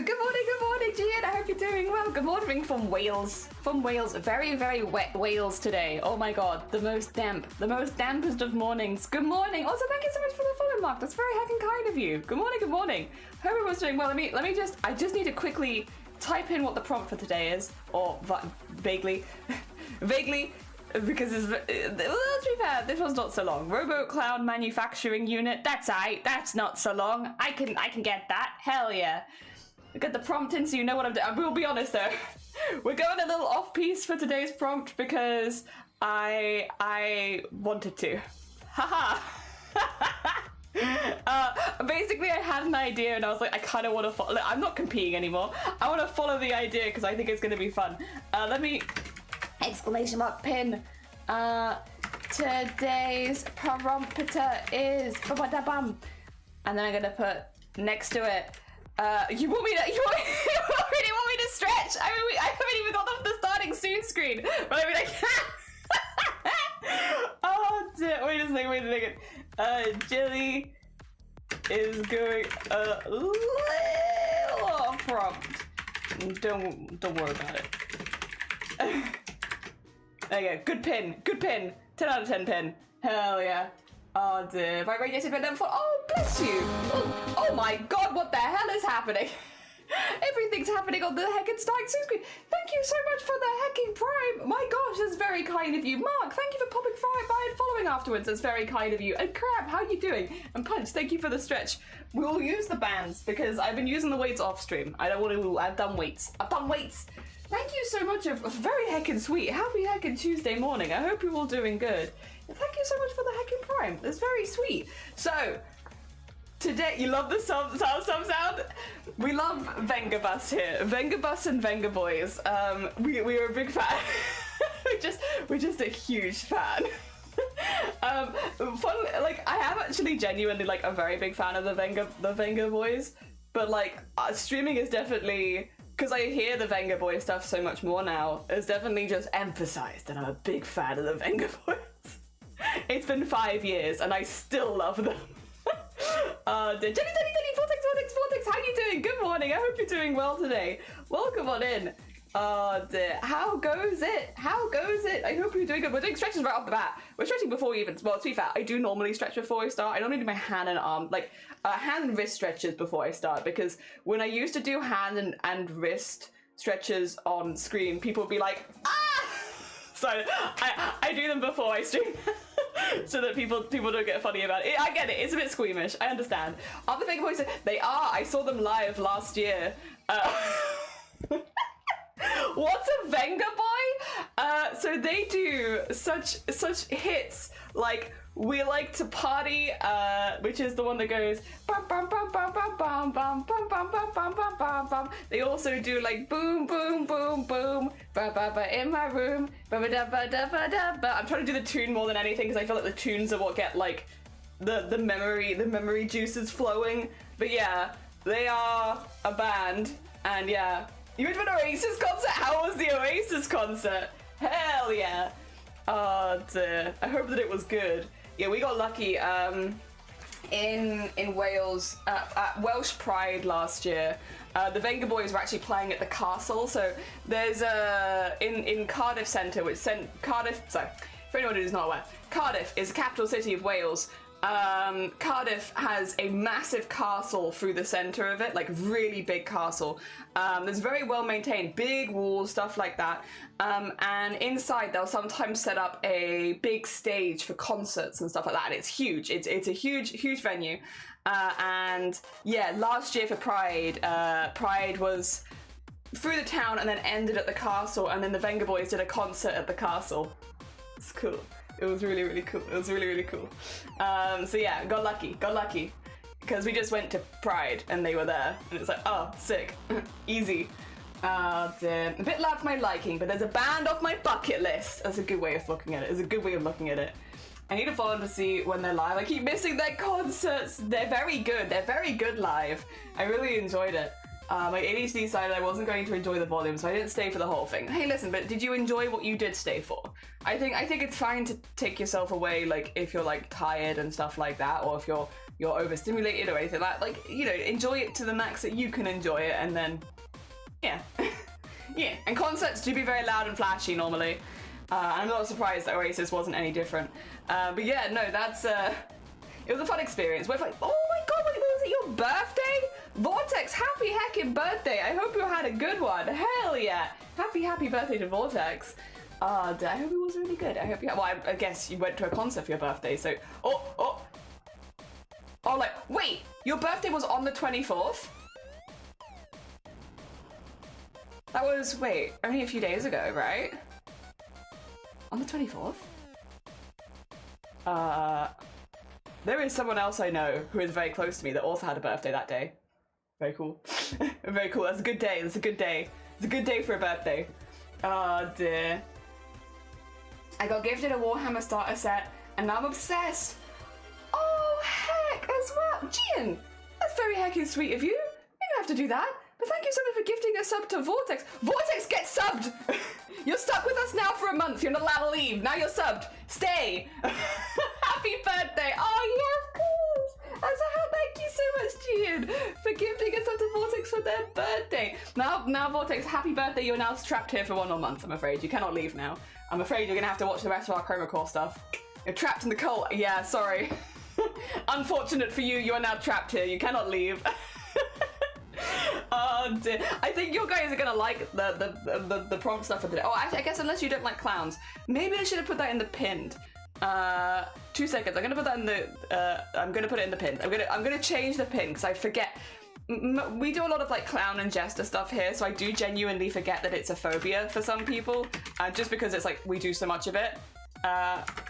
Good morning, Gian. I hope you're doing well. Good morning from Wales. From Wales. Very, very wet Wales today. Oh my god, the most dampest of mornings. Good morning. Also, thank you so much for the follow, Mark. That's very heckin' kind of you. Good morning, good morning. Hope everyone's doing well. I just need to quickly type in what the prompt for today is, or vaguely, because let's be fair, this one's not so long. Robo Clown Manufacturing Unit. That's aight. That's not so long. I can get that. Hell yeah. Get the prompt in so you know what I'm doing. I will be honest though. We're going a little off piece for today's prompt because I wanted to. Haha. Basically I had an idea and I was like, I kind of want to follow. I'm not competing anymore. I want to follow the idea because I think it's going to be fun. Let me exclamation mark pin. Today's prompt is bam, and then I'm gonna put next to it. You want me to stretch? I haven't even got off the starting soon screen, but I can't. Oh dear. Wait a second. Jilly is going a little off prompt. Don't worry about it. There you go. Good pin. 10 out of 10 pin. Hell yeah. Oh dear. My radiated bed never. Oh, bless you. Oh my god, what the hell is happening? Everything's happening on the heckin' starting soon screen. Thank you so much for the heckin' prime. My gosh, that's very kind of you. Mark, thank you for popping by and following afterwards. That's very kind of you. And Crab, how you doing? And Punch, thank you for the stretch. We'll use the bands because I've been using the weights off stream. I don't want to. I've done weights. Thank you so much. Very heckin' sweet. Happy heckin' Tuesday morning. I hope you're all doing good. And thank you so much for the heckin' prime. That's very sweet. So, today, you love the sound. We love Vengabus here. Vengabus and Vengaboys. We are a big fan. we're just a huge fan. Fun, like, I am actually genuinely like a very big fan of the Venga Boys, but like streaming is definitely, because I hear the Venga Boy stuff so much more now, it's definitely just emphasized that I'm a big fan of the Venga Boys. It's been 5 years and I still love them. Jenny, Vortex, how you doing? Good morning, I hope you're doing well today. Welcome on in. How goes it? I hope you're doing good. We're doing stretches right off the bat. We're stretching before we even, well, to be fair, I do normally stretch before I start. I normally do my hand and arm, like hand and wrist stretches before I start, because when I used to do hand and wrist stretches on screen, people would be like, ah! So I do them before I stream. So that people don't get funny about it. I get it, it's a bit squeamish, I understand. Other Venga Boys, they are, I saw them live last year. What's a Venga Boy? So they do such hits like We Like to Party, which is the one that goes bum bum bum bum bum bum bum bum bum bum bum bum bum bum. They also do like boom boom boom boom ba ba ba in my room ba ba da ba da ba da ba. I'm trying to do the tune more than anything because I feel like the tunes are what get like the memory juices flowing. But yeah, they are a band, and yeah, You went to an Oasis concert? How was the Oasis concert? Hell yeah. Oh dear. I hope that it was good. Yeah, we got lucky in Wales at Welsh Pride last year. The Venga Boys were actually playing at the castle. So there's in Cardiff Centre, which Cardiff. So for anyone who's not aware, Cardiff is the capital city of Wales. Cardiff has a massive castle through the center of it, like really big castle. It's very well maintained, big walls, stuff like that. And inside they'll sometimes set up a big stage for concerts and stuff like that. And it's huge. It's a huge venue. And yeah, last year for Pride, Pride was through the town and then ended at the castle. And then the Venga Boys did a concert at the castle. It's cool. It was really cool. It was really cool. So yeah, got lucky. Because we just went to Pride and they were there. And it's like, oh, sick. Easy. A bit loud for my liking, but there's a band off my bucket list. That's a good way of looking at it. I need to follow them to see when they're live. I keep missing their concerts. They're very good. They're very good live. I really enjoyed it. My ADHD decided I wasn't going to enjoy the volume, so I didn't stay for the whole thing. Hey, listen, but did you enjoy what you did stay for? I think it's fine to take yourself away, like if you're like tired and stuff like that, or if you're overstimulated or anything like you know, enjoy it to the max that you can enjoy it, and then yeah, yeah. And concerts do be very loud and flashy normally. I'm not surprised that Oasis wasn't any different. But yeah, no, that's it was a fun experience. We're like, oh my god, was it your birthday? Vortex, happy heckin' birthday. I hope you had a good one. Hell yeah. Happy birthday to Vortex. I hope it was really good. I hope you, well, I guess you went to a concert for your birthday, so, oh, like, wait, your birthday was on the 24th? That was, wait, only a few days ago, right? On the 24th? There is someone else I know who is very close to me that also had a birthday that day. Very cool. Very cool. That's a good day. It's a good day for a birthday. Oh dear. I got gifted a Warhammer starter set and now I'm obsessed. Oh heck as well. Gian, that's very heckin' sweet of you. You don't have to do that. But thank you so much for gifting a sub to Vortex. Vortex, get subbed! You're stuck with us now for a month. You're not allowed to leave. Now you're subbed. Stay. Happy birthday. Oh yeah, of course. Thank you so much, Gian, for gifting us up to Vortex for their birthday. Now, Vortex, happy birthday. You're now trapped here for 1 more month, I'm afraid. You cannot leave now. I'm afraid you're going to have to watch the rest of our Chroma Core stuff. You're trapped in the cult. Yeah, sorry. Unfortunate for you, you are now trapped here. You cannot leave. Oh dear. I think you guys are gonna like the prompt stuff for today. Oh, actually, I guess unless you don't like clowns, maybe I should have put that in the pinned. 2 seconds. I'm gonna put that in the. I'm gonna put it in the pinned. I'm gonna change the pin because I forget. We do a lot of like clown and jester stuff here, so I do genuinely forget that it's a phobia for some people, just because it's like we do so much of it.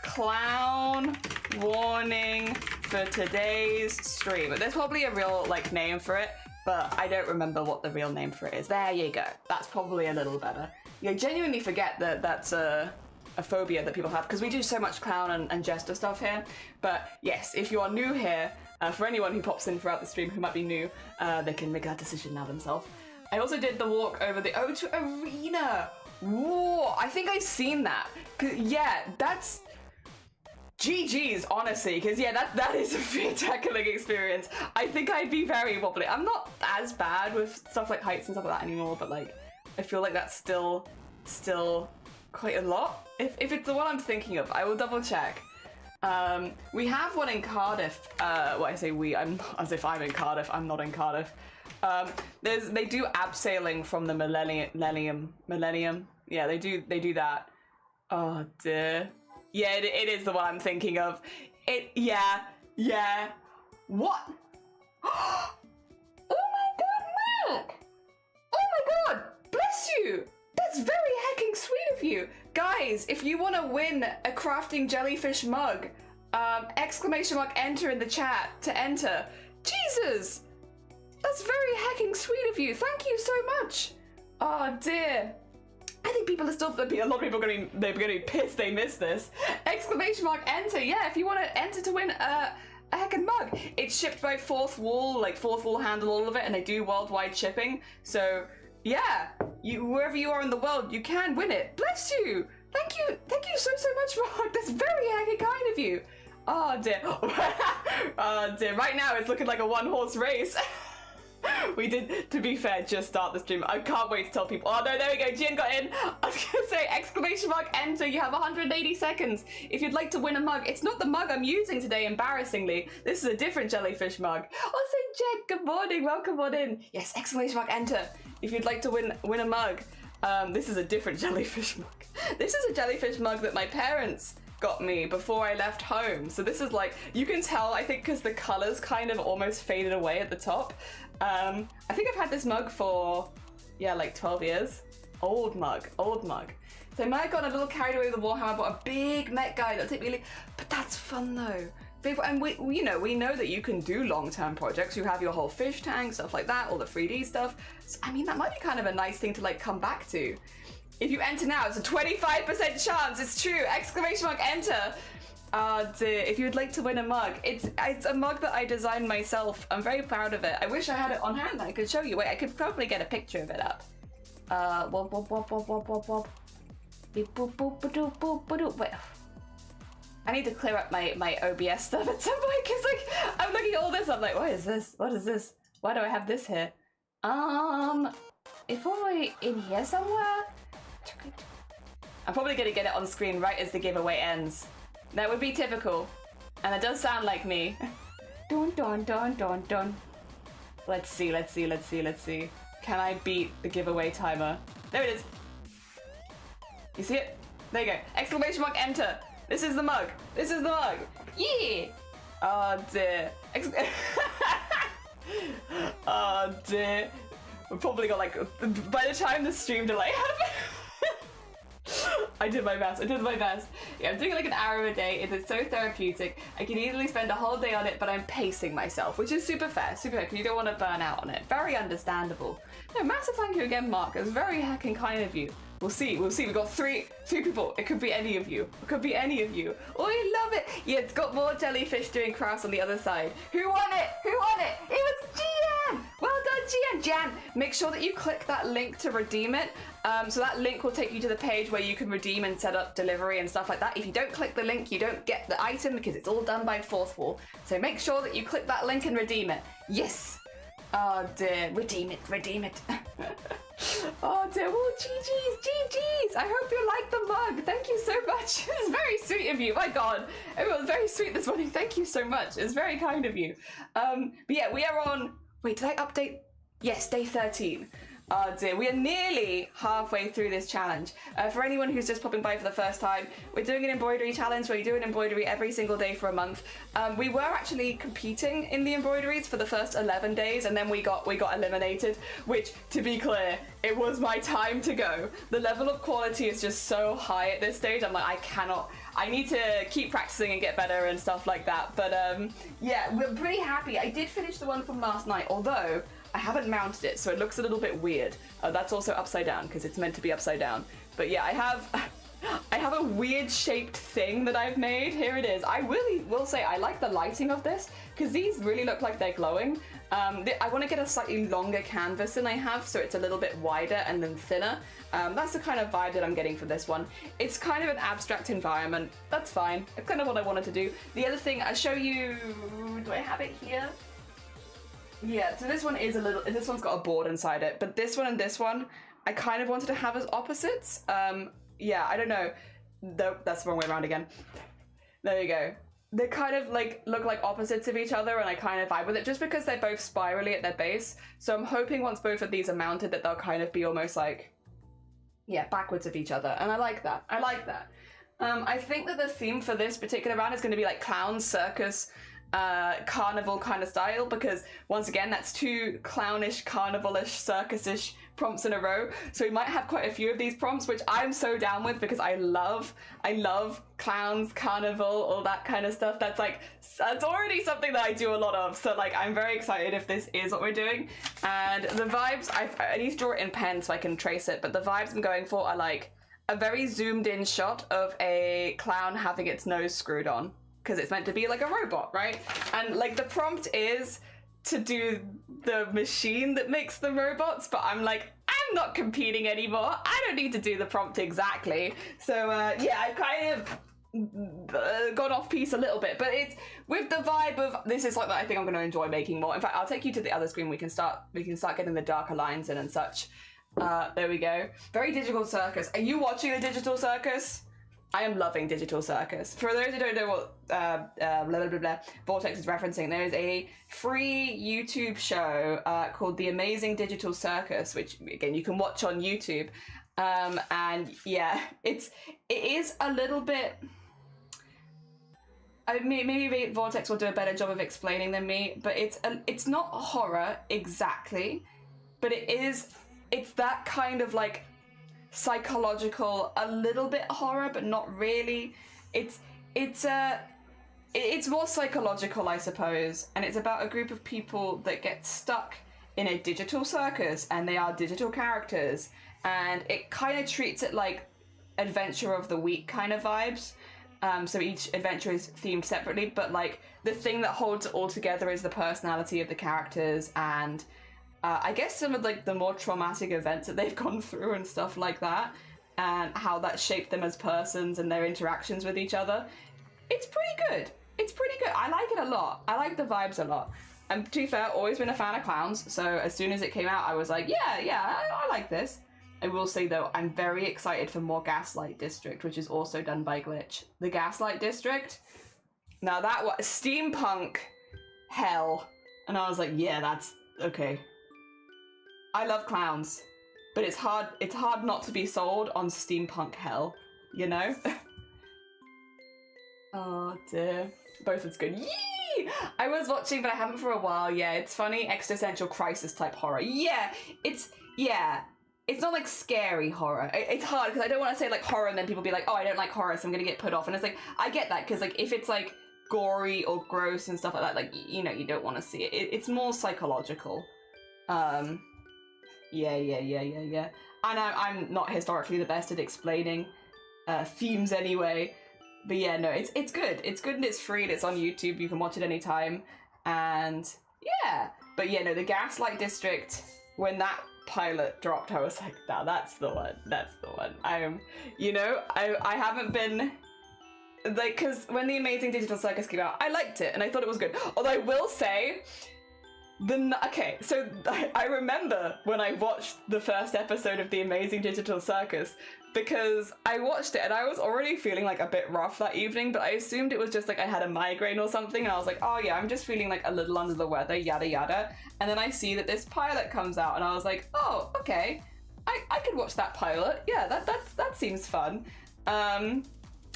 Clown warning for today's stream. There's probably a real like name for it, but I don't remember what the real name for it is. There you go. That's probably a little better. Yeah, I genuinely forget that that's a phobia that people have because we do so much clown and jester stuff here. But yes, if you are new here, for anyone who pops in throughout the stream who might be new, they can make that decision now themselves. I also did the walk over the O2 Arena. Whoa, I think I've seen that. Yeah, that's GG's, honestly, because yeah, that is a fear tackling experience. I think I'd be very wobbly. I'm not as bad with stuff like heights and stuff like that anymore, but like, I feel like that's still quite a lot. If it's the one I'm thinking of, I will double check. We have one in Cardiff. Well, I say we, as if I'm in Cardiff. I'm not in Cardiff. They do abseiling from the millennium. Yeah, they do that. Oh dear. Yeah, it is the one I'm thinking of. Yeah. What? Oh my god, Mac! Oh my god, bless you! That's very hecking sweet of you. Guys, if you want to win a crafting jellyfish mug, !enter in the chat to enter. Jesus! That's very hecking sweet of you. Thank you so much. Oh dear. I think people are still, a lot of people are going to be pissed they missed this. !enter. Yeah, if you want to enter to win a heckin' mug. It's shipped by Fourth Wall, like Fourth Wall handle all of it, and they do worldwide shipping. So yeah, wherever you are in the world, you can win it. Bless you. Thank you so much, Mark. That's very heckin' kind of you. Oh dear. Oh dear. Right now it's looking like a one-horse race. We did, to be fair, just start the stream. I can't wait to tell people. Oh no, there we go. Jian got in. I was gonna say exclamation mark enter. You have 180 seconds if you'd like to win a mug. It's not the mug I'm using today, embarrassingly. This is a different jellyfish mug. Also, Jack, good morning. Welcome on in. Yes, exclamation mark enter if you'd like to win a mug. This is a different jellyfish mug. This is a jellyfish mug that my parents got me before I left home. So this is like, you can tell, I think, because the colors kind of almost faded away at the top. I think I've had this mug for, yeah, like 12 years. Old mug. So I might have gotten a little carried away with the Warhammer. I bought a big mech guy that'll take me, but that's fun though. And we know that you can do long-term projects. You have your whole fish tank, stuff like that, all the 3D stuff. So, I mean, that might be kind of a nice thing to like come back to. If you enter now, it's a 25% chance. It's true. Exclamation mark enter. If you would like to win a mug, it's a mug that I designed myself. I'm very proud of it. I wish I had it on hand that I could show you. Wait, I could probably get a picture of it up. Wait. I need to clear up my OBS stuff at some point because like I'm looking at all this. I'm like, what is this? What is this? Why do I have this here? It's probably in here somewhere. I'm probably gonna get it on screen right as the giveaway ends. That would be typical, and it does sound like me. Dun dun dun dun dun. Let's see. Can I beat the giveaway timer? There it is. You see it? There you go. Exclamation mark enter. This is the mug. Yeah. Oh dear. Oh dear. We've probably got like, by the time the stream delay happens. I did my best. Yeah, I'm doing like an hour a day. It is so therapeutic. I can easily spend a whole day on it, but I'm pacing myself, which is super fair, because you don't want to burn out on it. Very understandable. No, massive thank you again, Mark. It was very heckin' kind of you. We'll see. We've got three people. It could be any of you. Oh, I love it. Yeah, it's got more jellyfish doing crafts on the other side. Who won it? It was Gian. Well done, Gian. Make sure that you click that link to redeem it. So that link will take you to the page where you can redeem and set up delivery and stuff like that. If you don't click the link, you don't get the item because it's all done by Fourth Wall. So make sure that you click that link and redeem it. Yes. Oh dear. Redeem it. Oh dear. Oh, GG's. I hope you like the mug. Thank you so much. It's very sweet of you. My God. Everyone was very sweet this morning. Thank you so much. It's very kind of you. But yeah, we are on... Wait, did I update? Yes, day 13. Oh dear, we are nearly halfway through this challenge. For anyone who's just popping by for the first time, we're doing an embroidery challenge where you do an embroidery every single day for a month. We were actually competing in the embroideries for the first 11 days, and then we got eliminated, which, to be clear, it was my time to go. The level of quality is just so high at this stage. I'm like, I need to keep practicing and get better and stuff like that. But yeah, we're pretty happy. I did finish the one from last night, although I haven't mounted it, so it looks a little bit weird. That's also upside down because it's meant to be upside down. But yeah, I have a weird shaped thing that I've made. Here it is. I really will say I like the lighting of this because these really look like they're glowing. I want to get a slightly longer canvas than I have, so it's a little bit wider and then thinner. That's the kind of vibe that I'm getting for this one. It's kind of an abstract environment. That's fine. It's kind of what I wanted to do. The other thing, I'll show you... Do I have it here? Yeah, so this one is this one's got a board inside it, but this one and this one, I kind of wanted to have as opposites. Yeah, I don't know. Nope, that's the wrong way around again. There you go. They kind of like look like opposites of each other, and I kind of vibe with it just because they're both spirally at their base. So I'm hoping once both of these are mounted that they'll kind of be almost like, yeah, backwards of each other. And I like that. I think that the theme for this particular round is going to be like clown, circus, carnival kind of style, because once again that's two clownish, carnival-ish, circus-ish prompts in a row. So we might have quite a few of these prompts, which I'm so down with because I love clowns, carnival, all that kind of stuff. That's already something that I do a lot of. So like I'm very excited if this is what we're doing. And the vibes, I need to draw it in pen so I can trace it, but the vibes I'm going for are like a very zoomed in shot of a clown having its nose screwed on, because it's meant to be like a robot, right? And like the prompt is to do the machine that makes the robots, but I'm like, I I'm not competing anymore. I don't need to do the prompt exactly. So yeah, I've kind of gone off piece a little bit, but it's with the vibe of this is something that I think I'm going to enjoy making more. In fact, I'll take you to the other screen. We can start getting the darker lines in and such. There we go. Very Digital Circus. Are you watching the Digital Circus? I am loving Digital Circus. For those who don't know what blah, blah, blah, blah, Vortex is referencing, there is a free YouTube show called The Amazing Digital Circus, which again you can watch on YouTube. And yeah, it is a little bit. Maybe Vortex will do a better job of explaining than me, but it's not horror exactly, but it's that kind of like psychological, a little bit horror, but not really. It's more psychological, I suppose, and it's about a group of people that get stuck in a digital circus, and they are digital characters, and it kind of treats it like Adventure of the Week kind of vibes. So each adventure is themed separately, but like the thing that holds it all together is the personality of the characters and I guess some of like the more traumatic events that they've gone through and stuff like that, and how that shaped them as persons and their interactions with each other. It's pretty good. It's pretty good. I like it a lot. I like the vibes a lot. And to be fair, always been a fan of clowns, so as soon as it came out, I was like, yeah, I like this. I will say though, I'm very excited for more Gaslight District, which is also done by Glitch. The Gaslight District, now that was steampunk hell, and I was like, yeah, that's okay. I love clowns, but it's hard not to be sold on steampunk hell, you know? Oh dear. Both is good. Yee! I was watching, but I haven't for a while. Yeah, it's funny, existential crisis type horror. Yeah, it's not like scary horror. It's hard because I don't want to say like horror and then people be like, oh, I don't like horror, so I'm gonna get put off. And it's like, I get that, because like if it's like gory or gross and stuff like that, like, you know, you don't want to see it. It's more psychological. Yeah. And I'm not historically the best at explaining themes anyway. But yeah, no, it's good. It's good and it's free and it's on YouTube. You can watch it anytime. And yeah. But yeah, no, the Gaslight District, when that pilot dropped, I was like, nah, that's the one. That's the one. I haven't been... Like, because when The Amazing Digital Circus came out, I liked it and I thought it was good. Although I will say... Okay, so I remember when I watched the first episode of The Amazing Digital Circus, because I watched it and I was already feeling like a bit rough that evening, but I assumed it was just like I had a migraine or something, and I was like, oh yeah, I'm just feeling like a little under the weather, yada yada. And then I see that this pilot comes out and I was like, oh, okay, I could watch that pilot. Yeah, that seems fun.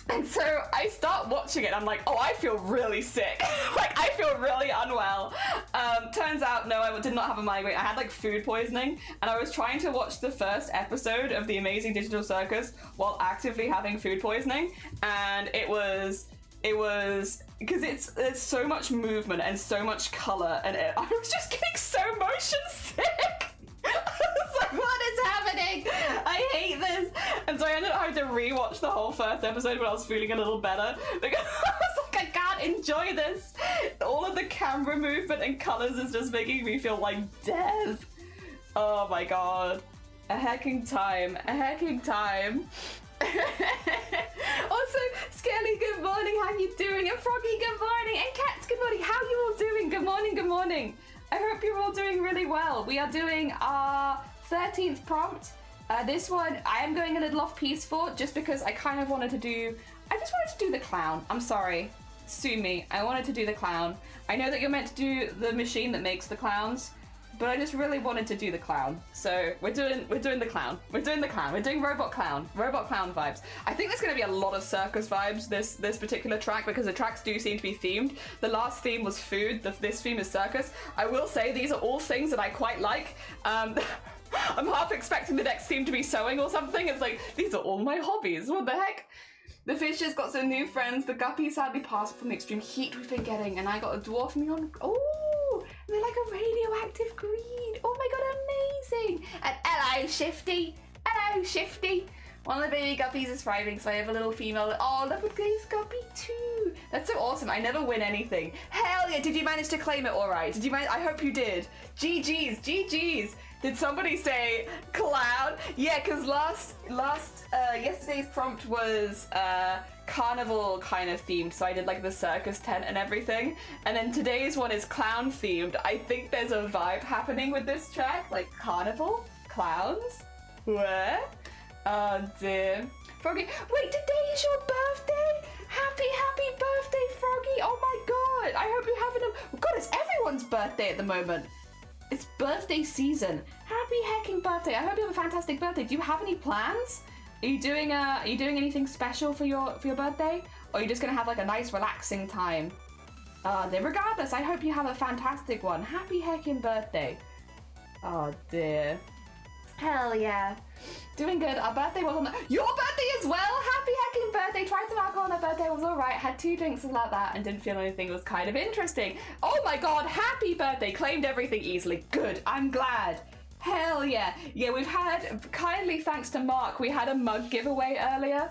And so I start watching it, I'm like, oh, I feel really sick. Like, I feel really unwell. Turns out, no, I did not have a migraine. I had like food poisoning, and I was trying to watch the first episode of The Amazing Digital Circus while actively having food poisoning, and it was because there's so much movement and so much color, and I was just getting so motion sick. I was like, what is happening? I hate this. And so I ended up having to rewatch the whole first episode when I was feeling a little better, because I was like, I can't enjoy this. All of the camera movement and colors is just making me feel like death. Oh my god. A hecking time. Also, Skelly, good morning, how you doing? And Froggy, good morning. And Cats, good morning. How you all doing? Good morning. I hope you're all doing really well. We are doing our 13th prompt. This one, I am going a little off piece for, just because I just wanted to do the clown. I'm sorry. Sue me. I wanted to do the clown. I know that you're meant to do the machine that makes the clowns, but I just really wanted to do the clown. So we're doing the clown. We're doing robot clown vibes. I think there's going to be a lot of circus vibes this particular track, because the tracks do seem to be themed. The last theme was food. This theme is circus. I will say these are all things that I quite like. I'm half expecting the next theme to be sewing or something. It's like, these are all my hobbies. What the heck? The fish has got some new friends. The guppy sadly passed from the extreme heat we've been getting, and I got a dwarf neon. Oh, they're like a radioactive green. Oh my god, amazing. And hello, Shifty. Hello, Shifty. One of the baby guppies is thriving, so I have a little female. Oh, look at this guppy too. That's so awesome. I never win anything. Hell yeah, did you manage to claim it all right? Did you I hope you did. GG's, GG's. Did somebody say clown? Yeah, because yesterday's prompt was carnival kind of themed, so I did like the circus tent and everything. And then today's one is clown themed. I think there's a vibe happening with this track, like carnival, clowns. Where? Oh dear. Froggy, wait, today is your birthday? Happy birthday, Froggy! Oh my god! I hope you're having a... God, it's everyone's birthday at the moment. It's birthday season. Happy hecking birthday! I hope you have a fantastic birthday. Do you have any plans? Are you doing anything special for your birthday? Or are you just gonna have like a nice relaxing time? Then regardless, I hope you have a fantastic one. Happy hecking birthday. Oh dear. Hell yeah. Doing good. Our birthday was on your birthday as well. Happy hecking birthday. Tried some alcohol on her birthday. Was all right. Had 2 drinks and like that and didn't feel anything. It was kind of interesting. Oh my god. Happy birthday. Claimed everything easily. Good. I'm glad. Hell yeah. Yeah, we've had, kindly thanks to Mark, we had a mug giveaway earlier,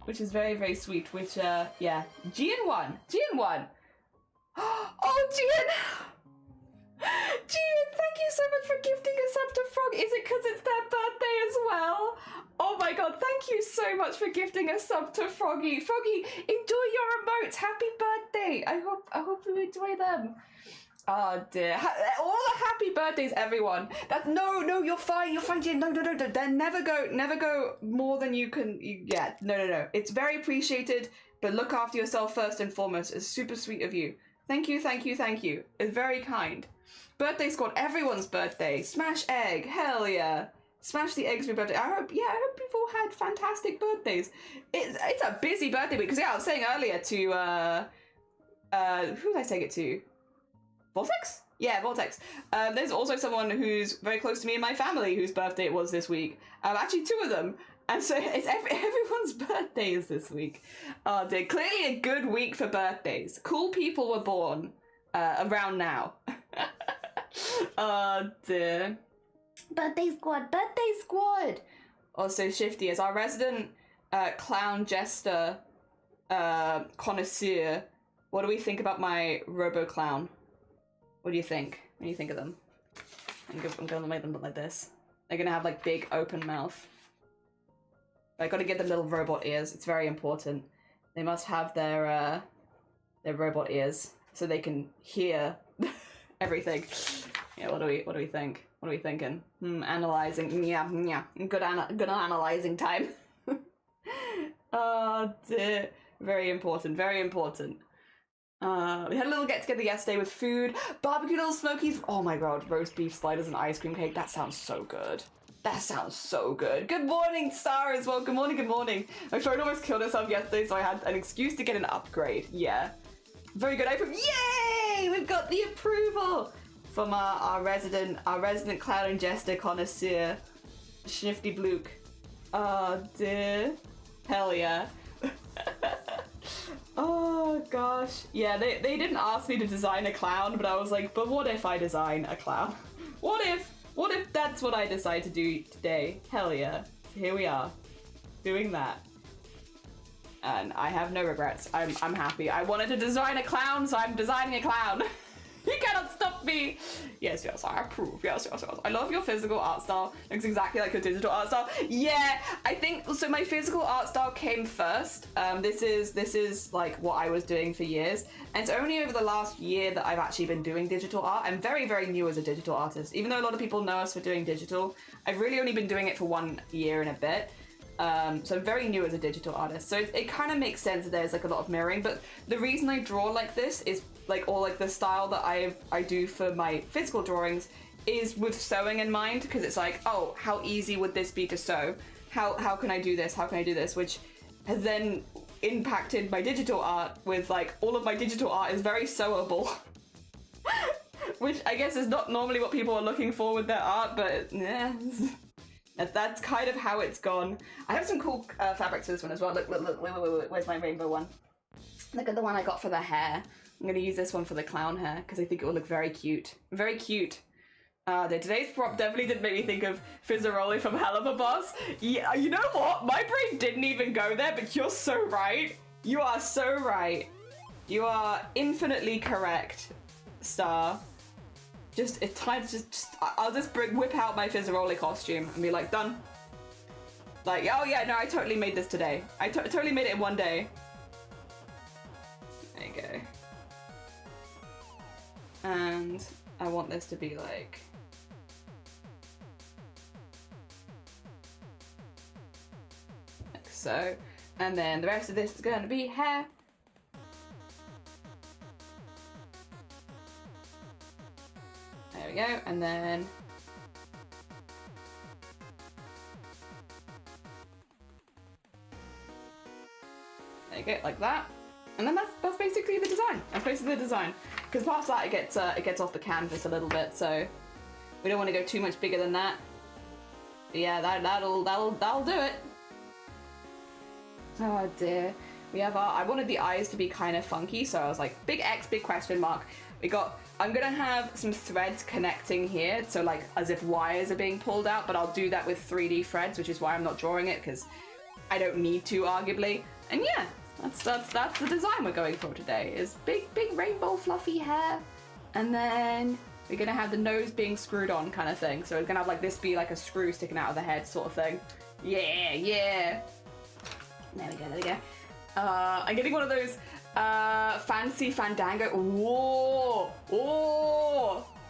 which is very, very sweet, which, yeah. Gian won. Gian won. Oh, Gian. Gian, thank you so much for gifting a sub to Frog. Is it because it's their birthday as well? Oh my god, thank you so much for gifting a sub to Froggy. Froggy, enjoy your emotes. Happy birthday. I hope you enjoy them. Oh dear. All the happy birthdays, everyone. No, you're fine. You're fine, Gian. No. Then never go more than you can. No. It's very appreciated, but look after yourself first and foremost. It's super sweet of you. Thank you. It's very kind. Birthday squad, everyone's birthday. Smash egg, hell yeah. Smash the eggs for your birthday. I hope you've all had fantastic birthdays. It's a busy birthday week, because I was saying earlier to, who did I say it to? Vortex? Yeah, Vortex. There's also someone who's very close to me in my family whose birthday it was this week. Actually 2 of them. And so it's everyone's birthday is this week. Oh dear, clearly a good week for birthdays. Cool people were born around now. Oh dear. Birthday squad. Also Shifty, as our resident clown jester connoisseur, what do we think about my robo clown? What do you think? When you think of them? I'm gonna make them look like this. They're gonna have like big open mouth. I gotta give them little robot ears. It's very important. They must have their robot ears so they can hear everything. Yeah, what do we think? What are we thinking? Analyzing. Yeah. Good analyzing time. Oh dear. Very important. We had a little get together yesterday with food, barbecue little smokies. Oh my god, roast beef sliders and ice cream cake. That sounds so good. Good morning, Star, as well. Good morning. My phone almost killed itself yesterday, so I had an excuse to get an upgrade. Yeah. Very good. Yay! We've got the approval from our resident clown and jester connoisseur, Snifty Blook. Oh dear. Hell yeah. Oh gosh. Yeah, they didn't ask me to design a clown, but I was like, but what if I design a clown? What if that's what I decide to do today? Hell yeah. Here we are. Doing that. And I have no regrets. I'm happy. I wanted to design a clown, so I'm designing a clown. You cannot stop me. Yes, I approve. Yes. I love your physical art style. Looks exactly like your digital art style. Yeah, I think so. My physical art style came first. This is like what I was doing for years, and it's only over the last year that I've actually been doing digital art. I'm very, very new as a digital artist. Even though a lot of people know us for doing digital, I've really only been doing it for 1 year and a bit. So I'm very new as a digital artist, so it kind of makes sense that there's like a lot of mirroring. But the reason I draw like this is like, or like the style that I do for my physical drawings is with sewing in mind, because it's like, oh, how easy would this be to sew? How can I do this? How can I do this? Which has then impacted my digital art with like, all of my digital art is very sewable. Which I guess is not normally what people are looking for with their art, but yeah. That's kind of how it's gone. I have some cool fabrics for this one as well. Look, wait, where's my rainbow one? Look at the one I got for the hair. I'm gonna use this one for the clown hair, because I think it will look very cute. Very cute. Today's prop definitely did make me think of Fizzaroli from Hell of a Boss. Yeah, you know what? My brain didn't even go there, but you're so right. You are so right. You are infinitely correct, Star. Just, it's time to I'll just whip out my Fizzaroli costume and be like, done. Like, oh yeah, no, I totally made this today. I totally made it in one day. There you go. And I want this to be like... so, and then the rest of this is going to be hair. There we go, and then there you go, like that, and then that's basically the design. That's basically the design. Because past that, it gets off the canvas a little bit, so we don't want to go too much bigger than that. But yeah, that'll do it. Oh dear. We have our, I wanted the eyes to be kind of funky, so I was like, big X, big question mark. I'm gonna have some threads connecting here, so like as if wires are being pulled out, but I'll do that with 3D threads, which is why I'm not drawing it, because I don't need to, arguably. And yeah, that's the design we're going for today, is big rainbow fluffy hair. And then we're gonna have the nose being screwed on kind of thing. So it's gonna have like this be like a screw sticking out of the head sort of thing. Yeah. There we go. I'm getting one of those fancy Fandango. Whoa,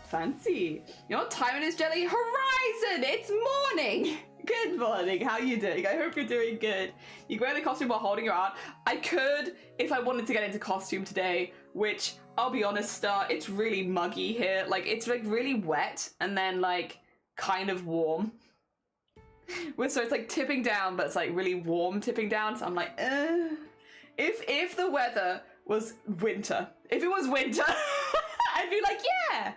fancy. You know what time it is, Jelly? Horizon, it's morning. Good morning, how you doing? I hope you're doing good. You wear the costume while holding your art. I could, if I wanted to get into costume today, which, I'll be honest, it's really muggy here. Like, it's like really wet and then like kind of warm. So it's like tipping down, but it's like really warm tipping down. So I'm like, if the weather was winter, if it was winter, I'd be like, yeah.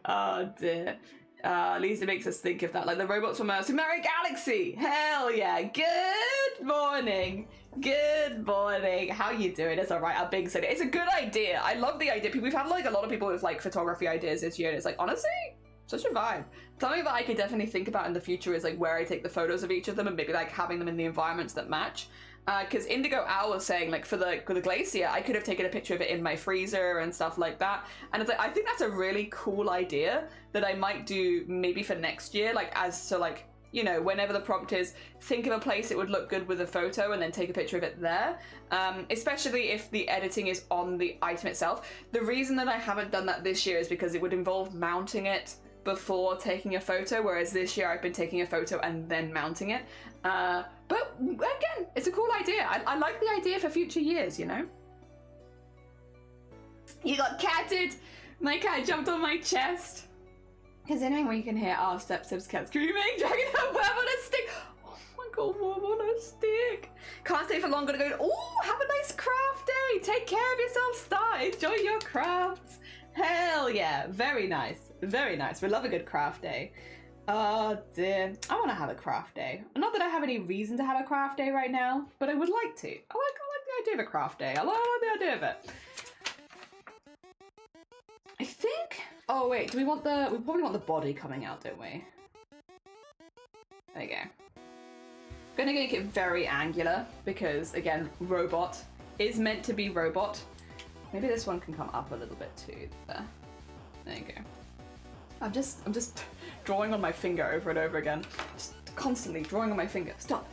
Oh dear. At least it makes us think of that, like the robots from Super Mario Galaxy. Hell yeah. Good morning. How you doing? It's all right. Our big city. It's a good idea. I love the idea. We've had like a lot of people with like photography ideas this year, and it's like, honestly, such a vibe. Something that I could definitely think about in the future is like where I take the photos of each of them and maybe like having them in the environments that match. Because Indigo Owl was saying like for the glacier, I could have taken a picture of it in my freezer and stuff like that. And it's like, I think that's a really cool idea that I might do maybe for next year. Like like, you know, whenever the prompt is, think of a place it would look good with a photo and then take a picture of it there. Especially if the editing is on the item itself. The reason that I haven't done that this year is because it would involve mounting it before taking a photo, whereas this year I've been taking a photo and then mounting it. But again, it's a cool idea. I like the idea for future years, you know? You got catted! My cat jumped on my chest. Considering we can hear our stepsib's cat screaming, dragging her worm on a stick. Oh my god, worm on a stick. Can't stay for long, gonna go, oh, have a nice craft day. Take care of yourself, Star. Enjoy your crafts. Hell yeah, very nice. Very nice. We love a good craft day. Oh dear. I want to have a craft day. Not that I have any reason to have a craft day right now, but I would like to. I like the idea of a craft day. I like the idea of it. I think... oh wait, we probably want the body coming out, don't we? There you go. Gonna make it very angular because, again, robot is meant to be robot. Maybe this one can come up a little bit too. There you go. I'm just drawing on my finger over and over again. Just constantly drawing on my finger. Stop.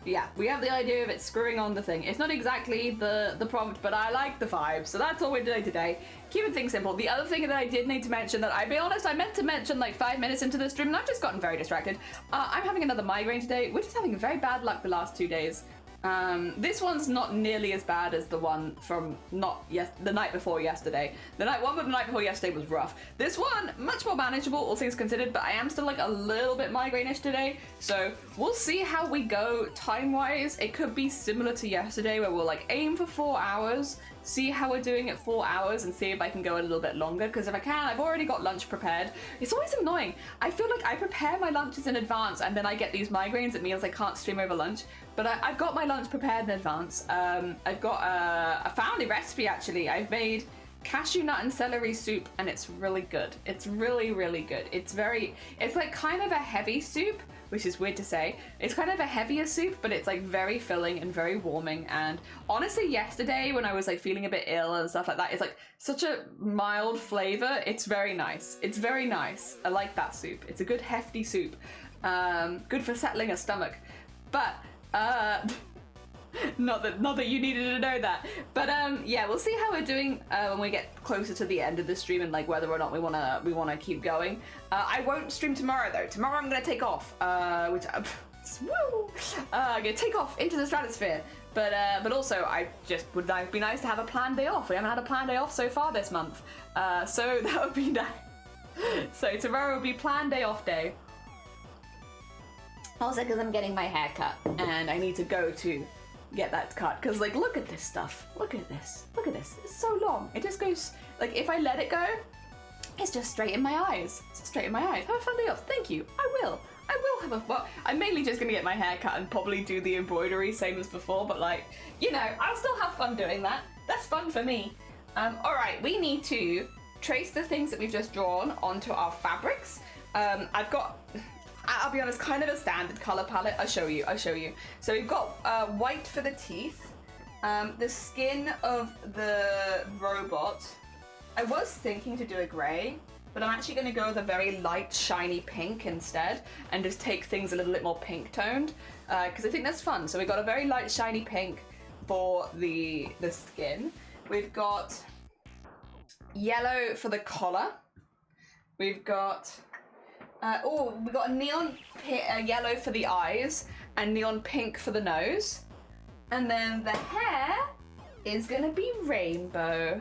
Yeah, we have the idea of it screwing on the thing. It's not exactly the prompt, but I like the vibe. So that's all we're doing today. Keeping things simple. The other thing that I did need to mention that, I'll be honest, I meant to mention like 5 minutes into this stream and I've just gotten very distracted. I'm having another migraine today. We're just having very bad luck the last 2 days. This one's not nearly as bad as the one from the night before yesterday. The night before yesterday was rough. This one, much more manageable, all things considered, but I am still like a little bit migraine-ish today. So we'll see how we go time-wise. It could be similar to yesterday where we'll like aim for 4 hours, see how we're doing at 4 hours and see if I can go a little bit longer, because if I can, I've already got lunch prepared. It's always annoying. I feel like I prepare my lunches in advance and then I get these migraines. It means I can't stream over lunch. But I've got my lunch prepared in advance. I've got I found a recipe actually. I've made cashew nut and celery soup and it's really good. It's really, really good. It's like kind of a heavy soup, which is weird to say. It's kind of a heavier soup, but it's like very filling and very warming. And honestly, yesterday when I was like feeling a bit ill and stuff like that, it's like such a mild flavor. It's very nice. It's very nice. I like that soup. It's a good hefty soup. Good for settling a stomach. But not that you needed to know that, but yeah, we'll see how we're doing when we get closer to the end of the stream and like whether or not we wanna keep going. I won't stream tomorrow though. Tomorrow I'm gonna take off, which I'm gonna take off into the stratosphere. But also I just would be nice to have a planned day off. We haven't had a planned day off so far this month, so that would be nice. So tomorrow will be planned day off day. Also because I'm getting my hair cut and I need to go to get that cut, because like look at this stuff, look at this, it's so long, it just goes like, if I let it go, it's just straight in my eyes. Have a fun day off. Thank you. I will have a, well, I'm mainly just gonna get my hair cut and probably do the embroidery same as before, but like, you know, I'll still have fun doing that. That's fun for me. All right, we need to trace the things that we've just drawn onto our fabrics. I've got, I'll be honest, kind of a standard color palette. I'll show you. So we've got white for the teeth, the skin of the robot. I was thinking to do a gray, but I'm actually going to go with a very light, shiny pink instead, and just take things a little bit more pink toned, because I think that's fun. So we've got a very light, shiny pink for the skin. We've got yellow for the collar. We've got we got a neon yellow for the eyes and neon pink for the nose. And then the hair is gonna be rainbow.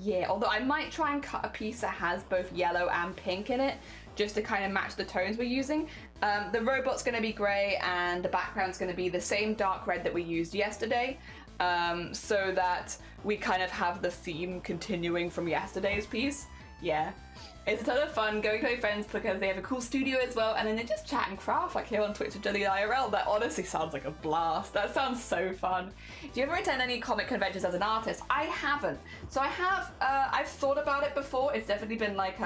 Yeah, although I might try and cut a piece that has both yellow and pink in it, just to kind of match the tones we're using. The robot's gonna be gray and the background's gonna be the same dark red that we used yesterday, so that we kind of have the theme continuing from yesterday's piece. Yeah. It's a ton of fun going to my friends because they have a cool studio as well, and then they just chat and craft like here on Twitch with Jelly IRL. That honestly sounds like a blast. That sounds so fun. Do you ever attend any comic conventions as an artist? I haven't. So I have, I've thought about it before. It's definitely been like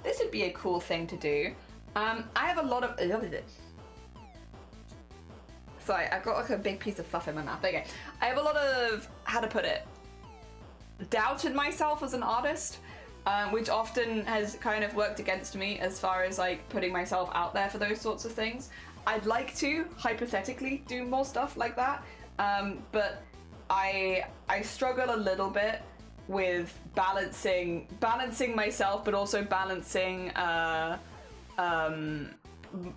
this would be a cool thing to do. I have a lot of, sorry, I've got like a big piece of fluff in my mouth. There you go. I have a lot of, how to put it, doubted myself as an artist. Which often has kind of worked against me as far as like putting myself out there for those sorts of things. I'd like to, hypothetically, do more stuff like that, but I struggle a little bit with balancing myself, but also balancing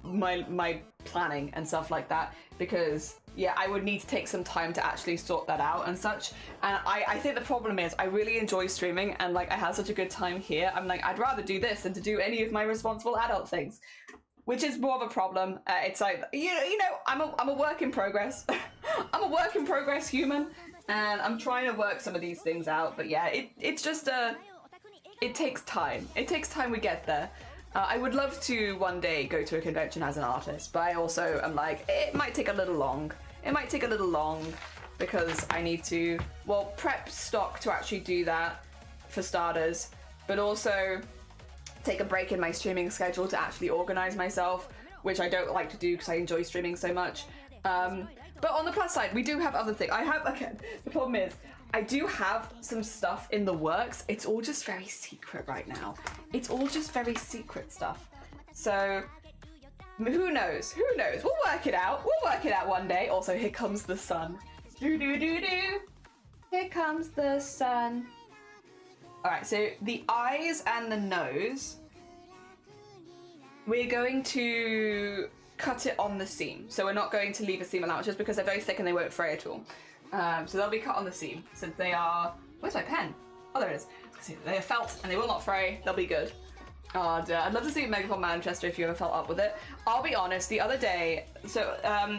my planning and stuff like that, because yeah, I would need to take some time to actually sort that out and such. And I think the problem is I really enjoy streaming and like I have such a good time here. I'm like, I'd rather do this than to do any of my responsible adult things, which is more of a problem. It's like, you know, I'm a work in progress. I'm a work in progress human, and I'm trying to work some of these things out. But yeah, it's just it takes time. It takes time we get there. I would love to one day go to a convention as an artist, but I also am like, it might take a little long. It might take a little long because I need to, well, prep stock to actually do that for starters, but also take a break in my streaming schedule to actually organize myself, which I don't like to do because I enjoy streaming so much. But on the plus side, we do have other things. Okay, the problem is, I do have some stuff in the works. It's all just very secret right now. It's all just very secret stuff. So who knows? Who knows? We'll work it out. We'll work it out one day. Also, here comes the sun. Do do do do. Here comes the sun. All right, so the eyes and the nose, we're going to cut it on the seam. So we're not going to leave a seam allowance just because they're very thick and they won't fray at all. So they'll be cut on the seam since they are, where's my pen? Oh, there it is. They are felt and they will not fray. They'll be good. Oh dear. I'd love to see Megapod Manchester if you ever felt up with it. I'll be honest, the other day, so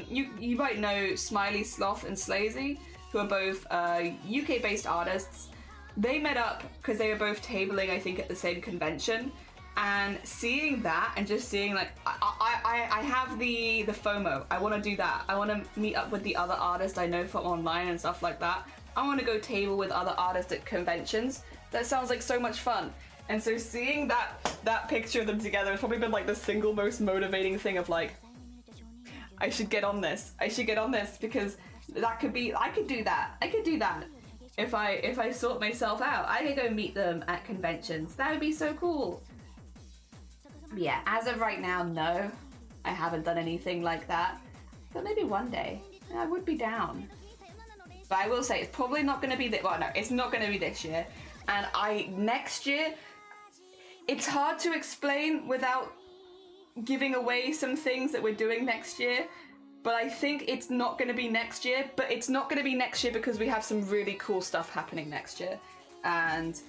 you might know Smiley Sloth and Slazy, who are both UK based artists. They met up because they were both tabling, I think, at the same convention. And seeing that and just seeing like, I have the FOMO. I want to do that. I want to meet up with the other artists I know from online and stuff like that. I want to go table with other artists at conventions. That sounds like so much fun. And so seeing that picture of them together has probably been like the single most motivating thing of like, I should get on this. I should get on this because that could be, I could do that. I could do that. If I sort myself out, I could go meet them at conventions. That would be so cool. Yeah, as of right now, no. I haven't done anything like that. But maybe one day, I would be down. But I will say, it's probably not going to be this, well no, it's not going to be this year. And next year, it's hard to explain without giving away some things that we're doing next year. But I think it's not going to be next year, but it's not going to be next year because we have some really cool stuff happening next year. And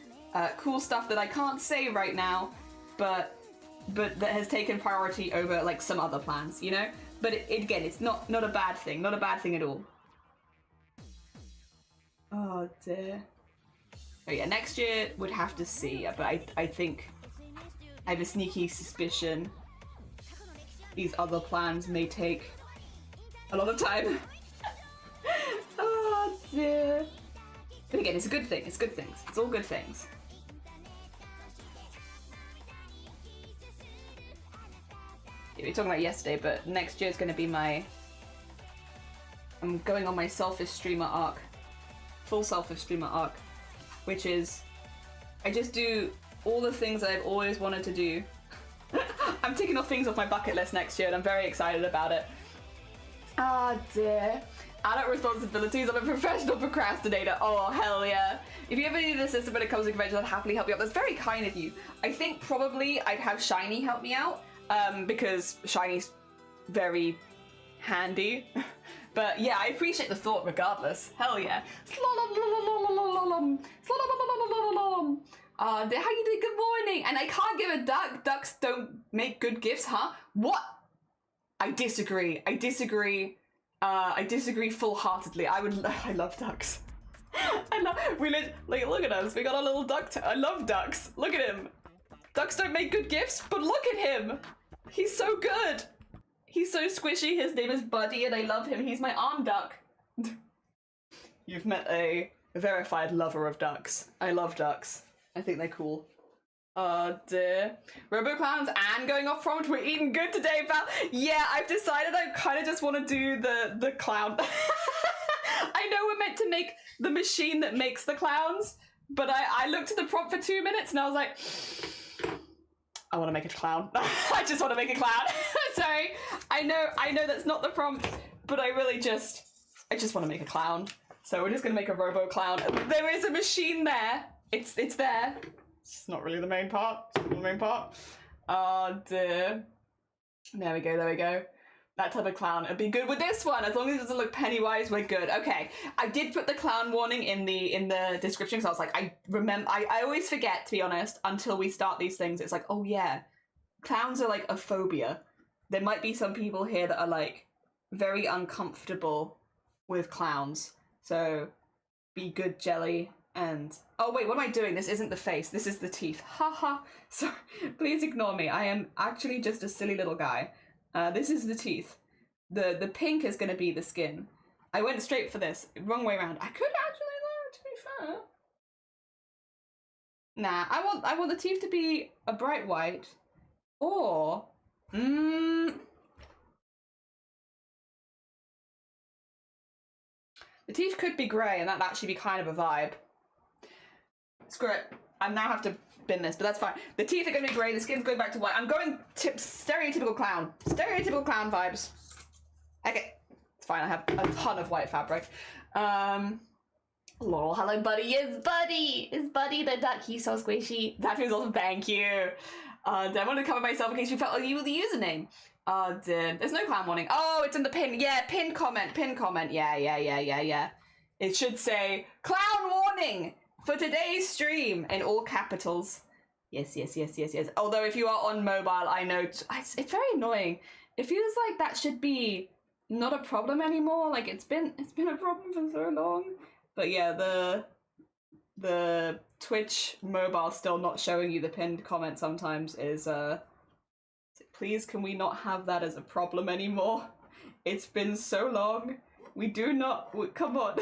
cool stuff that I can't say right now, but that has taken priority over like some other plans, you know? But again, it's not a bad thing, not a bad thing at all. Oh dear. Oh yeah, next year would have to see, but I think I have a sneaky suspicion these other plans may take a lot of time. Oh dear. But again, it's a good thing. It's good things. It's all good things. Yeah, we were talking about yesterday, but next year is going to be I'm going on my selfish streamer arc. Full selfish streamer arc. Which is, I just do all the things that I've always wanted to do. I'm ticking off things off my bucket list next year and I'm very excited about it. Ah dear. Adult responsibilities. I'm a professional procrastinator. Oh, hell yeah. If you ever need an assistant when it comes to conventions, I'd happily help you out. That's very kind of you. I think probably I'd have Shiny help me out because Shiny's very handy. But yeah, I appreciate the thought regardless. Hell yeah. How you doing? Good morning. And I can't give a duck. Ducks don't make good gifts, huh? What? I disagree. I disagree full-heartedly. I love ducks. Look at us. We got a little duck. I love ducks. Look at him. Ducks don't make good gifts, but look at him. He's so good. He's so squishy. His name is Buddy and I love him. He's my arm duck. You've met a verified lover of ducks. I love ducks. I think they're cool. Oh dear. Robo clowns and going off prompt. We're eating good today, pal. Yeah, I've decided I kind of just want to do the clown. I know we're meant to make the machine that makes the clowns, but I looked at the prompt for 2 minutes and I was like, I want to make a clown. I just want to make a clown. Sorry. I know that's not the prompt, but I just want to make a clown. So we're just gonna make a robo clown. There is a machine there. It's there. It's not really the main part. It's not the main part. Oh dear. There we go, there we go. That type of clown would be good with this one. As long as it doesn't look Pennywise, we're good. Okay, I did put the clown warning in the description because I was like, I always forget, to be honest, until we start these things. It's like, oh yeah, clowns are like a phobia. There might be some people here that are like very uncomfortable with clowns. So be good, Jelly. And oh wait, what am I doing? This isn't the face, this is the teeth. Haha. So please ignore me. I am actually just a silly little guy. This is the teeth. The pink is gonna be the skin. I went straight for this. Wrong way around. I could actually though, to be fair. Nah, I want the teeth to be a bright white. Or the teeth could be grey and that'd actually be kind of a vibe. Screw it. I now have to bin this, but that's fine. The teeth are going to be grey, the skin's going back to white. I'm going stereotypical clown. Stereotypical clown vibes. Okay. It's fine, I have a ton of white fabric. Lol, hello Buddy. Yes, Buddy! Is Buddy the duck? He's so squishy. That means also thank you. I wanted to cover myself in case you felt like you were the username. There's no clown warning. Oh, it's in the pin. Yeah, pinned comment. Yeah. It should say, clown warning! For today's stream, in all capitals. Yes. Although if you are on mobile, I know it's very annoying. It feels like that should be not a problem anymore. Like it's been a problem for so long. But yeah, the Twitch mobile still not showing you the pinned comment sometimes is please can we not have that as a problem anymore? It's been so long. We do not. Come on.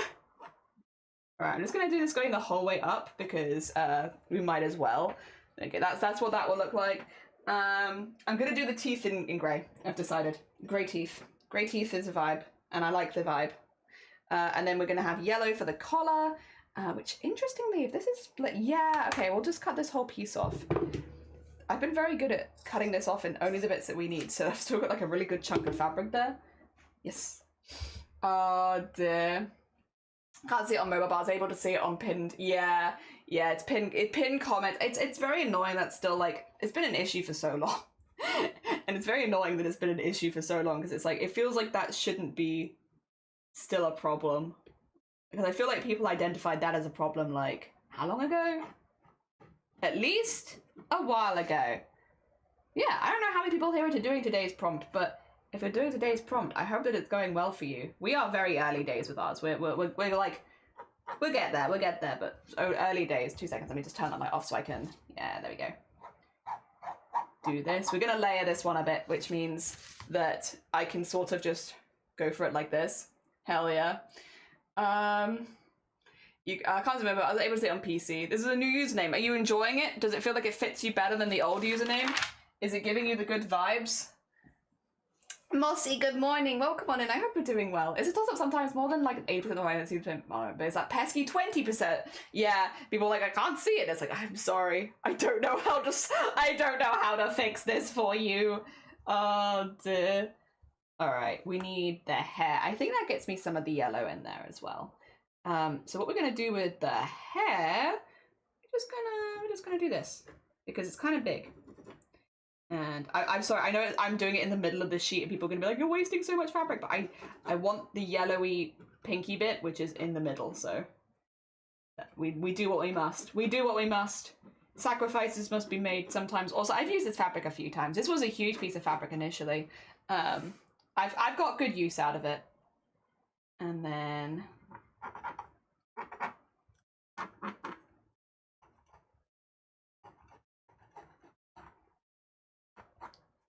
Alright, I'm just gonna do this going the whole way up because we might as well. Okay, that's what that will look like. I'm gonna do the teeth in grey. I've decided. Grey teeth. Grey teeth is a vibe, and I like the vibe. And then we're going to have yellow for the collar, which, interestingly, if this is... yeah, okay, we'll just cut this whole piece off. I've been very good at cutting this off in only the bits that we need, so I've still got like a really good chunk of fabric there. Yes. Oh dear. Can't see it on mobile, but I was able to see it on pinned. Yeah, it's pinned comment. It's very annoying that still, like, it's been an issue for so long. And it's very annoying that it's been an issue for so long, because it's like, it feels like that shouldn't be still a problem. Because I feel like people identified that as a problem, like, how long ago? At least a while ago. Yeah, I don't know how many people here are doing today's prompt, but if you're doing today's prompt, I hope that it's going well for you. We are very early days with ours. We're like, we'll get there, but early days. 2 seconds, let me just turn that light off so I can, yeah, there we go. Do this. We're gonna layer this one a bit, which means that I can sort of just go for it like this. Hell yeah. I can't remember, I was able to see it on PC. This is a new username. Are you enjoying it? Does it feel like it fits you better than the old username? Is it giving you the good vibes? Mossy, good morning. Welcome on in. I hope you're doing well. Is it does up sometimes more than like 8% of the way, but it's that pesky 20%. Yeah, people are like, I can't see it. It's like, I'm sorry. I don't know how to fix this for you. Oh dear. Alright, we need the hair. I think that gets me some of the yellow in there as well. So what we're gonna do with the hair, we're just gonna do this because it's kind of big. And I'm sorry, I know I'm doing it in the middle of the sheet and people are gonna be like, you're wasting so much fabric, but I want the yellowy pinky bit, which is in the middle, so we do what we must. We do what we must. Sacrifices must be made sometimes. Also, I've used this fabric a few times. This was a huge piece of fabric initially. I've got good use out of it. And then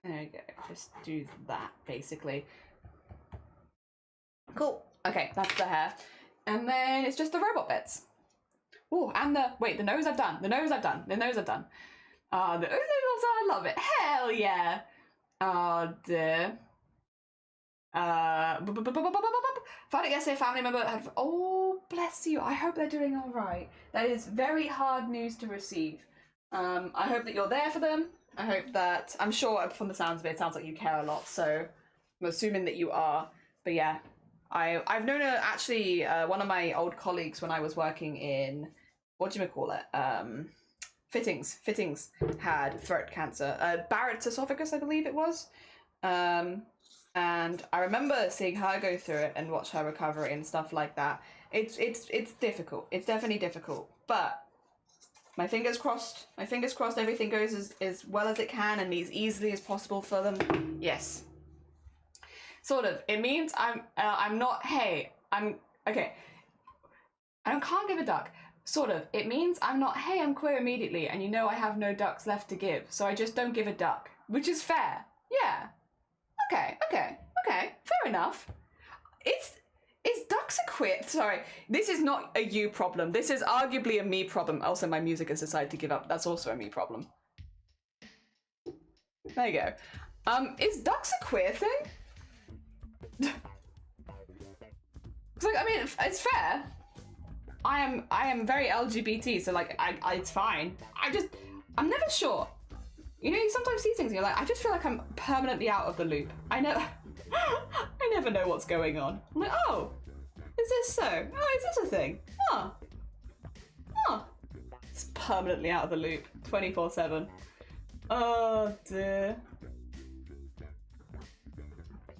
there we go. Just do that basically. Cool. Okay, that's the hair. And then it's just the robot bits. Oh, and the nose I've done. The nose I've done. I love it. Hell yeah. Oh dear. Found it yesterday, family member had, oh bless you, I hope they're doing all right. That is very hard news to receive. I hope that you're there for them. I hope that, I'm sure from the sounds of it sounds like you care a lot, so I'm assuming that you are. But yeah, I've known actually one of my old colleagues when I was working in, fittings had throat cancer, Barrett's esophagus I believe it was. And I remember seeing her go through it and watch her recovery and stuff like that. It's difficult. It's definitely difficult. But my fingers crossed everything goes as well as it can and as easily as possible for them. Yes. Sort of. It means I'm not, hey, I'm, okay. I can't give a duck. Sort of. It means I'm not, hey, I'm queer immediately and you know I have no ducks left to give, so I just don't give a duck. Which is fair. Yeah. Okay, fair enough. Is ducks a queer? Sorry, this is not a you problem. This is arguably a me problem. Also, my music has decided to give up. That's also a me problem. There you go. Is ducks a queer thing? Like, I mean, it's fair. I am very LGBT, so like, it's fine. I'm never sure. You know, you sometimes see things and you're like, I just feel like I'm permanently out of the loop. I never know what's going on. I'm like, oh, is this so? Oh, is this a thing? Oh. It's permanently out of the loop, 24/7. Oh dear.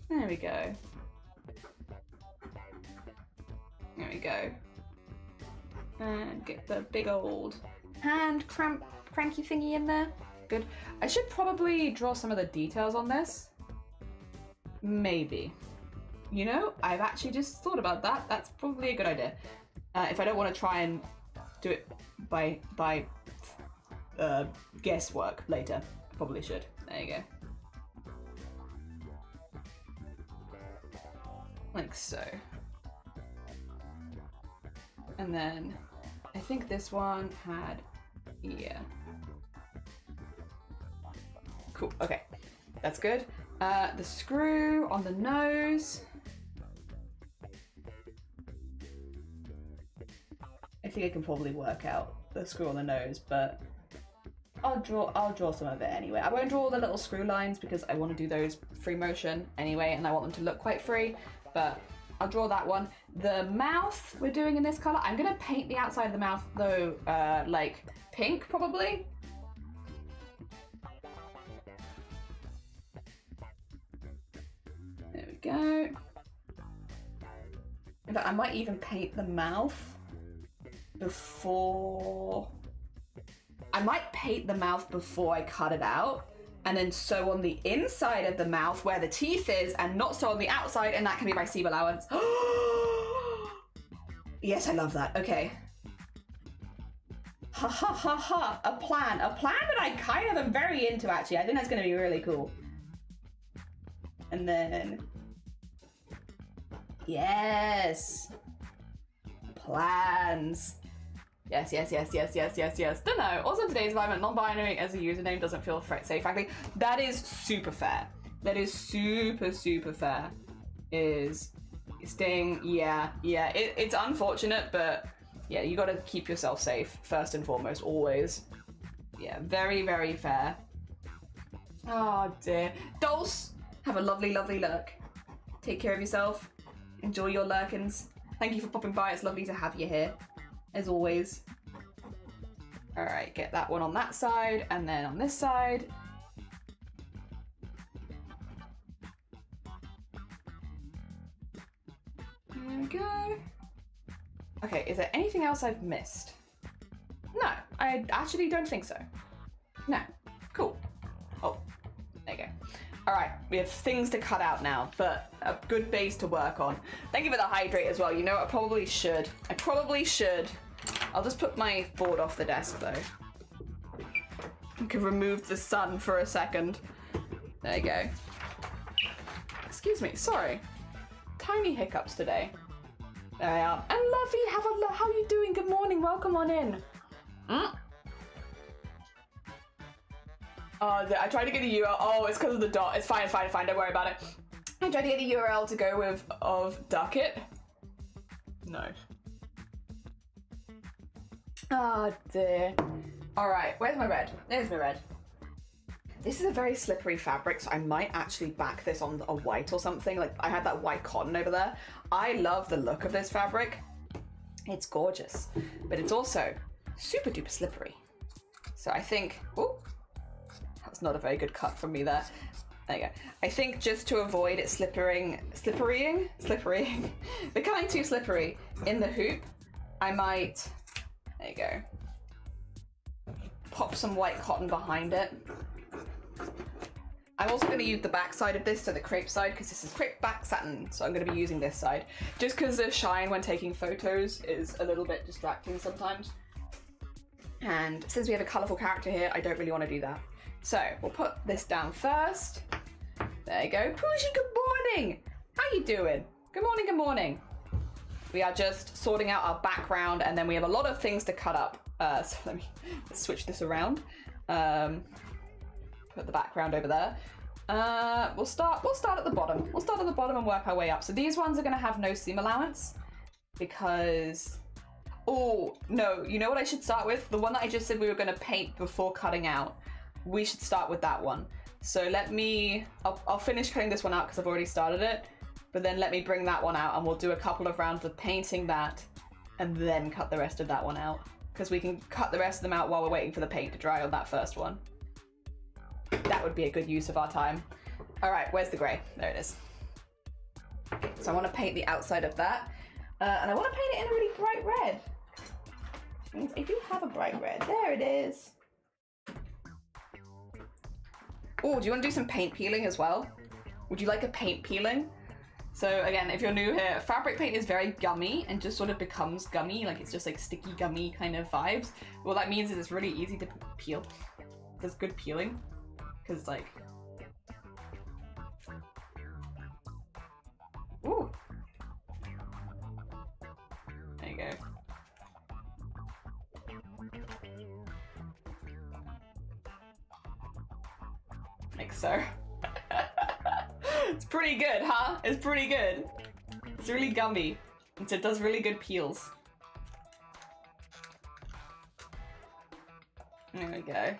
There we go. There we go. And get the big old hand cranky thingy in there. Good. I should probably draw some of the details on this. Maybe. You know, I've actually just thought about that. That's probably a good idea. If I don't want to try and do it by guesswork later, I probably should. There you go. Like so. And then I think this one had, yeah. Cool, okay, that's good. The screw on the nose. I think I can probably work out the screw on the nose, but I'll draw some of it anyway. I won't draw all the little screw lines because I want to do those free motion anyway, and I want them to look quite free, but I'll draw that one. The mouth we're doing in this color. I'm gonna paint the outside of the mouth though, like pink probably. There we go. In fact, I might even paint the mouth before... I might paint the mouth before I cut it out, and then sew on the inside of the mouth where the teeth is, and not sew on the outside, and that can be my seam allowance. Yes, I love that. Okay. Ha ha ha ha. A plan that I kind of am very into, actually. I think that's going to be really cool. And then... Yes. Plans. Yes, yes, yes, yes, yes, yes, yes. Don't know. Also, in today's environment, non-binary as a username doesn't feel safe, frankly. That is super fair. That is super, super fair. Is staying, yeah. It's unfortunate, but yeah, you gotta keep yourself safe, first and foremost, always. Yeah, very, very fair. Oh dear. Dulce, have a lovely, lovely lurk. Take care of yourself. Enjoy your lurkins. Thank you for popping by. It's lovely to have you here, as always. All right, get that one on that side, and then on this side. There we go. Okay, is there anything else I've missed? No, I actually don't think so. No, cool. Oh, there you go. All right, we have things to cut out now, but a good base to work on. Thank you for the hydrate as well. You know, I probably should. I'll just put my board off the desk though. I can remove the sun for a second. There you go. Excuse me, sorry. Tiny hiccups today. There I am. And Lovey, how are you doing? Good morning, welcome on in. I tried to get a URL. Oh, it's because of the dot. It's fine, don't worry about it. I tried to get a URL to go with of Ducket. No. Oh dear. All right, where's my red? There's my red. This is a very slippery fabric, so I might actually back this on a white or something. Like, I had that white cotton over there. I love the look of this fabric. It's gorgeous, but it's also super duper slippery. So I think, oh, that's not a very good cut from me there. There you go. I think just to avoid it slipperying, becoming too slippery in the hoop, I might, there you go, pop some white cotton behind it. I'm also going to use the back side of this, so the crepe side, because this is crepe back satin, so I'm going to be using this side. Just because the shine when taking photos is a little bit distracting sometimes. And since we have a colourful character here, I don't really want to do that. So we'll put this down first. There you go. Pooji, good morning! How you doing? Good morning, good morning. We are just sorting out our background, and then we have a lot of things to cut up. So let's switch this around. Put the background over there. We'll start at the bottom. We'll start at the bottom and work our way up. So these ones are going to have no seam allowance because... Oh, no. You know what I should start with? The one that I just said we were going to paint before cutting out. We should start with that one. So let me... I'll finish cutting this one out because I've already started it. But then let me bring that one out and we'll do a couple of rounds of painting that and then cut the rest of that one out. Because we can cut the rest of them out while we're waiting for the paint to dry on that first one. That would be a good use of our time. All right, where's the gray? There it is. So I want to paint the outside of that. And I want to paint it in a really bright red. Which means I do have a bright red. There it is. Oh, do you want to do some paint peeling as well? Would you like a paint peeling? So again, if you're new here, fabric paint is very gummy and just sort of becomes gummy. Like it's just like sticky gummy kind of vibes. What that means is it's really easy to peel. There's good peeling. Because like, ooh, there you go. Like so. It's pretty good, huh? It's pretty good. It's really gummy. It does really good peels. There we go.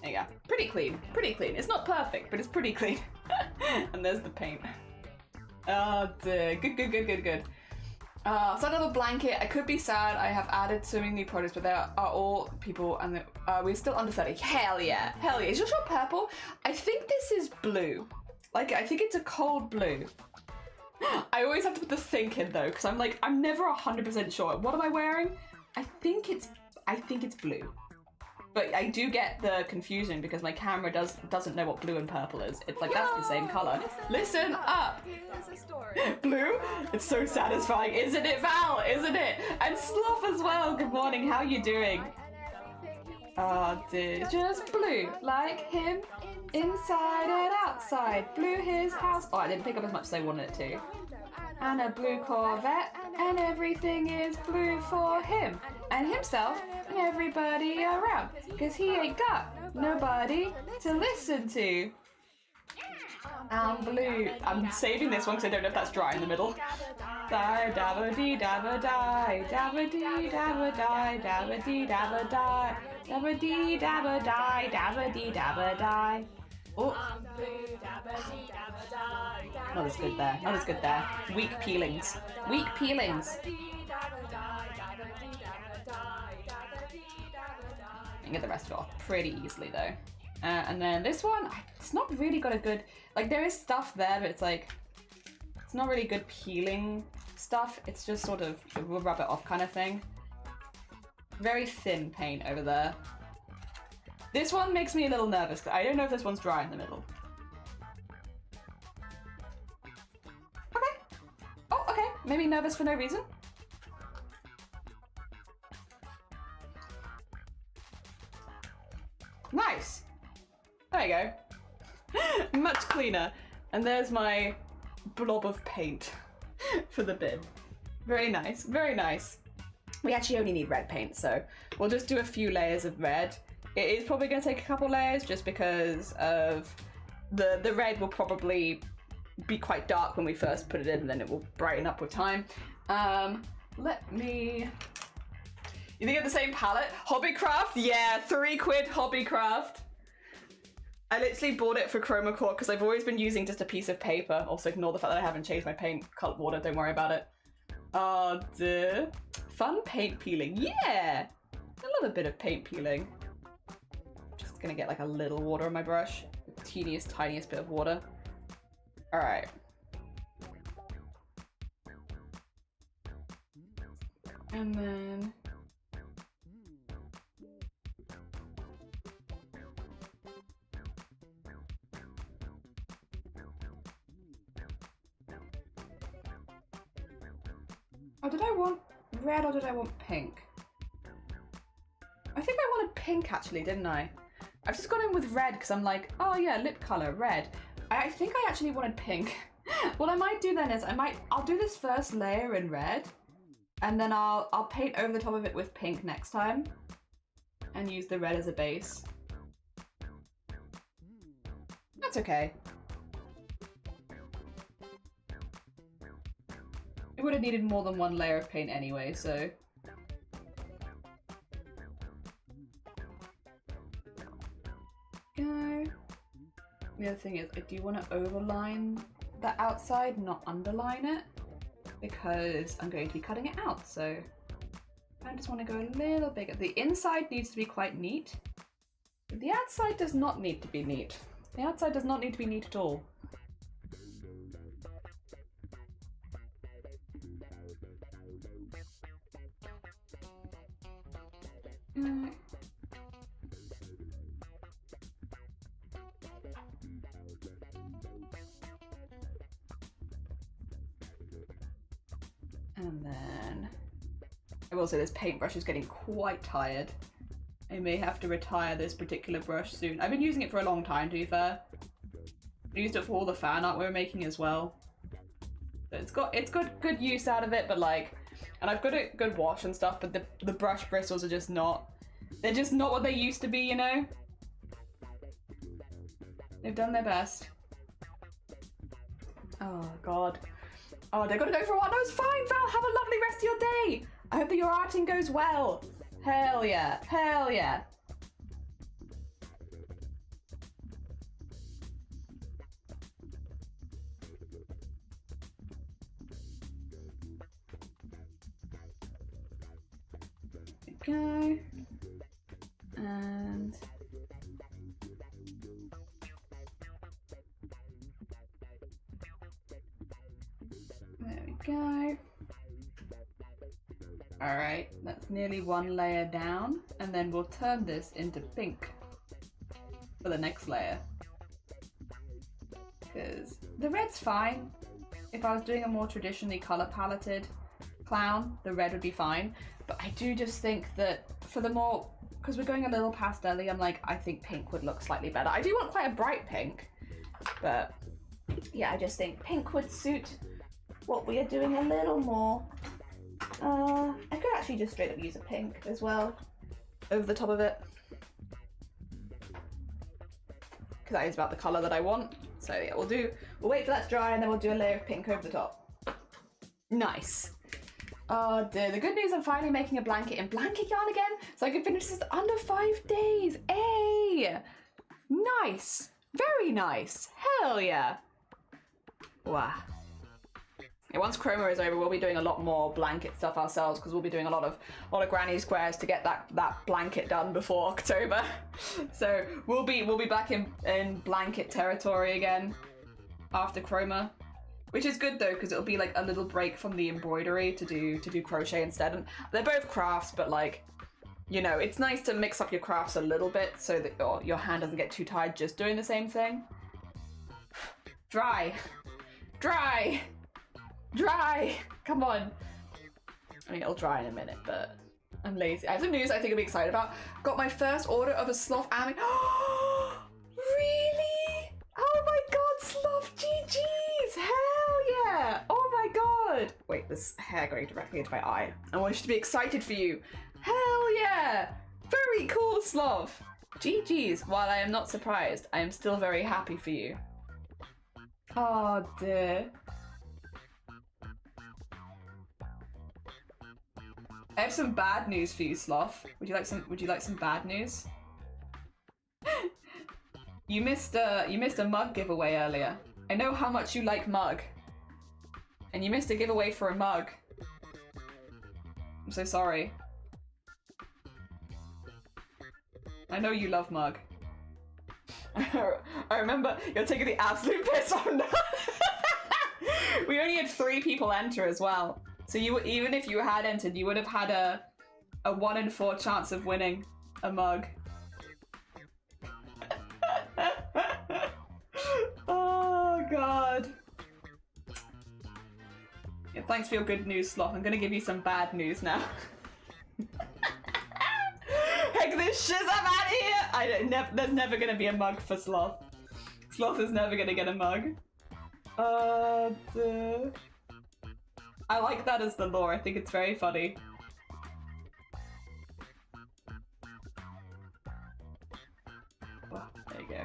There you go. Pretty clean. Pretty clean. It's not perfect, but it's pretty clean. And there's the paint. Oh, dear. Good, good, good, good, good. So another blanket. I could be sad. I have added so many new products, but they are all people, and we're still under 30. Hell yeah. Hell yeah. Is your shot purple? I think this is blue. Like, I think it's a cold blue. I always have to put the think in though, because I'm like, I'm never 100% sure. What am I wearing? I think it's blue. But I do get the confusion because my camera doesn't know what blue and purple is. It's like, that's the same color. Listen up! Blue? It's so satisfying, isn't it, Val? Isn't it? And Sloth as well. Good morning, how you doing? Oh dear. Just blue, like him, inside and outside. Blue his house. Oh, I didn't pick up as much as I wanted it to. And a blue Corvette, and everything is blue for him and himself and everybody around, cause he ain't got nobody to listen to. I'm blue. I'm saving this one because I don't know if that's dry in the middle. Die, dabba dee dabba die, dabba dee dabba die, dabba dee dabba die, dabba dee dabba die, dabba dee dabba die. Oh. Not as good there. Not as good there. Weak peelings. Weak peelings. I can get the rest of it off pretty easily though. And then this one, it's not really got a good, like there is stuff there, but it's like, it's not really good peeling stuff. It's just sort of, we'll rub it off kind of thing. Very thin paint over there. This one makes me a little nervous. I don't know if this one's dry in the middle. Okay. Oh, okay. Maybe nervous for no reason. Nice. There you go. Much cleaner. And there's my blob of paint for the bin. Very nice. Very nice. We actually only need red paint, so we'll just do a few layers of red. It is probably going to take a couple layers just because of the red will probably be quite dark when we first put it in, and then it will brighten up with time. Let me... You think of the same palette? Hobbycraft? Yeah, £3 Hobbycraft. I literally bought it for Chroma Core because I've always been using just a piece of paper. Also ignore the fact that I haven't changed my paint color water, don't worry about it. Oh dear. Fun paint peeling, yeah! I love a bit of paint peeling. Just gonna get like a little water on my brush. The teeniest, tiniest bit of water. Alright. And then... Oh, did I want red or did I want pink? I think I wanted pink actually, didn't I? I've just gone in with red because I'm like, oh yeah, lip color, red. I think I actually wanted pink. What I might do then is I'll do this first layer in red and then I'll paint over the top of it with pink next time and use the red as a base. That's okay. It would have needed more than one layer of paint anyway, so... Go. The other thing is, I do want to overline the outside, not underline it, because I'm going to be cutting it out, so I just want to go a little bigger. The inside needs to be quite neat, but the outside does not need to be neat. The outside does not need to be neat at all. And then I will say this paintbrush is getting quite tired. I may have to retire this particular brush soon. I've been using it for a long time, to be fair. I used it for all the fan art we were making as well. So it's got good use out of it, but like, and I've got a good wash and stuff, but the brush bristles are just not They're just not what they used to be, you know? They've done their best. Oh, God. Oh, they're gonna go for a while. No, it's fine, Val. Have a lovely rest of your day. I hope that your arting goes well. Hell yeah. Hell yeah. Go. And there we go. All right, that's nearly one layer down, and then we'll turn this into pink for the next layer. Because the red's fine. If I was doing a more traditionally color paletted clown, the red would be fine. But I do just think that for the more, because we're going a little pastel-y, I'm like, I think pink would look slightly better. I do want quite a bright pink, but yeah, I just think pink would suit what we are doing a little more. I could actually just straight up use a pink as well over the top of it, because that is about the color that I want. So yeah, we'll wait for that to dry, and then we'll do a layer of pink over the top. Nice. Oh dear, the good news, I'm finally making a blanket in blanket yarn again, so I can finish this under 5 days. Hey! Nice! Very nice! Hell yeah! Wow. Yeah, once Chroma is over, we'll be doing a lot more blanket stuff ourselves, because we'll be doing a lot of granny squares to get that blanket done before October. So we'll be back in blanket territory again after Chroma. Which is good though, because it'll be like a little break from the embroidery to do crochet instead. And they're both crafts, but like, you know, it's nice to mix up your crafts a little bit so that your hand doesn't get too tired just doing the same thing. Dry. Dry. Dry. Come on. I mean, it'll dry in a minute, but I'm lazy. I have some news I think I'll be excited about. Got my first order of a sloth army. Really? Oh my god, sloth GGs! Hell yeah! Oh my god! Wait, this hair going directly into my eye. I want you to be excited for you. Hell yeah! Very cool, sloth. GGs. While I am not surprised, I am still very happy for you. Oh dear. I have some bad news for you, sloth. Would you like some bad news? You missed a mug giveaway earlier. I know how much you like mug. And you missed a giveaway for a mug. I'm so sorry. I know you love mug. I remember you're taking the absolute piss on that. We only had 3 people enter as well. So even if you had entered, you would have had a 1 in 4 chance of winning a mug. Oh god. Yeah, thanks for your good news, sloth. I'm gonna give you some bad news now. Heck this shit, I'm out of here! There's never gonna be a mug for sloth. Sloth is never gonna get a mug. I like that as the lore. I think it's very funny. Well, there you go.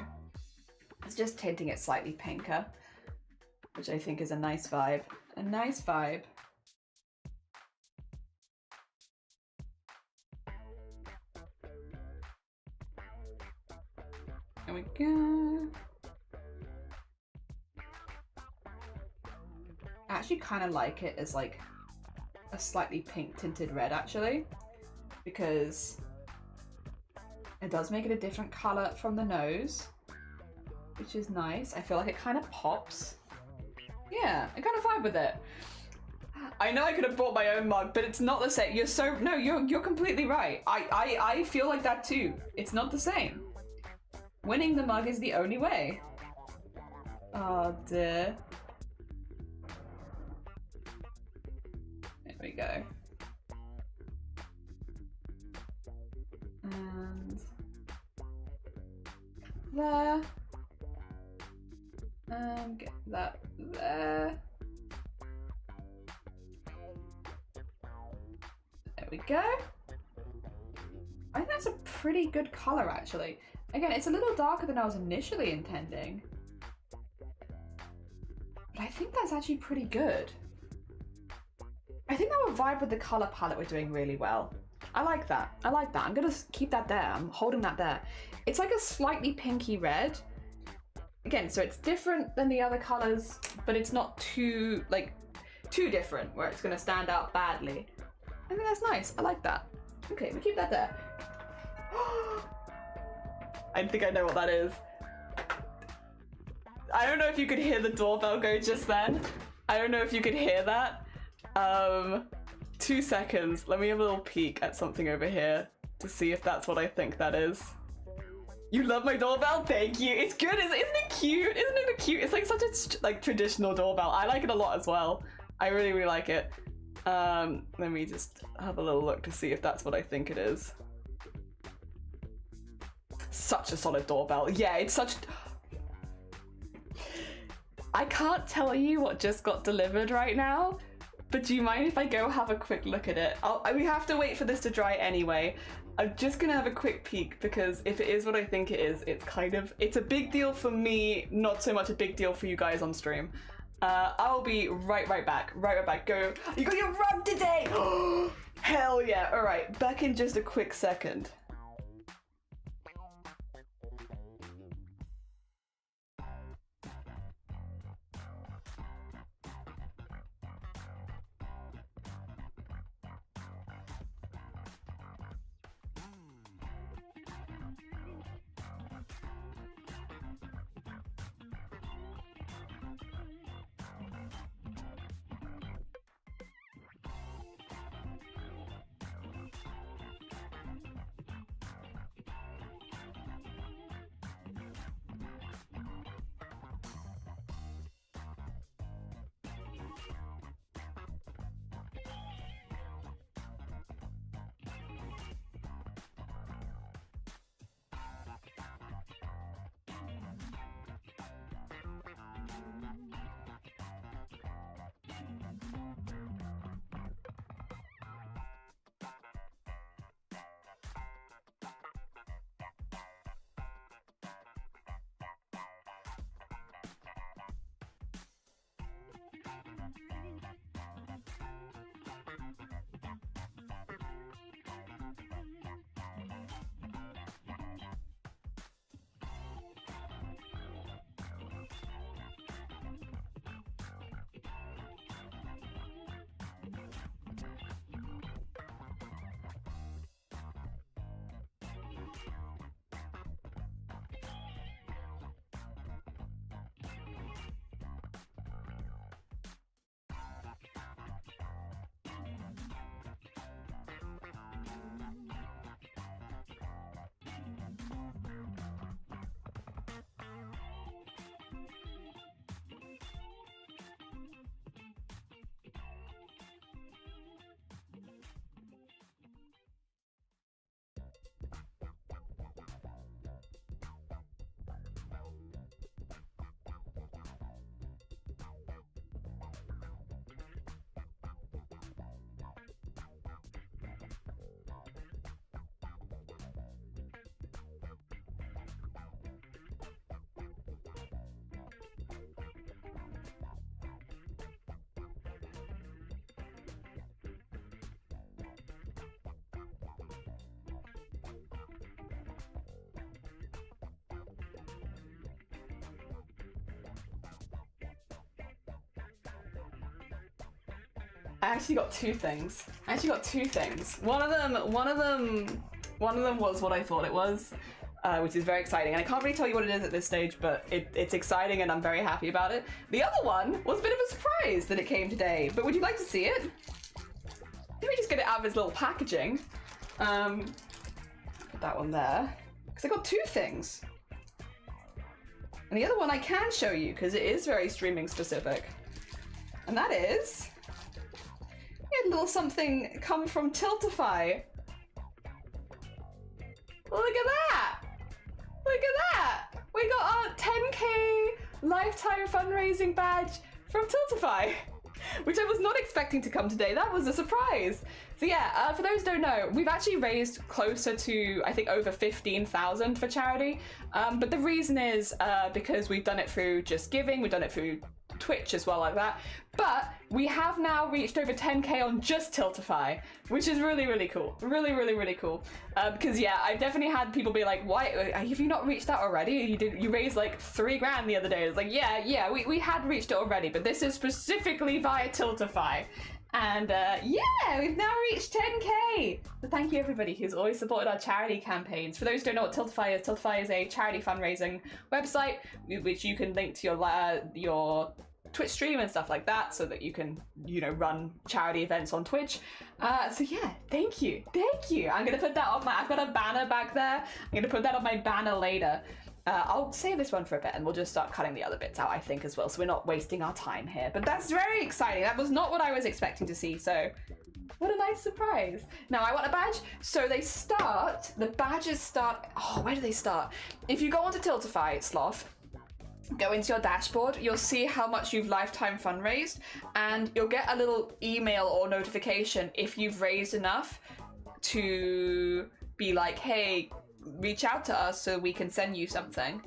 It's just tinting it slightly pinker, which I think is a nice vibe. A nice vibe. There we go. I actually kind of like it as like a slightly pink tinted red actually, because it does make it a different color from the nose, which is nice. I feel like it kind of pops. Yeah, I kind of vibe with it. I know I could have bought my own mug, but it's not the same. You're completely right. I feel like that too. It's not the same. Winning the mug is the only way. Oh dear. There we go. And there. And get that there. There we go. I think that's a pretty good color, actually. Again, it's a little darker than I was initially intending. But I think that's actually pretty good. I think that would vibe with the color palette we're doing really well. I like that. I like that. I'm gonna keep that there. I'm holding that there. It's like a slightly pinky red. Again, so it's different than the other colors, but it's not too, like, too different where it's gonna stand out badly. I think that's nice. I like that. Okay, we keep that there. I think I know what that is. I don't know if you could hear the doorbell go just then. I don't know if you could hear that. 2 seconds. Let me have a little peek at something over here to see if that's what I think that is. You love my doorbell? Thank you. It's good. Isn't it cute? Isn't it cute? It's like such a traditional doorbell. I like it a lot as well. I really, really like it. Let me just have a little look to see if that's what I think it is. Such a solid doorbell. Yeah, it's such... I can't tell you what just got delivered right now, but do you mind if I go have a quick look at it? We have to wait for this to dry anyway. I'm just gonna have a quick peek because if it is what I think it is, it's a big deal for me, not so much a big deal for you guys on stream. I'll be right back. Right back. Go. You got your rub today! Hell yeah. All right, back in just a quick second. I actually got two things. One of them was what I thought it was, which is very exciting. And I can't really tell you what it is at this stage, but it's exciting and I'm very happy about it. The other one was a bit of a surprise that it came today, but would you like to see it? Let me just get it out of its little packaging. Put that one there, because I got two things. And the other one I can show you, because it is very streaming specific. And that is... a little something come from Tiltify. Look at that! Look at that! We got our 10K lifetime fundraising badge from Tiltify. which I was not expecting to come today. That was a surprise. So yeah, for those who don't know, we've actually raised closer to, I think, over 15,000 for charity. But the reason is because we've done it through Just Giving, we've done it through Twitch as well, like that. But we have now reached over 10k on just Tiltify, which is really, really cool. Really, really, really cool. Because yeah, I've definitely had people be like, why have you not reached that already? You raised like 3 grand the other day. It's like, yeah, we had reached it already, but this is specifically via Tiltify. And yeah, we've now reached 10k. So thank you everybody who's always supported our charity campaigns. For those who don't know what Tiltify is a charity fundraising website which you can link to your Twitch stream and stuff like that, so that you can, you know, run charity events on Twitch. So yeah, thank you. I'm gonna put that on I've got a banner back there. I'm gonna put that on my banner later. I'll save this one for a bit and we'll just start cutting the other bits out, I think, as well, so we're not wasting our time here. But that's very exciting. That was not what I was expecting to see, so what a nice surprise. Now I want a badge. So the badges start, oh, where do they start? If you go onto Tiltify, Sloth, go into your dashboard, you'll see how much you've lifetime fundraised, and you'll get a little email or notification if you've raised enough to be like, hey, reach out to us so we can send you something.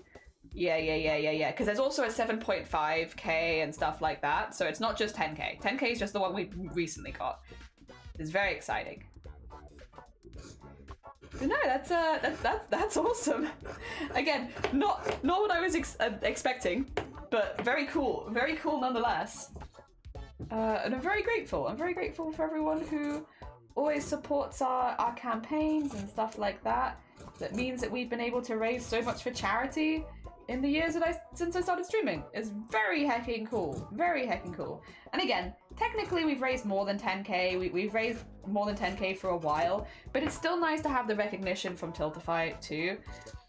Yeah. Because there's also a 7.5k and stuff like that, so it's not just 10k. 10k is just the one we recently got. It's very exciting. So no, that's awesome. Again, not what I was expecting, but very cool nonetheless. And I'm very grateful. I'm very grateful for everyone who always supports our campaigns and stuff like that. That means that we've been able to raise so much for charity in the years since I started streaming. It's very hecking cool. Very hecking cool. And again, technically we've raised more than 10k. We've raised more than 10k for a while, but it's still nice to have the recognition from Tiltify too.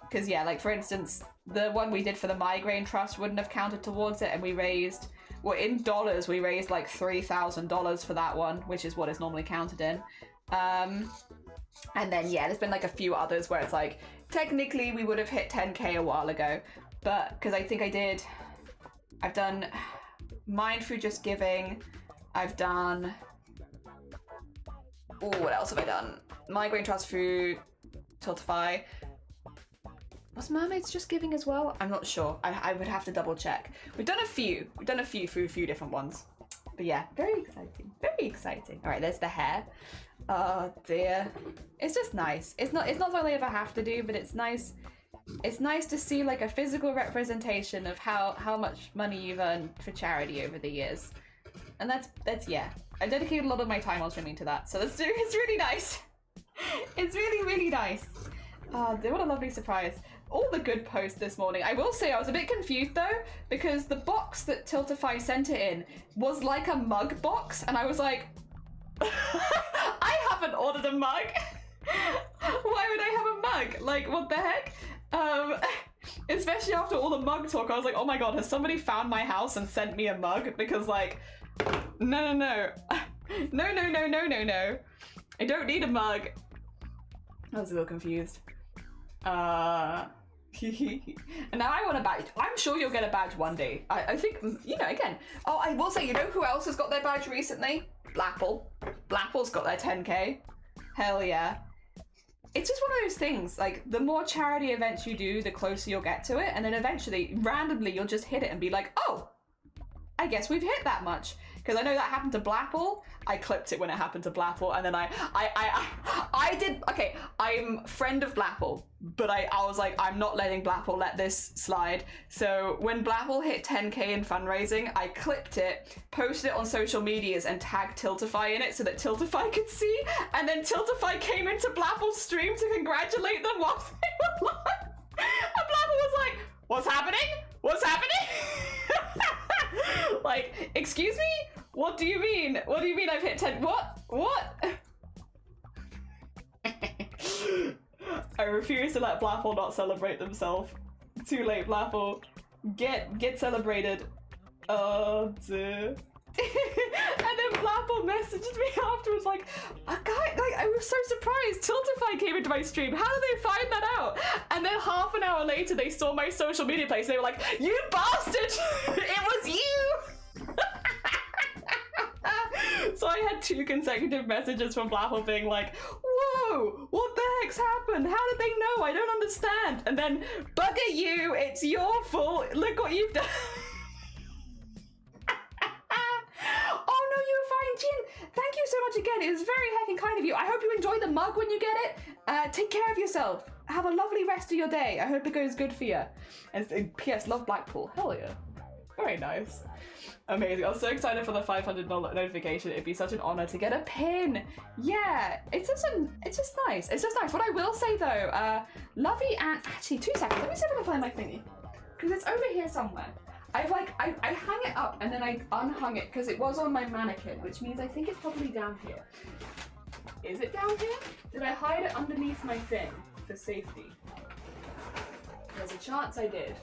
Because yeah, like for instance, the one we did for the Migraine Trust wouldn't have counted towards it, and we raised, well, in dollars, we raised like $3,000 for that one, which is what it's normally counted in. And then yeah, there's been like a few others where it's like, technically we would have hit 10k a while ago, but because I think I've done mine through Just Giving, I've done, oh, what else have I done? Migraine Trust through Tiltify. Was Mermaids Just Giving as well? I'm not sure. I would have to double check. We've done a few through a few different ones. But yeah, very exciting. Very exciting. All right, there's the hair. Oh dear. It's just nice. It's not something I ever have to do, but it's nice. It's nice to see like a physical representation of how much money you've earned for charity over the years. And that's yeah. I dedicated a lot of my time on streaming to that, so it's really nice. It's really, really nice. Oh, what a lovely surprise. All the good posts this morning. I will say I was a bit confused though, because the box that Tiltify sent it in was like a mug box, and I was like, I haven't ordered a mug. Why would I have a mug? Like, what the heck? Especially after all the mug talk, I was like, oh my god, has somebody found my house and sent me a mug? Because like, no. No. I don't need a mug. I was a little confused. And now I want a badge. I'm sure you'll get a badge one day. I think, you know, again. Oh, I will say, you know who else has got their badge recently? Blapple. Blapple's got their 10k. Hell yeah. It's just one of those things, like, the more charity events you do, the closer you'll get to it, and then eventually, randomly, you'll just hit it and be like, oh, I guess we've hit that much. Because I know that happened to Blapple. I clipped it when it happened to Blapple, and then I did, okay, I'm friend of Blapple, but I was like, I'm not letting Blapple let this slide. So when Blapple hit 10k in fundraising, I clipped it, posted it on social medias, and tagged Tiltify in it so that Tiltify could see, and then Tiltify came into Blapple's stream to congratulate them while they were live. And Blapple was like, what's happening? What's happening? Like, excuse me? What do you mean? What do you mean I've hit 10? What? I refuse to let Blapple not celebrate themselves. Too late, Blapple. Get celebrated. Oh dear. And then Blapple messaged me afterwards like, a guy, like, I was so surprised. Tiltify came into my stream. How did they find that out? And then half an hour later, they saw my social media place. They were like, you bastard! It was you! So I had 2 consecutive messages from Blapple being like, whoa, what the heck's happened? How did they know? I don't understand. And then, bugger you, it's your fault. Look what you've done. Oh no, you're fine, Jin. Thank you so much again. It was very heckin' kind of you. I hope you enjoy the mug when you get it. Take care of yourself. Have a lovely rest of your day. I hope it goes good for you. And P.S. Love Blackpool. Hell yeah. Very nice. Amazing. I'm so excited for the $500 notification. It'd be such an honor to get a pin. Yeah, it's just nice. It's just nice. What I will say though, Lovey and actually 2 seconds. Let me see if I can find my thingy because it's over here somewhere. I hung it up and then I unhung it because it was on my mannequin, which means I think it's probably down here. Is it down here? Did I hide it underneath my thing for safety? There's a chance I did.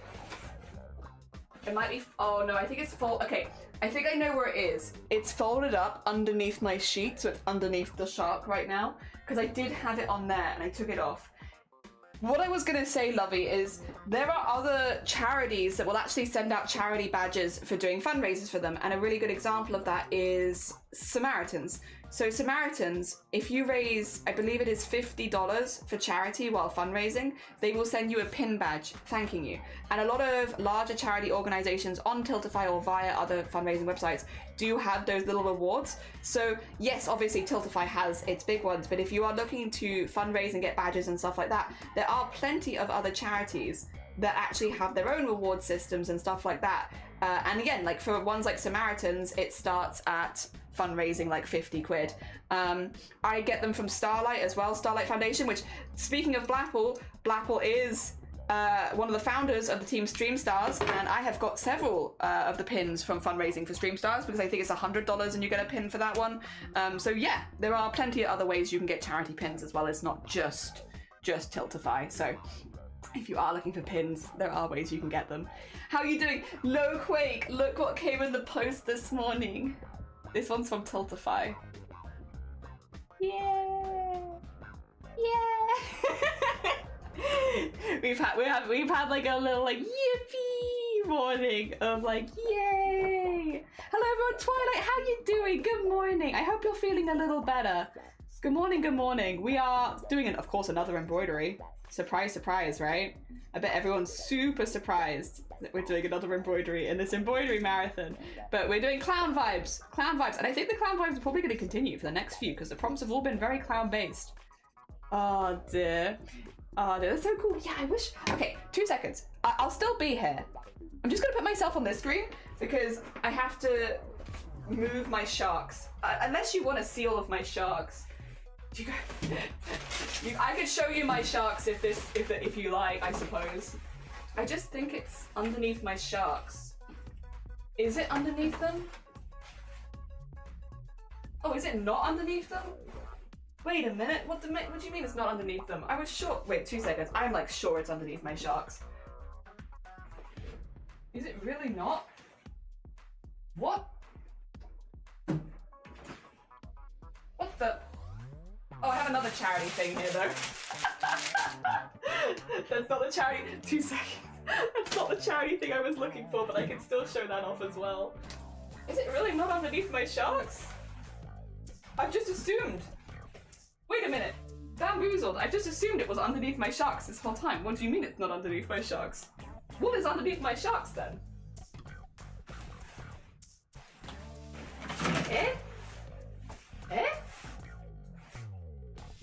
It might be, oh no, I think it's okay, I think I know where it is. It's folded up underneath my sheet, so it's underneath the shark right now, because I did have it on there and I took it off. What I was gonna say, Lovey, is there are other charities that will actually send out charity badges for doing fundraisers for them, and a really good example of that is Samaritans. So Samaritans, if you raise, I believe it is $50 for charity while fundraising, they will send you a pin badge thanking you. And a lot of larger charity organizations on Tiltify or via other fundraising websites do have those little rewards. So yes, obviously Tiltify has its big ones, but if you are looking to fundraise and get badges and stuff like that, there are plenty of other charities that actually have their own reward systems and stuff like that. And again, like for ones like Samaritans, it starts at fundraising like 50 quid. I get them from Starlight as well, Starlight Foundation, which, speaking of Blapple, Blapple is one of the founders of the team Streamstars, and I have got several of the pins from fundraising for Streamstars because I think it's $100 and you get a pin for that one. So yeah, there are plenty of other ways you can get charity pins as well. It's not just Tiltify. So if you are looking for pins, there are ways you can get them. How are you doing? Low Quake, look what came in the post this morning. This one's from Tiltify. Yeah. Yeah. we've had like a little like yippee morning of like yay. Hello everyone, Twilight, how you doing? Good morning. I hope you're feeling a little better. Good morning, good morning. We are doing, of course, another embroidery. Surprise, surprise, right? I bet everyone's super surprised that we're doing another embroidery in this embroidery marathon. But we're doing clown vibes. Clown vibes. And I think the clown vibes are probably going to continue for the next few because the prompts have all been very clown based. Oh dear. Oh dear, that's so cool. Yeah, I wish. Okay, 2 seconds. I'll still be here. I'm just going to put myself on this screen because I have to move my sharks. Unless you want to see all of my sharks. I could show you my sharks if you like, I suppose. I just think it's underneath my sharks. Is it underneath them? Oh, is it not underneath them? Wait a minute, what do you mean it's not underneath them? I was sure. Wait, 2 seconds. I'm like sure it's underneath my sharks. Is it really not? What? What the? Oh, I have another charity thing here though. That's not the charity. 2 seconds. That's not the charity thing I was looking for, but I can still show that off as well. Is it really not underneath my sharks? I've just assumed. Wait a minute. Bamboozled. I just assumed it was underneath my sharks this whole time. What do you mean it's not underneath my sharks? What is underneath my sharks then? Eh? Eh?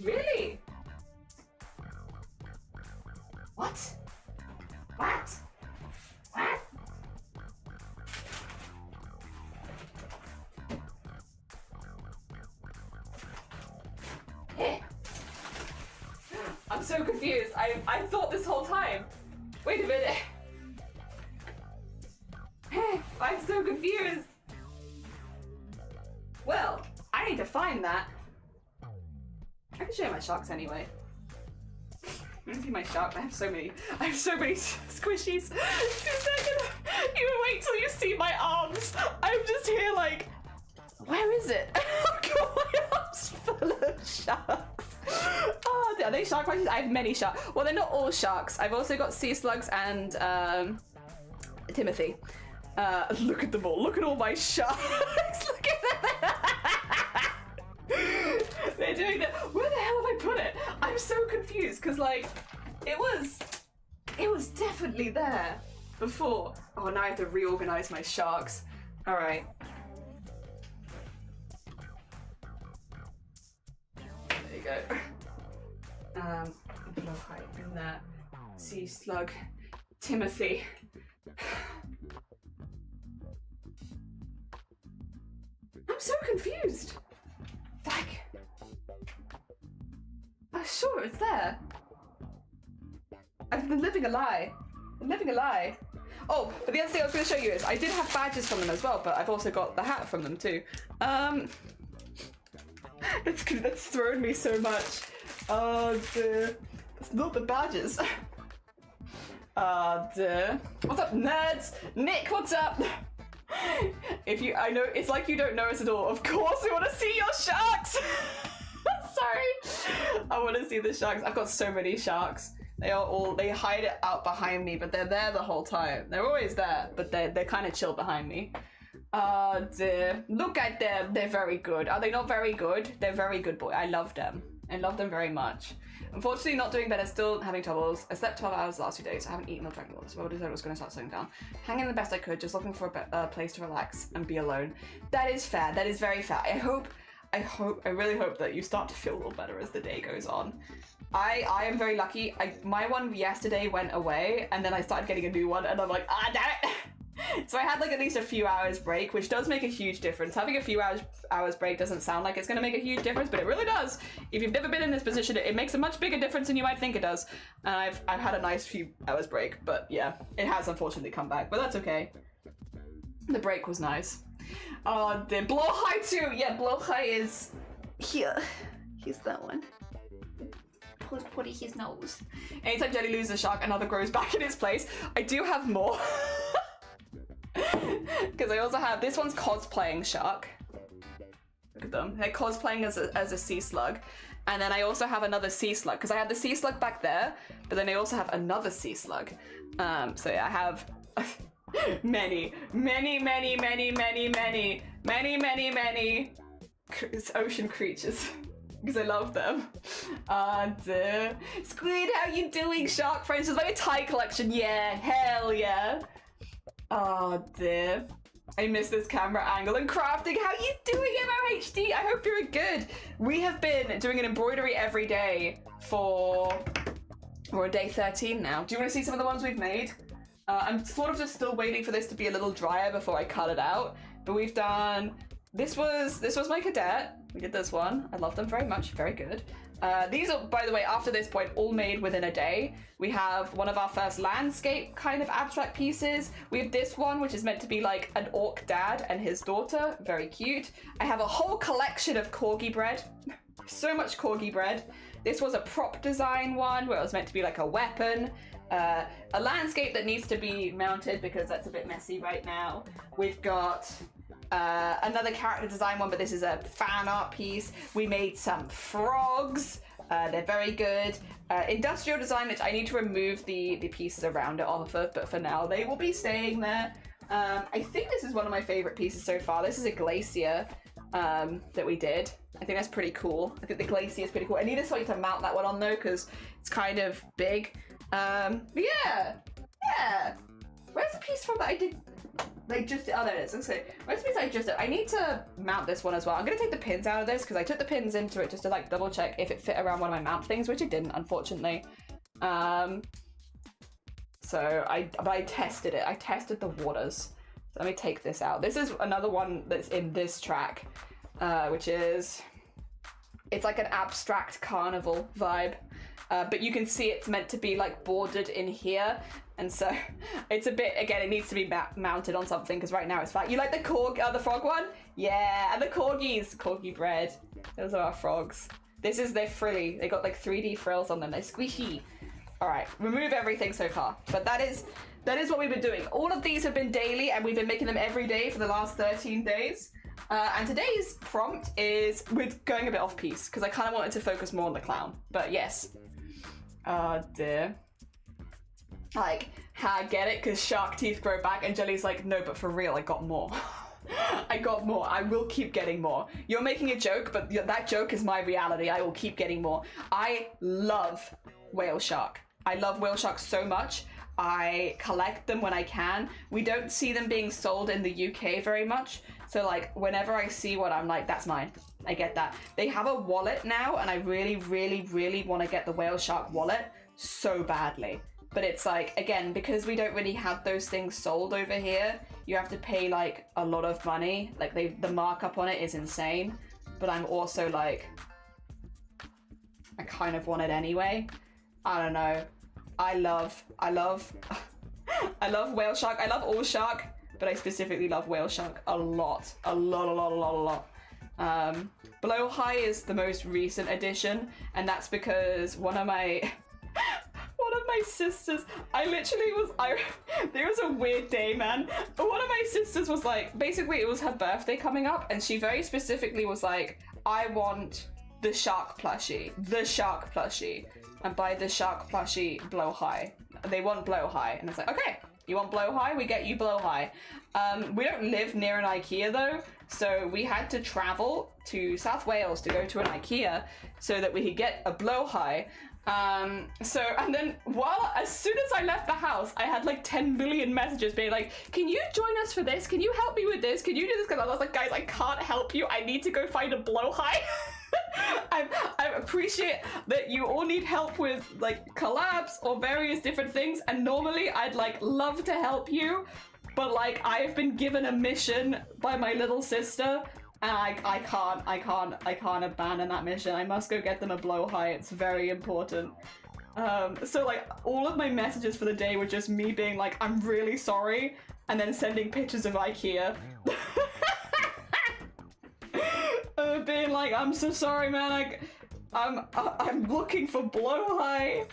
Really? What? What? What? I'm so confused. I thought this whole time. Wait a minute. I'm so confused. Well, I need to find that. I can show you my sharks anyway. Let me see my shark. I have so many squishies. 2 seconds. You wait till you see my arms. I'm just here like, where is it? I've got my arms full of sharks. Oh, are they shark fishes? I have many sharks. Well, they're not all sharks. I've also got sea slugs and Timothy. Look at them all. Look at all my sharks. Look at them. confused because like it was definitely there before. Oh, now I have to reorganize my sharks. All right. There you go. Blowpipe in there. Sea slug. Timothy. I'm so confused. Like, I'm sure it's there. I've been living a lie. I'm living a lie. Oh, but the other thing I was going to show you is I did have badges from them as well, but I've also got the hat from them too. That's thrown me so much. It's not the badges. What's up, nerds? Nick, what's up? I know, it's like you don't know us at all. Of course we want to see your sharks! Sorry. I want to see the sharks. I've got so many sharks. They hide it out behind me, but they're there the whole time. They're always there, but they're kind of chill behind me. Look at them. They're very good. Are they not very good? They're very good, boy. I love them. I love them very much. Unfortunately, not doing better, still having troubles. I slept 12 hours the last 2 days. I haven't eaten or drank water, so I decided I was going to start slowing down. Hanging the best I could, just looking for a place to relax and be alone. That is fair. That is very fair. I really hope that you start to feel a little better as the day goes on. I am very lucky. My one yesterday went away, and then I started getting a new one, and I'm like, ah, damn it! So I had like at least a few hours break, which does make a huge difference. Having a few hours break doesn't sound like it's going to make a huge difference, but it really does. If you've never been in this position, it makes a much bigger difference than you might think it does. And I've had a nice few hours break, but yeah, it has unfortunately come back, but that's okay. The break was nice. The blowhigh too. Yeah, blowhigh is here. Here's that one. Putty his nose. Anytime Jelly loses a shark, another grows back in its place. I do have more. Because I also have, this one's cosplaying shark. Look at them. They're cosplaying as a sea slug. And then I also have another sea slug, because I had the sea slug back there, but then I also have another sea slug. So yeah, I have many ocean creatures. Because I love them. Squid, how you doing, shark friends? It's like a Thai collection. Yeah, hell yeah. Oh dear. I miss this camera angle. And crafting, how you doing, MOHD? I hope you're good. We have been doing an embroidery every day for day 13 now. Do you want to see some of the ones we've made? I'm sort of just still waiting for this to be a little drier before I cut it out. But we've done, this was my cadet. We did this one. I love them very much. Very good. These are, by the way, after this point, all made within a day. We have one of our first landscape kind of abstract pieces. We have this one, which is meant to be like an orc dad and his daughter. Very cute. I have a whole collection of corgi bread. So much corgi bread. This was a prop design one where it was meant to be like a weapon. A landscape that needs to be mounted because that's a bit messy right now. We've got another character design one, but this is a fan art piece. We made some frogs. They're very good. Industrial design, which I need to remove the pieces around it off of, but for now they will be staying there. I think this is one of my favorite pieces so far. This is a glacier that we did. I think that's pretty cool. I think the glacier is pretty cool. I need to mount that one on though, because it's kind of big. But yeah. Where's the piece from that I did? Like just, oh there it is. Okay. Where's the piece I just did? I need to mount this one as well. I'm gonna take the pins out of this because I took the pins into it just to like double check if it fit around one of my mount things, which it didn't, unfortunately. So I tested it. I tested the waters. So let me take this out. This is another one that's in this track, which is, it's like an abstract carnival vibe. But you can see it's meant to be like bordered in here. And so it's a bit, again, it needs to be mounted on something because right now it's flat. You like the frog one? Yeah, and the corgis, corgi bread. Those are our frogs. They're frilly. They got like 3D frills on them. They're squishy. All right, remove everything so far. But that is what we've been doing. All of these have been daily and we've been making them every day for the last 13 days. And today's prompt is, we're going a bit off piece because I kind of wanted to focus more on the clown. But yes. Oh dear. Like, I get it because shark teeth grow back and Jelly's like, no, but for real, I got more. I got more. I will keep getting more. You're making a joke, but that joke is my reality. I will keep getting more. I love whale shark. I love whale sharks so much. I collect them when I can. We don't see them being sold in the UK very much. So like whenever I see one, I'm like, that's mine. I get that. They have a wallet now, and I really, really, really want to get the whale shark wallet so badly. But it's like, again, because we don't really have those things sold over here, you have to pay like a lot of money. Like the markup on it is insane. But I'm also like, I kind of want it anyway. I don't know. I love I love whale shark. I love all shark, but I specifically love whale shark a lot. A lot. Blowhigh is the most recent addition, and that's because one of my sisters, there was a weird day, man. But one of my sisters was like, basically it was her birthday coming up, and she very specifically was like, I want the shark plushie. And by the shark plushie, Blowhigh. They want Blowhigh. And it's like, okay, you want Blowhigh? We get you Blowhigh. We don't live near an IKEA though, so we had to travel to South Wales to go to an IKEA so that we could get a Blowhigh. And then as soon as I left the house, I had like 10 million messages being like, can you join us for this? Can you help me with this? Can you do this? Because I was like, guys, I can't help you. I need to go find a Blowhigh. I appreciate that you all need help with like collabs or various different things, and normally I'd like love to help you, but like I've been given a mission by my little sister, and I can't abandon that mission. I must go get them a Blowhigh. It's very important. So like all of my messages for the day were just me being like, I'm really sorry, and then sending pictures of IKEA. Being like, I'm so sorry, man. I'm looking for Blowhigh.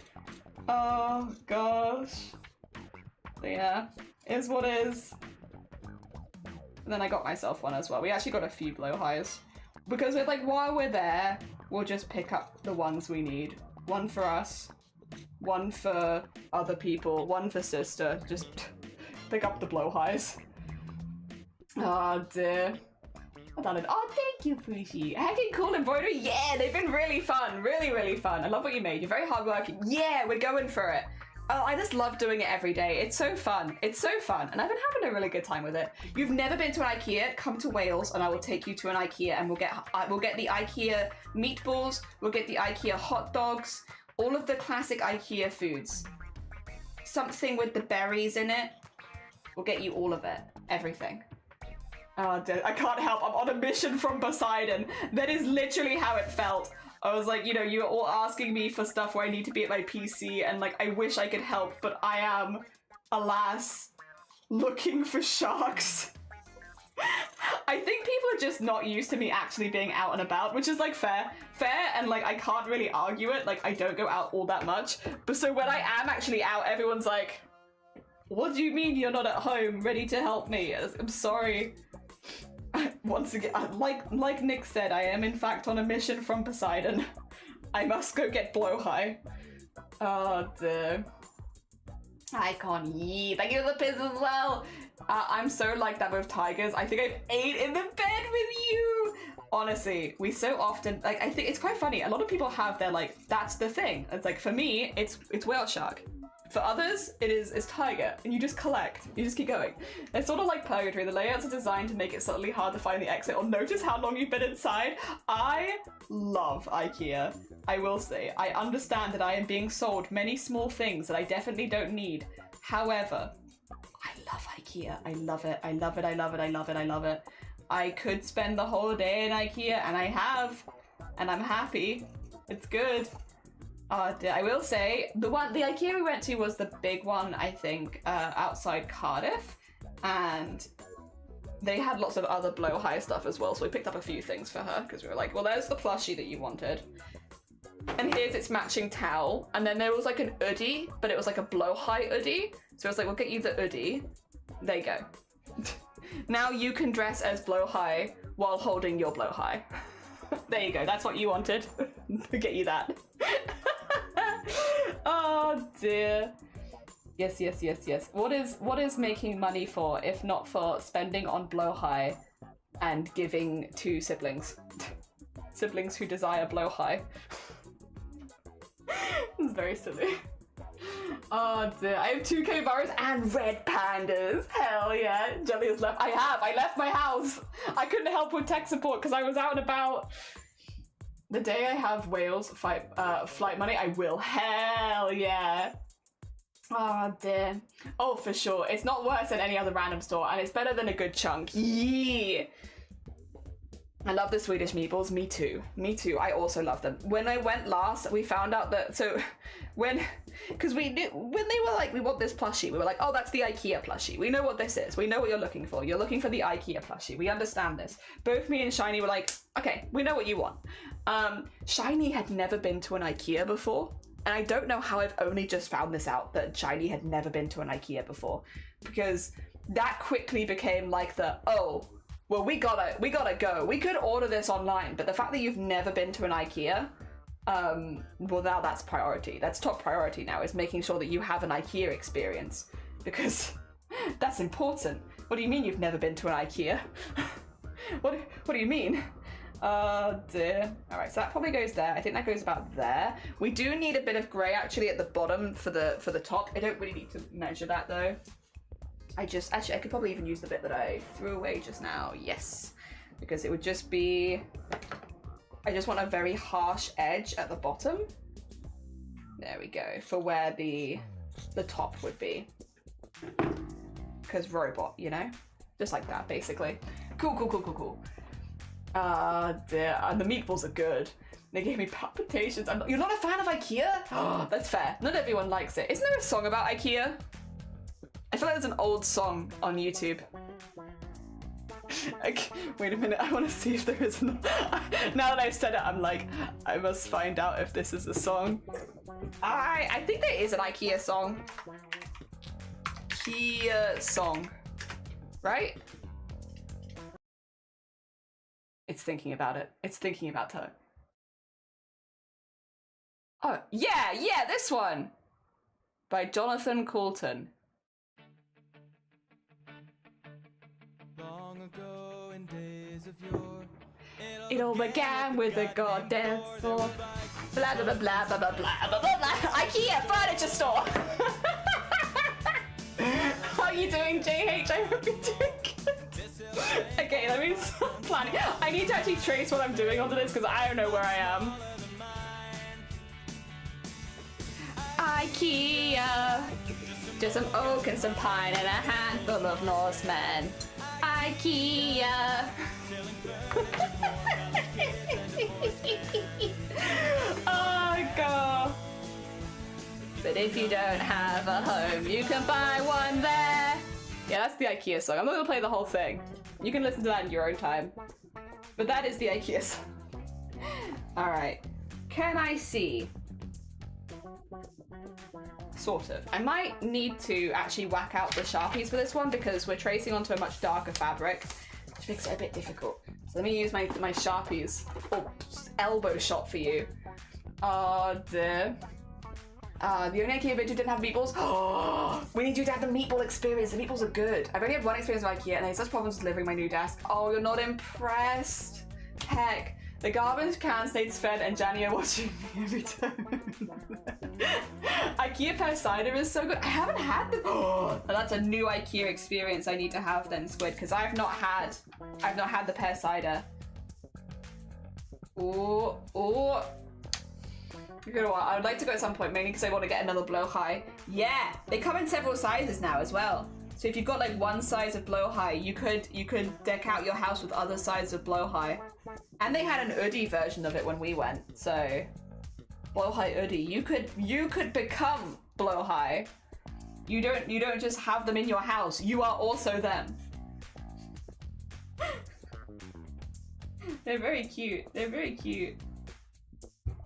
Oh gosh. So yeah, is what is. And then I got myself one as well. We actually got a few Blowhighs because we're like, while we're there, we'll just pick up the ones we need. One for us, one for other people, one for sister. Just pick up the Blowhighs. Oh dear. I've done it. Oh, thank you, Fushi. Hacking cool embroidery. Yeah, they've been really fun. Really, really fun. I love what you made. You're very hardworking. Yeah, we're going for it. Oh, I just love doing it every day. It's so fun. It's so fun. And I've been having a really good time with it. You've never been to an IKEA? Come to Wales and I will take you to an IKEA, and we'll get the IKEA meatballs. We'll get the IKEA hot dogs. All of the classic IKEA foods. Something with the berries in it. We'll get you all of it. Everything. Oh, I can't help. I'm on a mission from Poseidon. That is literally how it felt. I was like, you know, you're all asking me for stuff where I need to be at my PC, and like, I wish I could help, but I am, alas, looking for sharks. I think people are just not used to me actually being out and about, which is like fair, and like, I can't really argue it. Like, I don't go out all that much. But so when I am actually out, everyone's like, what do you mean you're not at home ready to help me? I'm sorry. Once again, like Nick said, I am in fact on a mission from Poseidon. I must go get Blowhigh. Oh dear. Icon, yee. Thank you for the piss as well. I'm so like that with tigers. I think I've ate in the bed with you. Honestly, we so often, like, I think it's quite funny. A lot of people have their like, that's the thing. It's like, for me, it's whale shark. For others, it's tiger, and you just collect. You just keep going. It's sort of like Purgatory. The layouts are designed to make it subtly hard to find the exit or notice how long you've been inside. I love IKEA. I will say, I understand that I am being sold many small things that I definitely don't need. However, I love IKEA. I love it. I love it. I love it. I love it. I love it. I could spend the whole day in IKEA, and I have, and I'm happy. It's good. I will say, the IKEA we went to was the big one, I think, outside Cardiff, and they had lots of other Blowhigh stuff as well, so we picked up a few things for her, because we were like, well, there's the plushie that you wanted, and here's its matching towel, and then there was like an hoodie, but it was like a Blowhigh hoodie, so I was like, we'll get you the hoodie. There you go. Now you can dress as Blowhigh while holding your Blowhigh. There you go, that's what you wanted. We'll get you that. Oh dear. Yes. What is making money for, if not for spending on Blowhigh and giving to siblings. Siblings who desire blow high. It's very silly. Oh dear, I have 2 capybaras and red pandas. Hell yeah. Jelly has left. I left my house. I couldn't help with tech support because I was out and about. The day I have whales flight money, I will. Hell yeah. Oh dear. Oh, for sure. It's not worse than any other random store, and it's better than a good chunk. Yeah. I love the Swedish meatballs. Me too. Me too. I also love them. When I went last, we found out that, because we knew, when they were like, we want this plushie, we were like, oh, that's the IKEA plushie. We know what this is. We know what you're looking for. You're looking for the IKEA plushie. We understand this. Both me and Shiny were like, okay, we know what you want. Shiny had never been to an IKEA before. And I don't know how I've only just found this out, that Shiny had never been to an IKEA before. Because that quickly became like the, oh, well, we gotta go. We could order this online, but the fact that you've never been to an IKEA, well, now that's priority. That's top priority now, is making sure that you have an IKEA experience, because that's important. What do you mean you've never been to an IKEA? What do you mean? Oh dear. All right, so that probably goes there. I think that goes about there. We do need a bit of gray actually at the bottom for the top. I don't really need to measure that though. Actually, I could probably even use the bit that I threw away just now. Yes, because it would just be, I just want a very harsh edge at the bottom. There we go, for where the top would be. Because robot, you know? Just like that, basically. Cool. Dear, and the meatballs are good. They gave me palpitations. You're not a fan of IKEA? Oh, that's fair. Not everyone likes it. Isn't there a song about IKEA? I feel like there's an old song on YouTube. Wait a minute, I want to see if there is an... Now that I've said it, I'm like, I must find out if this is a song. I think there is an IKEA song. IKEA song. Right? It's thinking about it. It's thinking about her. Oh, yeah, this one! By Jonathan Coulton. It all began with a goddamn thought. Blah blah blah blah blah blah blah blah blah. IKEA furniture store. How are you doing, JH? I hope you're doing good. Okay, let me start planning. I need to actually trace what I'm doing onto this because I don't know where I am. IKEA. Just some oak and some pine and a handful of Norsemen. IKEA. Oh god. But if you don't have a home, you can buy one there. Yeah, that's the IKEA song. I'm not gonna play the whole thing. You can listen to that in your own time. But that is the IKEA song. Alright. Can I see? Sort of. I might need to actually whack out the Sharpies for this one because we're tracing onto a much darker fabric, which makes it a bit difficult. So let me use my Sharpies. Oh, elbow shot for you. Oh dear. The only IKEA bitch who didn't have meatballs. Oh, we need you to have the meatball experience. The meatballs are good. I've only had one experience with IKEA and I had such problems delivering my new desk. Oh, you're not impressed. Heck. The garbage can stays fed and Jania watching me every time. IKEA pear cider is so good. I haven't had the... Oh, that's a new IKEA experience I need to have then, Squid, because I've not had the pear cider. Oh. You know what? I would like to go at some point, mainly because I want to get another blow high. Yeah, they come in several sizes now as well. So if you've got like one size of blow high, you could deck out your house with other sizes of blow high. And they had an Udi version of it when we went. So blow high Udi, you could become blow high. You don't just have them in your house. You are also them. They're very cute. They're very cute.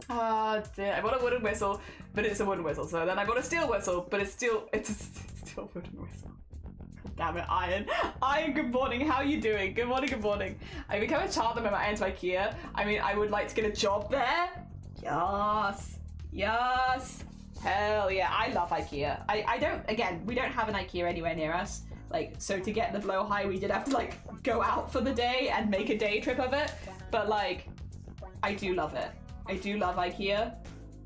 Ah, dear. I bought a wooden whistle, but it's a wooden whistle. So then I bought a steel whistle, but it's still a wooden whistle. Damn it, Iron. Iron, good morning. How are you doing? Good morning, good morning. I become a child and I enter IKEA. I mean, I would like to get a job there. Yes. Yes. Hell yeah. I love IKEA. I don't, again, we don't have an IKEA anywhere near us. Like, so to get the blow high, we did have to like go out for the day and make a day trip of it. But like, I do love it. I do love IKEA.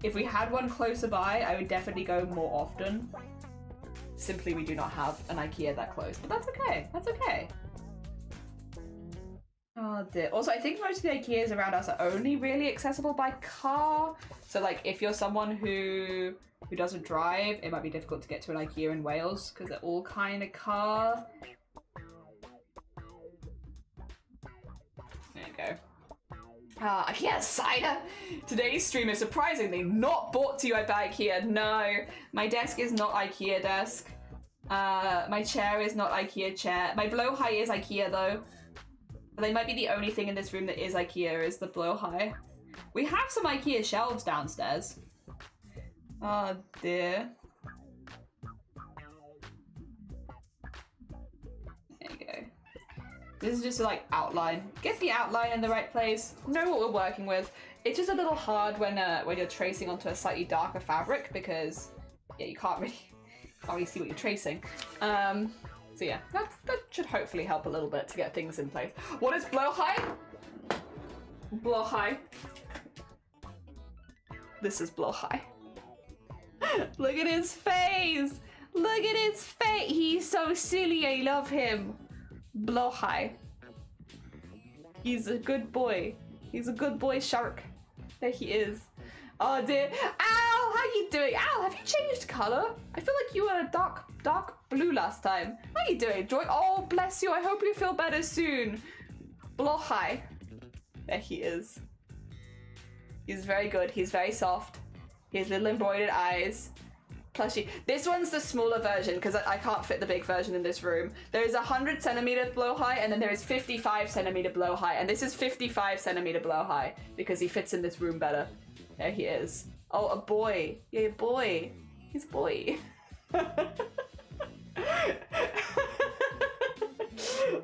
If we had one closer by, I would definitely go more often. Simply, we do not have an IKEA that close, but that's okay. That's okay. Oh dear. Also, I think most of the IKEAs around us are only really accessible by car. So like, if you're someone who doesn't drive, it might be difficult to get to an IKEA in Wales because they're all kind of car. There you go. IKEA cider! Today's stream is surprisingly not brought to you by IKEA. No, my desk is not IKEA desk. My chair is not IKEA chair. My blow high is IKEA though. They might be the only thing in this room that is IKEA is the blow high. We have some IKEA shelves downstairs. Oh dear. There you go. This is just like outline. Get the outline in the right place. Know what we're working with. It's just a little hard when you're tracing onto a slightly darker fabric because yeah, you can't really see what you're tracing. So yeah, that should hopefully help a little bit to get things in place. What is blow high? Blow high. This is blow high. Look at his face. Look at his face. He's so silly. I love him. Blow high. He's a good boy. He's a good boy shark. There he is. Oh dear. Ow, how you doing? Ow, have you changed color? I feel like you were a dark blue last time. How you doing, Joy? Oh, bless you. I hope you feel better soon. Blow high. There he is. He's very good. He's very soft. He has little embroidered eyes. Plushy. This one's the smaller version because I can't fit the big version in this room. There is 100 centimeter blow high and then there is 55 centimeter blow high. And this is 55 centimeter blow high because he fits in this room better. There he is. Oh, a boy. Yeah, a boy. He's a boy.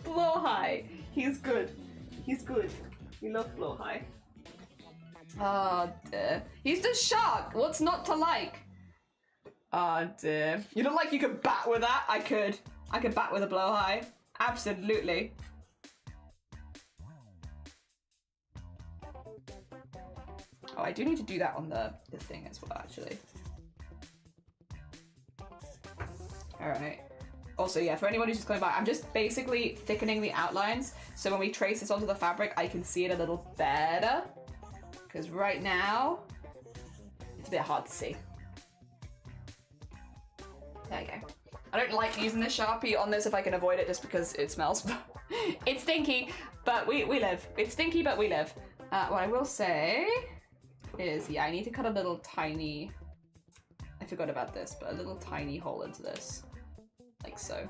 Blow high. He's good. He's good. We love blow high. Oh dear. He's the shark. What's not to like? Oh dear. You don't like you could bat with that? I could. I could bat with a blow high. Absolutely. Oh, I do need to do that on the thing as well, actually. Alright. Also, yeah, for anyone who's just going by, I'm just basically thickening the outlines, so when we trace this onto the fabric, I can see it a little better. Because right now, it's a bit hard to see. There you go. I don't like using the Sharpie on this if I can avoid it just because it smells. It's stinky, but we live. It's stinky, but we live. What I will say is, yeah, I need to cut a little tiny, I forgot about this, but a little tiny hole into this. Like so.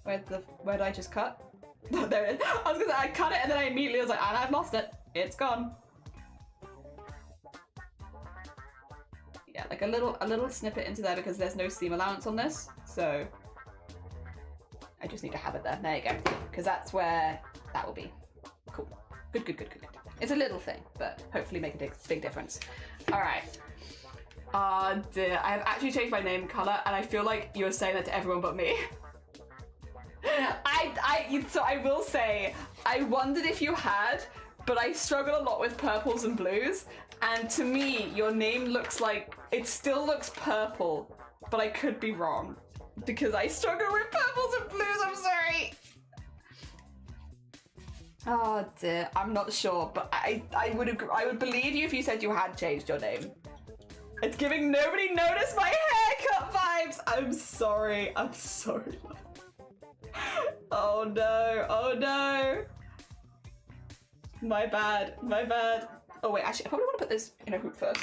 Where did I just cut? There it is. I was gonna say, I cut it and then I immediately was like, and I've lost it. It's gone. Yeah, like a little snippet into there because there's no seam allowance on this. So I just need to have it there. There you go. Because that's where that will be. Cool. Good, good, good, good, good. It's a little thing, but hopefully make a big difference. All right. Oh dear, I have actually changed my name color and I feel like you were saying that to everyone but me. So I will say, I wondered if you had, but I struggle a lot with purples and blues, and to me, your name looks like, it still looks purple, but I could be wrong, because I struggle with purples and blues, I'm sorry. Oh dear, I'm not sure, but I would believe you if you said you had changed your name. It's giving nobody noticed my haircut vibes. I'm sorry. I'm sorry. Oh no. Oh no. My bad. My bad. Oh wait, actually, I probably want to put this in a hoop first.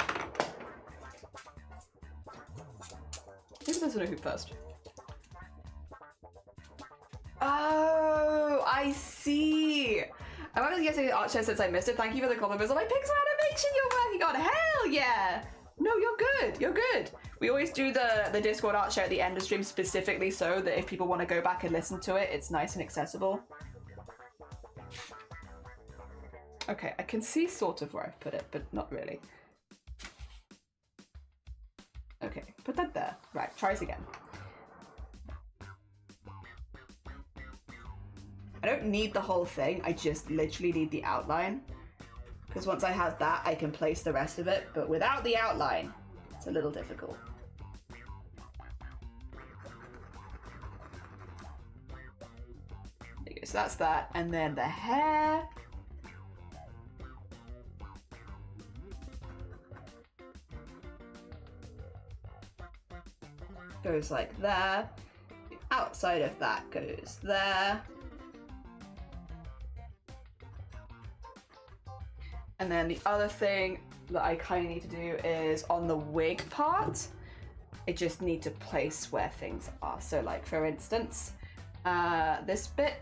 Let's put this in a hoop first. Oh, I see. I wanted to get to the art show since I missed it. Thank you for the compliments on my pixel animation you're working on. Hell yeah. No, you're good. You're good. We always do the Discord art show at the end of stream specifically so that if people want to go back and listen to it, it's nice and accessible. Okay, I can see sort of where I've put it, but not really. Okay. put that there. Right, try this again. I don't need the whole thing, I just literally need the outline. Because once I have that, I can place the rest of it, but without the outline, it's a little difficult. There you go, so that's that, and then the hair. Goes like there. The outside of that goes there. And then the other thing that I kind of need to do is on the wig part, I just need to place where things are. So like for instance, this bit.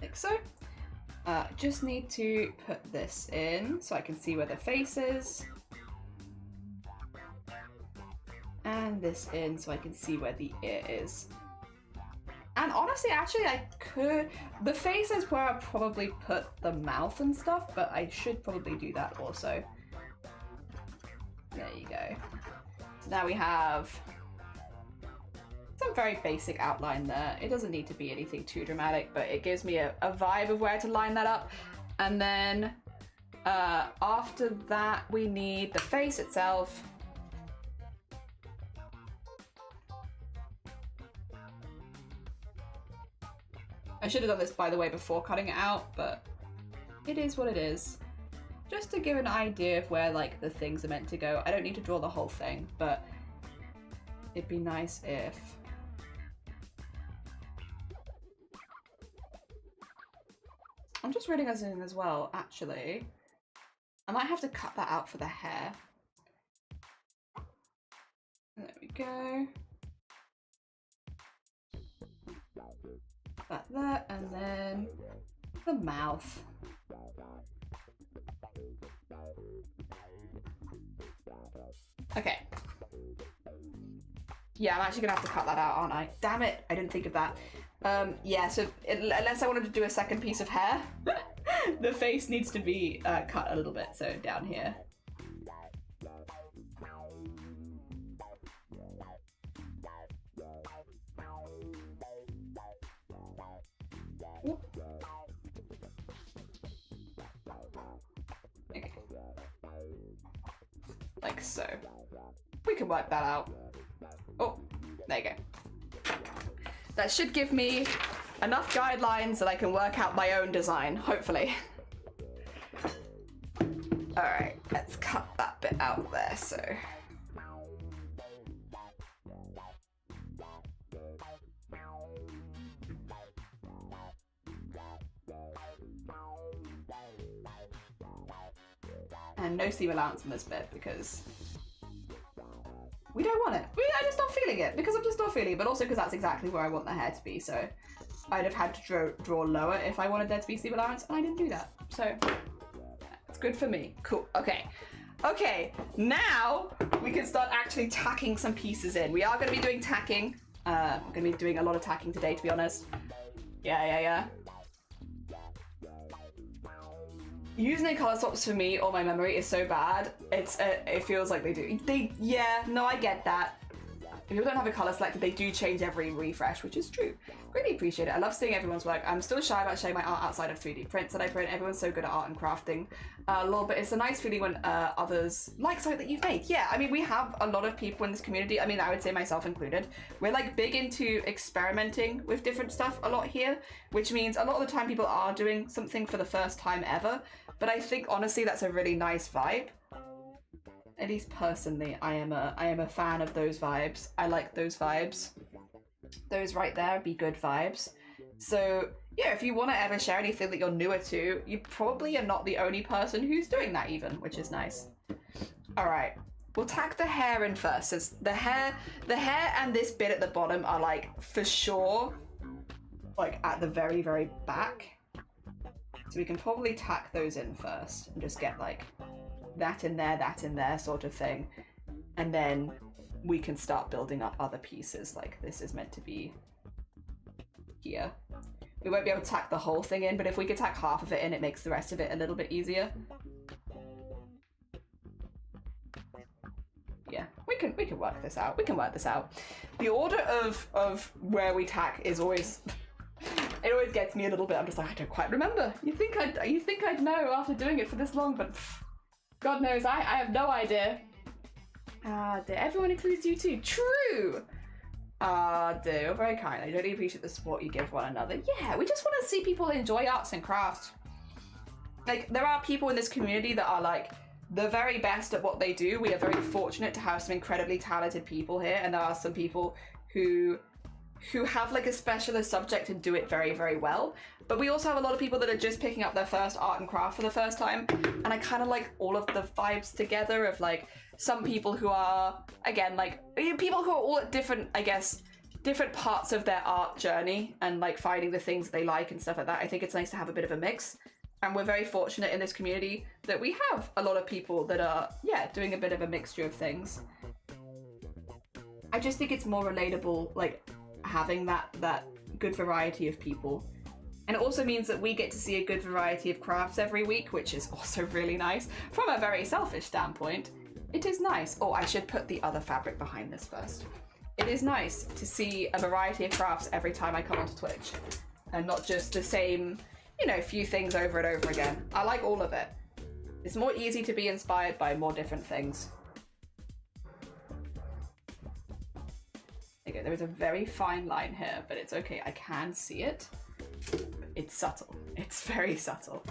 Like so. Just need to put this in so I can see where the face is. And this in so I can see where the ear is. And honestly, actually, I could... The face is where I'd probably put the mouth and stuff, but I should probably do that also. There you go. So now we have some very basic outline there. It doesn't need to be anything too dramatic, but it gives me a vibe of where to line that up. And then after that, we need the face itself. I should have done this, by the way, before cutting it out, but it is what it is. Just to give an idea of where, like, the things are meant to go. I don't need to draw the whole thing, but it'd be nice if... I'm just realizing as well, actually, I might have to cut that out for the hair. There we go. That, and then the mouth. Okay. Yeah, I'm actually gonna have to cut that out, aren't I? Damn it, I didn't think of that. Yeah, so unless I wanted to do a second piece of hair, the face needs to be cut a little bit, so down here. Okay. Like so. We can work that out. Oh, there you go. That should give me enough guidelines that I can work out my own design, hopefully. Alright, let's cut that bit out there, so. And no seam allowance on this bit because we don't want it. I'm just not feeling it because I'm just not feeling it, but also because that's exactly where I want the hair to be. So I'd have had to draw lower if I wanted there to be seam allowance, and I didn't do that. So it's good for me. Cool. Okay. Okay. Now we can start actually tacking some pieces in. We are going to be doing tacking. I'm going to be doing a lot of tacking today, to be honest. Yeah. Using color swaps for me or my memory is so bad. It feels like they do. Yeah, no, I get that. If people don't have a color selector, they do change every refresh, which is true. Really appreciate it. I love seeing everyone's work. I'm still shy about showing my art outside of 3D prints that I print. Everyone's so good at art and crafting. But it's a nice feeling when others like something that you've made. Yeah, I mean, we have a lot of people in this community. I mean, I would say myself included. We're like big into experimenting with different stuff a lot here, which means a lot of the time people are doing something for the first time ever. But I think honestly, that's a really nice vibe. At least personally, I am a fan of those vibes. I like those vibes. Those right there be good vibes. So yeah, if you want to ever share anything that you're newer to, you probably are not the only person who's doing that even, which is nice. All right, we'll tack the hair in first. Since the hair and this bit at the bottom are like for sure, like at the very, very back. So we can probably tack those in first and just get like that in there sort of thing. And then we can start building up other pieces. Like this is meant to be here. We won't be able to tack the whole thing in, but if we could tack half of it in, it makes the rest of it a little bit easier. work this out. We can work this out. The order of where we tack is always, it always gets me a little bit. I'm just like, I don't quite remember. You think I'd know after doing it for this long, but God knows, I have no idea. Ah, dear. Everyone includes you too. True. Ah, dear. You're very kind. I really appreciate the support you give one another. Yeah, we just want to see people enjoy arts and crafts. Like, there are people in this community that are like the very best at what they do. We are very fortunate to have some incredibly talented people here, and there are some people who have like a specialist subject and do it very, very well. But we also have a lot of people that are just picking up their first art and craft for the first time. And I kind of like all of the vibes together of like some people who are, again, like people who are all at different, I guess, different parts of their art journey and like finding the things they like and stuff like that. I think it's nice to have a bit of a mix. And we're very fortunate in this community that we have a lot of people that are, yeah, doing a bit of a mixture of things. I just think it's more relatable, like, having that good variety of people. And it also means that we get to see a good variety of crafts every week, which is also really nice. From a very selfish standpoint, it is nice. Oh, I should put the other fabric behind this first. It is nice to see a variety of crafts every time I come onto Twitch, and not just the same, you know, few things over and over again. I like all of it. It's more easy to be inspired by more different things. Okay, there is a very fine line here, but it's okay. I can see it. It's subtle. It's very subtle.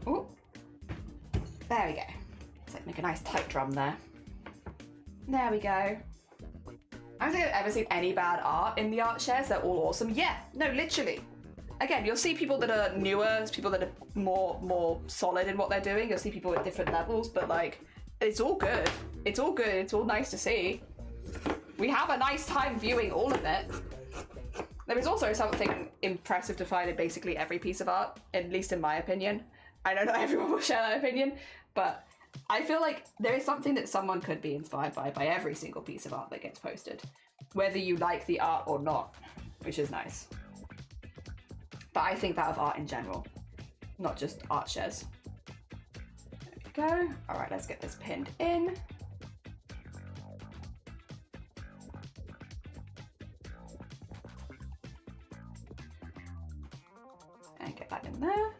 Oh, there we go. Let's like make a nice tight drum there. There we go. I don't think I've ever seen any bad art in the art shares. They're all awesome. Yeah, no, literally. Again, you'll see people that are newer, people that are more solid in what they're doing. You'll see people at different levels, but like, it's all good. It's all good. It's all nice to see. We have a nice time viewing all of it. There is also something impressive to find in basically every piece of art, at least in my opinion. I know not everyone will share that opinion, but I feel like there is something that someone could be inspired by every single piece of art that gets posted, whether you like the art or not, which is nice. But I think that of art in general, not just art shares. There we go. All right, let's get this pinned in. And get that in there.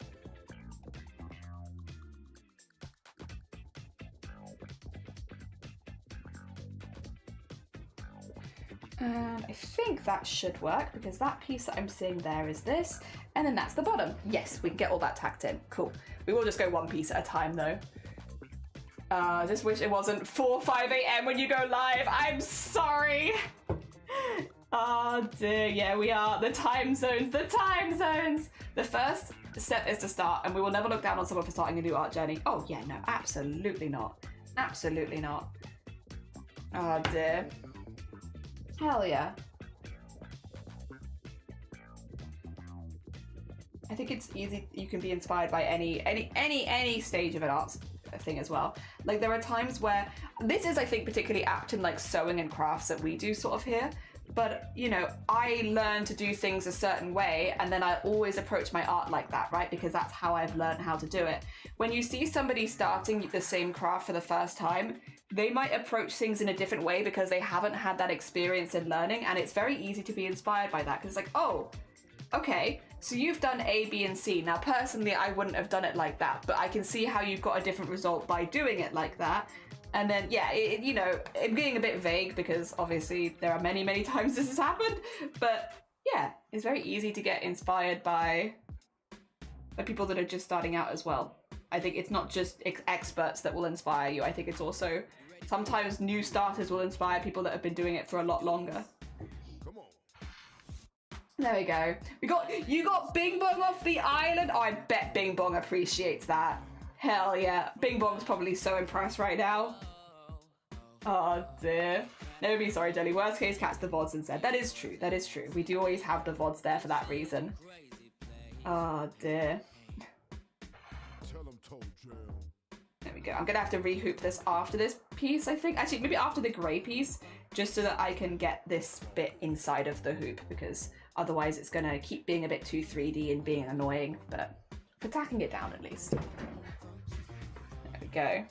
And I think that should work, because that piece that I'm seeing there is this, and then that's the bottom. Yes, we can get all that tacked in. Cool. We will just go one piece at a time though. Just wish it wasn't 4 or 5 a.m. when you go live. I'm sorry. Oh dear, yeah, we are. The time zones, the time zones. The first step is to start, and we will never look down on someone for starting a new art journey. Oh yeah, no, absolutely not. Absolutely not. Oh dear. Hell yeah. I think it's easy, you can be inspired by any stage of an art thing as well. Like there are times where, this is I think particularly apt in like sewing and crafts that we do sort of here, but you know, I learn to do things a certain way and then I always approach my art like that, right? Because that's how I've learned how to do it. When you see somebody starting the same craft for the first time, they might approach things in a different way because they haven't had that experience in learning, and it's very easy to be inspired by that because it's like, oh, okay, so you've done A, B, and C. Now, personally, I wouldn't have done it like that, but I can see how you've got a different result by doing it like that. And then, yeah, you know, it being a bit vague because obviously there are many, many times this has happened, but yeah, it's very easy to get inspired by people that are just starting out as well. I think it's not just experts that will inspire you. I think it's also sometimes new starters will inspire people that have been doing it for a lot longer. There we go. You got Bing Bong off the island. Oh, I bet Bing Bong appreciates that. Hell yeah. Bing Bong's probably so impressed right now. Oh dear. No, be sorry, Jelly. Worst case, catch the VODs instead. That is true. That is true. We do always have the VODs there for that reason. Oh dear. There we go. I'm gonna have to rehoop this after this piece, I think. Actually, maybe after the grey piece, just so that I can get this bit inside of the hoop, because Otherwise, it's going to keep being a bit too 3D and being annoying, but we're tacking it down at least. There we go.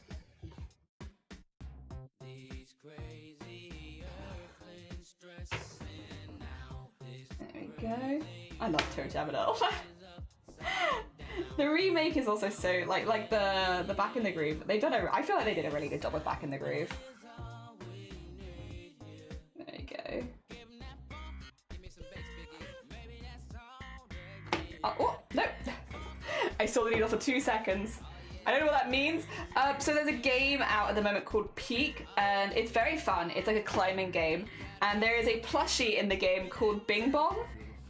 There we go. I love Toe Terminal. The remake is also so like the Back in the Groove. They've done I feel like they did a really good job with Back in the Groove. There you go. Oh no! I saw the needle for 2 seconds. I don't know what that means. So there's a game out at the moment called Peak, and it's very fun. It's like a climbing game, and there is a plushie in the game called Bing Bong.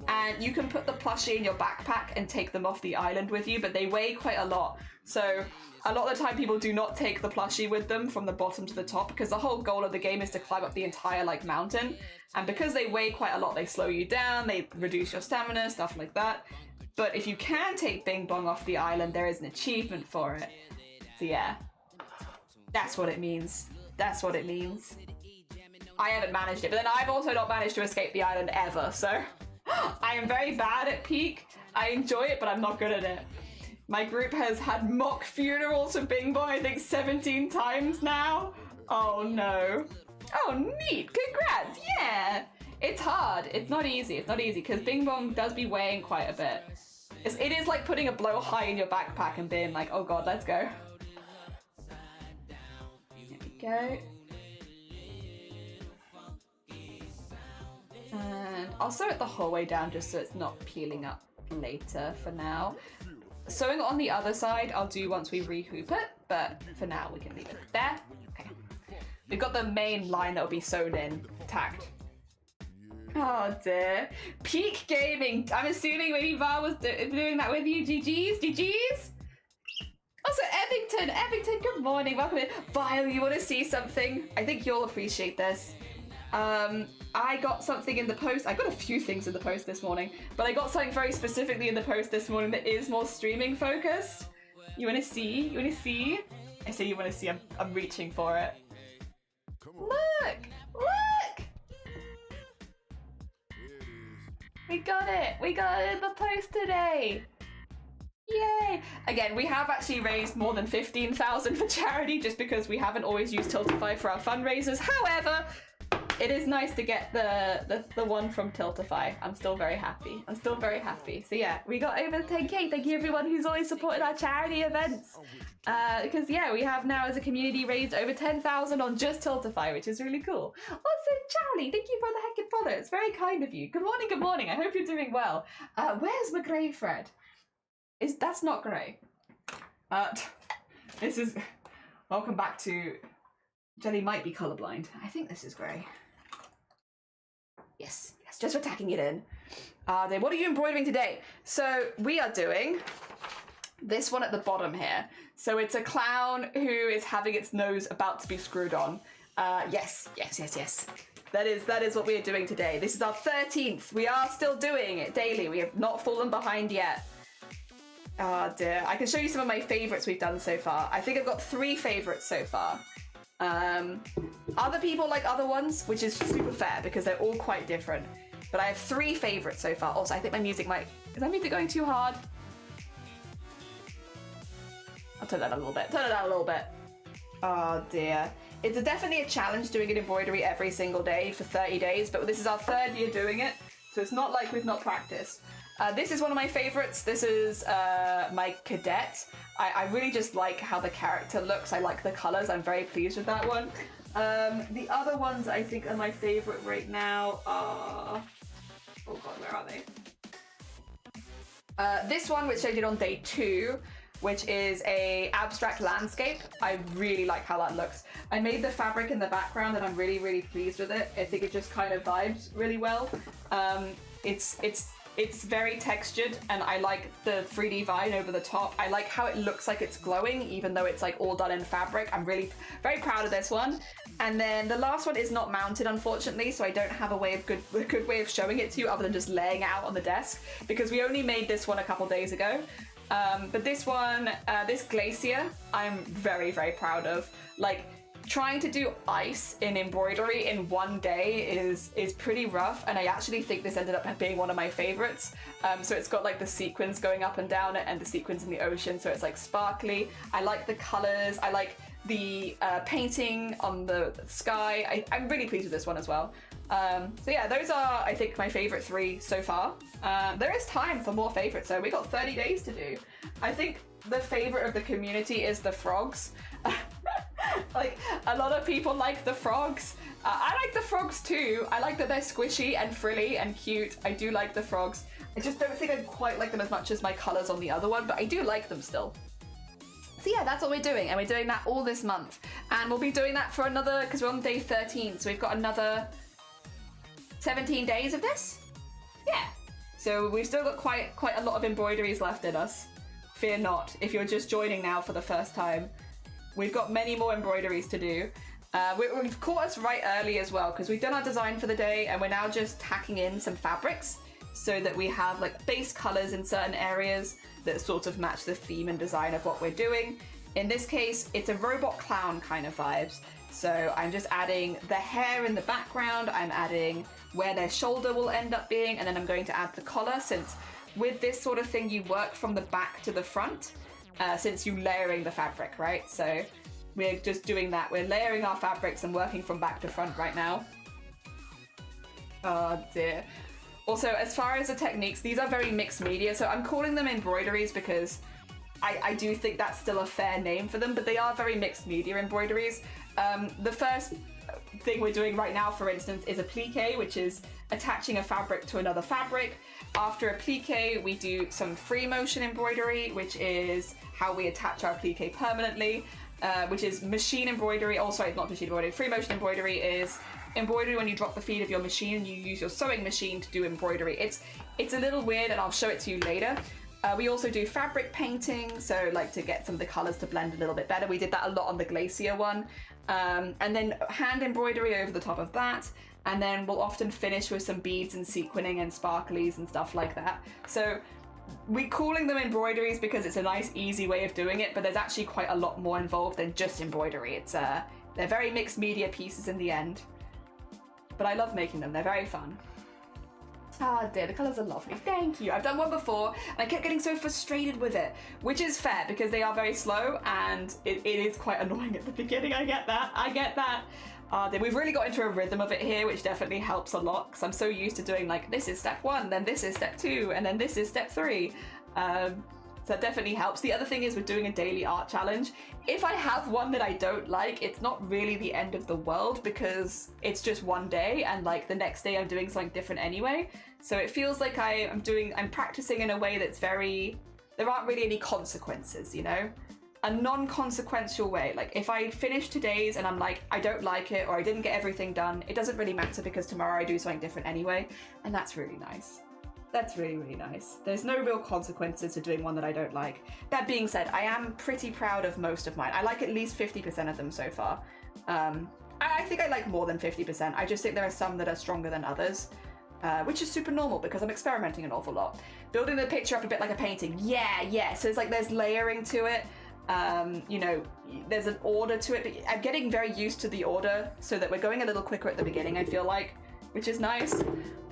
And you can put the plushie in your backpack and take them off the island with you, but they weigh quite a lot. So a lot of the time people do not take the plushie with them from the bottom to the top, because the whole goal of the game is to climb up the entire like mountain. And because they weigh quite a lot, they slow you down, they reduce your stamina, stuff like that. But if you can take Bing Bong off the island, there is an achievement for it. So yeah, that's what it means. That's what it means. I haven't managed it, but then I've also not managed to escape the island ever, so... I am very bad at Peak. I enjoy it, but I'm not good at it. My group has had mock funerals for Bing Bong, I think 17 times now. Oh no. Oh neat, congrats, yeah. It's hard, it's not easy, because Bing Bong does be weighing quite a bit. It is like putting a blow high in your backpack and being like, oh god, let's go. Here we go. And I'll sew it the whole way down just so it's not peeling up later for now. Sewing it on the other side I'll do once we rehoop it, but for now we can leave it there. Okay. We've got the main line that will be sewn in, tacked. Oh dear. Peak Gaming. I'm assuming maybe Var was doing that with you. GG's? GG's? Also, Ebbington, good morning. Welcome in. Vile, you want to see something? I think you'll appreciate this. I got something in the post. I got a few things in the post this morning, but I got something very specifically in the post this morning that is more streaming focused. You want to see? You want to see? I say you want to see. I'm reaching for it. Look! Look! We got it! We got it in the post today! Yay! Again, we have actually raised more than 15,000 for charity just because we haven't always used Tiltify for our fundraisers. However, it is nice to get the one from Tiltify. I'm still very happy. I'm still very happy. So yeah, we got over 10k. Thank you everyone who's always supported our charity events. Because yeah, we have now as a community raised over 10,000 on just Tiltify, which is really cool. Also, Charlie, thank you for the heckin' follow. It's very kind of you. Good morning, good morning. I hope you're doing well. Where's my grey thread? That's not grey. This is... Welcome back to... Jelly might be colourblind. I think this is grey. Yes, just for tacking it in. Then what are you embroidering today? So we are doing this one at the bottom here. So it's a clown who is having its nose about to be screwed on. Yes. That is what we are doing today. This is our 13th. We are still doing it daily. We have not fallen behind yet. Oh dear. I can show you some of my favourites we've done so far. I think I've got 3 favourites so far. Other people like other ones, which is super fair because they're all quite different. But I have 3 favourites so far. Also, I think my music might... Is my music going too hard? I'll turn that down a little bit. Turn it down a little bit. Oh dear. It's definitely a challenge doing an embroidery every single day for 30 days, but this is our 3rd year doing it, so it's not like we've not practiced. This is one of my favourites. This is my cadet. I really just like how the character looks. I like the colours. I'm very pleased with that one. The other ones I think are my favourite right now are... Oh god, where are they? This one, which I did on day 2, which is a abstract landscape. I really like how that looks. I made the fabric in the background and I'm really, really pleased with it. I think it just kind of vibes really well. It's very textured and I like the 3D vine over the top. I like how it looks like it's glowing even though it's like all done in fabric. I'm really very proud of this one. And then the last one is not mounted unfortunately, so I don't have a good way of showing it to you other than just laying it out on the desk because we only made this one a couple days ago. But this one, this glacier, I'm very, very proud of. Like, trying to do ice in embroidery in one day is pretty rough, and I actually think this ended up being one of my favorites. So it's got like the sequins going up and down it and the sequins in the ocean, so it's like sparkly. I like the colors, I like the painting on the sky. I'm really pleased with this one as well. So yeah, those are, I think, my favorite 3 so far. There is time for more favorites, so we got 30 days to do. I think the favorite of the community is the frogs. Like, a lot of people like the frogs. I like the frogs too. I like that they're squishy and frilly and cute. I do like the frogs. I just don't think I quite like them as much as my colors on the other one, but I do like them still. So yeah, that's what we're doing, and we're doing that all this month. And we'll be doing that for another, because we're on day 13, so we've got another 17 days of this? Yeah. So we've still got quite a lot of embroideries left in us. Fear not, if you're just joining now for the first time. We've got many more embroideries to do. We've caught us right early as well, because we've done our design for the day, and we're now just tacking in some fabrics so that we have like base colors in certain areas that sort of match the theme and design of what we're doing. In this case, it's a robot clown kind of vibes. So I'm just adding the hair in the background, I'm adding where their shoulder will end up being, and then I'm going to add the collar, since with this sort of thing you work from the back to the front, since you're layering the fabric, right? So we're just doing that. We're layering our fabrics and working from back to front right now. Oh dear. Also, as far as the techniques, these are very mixed media, so I'm calling them embroideries because I do think that's still a fair name for them, but they are very mixed media embroideries. The first thing we're doing right now, for instance, is a plique, which is attaching a fabric to another fabric. After a plique, we do some free motion embroidery, which is how we attach our plique permanently, which is machine embroidery. Oh, sorry, not machine embroidery. Free motion embroidery is embroidery when you drop the feed of your machine and you use your sewing machine to do embroidery. It's a little weird, and I'll show it to you later. We also do fabric painting, so like to get some of the colors to blend a little bit better. We did that a lot on the glacier one. And then hand embroidery over the top of that. And then we'll often finish with some beads and sequining and sparklies and stuff like that. So we're calling them embroideries because it's a nice, easy way of doing it, but there's actually quite a lot more involved than just embroidery. They're very mixed media pieces in the end. But I love making them, they're very fun. Ah dear, the colours are lovely, thank you. I've done one before and I kept getting so frustrated with it, which is fair because they are very slow and it is quite annoying at the beginning. I get that. We've really got into a rhythm of it here, which definitely helps a lot because I'm so used to doing like, this is step 1, then this is step 2, and then this is step 3. So that definitely helps. The other thing is we're doing a daily art challenge. If I have one that I don't like, it's not really the end of the world because it's just one day and like the next day I'm doing something different anyway. So it feels like I'm practicing in a way that's there aren't really any consequences, you know? A non-consequential way. Like if I finish today's and I'm like, I don't like it or I didn't get everything done, it doesn't really matter because tomorrow I do something different anyway. And that's really nice. That's really, really nice. There's no real consequences to doing one that I don't like. That being said, I am pretty proud of most of mine. I like at least 50% of them so far. I think I like more than 50%. I just think there are some that are stronger than others, which is super normal because I'm experimenting an awful lot. Building the picture up a bit like a painting. Yeah. So it's like there's layering to it. You know, there's an order to it, but I'm getting very used to the order so that we're going a little quicker at the beginning, I feel like, which is nice.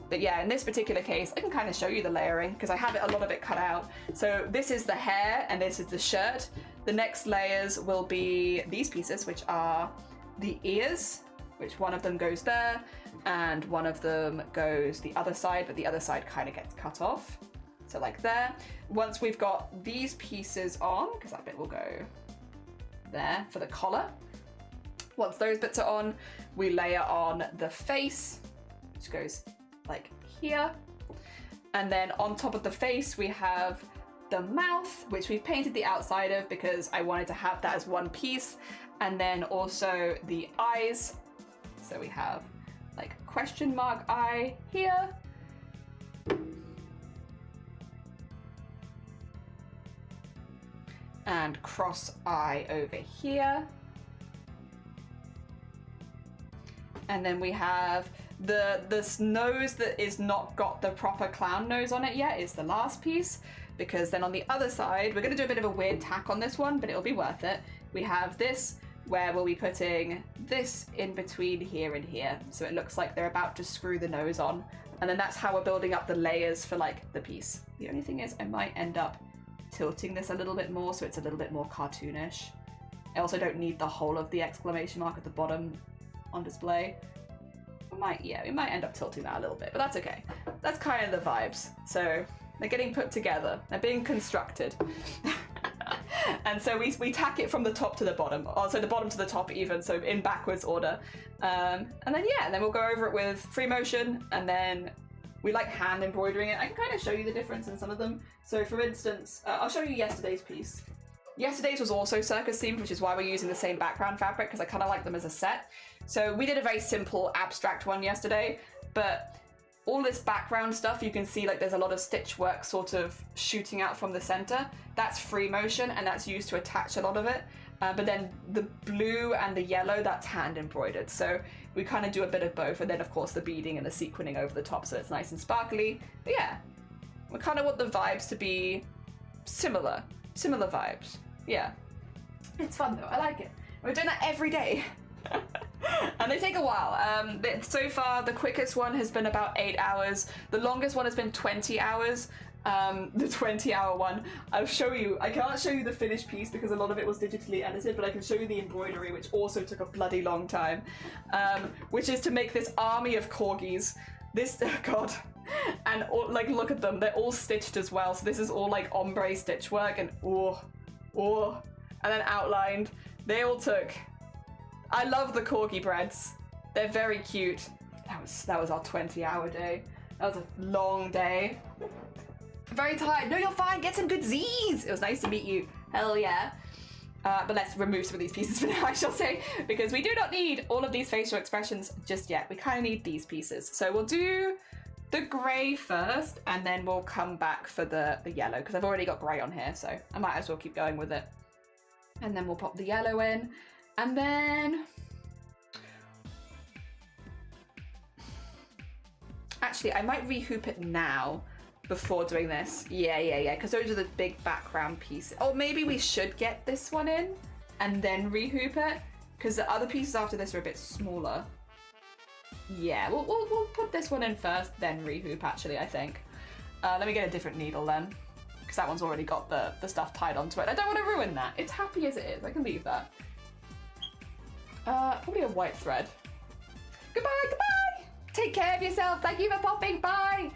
But yeah, in this particular case, I can kind of show you the layering because I have a lot of it cut out. So this is the hair and this is the shirt. The next layers will be these pieces, which are the ears, which one of them goes there and one of them goes the other side, but the other side kind of gets cut off. So like there. Once we've got these pieces on, because that bit will go there for the collar. Once those bits are on, we layer on the face, which goes like here, and then on top of the face we have the mouth, which we've painted the outside of because I wanted to have that as one piece, and then also the eyes. So we have like question mark eye here, and cross eye over here, and then we have the nose that is not got the proper clown nose on it yet is the last piece, because then on the other side, we're going to do a bit of a weird tack on this one, but it'll be worth it. We have this where we'll be putting this in between here and here. So it looks like they're about to screw the nose on. And then that's how we're building up the layers for like the piece. The only thing is I might end up tilting this a little bit more so it's a little bit more cartoonish. I also don't need the whole of the exclamation mark at the bottom on display. We might end up tilting that a little bit, but that's okay. That's kind of the vibes. So they're getting put together. They're being constructed. And so we tack it from the top to the bottom, or so the bottom to the top even, so in backwards order. And then we'll go over it with free motion, and then we like hand embroidering it. I can kind of show you the difference in some of them. So for instance, I'll show you yesterday's piece. Yesterday's was also circus themed, which is why we're using the same background fabric, because I kind of like them as a set. So we did a very simple abstract one yesterday, but all this background stuff, you can see like there's a lot of stitch work sort of shooting out from the center. That's free motion, and that's used to attach a lot of it. But then the blue and the yellow, that's hand embroidered. So we kind of do a bit of both. And then of course the beading and the sequinning over the top, so it's nice and sparkly. But yeah, we kind of want the vibes to be similar vibes. Yeah, it's fun though, I like it. We're doing that every day. And they take a while. So far, the quickest one has been about 8 hours. The longest one has been 20 hours. The 20-hour one. I'll show you. I can't show you the finished piece because a lot of it was digitally edited, but I can show you the embroidery, which also took a bloody long time. Which is to make this army of corgis. This, oh God. And all, like, look at them. They're all stitched as well. So this is all like ombre stitch work and and then outlined. They all took. I love the corgi breads. They're very cute. That was our 20-hour day. That was a long day. Very tired. No, you're fine. Get some good Z's. It was nice to meet you. Hell yeah. But let's remove some of these pieces for now, I shall say, because we do not need all of these facial expressions just yet. We kind of need these pieces. So we'll do the grey first, and then we'll come back for the yellow, because I've already got grey on here, so I might as well keep going with it. And then we'll pop the yellow in. And then, actually, I might rehoop it now before doing this. Yeah, because those are the big background pieces. Or maybe we should get this one in and then rehoop it, because the other pieces after this are a bit smaller. Yeah, we'll put this one in first, then rehoop, actually, I think. Let me get a different needle then, because that one's already got the stuff tied onto it. I don't want to ruin that. It's happy as it is. I can leave that. Probably a white thread. Goodbye. Take care of yourself. Thank you for popping by.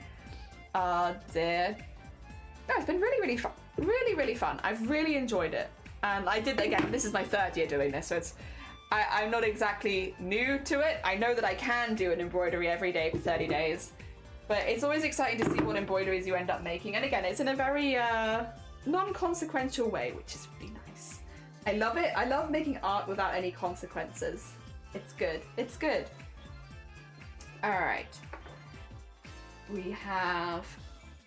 Oh dear. No, it's been really fun. Really fun. I've really enjoyed it. And I did, again, this is my 3rd year doing this, so I'm not exactly new to it. I know that I can do an embroidery every day for 30 days, but it's always exciting to see what embroideries you end up making. And again, it's in a very non-consequential way, which is really nice. I love it. I love making art without any consequences. It's good. It's good. All right. We'll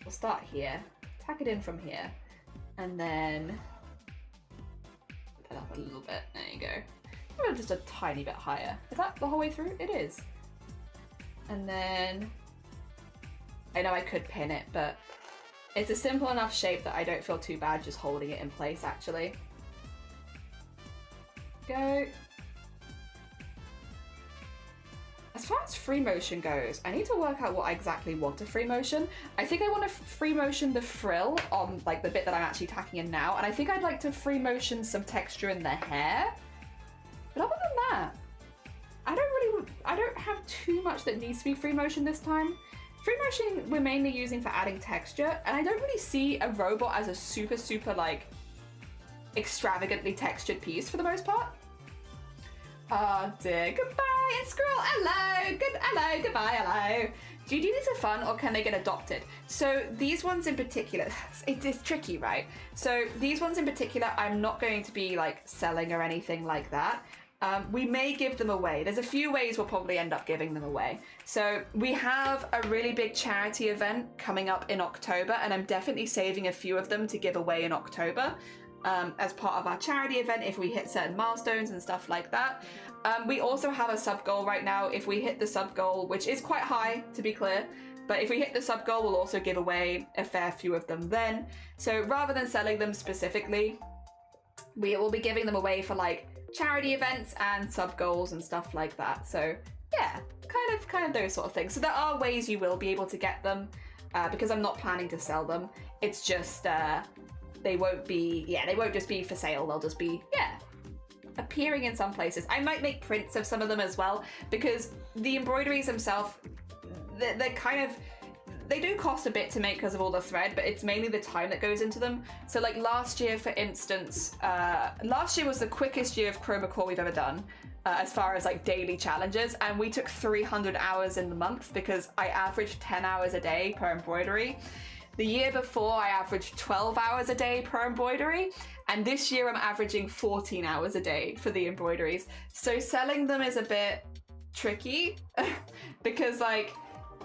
start here. Tack it in from here. And then put that up a little bit. There you go. Maybe just a tiny bit higher. Is that the whole way through? It is. And then, I know I could pin it, but it's a simple enough shape that I don't feel too bad just holding it in place, actually. Go. As far as free motion goes, I need to work out what I exactly want to free motion. I think I want to free motion the frill on like the bit that I'm actually tacking in now, and I think I'd like to free motion some texture in the hair. But other than that, I don't have too much that needs to be free motion this time. Free motion we're mainly using for adding texture, and I don't really see a robot as a super like extravagantly textured piece for the most part. Oh dear, goodbye, and squirrel, hello, goodbye, hello. Do you do these for fun or can they get adopted? So these ones in particular, it's tricky, right? So these ones in particular, I'm not going to be like selling or anything like that. We may give them away. There's a few ways we'll probably end up giving them away. So we have a really big charity event coming up in October, and I'm definitely saving a few of them to give away in October. As part of our charity event if we hit certain milestones and stuff like that. We also have a sub goal right now. If we hit the sub goal, which is quite high to be clear, but if we hit the sub goal, we'll also give away a fair few of them then. So rather than selling them specifically, we will be giving them away for like charity events and sub goals and stuff like that. So yeah, kind of those sort of things. So there are ways you will be able to get them, because I'm not planning to sell them. It's just they won't just be for sale. They'll just be appearing in some places. I might make prints of some of them as well, because the embroideries themselves, they're kind of, they do cost a bit to make because of all the thread, but it's mainly the time that goes into them. So like last year, for instance, last year was the quickest year of chroma core we've ever done, as far as like daily challenges, and we took 300 hours in the month because I averaged 10 hours a day per embroidery. The year before, I averaged 12 hours a day per embroidery, and this year I'm averaging 14 hours a day for the embroideries. So selling them is a bit tricky because like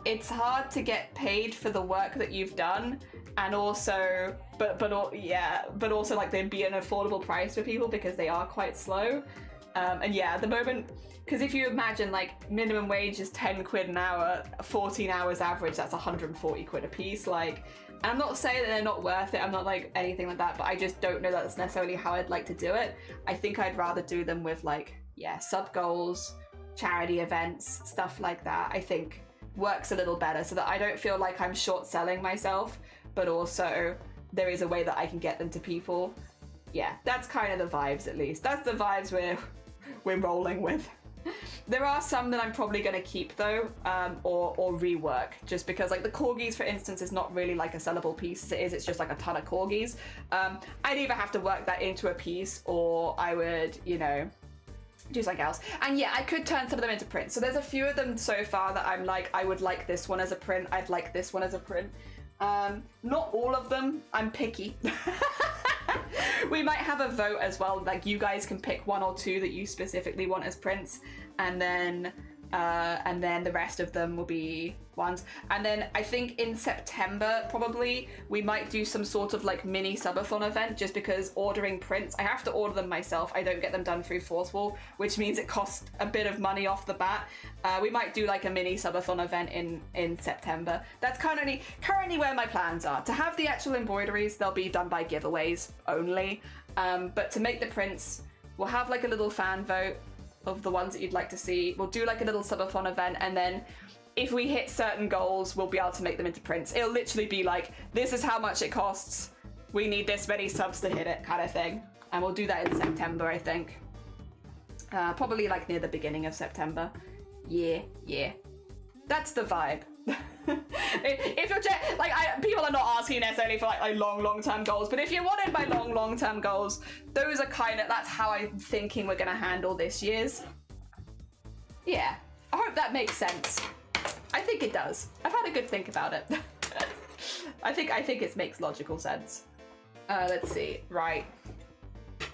it's hard to get paid for the work that you've done, and also but also like they'd be an affordable price for people because they are quite slow. And yeah, at the moment, because if you imagine like minimum wage is 10 quid an hour, 14 hours average, that's 140 quid a piece. Like, and I'm not saying that they're not worth it, I'm not like anything like that, but I just don't know that that's necessarily how I'd like to do it. I think I'd rather do them with like, sub goals, charity events, stuff like that. I think works a little better so that I don't feel like I'm short selling myself, but also there is a way that I can get them to people. Yeah, that's kind of the vibes, at least. That's the vibes we're rolling with. There are some that I'm probably going to keep though, or rework, just because like the corgis, for instance, is not really like a sellable piece. It's just like a ton of corgis. I'd either have to work that into a piece, or I would, do something else. And yeah, I could turn some of them into prints. So there's a few of them so far that I'm like, I would like this one as a print. I'd like this one as a print. Not all of them. I'm picky. We might have a vote as well. Like you guys can pick one or two that you specifically want as prints, and then the rest of them will be ones. And then I think in September probably we might do some sort of like mini subathon event, just because ordering prints, I have to order them myself. I don't get them done through Forceful, which means it costs a bit of money off the bat. We might do like a mini subathon event in September. That's currently where my plans are. To have the actual embroideries, they'll be done by giveaways only. But to make the prints, we'll have like a little fan vote of the ones that you'd like to see. We'll do like a little subathon event, and then if we hit certain goals, we'll be able to make them into prints. It'll literally be like, this is how much it costs, we need this many subs to hit it, kind of thing. And we'll do that in September, I think. Probably like near the beginning of September. Yeah. That's the vibe. If you're like, people are not asking necessarily for like long-term goals, but if you wanted my long-term goals, those are that's how I'm thinking we're gonna handle this year's. Yeah, I hope that makes sense. I think it does. I've had a good think about it. I think it makes logical sense. Let's see, right.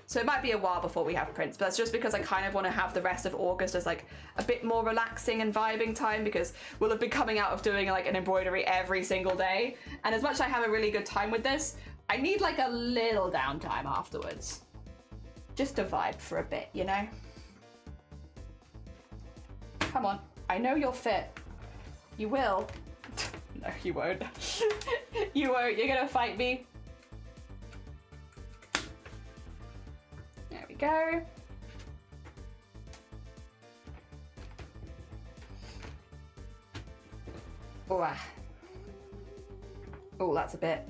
So it might be a while before we have prints, but that's just because I kind of want to have the rest of August as like a bit more relaxing and vibing time, because we'll have been coming out of doing like an embroidery every single day. And as much as I have a really good time with this, I need like a little downtime afterwards. Just to vibe for a bit, Come on, I know you'll fit. You will. No, you won't. You won't, you're gonna fight me. There we go. Oh, that's a bit.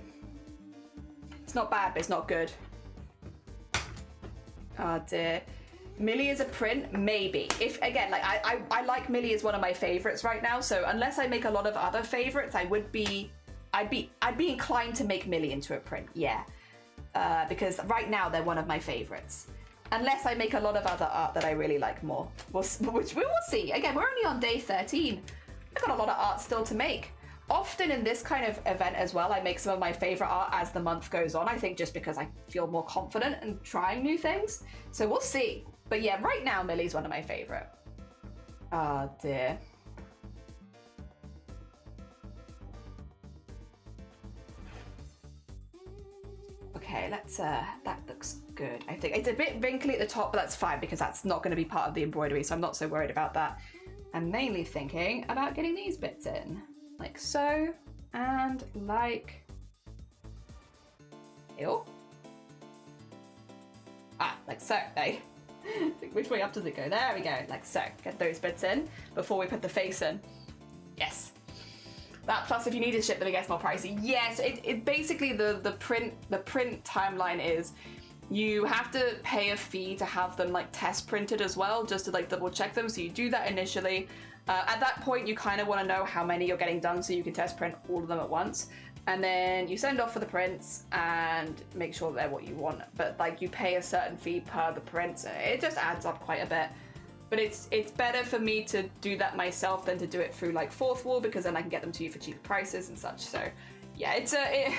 It's not bad, but it's not good. Oh dear. Millie is a print? Maybe. If, again, like, I like Millie as one of my favorites right now, so unless I make a lot of other favorites, I'd be inclined to make Millie into a print, yeah. Because right now they're one of my favorites. Unless I make a lot of other art that I really like more, which we will see. Again, we're only on day 13. I've got a lot of art still to make. Often in this kind of event as well, I make some of my favorite art as the month goes on, I think just because I feel more confident in trying new things. So we'll see. But yeah, right now Millie's one of my favorite. Oh dear. Okay, let's, that looks good. I think it's a bit wrinkly at the top, but that's fine because that's not going to be part of the embroidery, so I'm not so worried about that. I'm mainly thinking about getting these bits in, like so, and like, ew. Like so, there. Which way up does it go? There we go, like so. Get those bits in before we put the face in. Yes. That plus if you need to ship them, it gets more pricey. Yes, it basically the print timeline is you have to pay a fee to have them like test printed as well, just to like double check them. So you do that initially. At that point, you kind of want to know how many you're getting done so you can test print all of them at once. And then you send off for the prints and make sure they're what you want. But like you pay a certain fee per the prints. It just adds up quite a bit. But it's better for me to do that myself than to do it through like Fourth Wall, because then I can get them to you for cheaper prices and such. So yeah, it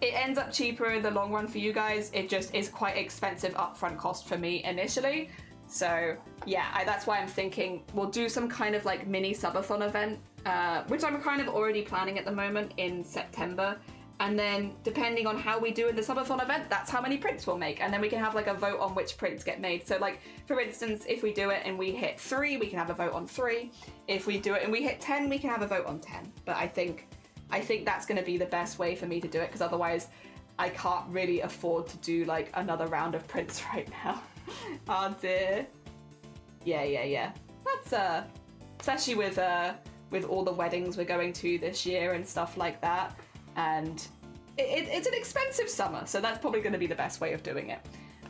ends up cheaper in the long run for you guys. It just is quite expensive upfront cost for me initially. So yeah, that's why I'm thinking we'll do some kind of like mini subathon event, which I'm kind of already planning at the moment in September. And then depending on how we do in the subathon event, that's how many prints we'll make. And then we can have like a vote on which prints get made. So like, for instance, if we do it and we hit 3, we can have a vote on 3. If we do it and we hit 10, we can have a vote on 10. But I think that's going to be the best way for me to do it, because otherwise I can't really afford to do like another round of prints right now. Oh dear. Yeah. That's especially with all the weddings we're going to this year and stuff like that. And it's an expensive summer, so that's probably going to be the best way of doing it.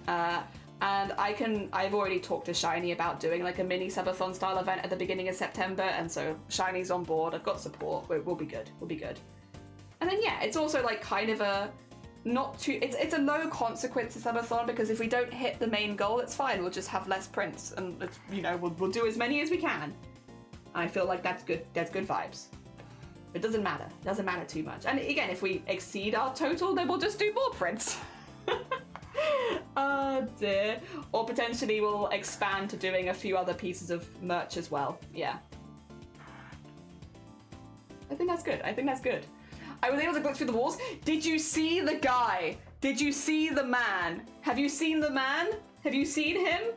And I've already talked to Shiny about doing like a mini subathon style event at the beginning of September, and so Shiny's on board. I've got support. We'll be good. And then yeah, it's also like kind of a it's a low consequence subathon, because if we don't hit the main goal, it's fine. We'll just have less prints, and it's, we'll do as many as we can. I feel like that's good. That's good vibes. It doesn't matter. It doesn't matter too much. And again, if we exceed our total, then we'll just do more prints. Oh dear. Or potentially we'll expand to doing a few other pieces of merch as well. Yeah. I think that's good. I was able to glitch through the walls. Did you see the guy? Did you see the man? Have you seen the man? Have you seen him?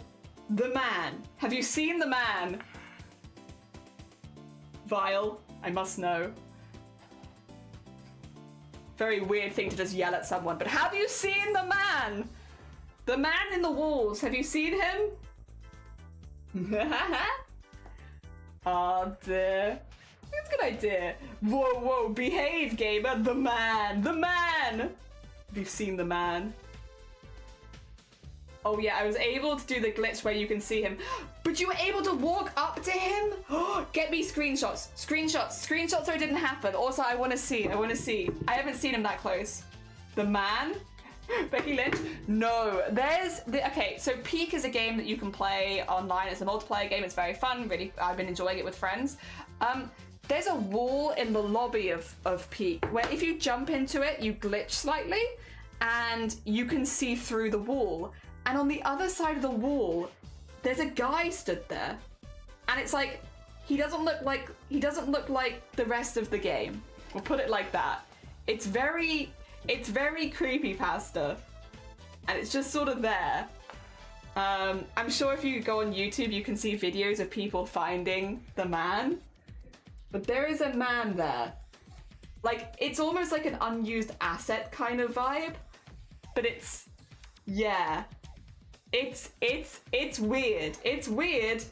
The man. Have you seen the man? Vile, I must know. Very weird thing to just yell at someone, but have you seen the man? The man in the walls, have you seen him? Oh dear. That's a good idea. Whoa, behave, gamer. The man. Have you seen the man? Oh yeah, I was able to do the glitch where you can see him, but you were able to walk up to him? Get me screenshots so it didn't happen. Also, I want to see. I haven't seen him that close. The man? Becky Lynch? No, okay, so Peak is a game that you can play online. It's a multiplayer game. It's very fun. Really, I've been enjoying it with friends. There's a wall in the lobby of Peak where if you jump into it, you glitch slightly and you can see through the wall. And on the other side of the wall, there's a guy stood there. And it's like, he doesn't look like the rest of the game. We'll put it like that. It's very creepypasta. And it's just sort of there. I'm sure if you go on YouTube, you can see videos of people finding the man. But there is a man there. Like, it's almost like an unused asset kind of vibe. But it's, yeah. It's weird. It's weird,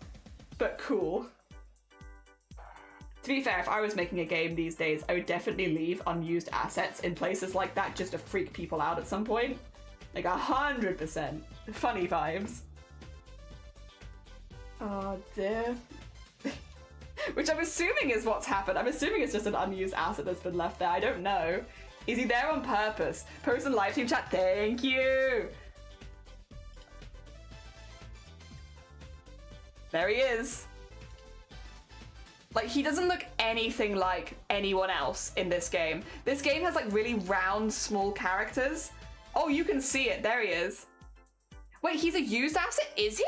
but cool. To be fair, if I was making a game these days, I would definitely leave unused assets in places like that just to freak people out at some point. Like 100%. Funny vibes. Oh dear. Which I'm assuming is what's happened. I'm assuming it's just an unused asset that's been left there. I don't know. Is he there on purpose? Post in live stream chat. Thank you. There he is. Like, he doesn't look anything like anyone else in this game. This game has like really round, small characters. Oh, you can see it. There he is. Wait, he's a used asset? Is he?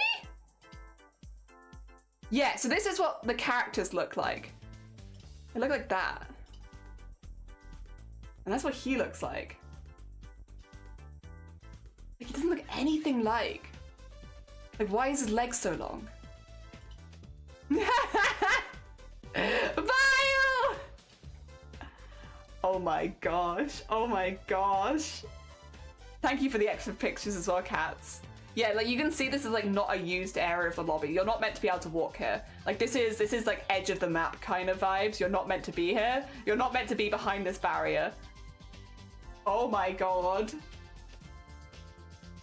Yeah, so this is what the characters look like. They look like that. And that's what he looks like. Like, he doesn't look anything like. Like, why is his leg so long? Vile! Oh my gosh. Oh my gosh. Thank you for the extra pictures as well, cats. Yeah, like you can see this is like not a used area of the lobby. You're not meant to be able to walk here. Like this is like edge of the map kind of vibes. You're not meant to be here. You're not meant to be behind this barrier. Oh my god.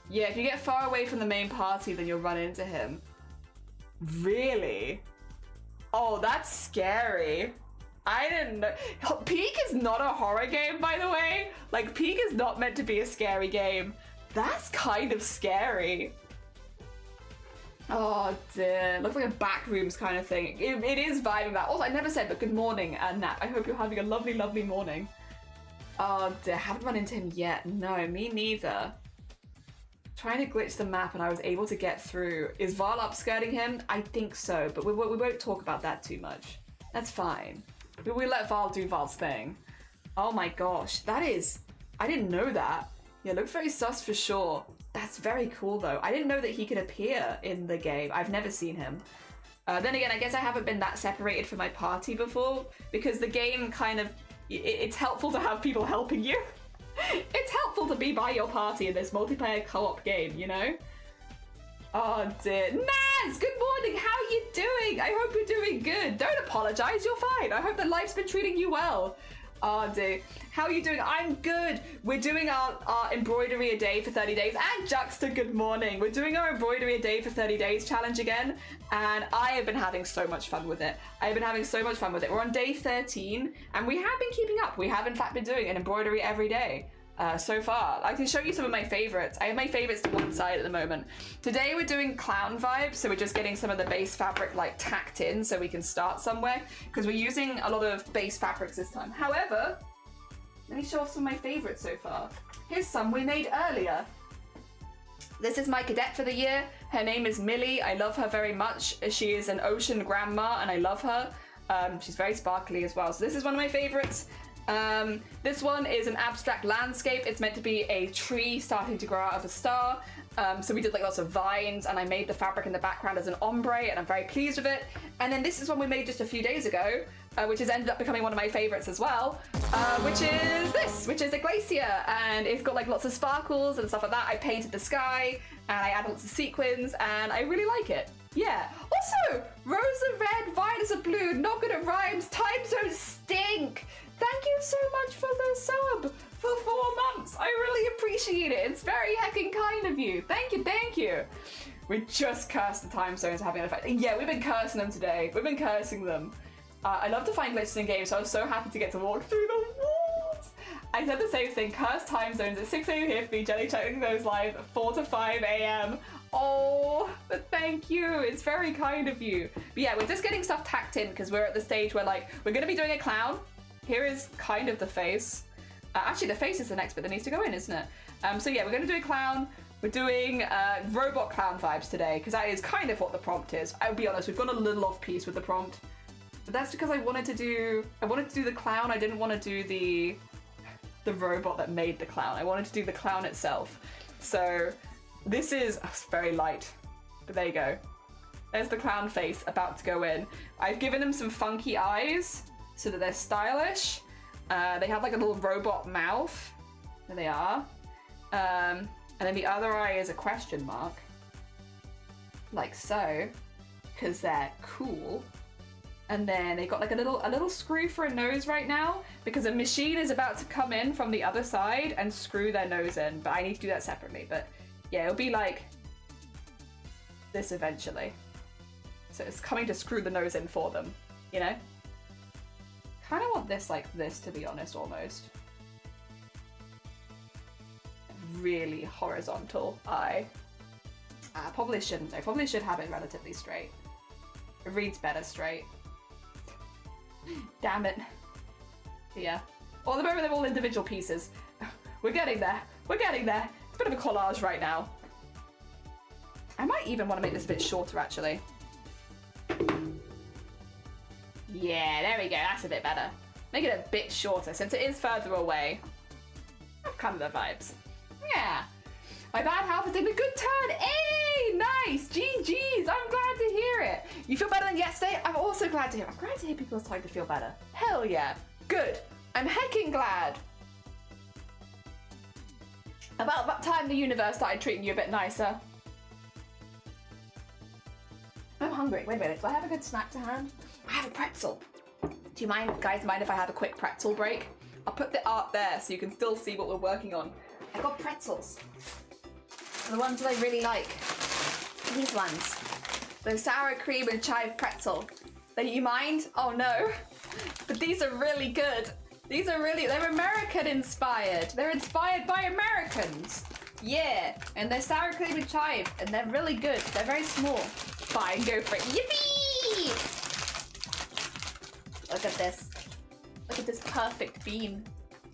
Yeah, if you get far away from the main party, then you'll run into him. Really? Oh, that's scary. I didn't know. Peak is not a horror game, by the way. Like, Peak is not meant to be a scary game. That's kind of scary. Oh dear. Looks like a back rooms kind of thing. It is vibing that. Also, I never said, but good morning, Nat. I hope you're having a lovely, lovely morning. Oh dear. Haven't run into him yet. No, me neither. Trying to glitch the map and I was able to get through. Is Val upskirting him? I think so, but we won't talk about that too much. That's fine. We let Val do Val's thing. Oh my gosh, that is... I didn't know that. Yeah, looks very sus for sure. That's very cool though. I didn't know that he could appear in the game. I've never seen him. Then again, I guess I haven't been that separated from my party before because the game kind of... It's helpful to have people helping you. It's helpful to be by your party in this multiplayer co-op game, you know? Oh dear. Naz, good morning. How are you doing? I hope you're doing good. Don't apologize. You're fine. I hope that life's been treating you well. Oh dear. How are you doing? I'm good. We're doing our embroidery a day for 30 days. And Juxta, good morning. We're doing our embroidery a day for 30 days challenge again. And I have been having so much fun with it. I've been having so much fun with it. We're on day 13 and we have been keeping up. We have in fact been doing an embroidery every day. So far. I can show you some of my favorites. I have my favorites to one side at the moment. Today we're doing clown vibes, so we're just getting some of the base fabric like tacked in so we can start somewhere because we're using a lot of base fabrics this time. However, let me show off some of my favorites so far. Here's some we made earlier. This is my cadet for the year. Her name is Millie. I love her very much. She is an ocean grandma and I love her. She's very sparkly as well. So this is one of my favorites. This one is an abstract landscape. It's meant to be a tree starting to grow out of a star. So we did like lots of vines and I made the fabric in the background as an ombre and I'm very pleased with it. And then this is one we made just a few days ago, which has ended up becoming one of my favorites as well, which is a glacier and it's got like lots of sparkles and stuff like that. I painted the sky and I added lots of sequins and I really like it. Yeah. Also, rose are red, violets are blue, not good at rhymes, time zones stink. Thank you so much for the sub for 4 months. I really appreciate it. It's very heckin' kind of you. Thank you, thank you. We just cursed the time zones having an effect. Yeah, we've been cursing them today. We've been cursing them. I love to find glitches in games, so I was so happy to get to walk through the walls. I said the same thing, cursed time zones at 6 a.m. here for me, Jelly checking those live at 4 to 5 a.m. Oh, but thank you. It's very kind of you. But yeah, we're just getting stuff tacked in because we're at the stage where like, we're gonna be doing a clown. Here is kind of the face. Actually, the face is the next bit that needs to go in, isn't it? So yeah, we're going to do a clown. We're doing robot clown vibes today, because that is kind of what the prompt is. I'll be honest, we've gone a little off piece with the prompt. But that's because I wanted to do the clown. I didn't want to do the robot that made the clown. I wanted to do the clown itself. So this is it's very light, but there you go. There's the clown face about to go in. I've given him some funky eyes, so that they're stylish. They have like a little robot mouth. There they are. And then the other eye is a question mark. Like so. Because they're cool. And then they got like a little screw for a nose right now. Because a machine is about to come in from the other side and screw their nose in. But I need to do that separately. But yeah, it'll be like this eventually. So it's coming to screw the nose in for them. You know? Kind of want this like this, to be honest, almost. Really horizontal eye. Probably shouldn't. I probably should have it relatively straight. It reads better straight. Damn it. Yeah. Well, at the moment they're all individual pieces. We're getting there. We're getting there. It's a bit of a collage right now. I might even want to make this a bit shorter, actually. Yeah, there we go. That's a bit better. Make it a bit shorter since it is further away. That's kind of the vibes. Yeah. My bad half is taking a good turn. Hey, nice. GG's. I'm glad to hear it. You feel better than yesterday? I'm also glad to hear. I'm glad to hear people are starting to feel better. Hell yeah. Good. I'm heckin' glad. About time the universe started treating you a bit nicer. hungry. Wait a minute, do I have a good snack to hand? I have a pretzel. Do you guys mind if I have a quick pretzel break? I'll put the art there so you can still see what we're working on. I got pretzels. The ones that I really like. These ones. The sour cream and chive pretzel. Don't you mind? Oh no. But these are really good. They're American inspired. They're inspired by Americans. Yeah, and they're sour cream and chive, and they're really good. They're very small. Fine, go for it. Yippee! Look at this. Look at this perfect bean.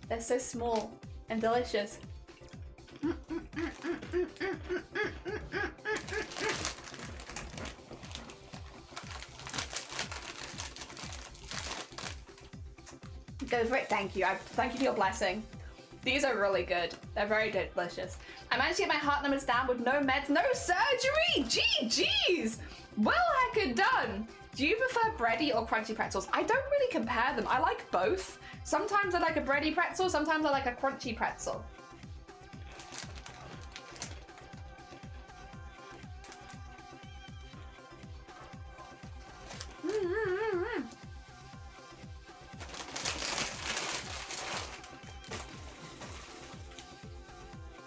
They're so small and delicious. Go for it. Thank you. Thank you for your blessing. These are really good. They're very delicious. I managed to get my heart numbers down with no meds, no surgery. GG's. Well heck done. Do you prefer bready or crunchy pretzels? I don't really compare them. I like both. Sometimes I like a bready pretzel, sometimes I like a crunchy pretzel.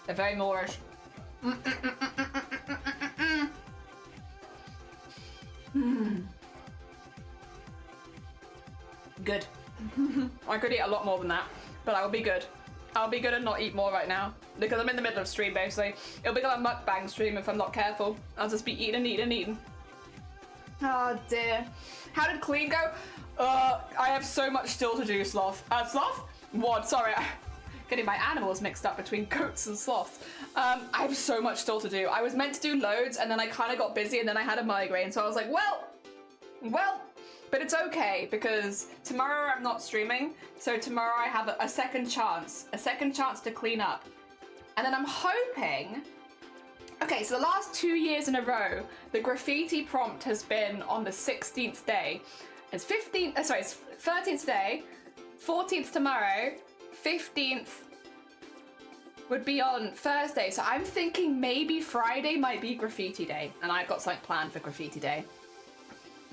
They're very Moorish. Good. I could eat a lot more than that, but I'll be good. I'll be good and not eat more right now because I'm in the middle of stream basically. It'll become a mukbang stream if I'm not careful. I'll just be eating and eating and eating. Oh dear. How did clean go? I have so much still to do, Sloth. Sloth? What? Sorry. Getting my animals mixed up between goats and sloths. I have so much still to do. I was meant to do loads and then I kind of got busy and then I had a migraine. So I was like, well, but it's okay because tomorrow I'm not streaming. So tomorrow I have a second chance to clean up. And then I'm hoping, okay, so the last 2 years in a row, the graffiti prompt has been on the 16th day. It's 13th today, 14th tomorrow, 15th would be on Thursday, so I'm thinking maybe Friday might be graffiti day, and I've got something planned for graffiti day.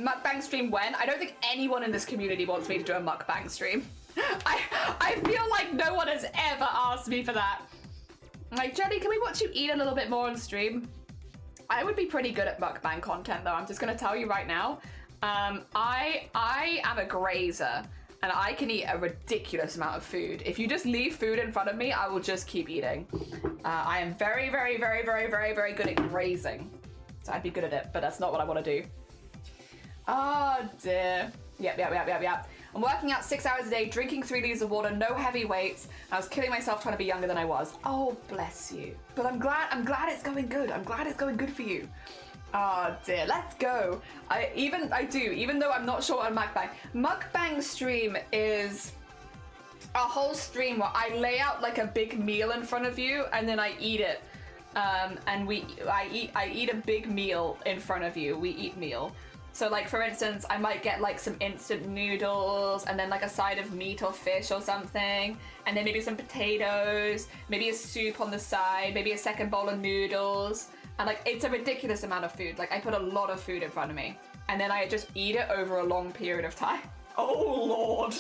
Mukbang stream when? I don't think anyone in this community wants me to do a mukbang stream. I feel like no one has ever asked me for that. I'm like, Jenny, can we watch you eat a little bit more on stream? I would be pretty good at mukbang content though, I'm just gonna tell you right now. I am a grazer. And I can eat a ridiculous amount of food. If you just leave food in front of me, I will just keep eating. I am very, very, very, very, very, very good at grazing. So I'd be good at it, but that's not what I want to do. Oh dear. Yep. I'm working out 6 hours a day, drinking 3 liters of water, no heavy weights. I was killing myself trying to be younger than I was. Oh, bless you. But I'm glad it's going good. I'm glad it's going good for you. Oh dear, let's go. Even though I'm not sure on mukbang stream is a whole stream where I lay out like a big meal in front of you and then I eat it. And I eat a big meal in front of you. We eat meal. So like for instance, I might get like some instant noodles and then like a side of meat or fish or something, and then maybe some potatoes, maybe a soup on the side, maybe a second bowl of noodles. And like, it's a ridiculous amount of food. Like I put a lot of food in front of me and then I just eat it over a long period of time. Oh Lord.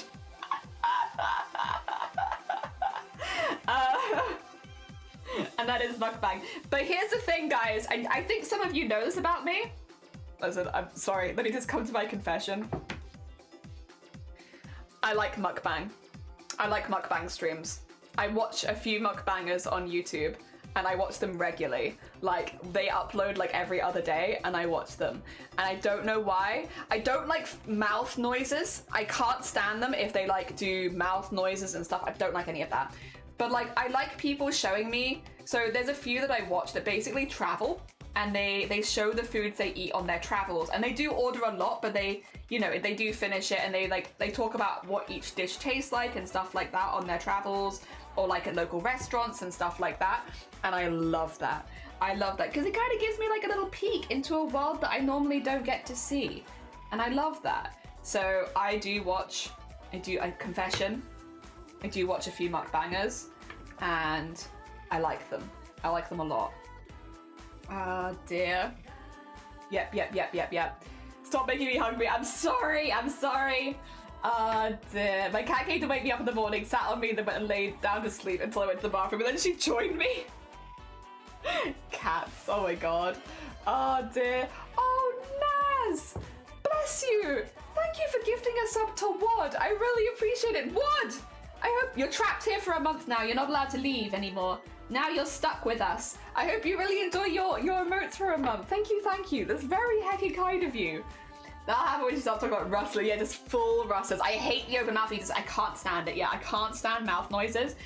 And that is mukbang. But here's the thing guys, I think some of you know this about me. Listen, I'm sorry, let me just come to my confession. I like mukbang. I like mukbang streams. I watch a few mukbangers on YouTube and I watch them regularly. Like they upload like every other day and I watch them. And I don't know why. I don't like mouth noises. I can't stand them if they like do mouth noises and stuff. I don't like any of that. But like I like people showing me. So there's a few that I watch that basically travel and they show the foods they eat on their travels. And they do order a lot, but they, you know, they do finish it and they talk about what each dish tastes like and stuff like that on their travels, or like at local restaurants and stuff like that. And I love that. I love that because it kind of gives me like a little peek into a world that I normally don't get to see. And I love that. So I do watch, confession, I do watch a few mukbangers and I like them. I like them a lot. Oh dear. Yep. Stop making me hungry. I'm sorry. Dear. My cat came to wake me up in the morning, sat on me, and then went and laid down to sleep until I went to the bathroom, and then she joined me. Cats, oh my god. Oh dear. Oh, Naz! Bless you! Thank you for gifting us up to Wad. I really appreciate it. Wad! I hope you're trapped here for a month now. You're not allowed to leave anymore. Now you're stuck with us. I hope you really enjoy your emotes for a month. Thank you. That's very heckin' kind of you. That'll happen when you start talking about rustling. Yeah, just full rustlers. I hate the open mouth eaters. I can't stand it. Yeah, I can't stand mouth noises.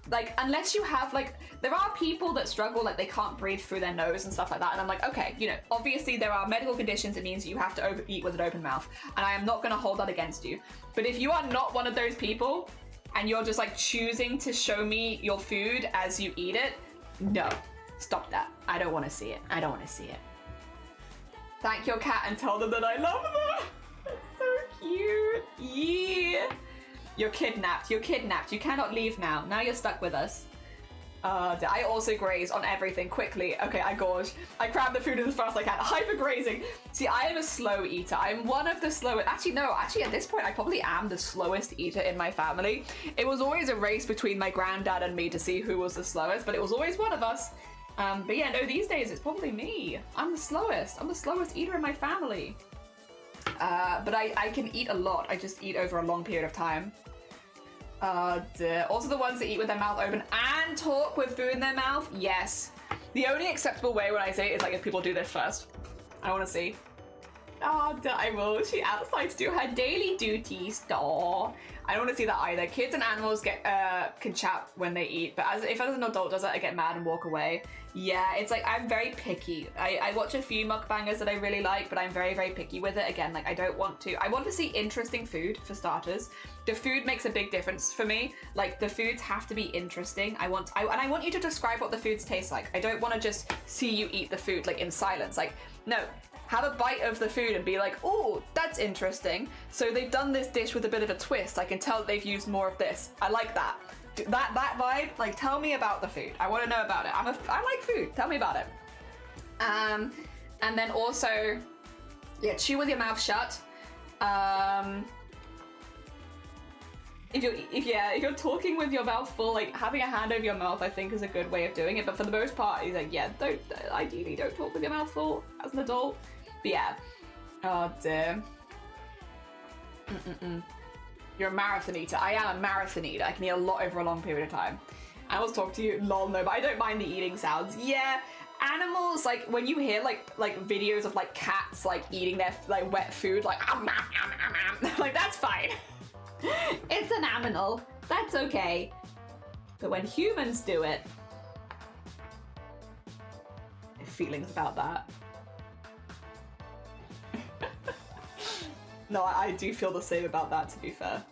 Like, unless you have, like, there are people that struggle, like, they can't breathe through their nose and stuff like that. And I'm like, okay, you know, obviously there are medical conditions. It means you have to eat with an open mouth. And I am not going to hold that against you. But if you are not one of those people and you're just, like, choosing to show me your food as you eat it, no. Stop that. I don't want to see it. Thank your cat and tell them that I love them. That's so cute. Yeah. You're kidnapped. You cannot leave now. Now you're stuck with us. I also graze on everything quickly. Okay, I gorge. I grab the food as fast as I can. Hyper grazing. See, I am a slow eater. I'm one of the slowest. Actually, at this point, I probably am the slowest eater in my family. It was always a race between my granddad and me to see who was the slowest, but it was always one of us. But yeah, no, these days it's probably me. I'm the slowest eater in my family. But I can eat a lot. I just eat over a long period of time. Also the ones that eat with their mouth open and talk with food in their mouth. Yes. The only acceptable way when I say it is like if people do this first. I want to see. Oh, I will. She outside to do her daily duties. Aw. I don't want to see that either. Kids and animals can chat when they eat, but if as an adult does it, I get mad and walk away. Yeah, it's like I'm very picky. I watch a few mukbangers that I really like, but I'm very, very picky with it. Again, like I want to see interesting food for starters. The food makes a big difference for me. Like the foods have to be interesting. I want you to describe what the foods taste like. I don't want to just see you eat the food like in silence. Like, no. Have a bite of the food and be like, oh, that's interesting. So they've done this dish with a bit of a twist. I can tell that they've used more of this. I like that. That vibe, like tell me about the food. I want to know about it. I like food. Tell me about it. And then also, yeah, chew with your mouth shut. If you're talking with your mouth full, like having a hand over your mouth, I think is a good way of doing it. But for the most part, he's like, yeah, ideally don't talk with your mouth full as an adult. But yeah. Oh dear. You're a marathon eater. I am a marathon eater. I can eat a lot over a long period of time. I was talking to you, lol, no, but I don't mind the eating sounds. Yeah. Animals, like when you hear like videos of like cats like eating their like wet food, like like that's fine. It's an animal. That's okay. But when humans do it, I have feelings about that. No, I do feel the same about that, to be fair.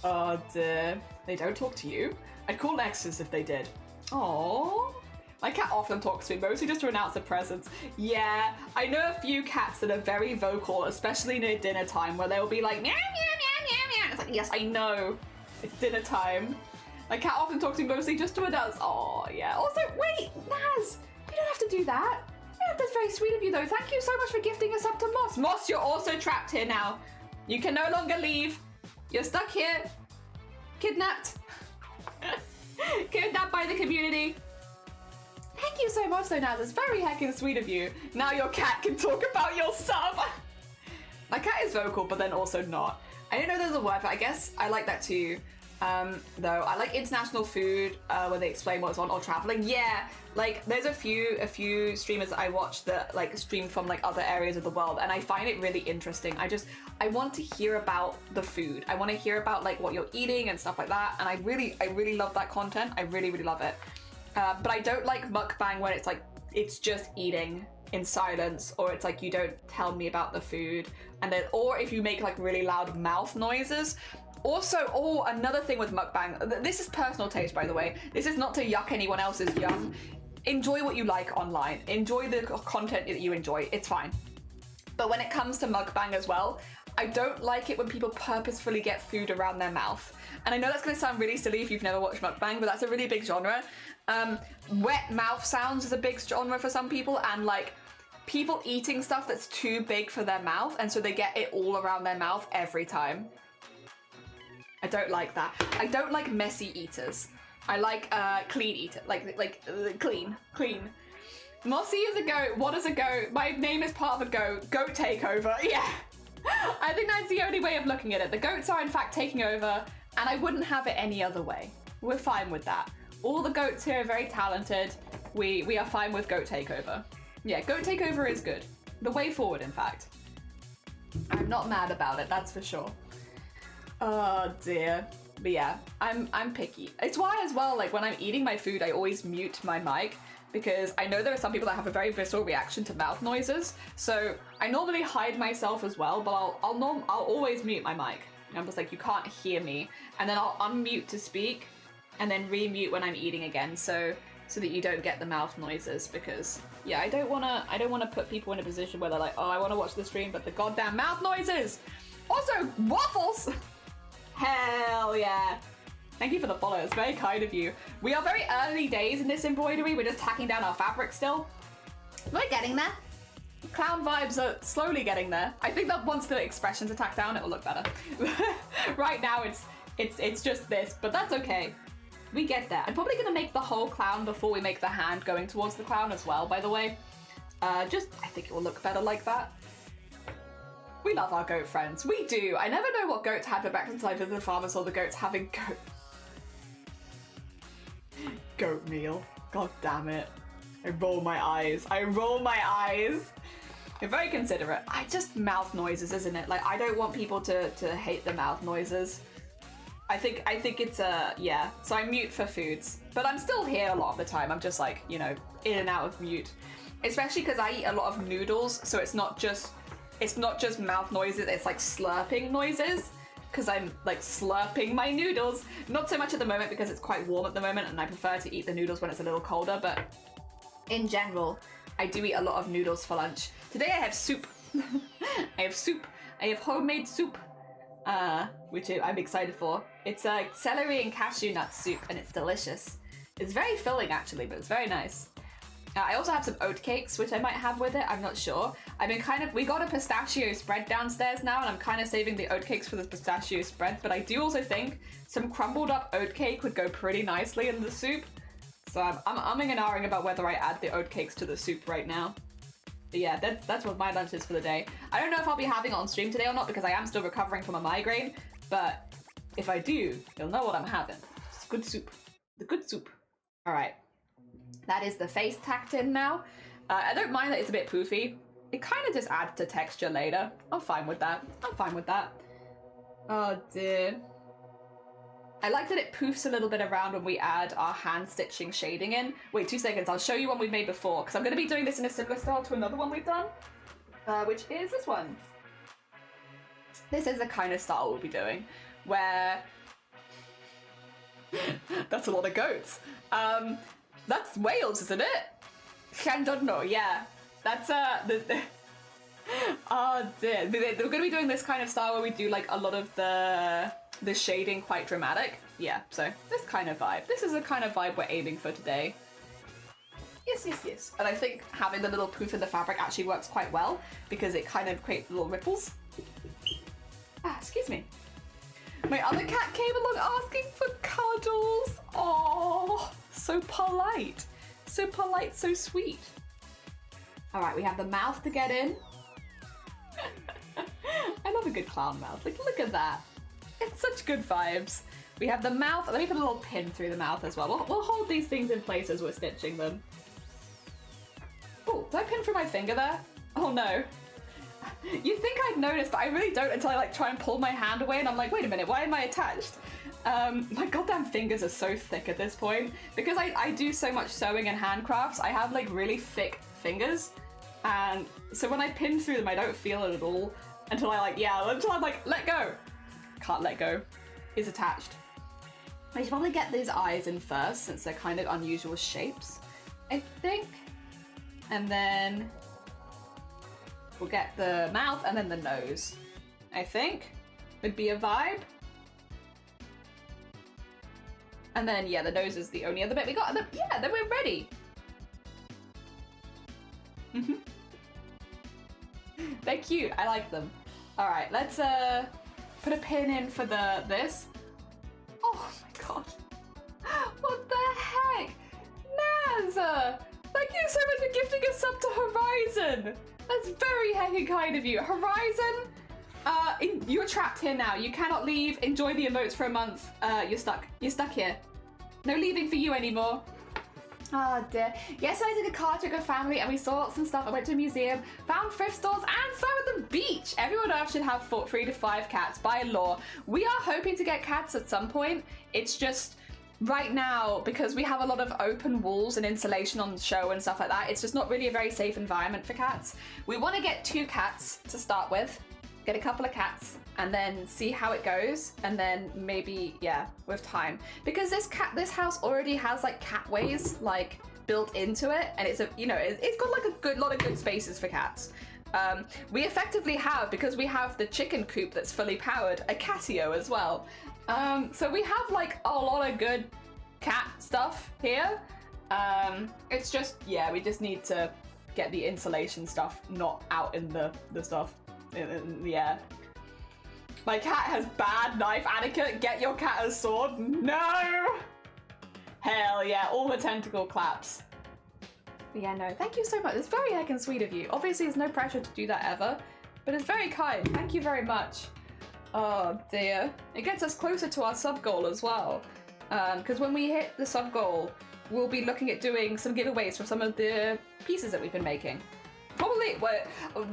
Oh dear. They don't talk to you? I'd call Nexus if they did. Aww. My cat often talks to me, mostly just to announce their presence. Yeah, I know a few cats that are very vocal, especially near dinner time, where they'll be like, meow, meow, meow, meow, meow. It's like, yes, I know. It's dinner time. My cat often talks to me mostly just to announce. Oh, yeah. Also, wait, Naz, you don't have to do that. Yeah, that's very sweet of you, though. Thank you so much for gifting us up to Moss. Moss, you're also trapped here now. You can no longer leave. You're stuck here. Kidnapped. Kidnapped by the community. Thank you so much, though, Naz. It's very heckin' sweet of you. Now your cat can talk about your sub. My cat is vocal, but then also not. I didn't know there was a word, but I guess I like that too. Though I like international food where they explain what's on, or traveling. Yeah, like there's a few streamers that I watch that like stream from like other areas of the world, and I find it really interesting. I want to hear about the food. I want to hear about like what you're eating and stuff like that, and I really love that content. I really love it. But I don't like mukbang when it's like it's just eating in silence, or it's like you don't tell me about the food, and then or if you make like really loud mouth noises. Also, another thing with mukbang, this is personal taste, by the way. This is not to yuck anyone else's yum. Enjoy what you like online. Enjoy the content that you enjoy. It's fine. But when it comes to mukbang as well, I don't like it when people purposefully get food around their mouth. And I know that's going to sound really silly if you've never watched mukbang, but that's a really big genre. Wet mouth sounds is a big genre for some people, and like people eating stuff that's too big for their mouth, and so they get it all around their mouth every time. I don't like that. I don't like messy eaters. I like clean eater, clean. Mossy is a goat. What is a goat? My name is part of a goat. Goat takeover. Yeah. I think that's the only way of looking at it. The goats are in fact taking over, and I wouldn't have it any other way. We're fine with that. All the goats here are very talented. We are fine with goat takeover. Yeah, goat takeover is good. The way forward, in fact. I'm not mad about it, that's for sure. Oh dear. But yeah, I'm picky. It's why as well, like when I'm eating my food, I always mute my mic, because I know there are some people that have a very visceral reaction to mouth noises. So I normally hide myself as well, but I'll always mute my mic. I'm just like, you can't hear me, and then I'll unmute to speak, and then remute when I'm eating again, so that you don't get the mouth noises. Because yeah, I don't wanna put people in a position where they're like, oh, I want to watch the stream, but the goddamn mouth noises. Also, waffles. Hell yeah. Thank you for the follow, it's very kind of you. We are very early days in this embroidery, we're just tacking down our fabric still. We're getting there. Clown vibes are slowly getting there. I think that once the expressions are tacked down, it will look better. Right now it's just this, but that's okay. We get there. I'm probably gonna make the whole clown before we make the hand going towards the clown as well, by the way. I think it will look better like that. We love our goat friends. We do. I never know what goats had for breakfast until I visited the farm and saw the goats having goat meal. God damn it. I roll my eyes. I roll my eyes. You're very considerate. Mouth noises, isn't it? Like, I don't want people to hate the mouth noises. I think it's yeah. So I mute for foods, but I'm still here a lot of the time. I'm just like, you know, in and out of mute. Especially because I eat a lot of noodles, so it's not just mouth noises, it's like slurping noises, because I'm like slurping my noodles. Not so much at the moment because it's quite warm at the moment and I prefer to eat the noodles when it's a little colder, but in general, I do eat a lot of noodles for lunch. Today I have soup. I have soup. I have homemade soup, which I'm excited for. It's a celery and cashew nut soup and it's delicious. It's very filling actually, but it's very nice. I also have some oat cakes, which I might have with it, I'm not sure. We got a pistachio spread downstairs now, and I'm kind of saving the oat cakes for the pistachio spread, but I do also think some crumbled up oat cake would go pretty nicely in the soup. So I'm umming and ahhing about whether I add the oat cakes to the soup right now. But yeah, that's what my lunch is for the day. I don't know if I'll be having it on stream today or not, because I am still recovering from a migraine, but if I do, you'll know what I'm having. It's good soup. The good soup. All right. That is the face tacked in now. I don't mind that it's a bit poofy. It kind of just adds to texture later. I'm fine with that. I'm fine with that. Oh dear. I like that it poofs a little bit around when we add our hand stitching shading in. Wait 2 seconds, I'll show you one we've made before, because I'm going to be doing this in a similar style to another one we've done, which is this one. This is the kind of style we'll be doing, where... That's a lot of goats. That's Wales, isn't it? Llandudno, yeah. That's oh dear. We're gonna be doing this kind of style where we do like a lot of the shading quite dramatic. Yeah, so this kind of vibe. This is the kind of vibe we're aiming for today. Yes, yes, yes. And I think having the little poof in the fabric actually works quite well because it kind of creates little ripples. Ah, excuse me. My other cat came along asking for cuddles. Oh, so polite. So polite, so sweet. All right, we have the mouth to get in. I love a good clown mouth. Like, look at that. It's such good vibes. We have the mouth. Let me put a little pin through the mouth as well. We'll hold these things in place as we're stitching them. Oh, did I pin through my finger there? Oh no. You think I'd notice, but I really don't until I like try and pull my hand away and I'm like, wait a minute, why am I attached? My goddamn fingers are so thick at this point. Because I do so much sewing and handcrafts, I have like really thick fingers. And so when I pin through them, I don't feel it at all until I'm like, let go. Can't let go. It's attached. I should probably get these eyes in first since they're kind of unusual shapes, I think. And then we'll get the mouth and then the nose, I think, would be a vibe. And then, yeah, the nose is the only other bit we got. And then, yeah, then we're ready. They're cute. I like them. All right, let's put a pin in for this. Oh my god. What the heck? Naz! Thank you so much for gifting us up to Horizon. That's very heckin' kind of you. Horizon, you're trapped here now. You cannot leave. Enjoy the emotes for a month. You're stuck. You're stuck here. No leaving for you anymore. Oh dear. Yesterday I took a car trip with family and we saw some stuff. I went to a museum, found thrift stores, and swam at the beach. Everyone else should have 3 to 5 cats by law. We are hoping to get cats at some point. It's just right now, because we have a lot of open walls and insulation on the show and stuff like that, it's just not really a very safe environment for cats. We want to get 2 cats to start with, get a couple of cats, and then see how it goes, and then maybe, yeah, with time. Because this house already has like catways like built into it, and it's it's got like a lot of good spaces for cats. We effectively have, because we have the chicken coop that's fully powered, a catio as well. So we have like a lot of good cat stuff here. It's just, yeah, we just need to get the insulation stuff not out in the stuff in the air. My cat has bad knife etiquette. Get your cat a sword. No! Hell yeah, all the tentacle claps. But yeah, no, thank you so much. It's very heckin' sweet of you. Obviously, there's no pressure to do that ever, but it's very kind. Thank you very much. Oh dear. It gets us closer to our sub goal as well. Because when we hit the sub goal, we'll be looking at doing some giveaways for some of the pieces that we've been making. Probably, well,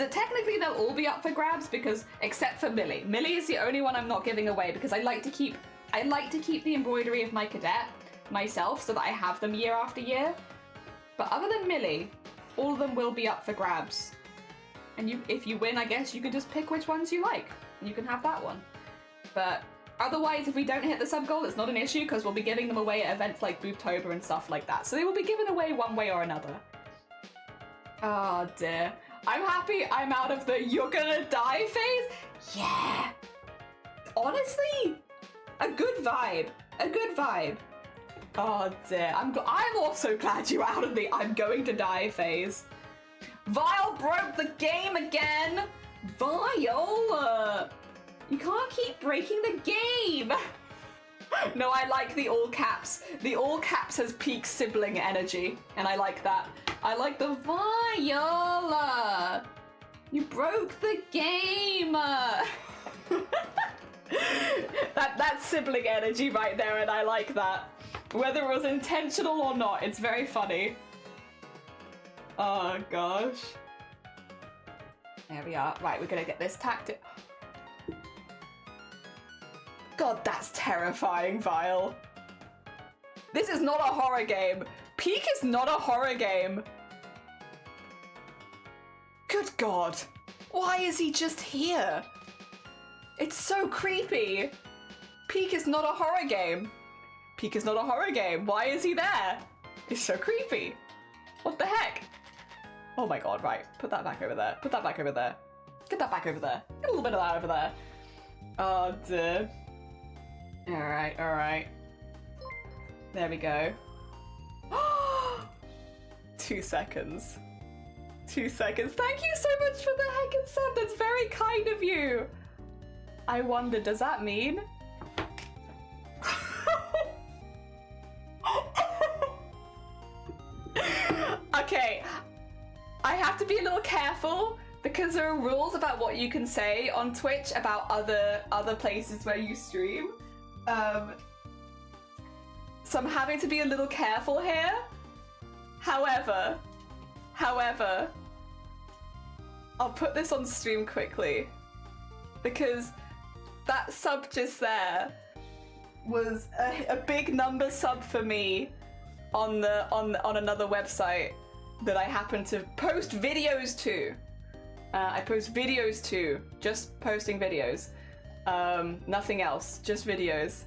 technically they'll all be up for grabs, because except for Millie. Millie is the only one I'm not giving away, because I like to keep the embroidery of my cadet myself so that I have them year after year. But other than Millie, all of them will be up for grabs. And if you win, I guess you can just pick which ones you like. You can have that one. But otherwise, if we don't hit the sub goal, it's not an issue, because we'll be giving them away at events like Booptober and stuff like that. So they will be given away one way or another. Oh dear. I'm happy I'm out of the you're gonna die phase. Yeah. Honestly, a good vibe. A good vibe. Oh dear. I'm also glad you're out of the I'm going to die phase. Vile broke the game again. Vile. You can't keep breaking the game. No, I like the all caps. The all caps has peak sibling energy, and I like that. I like the Viola. You broke the game. That's sibling energy right there, and I like that. Whether it was intentional or not, it's very funny. Oh gosh. There we are. Right, we're gonna get this tactic. God, that's terrifying, Vile. This is not a horror game. Peak is not a horror game. Good God. Why is he just here? It's so creepy. Peak is not a horror game. Peak is not a horror game. Why is he there? It's so creepy. What the heck? Oh my God, right. Put that back over there. Put that back over there. Get that back over there. Get a little bit of that over there. Oh dear. Alright, alright. There we go. 2 seconds. 2 seconds. Thank you so much for the heckin' sub. That's very kind of you. I wonder, does that mean? Okay. I have to be a little careful, because there are rules about what you can say on Twitch about other places where you stream. So I'm having to be a little careful here. However, I'll put this on stream quickly, because that sub just there was a big number sub for me on another website that I happen to post videos to. I post videos to, just posting videos. Nothing else, just videos.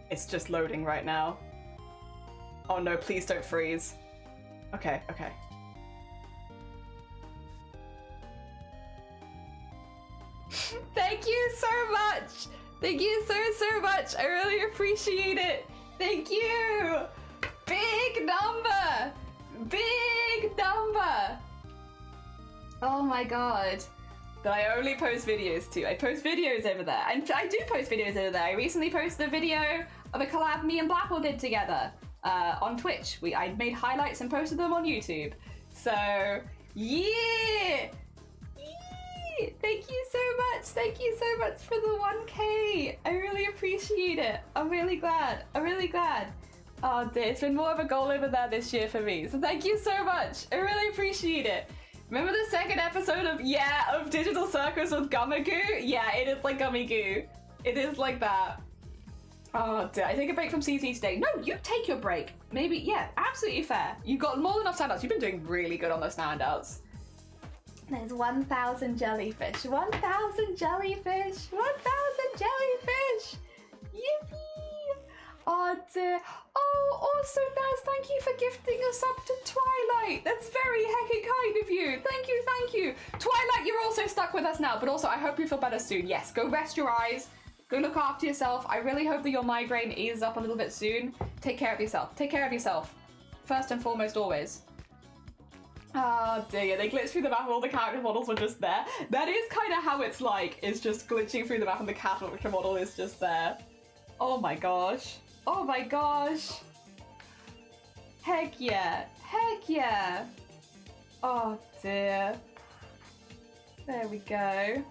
It's just loading right now. Oh no, please don't freeze. Okay, okay. Thank you so much! Thank you so much! I really appreciate it! Thank you! Big number! Big Oh my god. But I only post videos too. I post videos over there. And I do post videos over there. I recently posted a video of a collab me and Blapple did together on Twitch. I made highlights and posted them on YouTube. So, yeah! Thank you so much. Thank you so much for the 1K. I really appreciate it. I'm really glad. I'm really glad. Oh dear, it's been more of a goal over there this year for me. So thank you so much. I really appreciate it. Remember the second episode of Digital Circus with Gummy Goo? Yeah, it is like Gummy Goo. It is like that. Oh dear, I take a break from CC today. No, you take your break. Maybe, yeah, absolutely fair. You've got more than enough standouts. You've been doing really good on those standouts. There's 1,000 jellyfish. 1,000 jellyfish. 1,000 jellyfish. Yippee. Oh dear. Oh, also, Naz, thank you for gifting us up to Twilight. That's very heckin' kind of you. Thank you, thank you. Twilight, you're also stuck with us now, but also I hope you feel better soon. Yes, go rest your eyes. Go look after yourself. I really hope that your migraine eases up a little bit soon. Take care of yourself. Take care of yourself. First and foremost, always. Oh dear, they glitched through the map and all the character models were just there. That is kind of how it's like, is just glitching through the map and the character model is just there. Oh my gosh. Oh my gosh. Heck yeah. Heck yeah. Oh dear. There we go.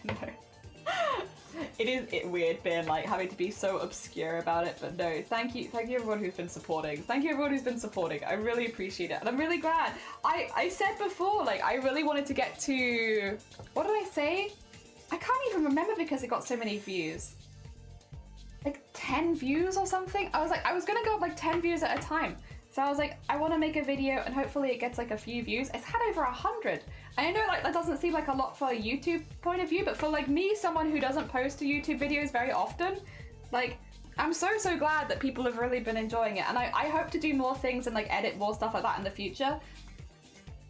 No. It is weird being like having to be so obscure about it, but no, thank you everyone who's been supporting. Thank you everyone who's been supporting. I really appreciate it, and I'm really glad. I said before, like, I really wanted to get to, what did I say? I can't even remember because it got so many views. Like 10 views or something? I was gonna go up like 10 views at a time. So I was like, I want to make a video and hopefully it gets like a few views. It's had over 100. I know like that doesn't seem like a lot for a YouTube point of view, but for like me, someone who doesn't post to YouTube videos very often, like I'm so glad that people have really been enjoying it. And I hope to do more things and like edit more stuff like that in the future.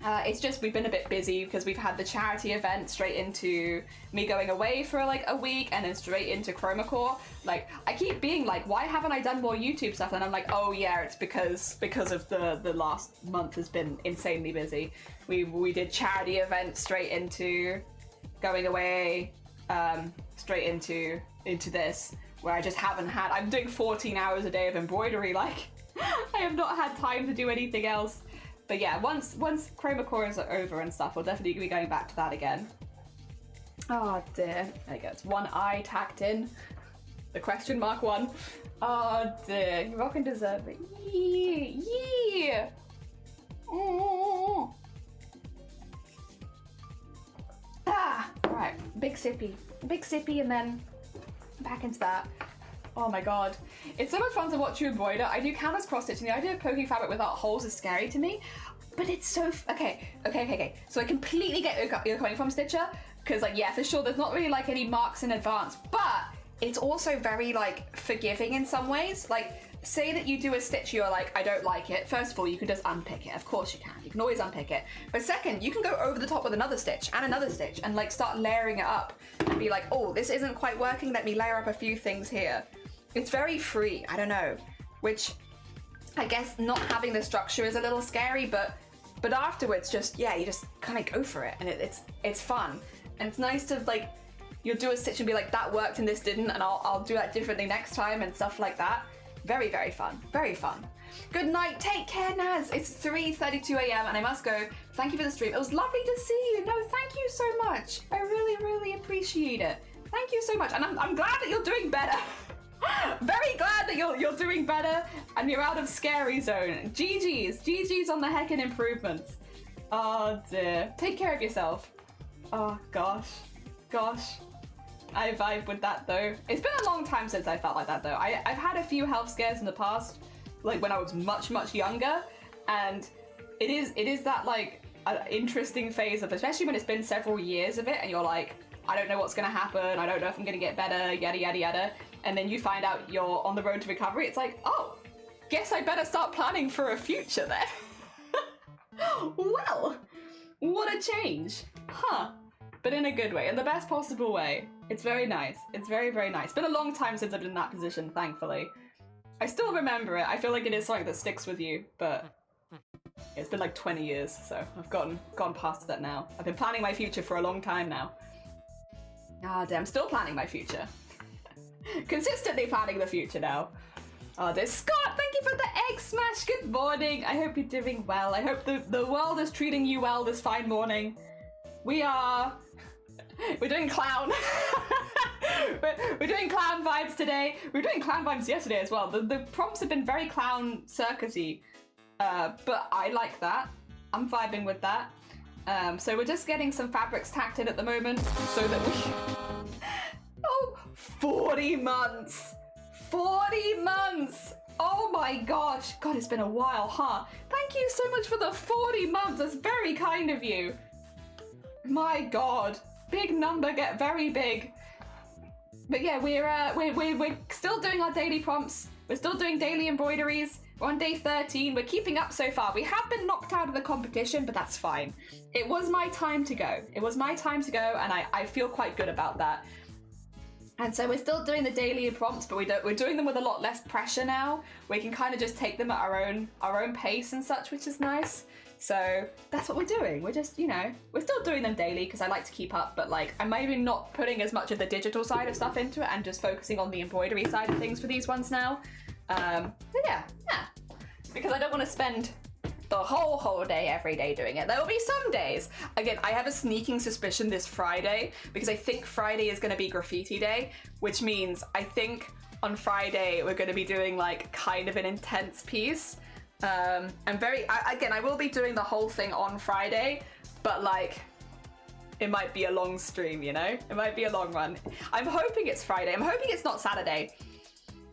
It's just we've been a bit busy because we've had the charity event straight into me going away for like a week and then straight into Chromacore. Like I keep being like, why haven't I done more YouTube stuff? And I'm like, oh yeah, it's because of the last month has been insanely busy. We did charity events straight into going away, straight into this where I just haven't had. I'm doing 14 hours a day of embroidery. Like I have not had time to do anything else. But yeah, once Chromacore is over and stuff, we'll definitely be going back to that again. Oh dear. There you go. It's one eye tacked in. The question mark one. Oh dear. You rockin' deserve it. Yeah. Oh. Ah. Right. Big sippy, and then back into that. Oh my god. It's so much fun to watch you embroider. I do canvas cross stitching. The idea of poking fabric without holes is scary to me, but it's so okay. So I completely get where you're coming from, Stitcher, because like, yeah, for sure, there's not really like any marks in advance, but it's also very like forgiving in some ways. Like, say that you do a stitch, you're like, I don't like it. First of all, you can just unpick it. Of course you can. You can always unpick it. But second, you can go over the top with another stitch and like start layering it up and be like, oh, this isn't quite working. Let me layer up a few things here. It's very free, I don't know, which I guess not having the structure is a little scary, but afterwards just, yeah, you just kind of go for it and it's fun. And it's nice to like, you'll do a stitch and be like, that worked and this didn't, and I'll do that differently next time and stuff like that. Very, very fun, very fun. Good night, take care, Naz. It's 3:32 a.m. and I must go. Thank you for the stream. It was lovely to see you. No, thank you so much. I really, really appreciate it. Thank you so much. And I'm glad that you're doing better. Very glad that you're doing better and you're out of scary zone. GG's on the heckin' improvements. Oh dear. Take care of yourself. Oh gosh. I vibe with that though. It's been a long time since I felt like that though. I've had a few health scares in the past, like when I was much younger, and it is that like interesting phase of, especially when it's been several years of it and you're like, I don't know what's gonna happen, I don't know if I'm gonna get better, yada yada yada, and then you find out you're on the road to recovery. It's like, oh, guess I better start planning for a future then. Well, what a change, huh? But in a good way, in the best possible way. It's very nice. It's very, very nice. It's been a long time since I've been in that position, thankfully. I still remember it. I feel like it is something that sticks with you, but It's been like 20 years, so I've gone past that now. I've been planning my future for a long time now. Ah, damn, still planning my future. Consistently planning the future now. Oh, there's Scott, thank you for the egg smash. Good morning. I hope you're doing well. I hope the world is treating you well this fine morning. We're doing clown. we're doing clown vibes today. We were doing clown vibes yesterday as well. The prompts have been very clown circusy, but I like that. I'm vibing with that. So we're just getting some fabrics tacked in at the moment so that we... Oh, 40 months! 40 months! Oh my gosh. God, it's been a while, huh? Thank you so much for the 40 months. That's very kind of you. My God. Big number, get very big. But yeah, we're still doing our daily prompts. We're still doing daily embroideries. We're on day 13. We're keeping up so far. We have been knocked out of the competition, but that's fine. It was my time to go. It was my time to go, and I feel quite good about that. And so we're still doing the daily prompts, but we're doing them with a lot less pressure now. We can kind of just take them at our own pace and such, which is nice. So that's what we're doing. We're just, you know, we're still doing them daily because I like to keep up, but like I'm maybe not putting as much of the digital side of stuff into it and just focusing on the embroidery side of things for these ones now. But yeah, because I don't want to spend the whole day every day doing it. There will be some days. Again, I have a sneaking suspicion this Friday because I think Friday is going to be graffiti day, which means I think on Friday we're going to be doing like kind of an intense piece. Again, I will be doing the whole thing on Friday, but like it might be a long stream, you know? It might be a long run. I'm hoping it's Friday. I'm hoping it's not Saturday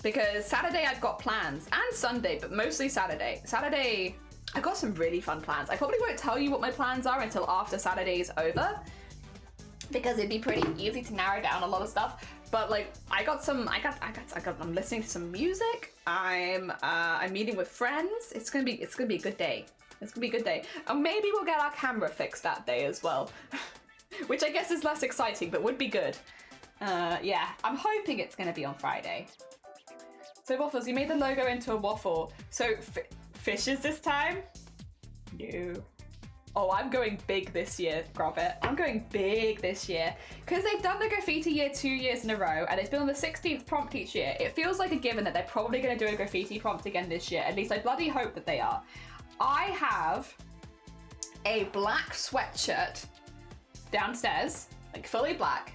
because Saturday I've got plans and Sunday, but mostly Saturday. Saturday, I've got some really fun plans. I probably won't tell you what my plans are until after Saturday is over because it'd be pretty easy to narrow down a lot of stuff. But like, I'm listening to some music. I'm meeting with friends. It's gonna be a good day. It's gonna be a good day. And maybe we'll get our camera fixed that day as well, which I guess is less exciting, but would be good. Yeah, I'm hoping it's gonna be on Friday. So Waffles, you made the logo into a waffle. So fishes this time? No. Oh, I'm going big this year, Grobbit. I'm going big this year. Because they've done the graffiti year 2 years in a row, and it's been on the 16th prompt each year. It feels like a given that they're probably going to do a graffiti prompt again this year. At least I bloody hope that they are. I have a black sweatshirt downstairs, like fully black,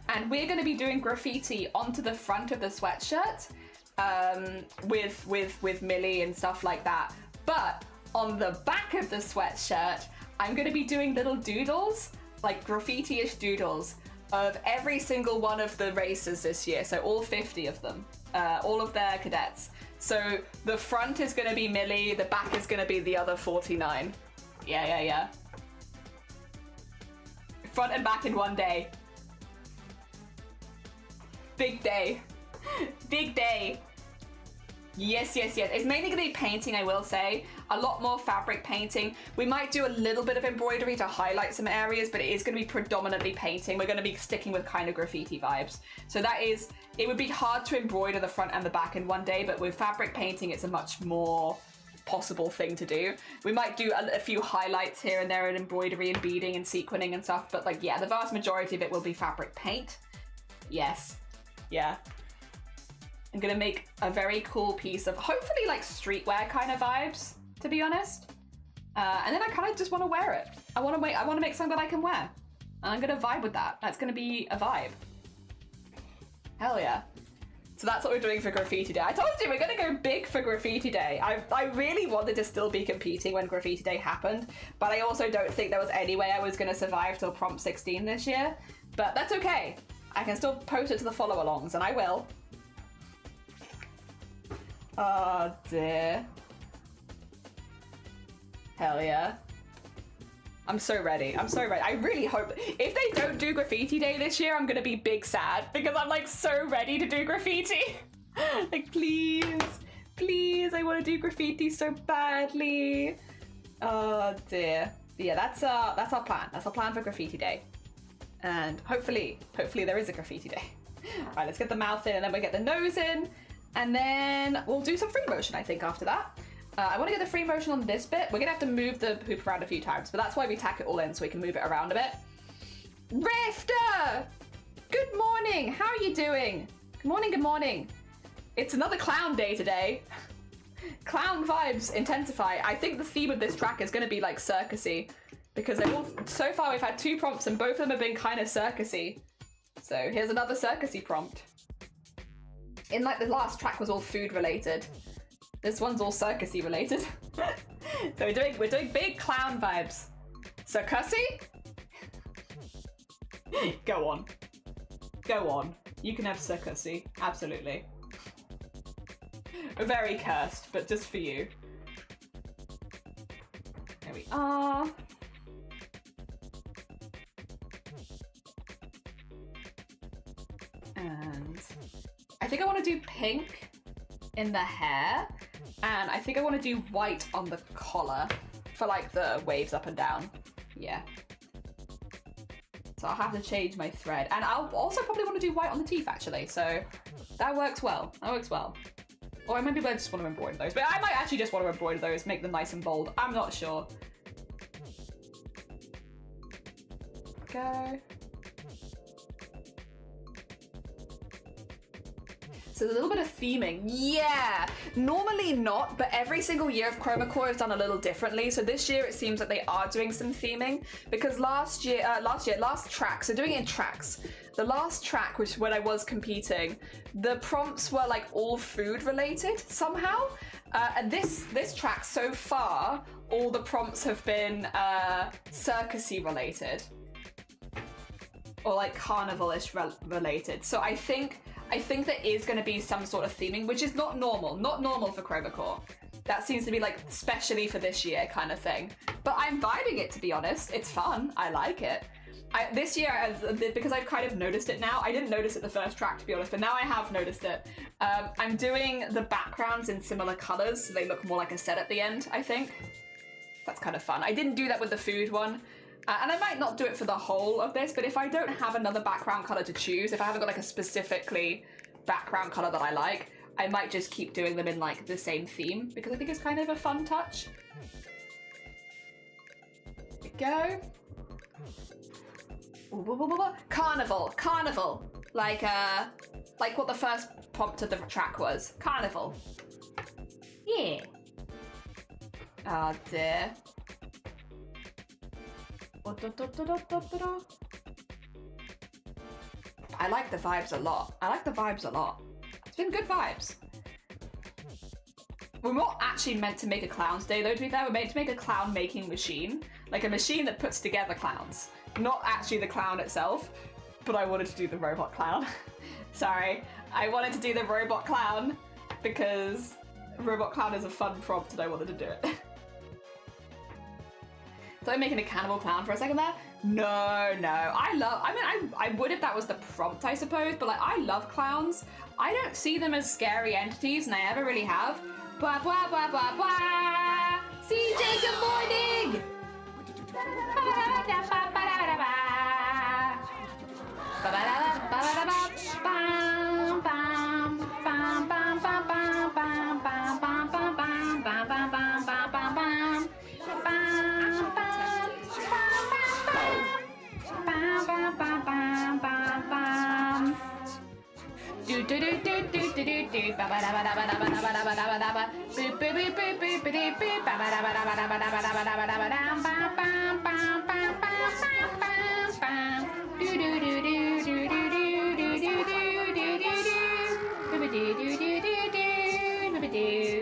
and we're going to be doing graffiti onto the front of the sweatshirt with Millie and stuff like that. But on the back of the sweatshirt, I'm going to be doing little doodles, like graffiti-ish doodles, of every single one of the races this year. So all 50 of them, all of their cadets. So the front is going to be Millie, the back is going to be the other 49. Yeah. Front and back in one day. Big day. Big day. Yes. It's mainly going to be painting, I will say. A lot more fabric painting. We might do a little bit of embroidery to highlight some areas, but it is going to be predominantly painting. We're going to be sticking with kind of graffiti vibes. So it would be hard to embroider the front and the back in one day, but with fabric painting, it's a much more possible thing to do. We might do a few highlights here and there in embroidery and beading and sequining and stuff, but like, yeah, the vast majority of it will be fabric paint. Yes. Yeah. I'm gonna make a very cool piece of hopefully like streetwear kind of vibes, to be honest. And then I kind of just want to wear it. I want to make something that I can wear. And I'm gonna vibe with that. That's gonna be a vibe. Hell yeah. So that's what we're doing for Graffiti Day. I told you we're gonna go big for Graffiti Day. I really wanted to still be competing when Graffiti Day happened, but I also don't think there was any way I was gonna survive till Prompt 16 this year. But that's okay. I can still post it to the follow-alongs, and I will. Oh dear. Hell yeah. I'm so ready. I'm so ready. I really hope if they don't do Graffiti Day this year, I'm gonna be big sad because I'm like so ready to do graffiti. Like please, I want to do graffiti so badly. Oh dear. But yeah, that's our plan. That's our plan for Graffiti Day. And hopefully there is a Graffiti Day. Right, let's get the mouth in and then we'll get the nose in. And then we'll do some free motion, I think, after that. I want to get the free motion on this bit. We're gonna have to move the hoop around a few times, but that's why we tack it all in so we can move it around a bit. Rifter! Good morning, how are you doing? Good morning, good morning. It's another clown day today. Clown vibes intensify. I think the theme of this track is gonna be like circusy, because so far we've had 2 prompts and both of them have been kind of circusy. So here's another circusy prompt. In like the last track was all food related. This one's all circusy related. So we're doing big clown vibes. Circusy? Go on. Go on. You can have circusy. Absolutely. We're very cursed, but just for you. There we are. And I think I want to do pink in the hair, and I think I want to do white on the collar for like the waves up and down. Yeah. So I'll have to change my thread, and I'll also probably want to do white on the teeth actually, so that works well. That works well. Or maybe I just want to embroider those, but I might actually just want to embroider those, make them nice and bold. I'm not sure. Go. So there's a little bit of theming. Yeah, normally not, but every single year of Chroma Core is done a little differently. So this year it seems that they are doing some theming, because last track, so doing it in tracks. The last track, which when I was competing, the prompts were like all food related somehow. And this track so far, all the prompts have been circusy related. Or like carnival-ish related. So I think there is going to be some sort of theming, which is not normal for Chroma Core. That seems to be like specially for this year kind of thing. But I'm vibing it, to be honest. It's fun. I like it. This year, because I've kind of noticed it now, I didn't notice it the first track, to be honest, but now I have noticed it. I'm doing the backgrounds in similar colors, so they look more like a set at the end, I think. That's kind of fun. I didn't do that with the food one. And I might not do it for the whole of this, but if I don't have another background color to choose, if I haven't got like a specifically background color that I like, I might just keep doing them in like the same theme, because I think it's kind of a fun touch. There we go. Carnival. Like what the first prompt of the track was. Carnival. Yeah. Oh dear. I like the vibes a lot. It's been good vibes. We're not actually meant to make a clown's day though, to be fair. We're meant to make a clown making machine. Like a machine that puts together clowns. Not actually the clown itself, but I wanted to do the robot clown. Sorry. I wanted to do the robot clown because robot clown is a fun prompt and I wanted to do it. So I'm making a cannibal clown for a second there? No. I would if that was the prompt, I suppose, but like, I love clowns. I don't see them as scary entities, and I never really have. Blah, blah, blah, blah, blah. CJ, good morning!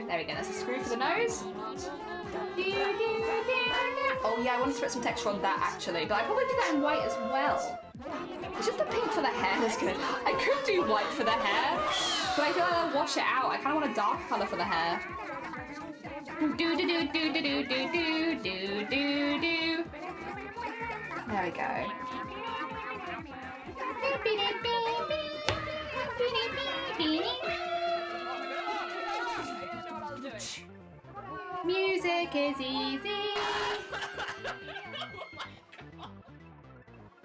There we go, that's a screw for the nose. Oh yeah, I want to put some texture on that actually, but I probably do that in white as well. It's just the pink for the hair that's good. I could do white for the hair, but I feel like I'll wash it out. I kind of want a dark colour for the hair. There we go. Music is easy.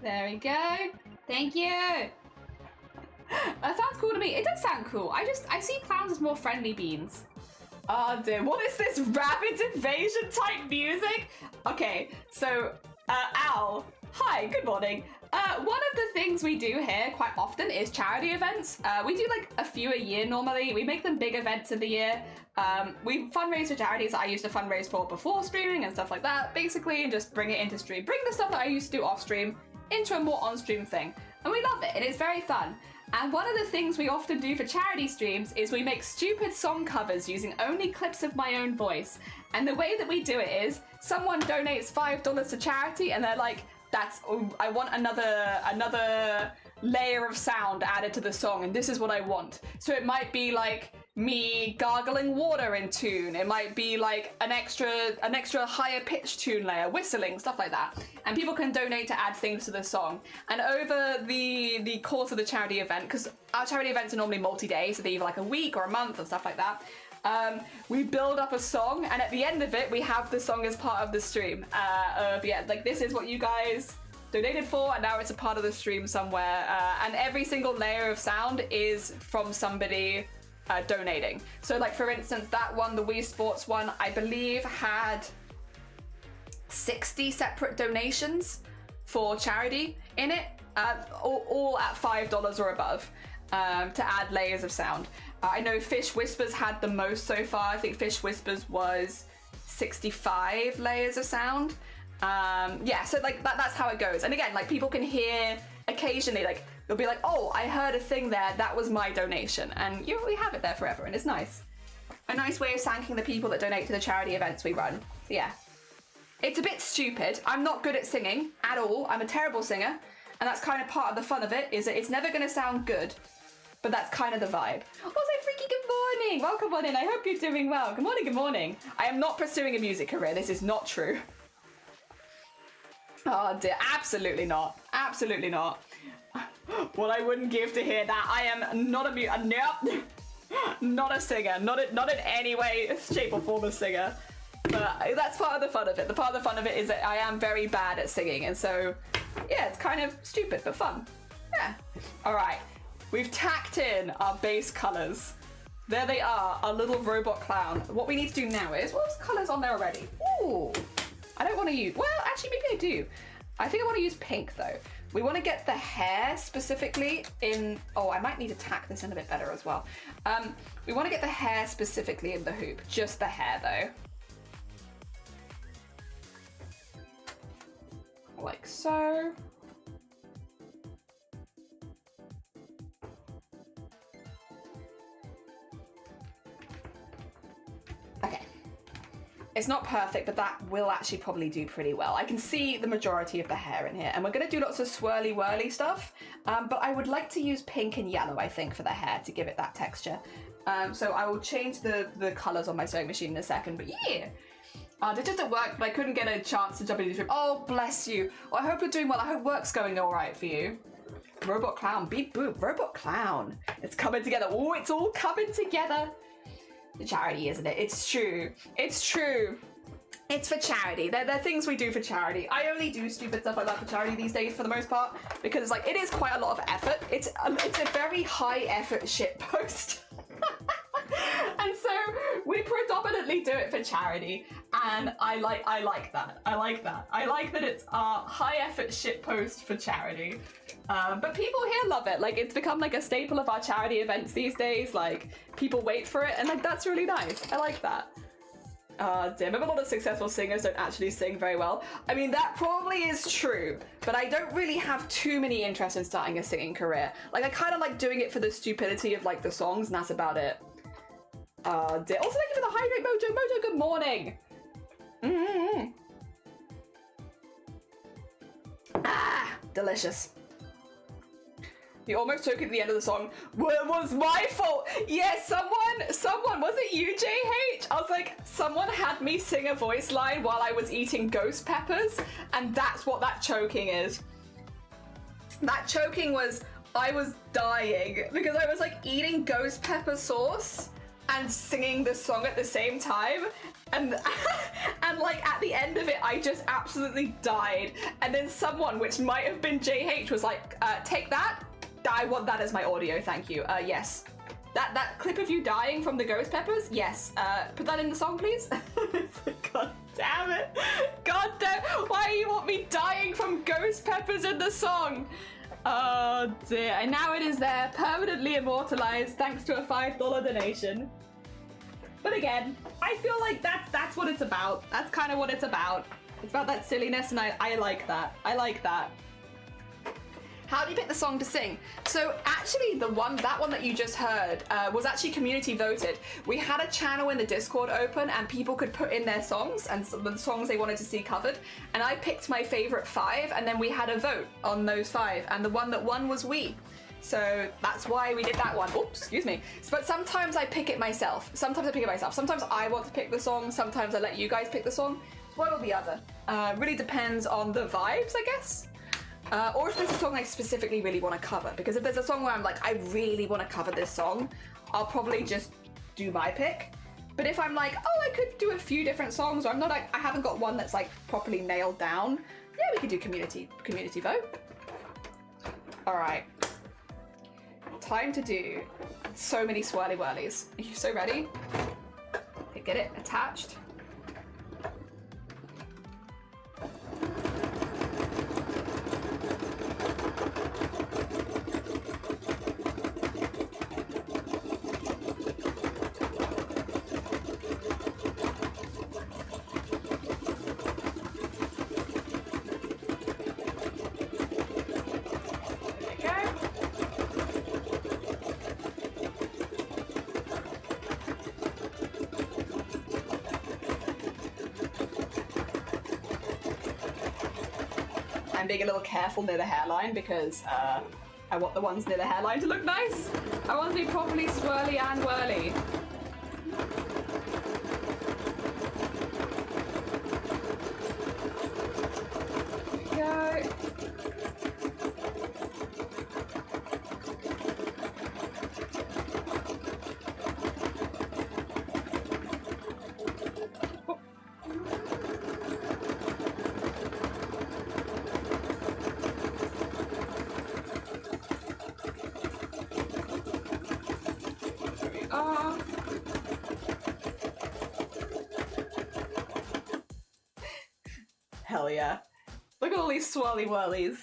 There we go. Thank you. That sounds cool to me. It does sound cool. I see clowns as more friendly beans. Oh dear, what is this rapid invasion type music? Okay, so, Al, hi, good morning. One of the things we do here quite often is charity events. We do like a few a year normally. We make them big events in the year. We fundraise for charities that I used to fundraise for before streaming and stuff like that, basically, and just bring it into stream. Bring the stuff that I used to do off stream into a more on-stream thing. And we love it, and it's very fun. And one of the things we often do for charity streams is we make stupid song covers using only clips of my own voice. And the way that we do it is someone donates $5 to charity and they're like, I want another layer of sound added to the song, and this is what I want. So it might be like me gargling water in tune. It might be like an extra higher pitch tune layer, whistling, stuff like that. And people can donate to add things to the song. And over the course of the charity event, because our charity events are normally multi-day, so they're either like a week or a month and stuff like that. We build up a song, and at the end of it, we have the song as part of the stream. Like this is what you guys donated for, and now it's a part of the stream somewhere. And every single layer of sound is from somebody donating. So like for instance, that one, the Wii Sports one, I believe had 60 separate donations for charity in it, all at $5 or above, to add layers of sound. I know Fish Whispers had the most so far. I think Fish Whispers was 65 layers of sound. Yeah, so like that's how it goes. And again, like people can hear occasionally, like they'll be like, oh, I heard a thing there, that was my donation. And we have it there forever, and it's nice. A nice way of thanking the people that donate to the charity events we run. So yeah. It's a bit stupid. I'm not good at singing at all. I'm a terrible singer. And that's kind of part of the fun of it, is that it's never gonna sound good. But that's kind of the vibe. Also, Freaky, good morning! Welcome on in, I hope you're doing well. Good morning, good morning. I am not pursuing a music career, this is not true. Oh dear, absolutely not. Absolutely not. What I wouldn't give to hear that. I am not nope. Not a singer. Not in any way, shape or form a singer. But that's part of the fun of it. The part of the fun of it is that I am very bad at singing, and so, yeah, it's kind of stupid, but fun. Yeah. All right. We've tacked in our base colors. There they are, our little robot clown. What we need to do now is, what's colors on there already? Ooh, I don't want to use, well, actually maybe I do. I think I want to use pink though. We want to get the hair specifically in, oh, I might need to tack this in a bit better as well. We want to get the hair specifically in the hoop, just the hair though. Like so. Okay. It's not perfect, but that will actually probably do pretty well. I can see the majority of the hair in here, and we're going to do lots of swirly whirly stuff, but I would like to use pink and yellow, I think, for the hair to give it that texture. So I will change the colours on my sewing machine in a second, but yeah. It just didn't work, but I couldn't get a chance to jump into the stream. Oh, bless you. Well, I hope you're doing well. I hope work's going all right for you. Robot clown, beep boop, robot clown. It's coming together. Oh, it's all coming together. The charity, isn't it? It's true. It's true. It's for charity. They're things we do for charity. I only do stupid stuff like that for charity these days for the most part, because it's like, it is quite a lot of effort. It's a very high effort shit post. And so we predominantly do it for charity, and I like that. I like that it's a high effort shit post for charity. But people here love it. Like, it's become like a staple of our charity events these days. Like, people wait for it, and like, that's really nice. I like that. Damn, a lot of successful singers don't actually sing very well. I mean, that probably is true, but I don't really have too many interest in starting a singing career. Like, I kind of like doing it for the stupidity of like the songs, and that's about it. Also, thank you for the hydrate, Mojo. Mojo, good morning. Ah, delicious. You almost took it at the end of the song. Well, it was my fault. Yeah, someone, was it you, JH? I was like, someone had me sing a voice line while I was eating ghost peppers, and that's what that choking is. That choking was, I was dying because I was like eating ghost pepper sauce and singing the song at the same time, and and like at the end of it I just absolutely died, and then someone, which might have been JH, was like, take that, I want that as my audio, thank you. Yes, That clip of you dying from the ghost peppers? Yes. Put that in the song, please. God damn it. God damn. Why do you want me dying from ghost peppers in the song? Oh dear. And now it is there, permanently immortalized thanks to a $5 donation. But again, I feel like that's what it's about. That's kind of what it's about. It's about that silliness, and I like that. I like that. How do you pick the song to sing? So actually that one that you just heard was actually community voted. We had a channel in the Discord open and people could put in their songs and the songs they wanted to see covered. And I picked my favorite 5 and then we had a vote on those 5 and the one that won was We. So that's why we did that one. Oops, excuse me. But sometimes I pick it myself. Sometimes I want to pick the song. Sometimes I let you guys pick the song. One or the other. Really depends on the vibes, I guess. Or if there's a song I specifically really want to cover. Because if there's a song where I'm like, I really want to cover this song, I'll probably just do my pick. But if I'm like, oh, I could do a few different songs, or I'm not like, I haven't got one that's like properly nailed down, yeah, we could do community vote. All right. Time to do so many swirly whirlies. Are you so ready? Okay, get it attached. I'm being a little careful near the hairline because I want the ones near the hairline to look nice. I want to be properly swirly and whirly. There we go. Hell yeah. Look at all these swirly whirlies.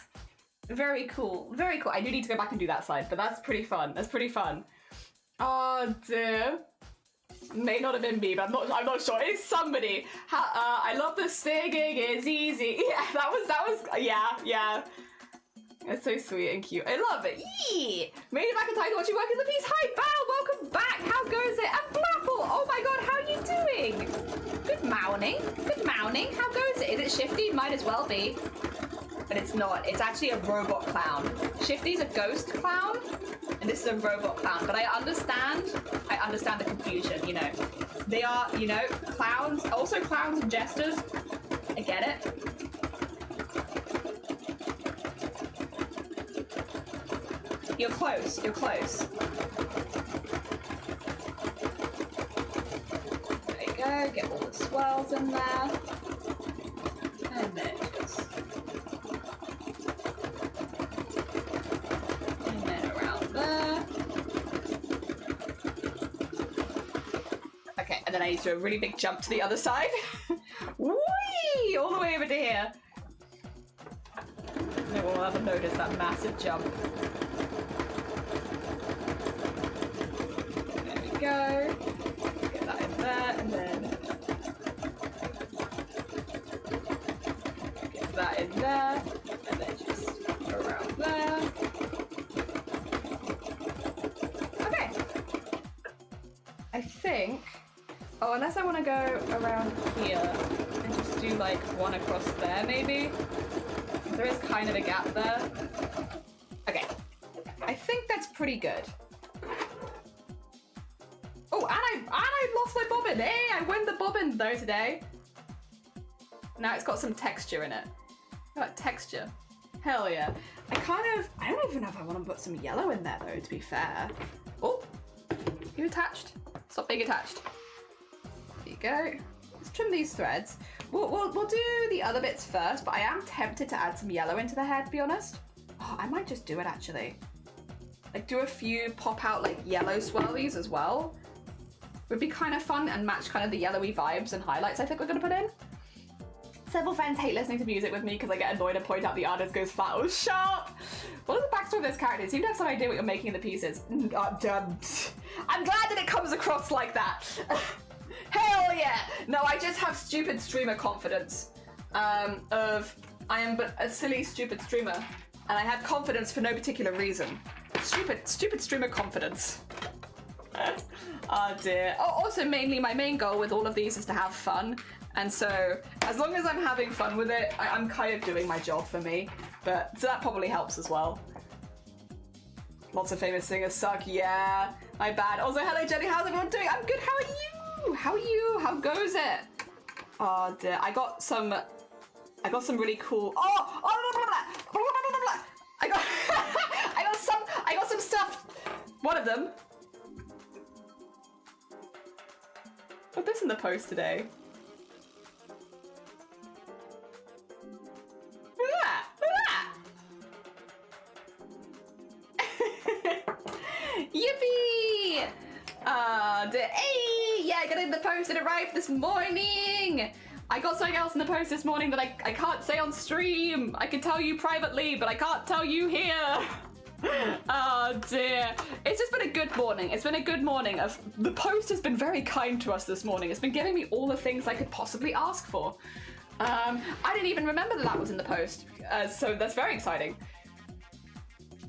Very cool. Very cool. I do need to go back and do that side, but that's pretty fun. That's pretty fun. Oh dear. May not have been me, but I'm not sure. It's somebody. I love the singing is easy. Yeah, that was yeah. That's so sweet and cute. I love it. Yee! Made it back in time to watch you work in the piece. Hi, Val. Welcome back. How goes it? And Blapple. Oh my god, how are you doing? Good morning. Good morning. How goes it? Is it Shifty? Might as well be. But it's not. It's actually a robot clown. Shifty's a ghost clown, and this is a robot clown. But I understand the confusion, you know. They are, you know, clowns. Also clowns and jesters. I get it. You're close, you're close. There you go, get all the swirls in there. And then just... And then around there. Okay, and then I need to do a really big jump to the other side. Whee! All the way over to here. No one will ever notice that massive jump. Go. Get that in there, and then get that in there, and then just around there. Okay. I think. Oh, unless I want to go around here and just do like one across there, maybe. There is kind of a gap there. Okay. I think that's pretty good. Oh, and I lost my bobbin. Hey, I win the bobbin though today. Now it's got some texture in it. How about texture? Hell yeah. I don't even know if I want to put some yellow in there though, to be fair. Oh, you attached? Stop being attached. There you go. Let's trim these threads. We'll do the other bits first, but I am tempted to add some yellow into the hair, to be honest. Oh, I might just do it actually. like do a few pop out like yellow swirlies as well. Would be kind of fun and match kind of the yellowy vibes and highlights I think we're gonna put in. Several friends hate listening to music with me because I get annoyed and point out the artist goes fat or sharp. What is the backstory of this character? You seem to have some idea what you're making in the pieces. I'm glad that it comes across like that. Hell yeah! No, I just have stupid streamer confidence. I am but a silly, stupid streamer, and I have confidence for no particular reason. Stupid streamer confidence. Oh dear. Oh, also, mainly my main goal with all of these is to have fun, and so as long as I'm having fun with it, I'm kind of doing my job for me. But so that probably helps as well. Lots of famous singers suck. Yeah, my bad. Also, hello Jenny. How's everyone doing? I'm good. How are you? How are you? How goes it? Oh dear. I got some really cool. I got some stuff. One of them. Put this in the post today. Look at that! Yippee! Hey! Yeah, I got it in the post. It arrived this morning. I got something else in the post this morning that I can't say on stream. I can tell you privately, but I can't tell you here. Oh dear. It's just been a good morning. It's been a good morning. The post has been very kind to us this morning. It's been giving me all the things I could possibly ask for. I didn't even remember that was in the post, so that's very exciting.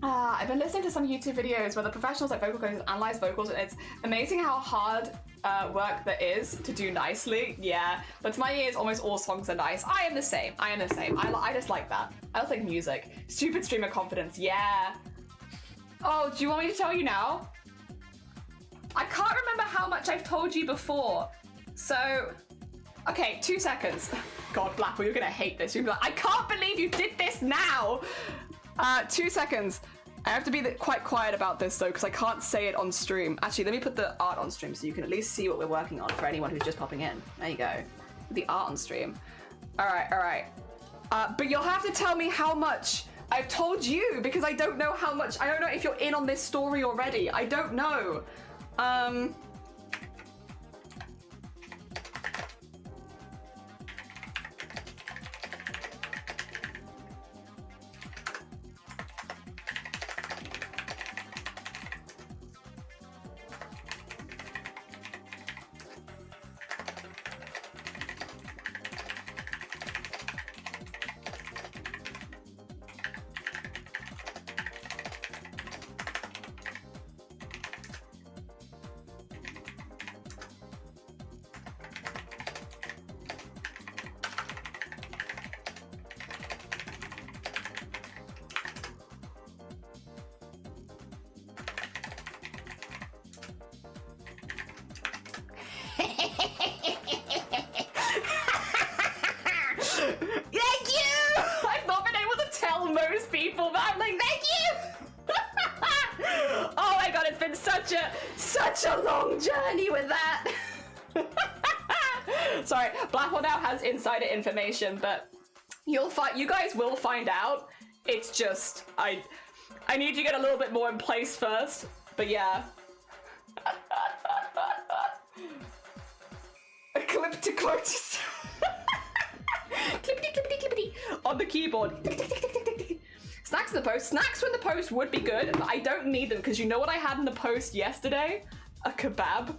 I've been listening to some YouTube videos where the professionals like vocal coaches analyze vocals, and it's amazing how hard work there is to do nicely. Yeah, but to my ears, almost all songs are nice. I am the same. I just like that. I just like music. Stupid streamer confidence. Yeah. Oh, do you want me to tell you now? I can't remember how much I've told you before. So, okay, 2 seconds. God, Blackwell, you're gonna hate this. You're gonna be like, I can't believe you did this now. 2 seconds. I have to be quite quiet about this though, because I can't say it on stream. Actually, let me put the art on stream so you can at least see what we're working on for anyone who's just popping in. There you go. The art on stream. All right. But you'll have to tell me how much I've told you, because I don't know how much. I don't know if you're in on this story already. I don't know. Such a long journey with that. Sorry, Blackwell now has insider information, but you guys will find out. It's just I need to get a little bit more in place first. But yeah. A clip to quote. Clippity clippity clippity on the keyboard. Snacks in the post. Snacks in the post would be good, but I don't need them because you know what I had in the post yesterday? A kebab.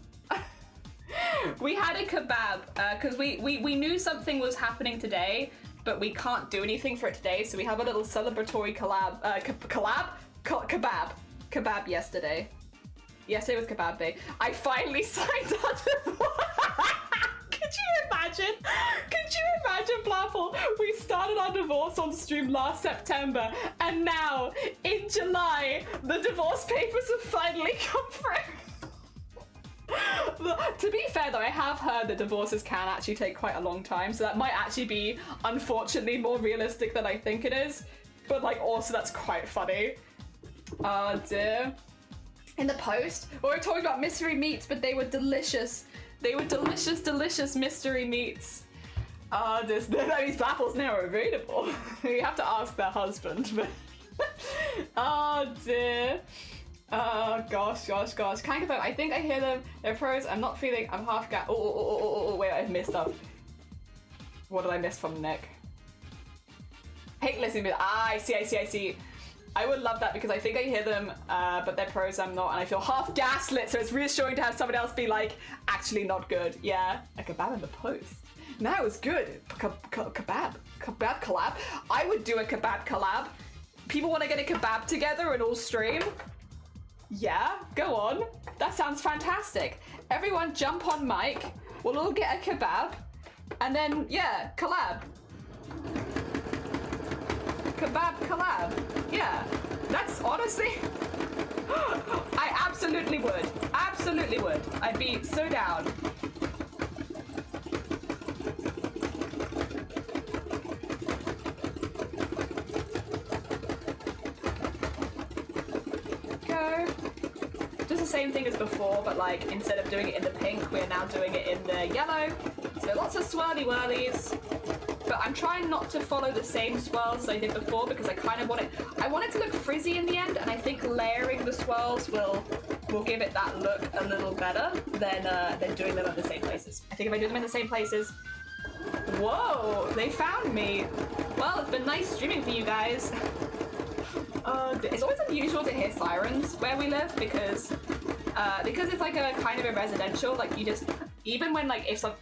We had a kebab because we knew something was happening today, but we can't do anything for it today, so we have a little celebratory kebab yesterday. Yesterday was kebab day. I finally signed up. Could you imagine? Could you imagine, Blapple? We started our divorce on stream last September, and now, in July, the divorce papers have finally come through. To be fair though, I have heard that divorces can actually take quite a long time, so that might actually be, unfortunately, more realistic than I think it is. But like, also that's quite funny. Oh dear. In the post, we were talking about mystery meats, but they were delicious. They were delicious, delicious mystery meats. These baffles now are available. You have to ask their husband, but... Oh dear. Oh gosh. Kind of. I think I hear them. They're pros. I'm not feeling. I'm half gas. Oh, wait, I've missed stuff. What did I miss from Nick? Hate listening to. I see. I would love that because I think I hear them, but they're pros, I'm not, and I feel half gaslit, so it's reassuring to have someone else be like, actually not good. Yeah, a kebab in the post. That was good. Kebab collab. I would do a kebab collab. People want to get a kebab together and all stream? Yeah, go on. That sounds fantastic. Everyone jump on mic. We'll all get a kebab. And then, yeah, collab. Kebab collab. Yeah, that's honestly... I absolutely would. Absolutely would. I'd be so down. Go. Just the same thing as before, but like instead of doing it in the pink, we're now doing it in the yellow. So lots of swirly whirlies. But I'm trying not to follow the same swirls as I did before because I kind of want it. I want it to look frizzy in the end, and I think layering the swirls will give it that look a little better than doing them at the same places. I think if I do them in the same places. Whoa! They found me. Well, it's been nice streaming for you guys. It's always unusual to hear sirens where we live because it's like a kind of a residential. Like you just even when like if some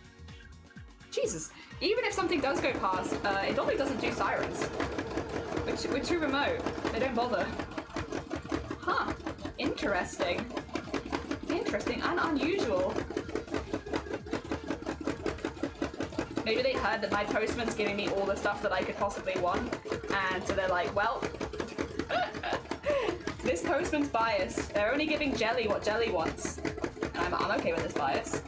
Jesus. Even if something does go past, it normally doesn't do sirens. We're too remote. They don't bother. Huh. Interesting. Interesting and unusual. Maybe they heard that my postman's giving me all the stuff that I could possibly want, and so they're like, well, this postman's biased. They're only giving Jelly what Jelly wants. And I'm okay with this bias.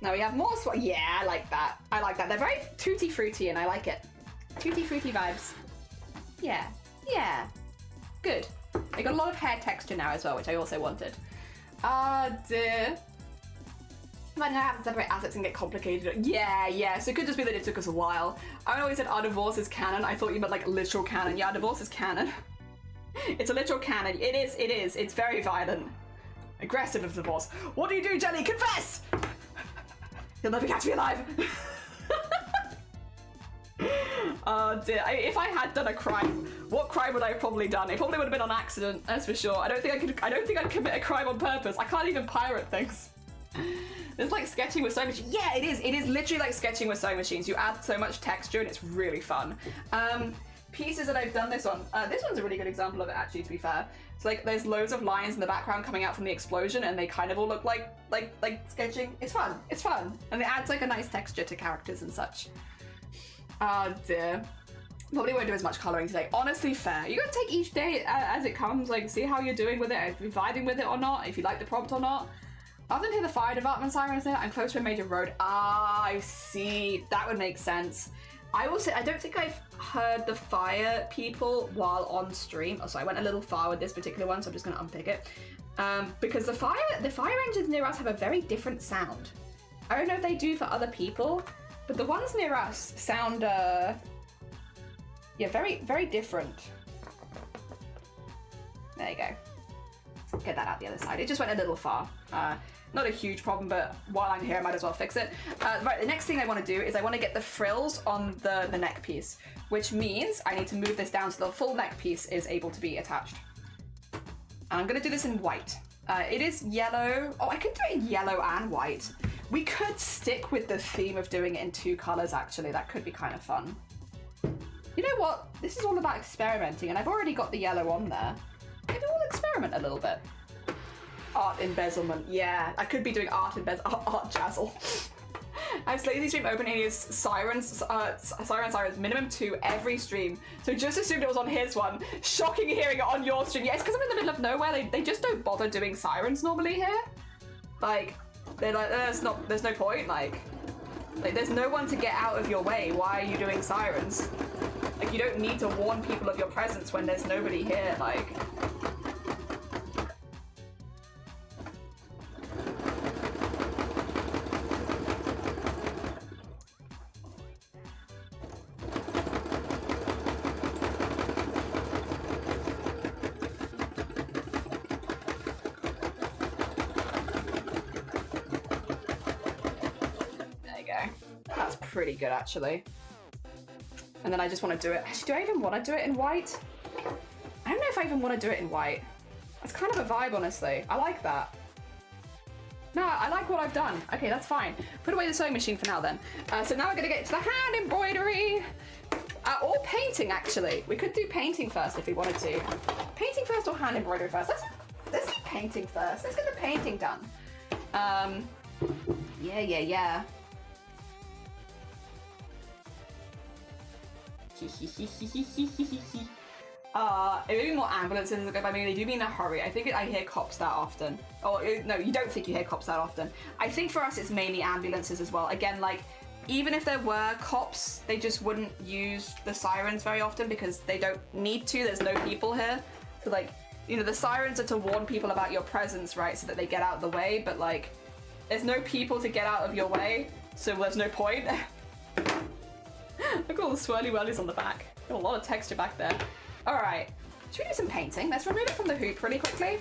Now we have more yeah, I like that. I like that. They're very tutti fruity and I like it. Tutti fruity vibes. Yeah. Yeah. Good. I got a lot of hair texture now as well, which I also wanted. Dear. But now I have to separate assets and get complicated. Yeah. So it could just be that it took us a while. I always said our divorce is canon. I thought you meant like literal canon. Yeah, our divorce is canon. It's a literal canon. It is. It's very violent. Aggressive of divorce. What do you do, Jenny? Confess! You'll never catch me alive. Oh dear. If I had done a crime, what crime would I have probably done? It probably would have been on accident, that's for sure. I don't think I'd commit a crime on purpose. I can't even pirate things. It's like sketching with sewing machines. Yeah, it is. It is literally like sketching with sewing machines. You add so much texture and it's really fun. Pieces that I've done this on. This one's a really good example of it, actually, to be fair. So like there's loads of lines in the background coming out from the explosion and they kind of all look like sketching. It's fun. It's fun. And it adds like a nice texture to characters and such. Oh dear. Probably won't do as much colouring today. Honestly, fair. You gotta take each day as it comes, like see how you're doing with it, if you're vibing with it or not, if you like the prompt or not. Other than hear the fire department sirens there, I'm close to a major road. Ah, I see. That would make sense. I will say, I don't think I've heard the fire people while on stream. Oh, sorry, I went a little far with this particular one, so I'm just going to unpick it. Because the fire engines near us have a very different sound. I don't know if they do for other people, but the ones near us sound, yeah, very, very different. There you go. Get that out the other side. It just went a little far. Not a huge problem, but while I'm here, I might as well fix it. Right, the next thing I want to do is I want to get the frills on the neck piece, which means I need to move this down so the full neck piece is able to be attached. And I'm going to do this in white. It is yellow. Oh, I could do it in yellow and white. We could stick with the theme of doing it in two colors, actually. That could be kind of fun. You know what? This is all about experimenting, and I've already got the yellow on there. Maybe we'll experiment a little bit. Art embezzlement, yeah. I could be doing art jazzle. I have Slazy stream open and he has sirens, minimum 2 every stream. So just assumed it was on his one. Shocking hearing it on your stream. Yeah, it's because I'm in the middle of nowhere. They just don't bother doing sirens normally here. Like, they're like, there's no point. Like there's no one to get out of your way. Why are you doing sirens? Like, you don't need to warn people of your presence when there's nobody here. Like, pretty good, actually. And then I just want to do it. Actually, do I even want to do it in white? I don't know if I even want to do it in white. That's kind of a vibe, honestly. I like that. No, I like what I've done. Okay, that's fine. Put away the sewing machine for now then. So now we're gonna get to the hand embroidery. Or painting, actually. We could do painting first if we wanted to. Painting first or hand embroidery first? Let's do painting first. Let's get the painting done. Yeah. It may be more ambulances as I go by. Maybe they do mean a hurry. I think I hear cops that often. Oh, no, you don't think you hear cops that often. I think for us it's mainly ambulances as well. Again, like, even if there were cops, they just wouldn't use the sirens very often because they don't need to. There's no people here. So, like, you know, the sirens are to warn people about your presence, right? So that they get out of the way. But, like, there's no people to get out of your way. So there's no point. Look at all the swirly whirlies on the back. Got a lot of texture back there. All right, should we do some painting? Let's remove it from the hoop really quickly.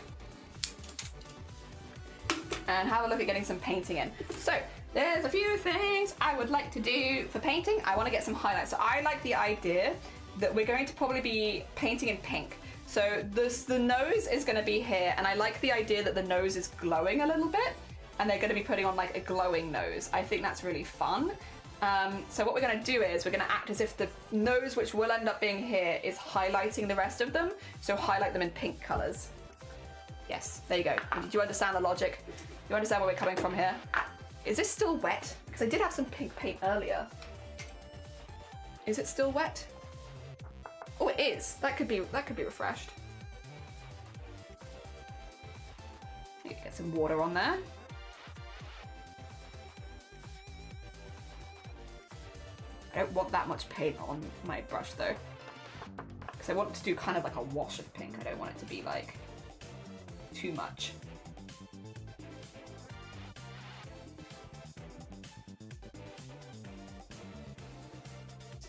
And have a look at getting some painting in. So, there's a few things I would like to do for painting. I want to get some highlights. So I like the idea that we're going to probably be painting in pink. So the nose is going to be here, and I like the idea that the nose is glowing a little bit, and they're going to be putting on like a glowing nose. I think that's really fun. So what we're going to do is we're going to act as if the nose, which will end up being here, is highlighting the rest of them. So highlight them in pink colours. Yes, there you go. Do you understand the logic? Do you understand where we're coming from here? Is this still wet? Because I did have some pink paint earlier. Is it still wet? Oh, it is. That could be refreshed. Get some water on there. I don't want that much paint on my brush though, because I want to do kind of like a wash of pink. I don't want it to be like too much.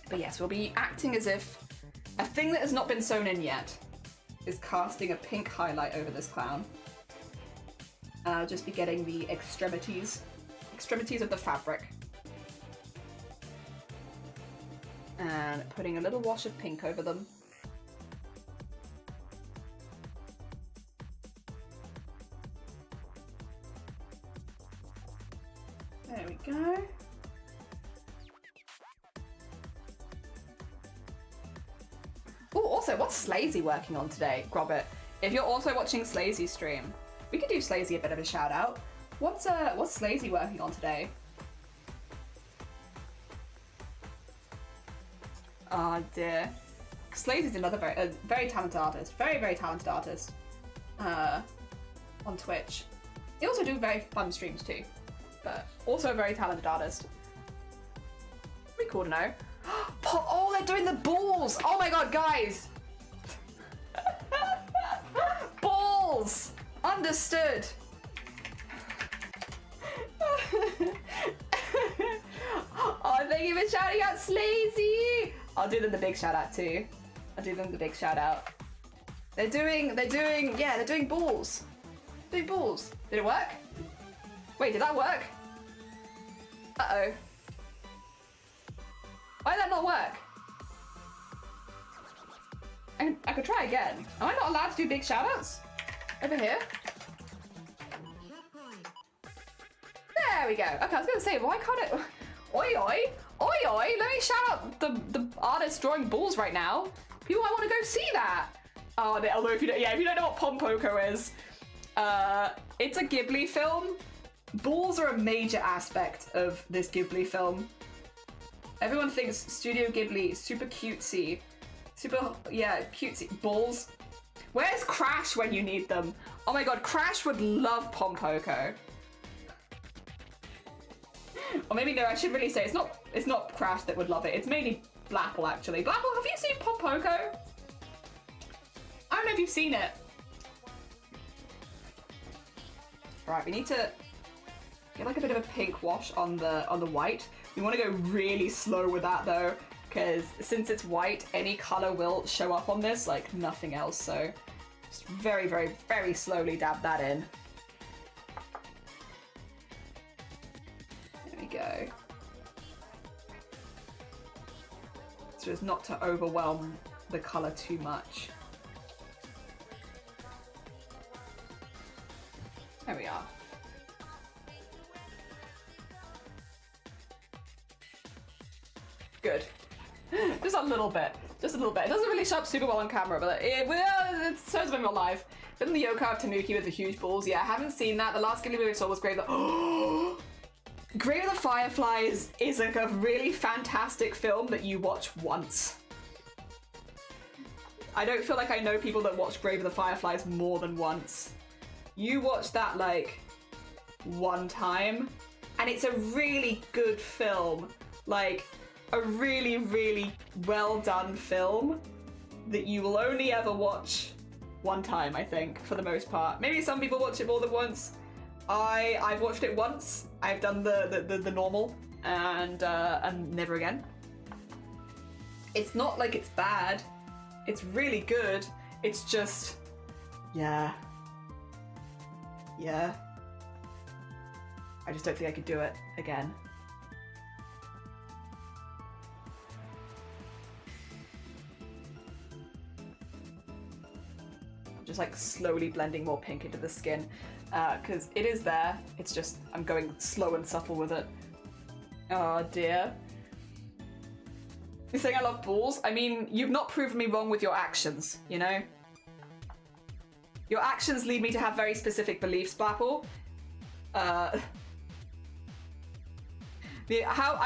But yes, we'll be acting as if a thing that has not been sewn in yet is casting a pink highlight over this clown. And I'll just be getting the extremities of the fabric. And putting a little wash of pink over them. There we go. Oh, also, what's Slazy working on today, Grobit? If you're also watching Slazy's stream, we could do Slazy a bit of a shout out. What's Slazy working on today? Oh dear. Slazy's another very talented artist. Very talented artist. On Twitch. They also do very fun streams too. But also a very talented artist. Pretty cool to know. Oh, they're doing the balls! Oh my god, guys! Balls! Understood! Oh, thank you for shouting out Slazy! I'll do them the big shout out too. I'll do them the big shout out. They're doing balls. Doing balls. Did it work? Wait, did that work? Uh-oh. Why did that not work? I could try again. Am I not allowed to do big shout outs? Over here? There we go. Okay, I was gonna say, why can't it... Oi oi! Oi oi! Let me shout out the artist drawing balls right now. People might want to go see that. Oh, although if you don't know what Pompoko is, it's a Ghibli film. Balls are a major aspect of this Ghibli film. Everyone thinks Studio Ghibli super cutesy. Cutesy. Balls. Where's Crash when you need them? Oh my god, Crash would love Pompoko. Or maybe no, I should really say it's not Crash that would love it. It's mainly Blapple actually. Blapple, have you seen Pompoko? I don't know if you've seen it. Right, we need to get like a bit of a pink wash on the white. We want to go really slow with that though, because since it's white, any color will show up on this like nothing else. So just very slowly dab that in. There we go. so as not to overwhelm the colour too much. There we are. Good. Just a little bit. Just a little bit. It doesn't really show up super well on camera, but it shows them in real life. Then the yokai of Tanuki with the huge balls. Yeah, I haven't seen that. The last Ghibli movie I saw was Grave of the... Grave of the Fireflies is like a really fantastic film that you watch once. I don't feel like I know people that watch Grave of the Fireflies more than once. You watch that like one time, and it's a really good film. Like, a really, really well done film that you will only ever watch one time, I think, for the most part. Maybe some people watch it more than once. I've watched it once. I've done the normal and never again. It's not like it's bad. It's really good. It's just, yeah. I just don't think I could do it again. Just like slowly blending more pink into the skin, because it is there. It's just I'm going slow and subtle with it. Oh dear. You're saying I love balls? I mean, you've not proven me wrong with your actions, you know? Your actions lead me to have very specific beliefs, Blapple. I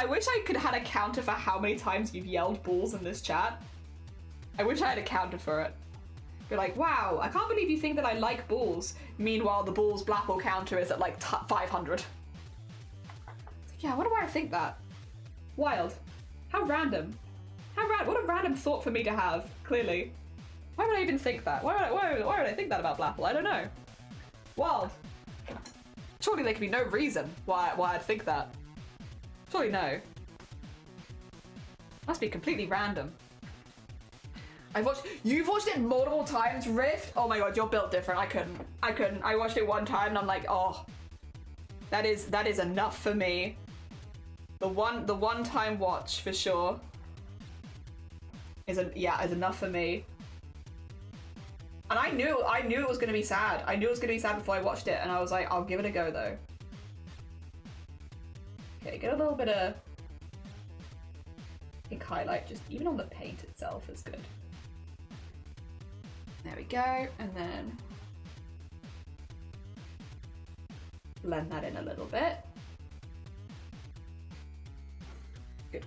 wish I could have had a counter for how many times you've yelled balls in this chat. I wish I had a counter for it. Be like, wow, I can't believe you think that I like balls. Meanwhile, the balls Blapple counter is at like 500. Yeah, I wonder why I think that. Wild. How random. What a random thought for me to have, clearly. Why would I even think that? Why would I think that about Blapple? I don't know. Wild. Surely there could be no reason why I'd think that. Surely no. Must be completely random. You've watched it multiple times, Rift? Oh my god, you're built different. I couldn't. I watched it one time and I'm like, oh, that is enough for me. The one time watch for sure is enough for me. And I knew it was gonna be sad. I knew it was gonna be sad before I watched it, and I was like, I'll give it a go though. Okay, get a little bit of pink highlight, just even on the paint itself is good. There we go, and then blend that in a little bit. Good.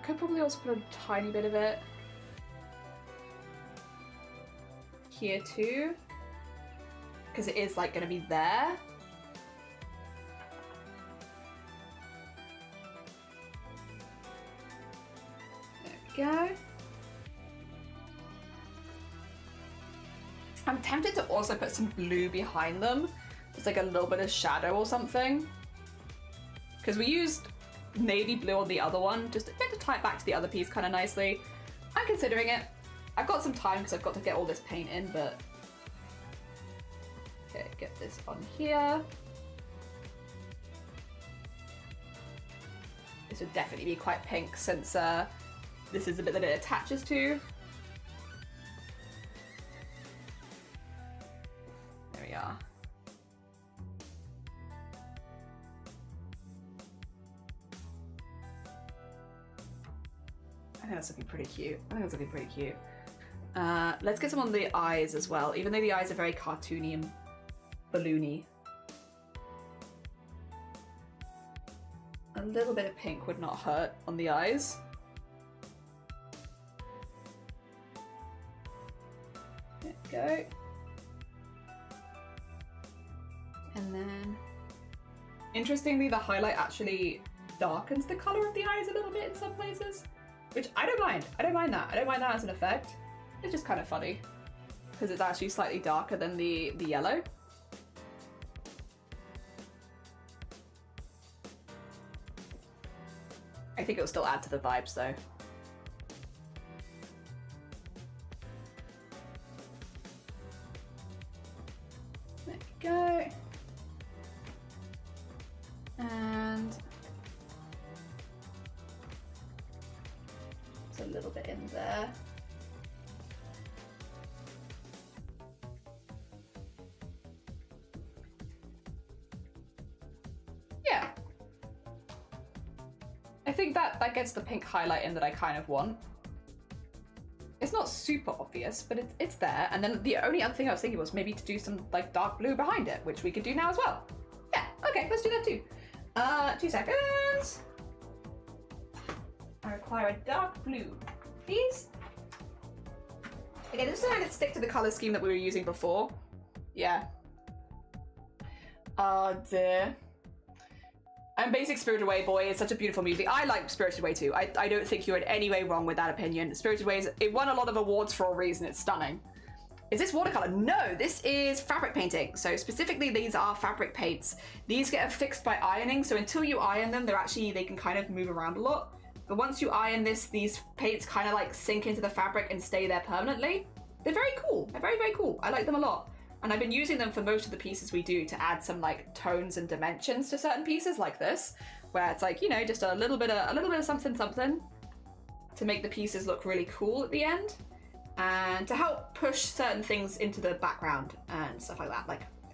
Could probably also put a tiny bit of it here too, because it is like going to be there. Go. I'm tempted to also put some blue behind them. It's like a little bit of shadow or something. Because we used navy blue on the other one, just to tie it back to the other piece kind of nicely. I'm considering it. I've got some time because I've got to get all this paint in, but... Okay, get this on here. This would definitely be quite pink since this is the bit that it attaches to. There we are. I think that's looking pretty cute. Let's get some on the eyes as well, even though the eyes are very cartoony and balloony. A little bit of pink would not hurt on the eyes. There we go. And then, interestingly, the highlight actually darkens the color of the eyes a little bit in some places, which I don't mind. I don't mind that. I don't mind that as an effect. It's just kind of funny because it's actually slightly darker than the yellow. I think it'll still add to the vibes though. There we go. I think that gets the pink highlight in that I kind of want. It's not super obvious, but it's there. And then the only other thing I was thinking was maybe to do some like dark blue behind it, which we could do now as well. Yeah, okay, let's do that too. 2 seconds. I require a dark blue, please. Okay, this is how I can stick to the color scheme that we were using before. Yeah. Oh dear. And Basic Spirited Away, boy, it's such a beautiful music. I like Spirited Away too. I don't think you're in any way wrong with that opinion. Spirited Away, it won a lot of awards for a reason. It's stunning. Is this watercolor? No, this is fabric painting. So specifically, these are fabric paints. These get affixed by ironing. So until you iron them, they can kind of move around a lot. But once you iron this, these paints kind of like sink into the fabric and stay there permanently. They're very cool. They're very, very cool. I like them a lot. And I've been using them for most of the pieces we do to add some like tones and dimensions to certain pieces like this, where it's like, you know, just a little bit of something to make the pieces look really cool at the end, and to help push certain things into the background and stuff like that.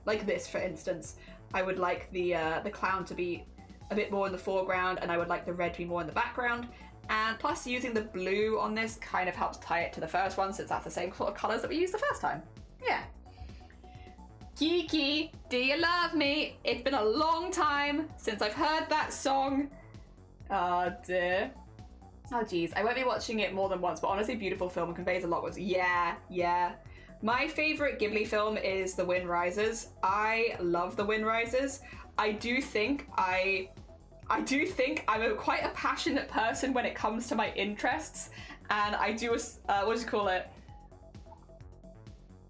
Like this, for instance, I would like the clown to be a bit more in the foreground, and I would like the red to be more in the background. And plus, using the blue on this kind of helps tie it to the first one, since that's the same sort of colors that we used the first time. Yeah. Kiki, do you love me? It's been a long time since I've heard that song. Oh dear. Oh geez, I won't be watching it more than once, but honestly, beautiful film and conveys a lot. Yeah. My favorite Ghibli film is The Wind Rises. I love The Wind Rises. I do think I'm quite a passionate person when it comes to my interests, and I do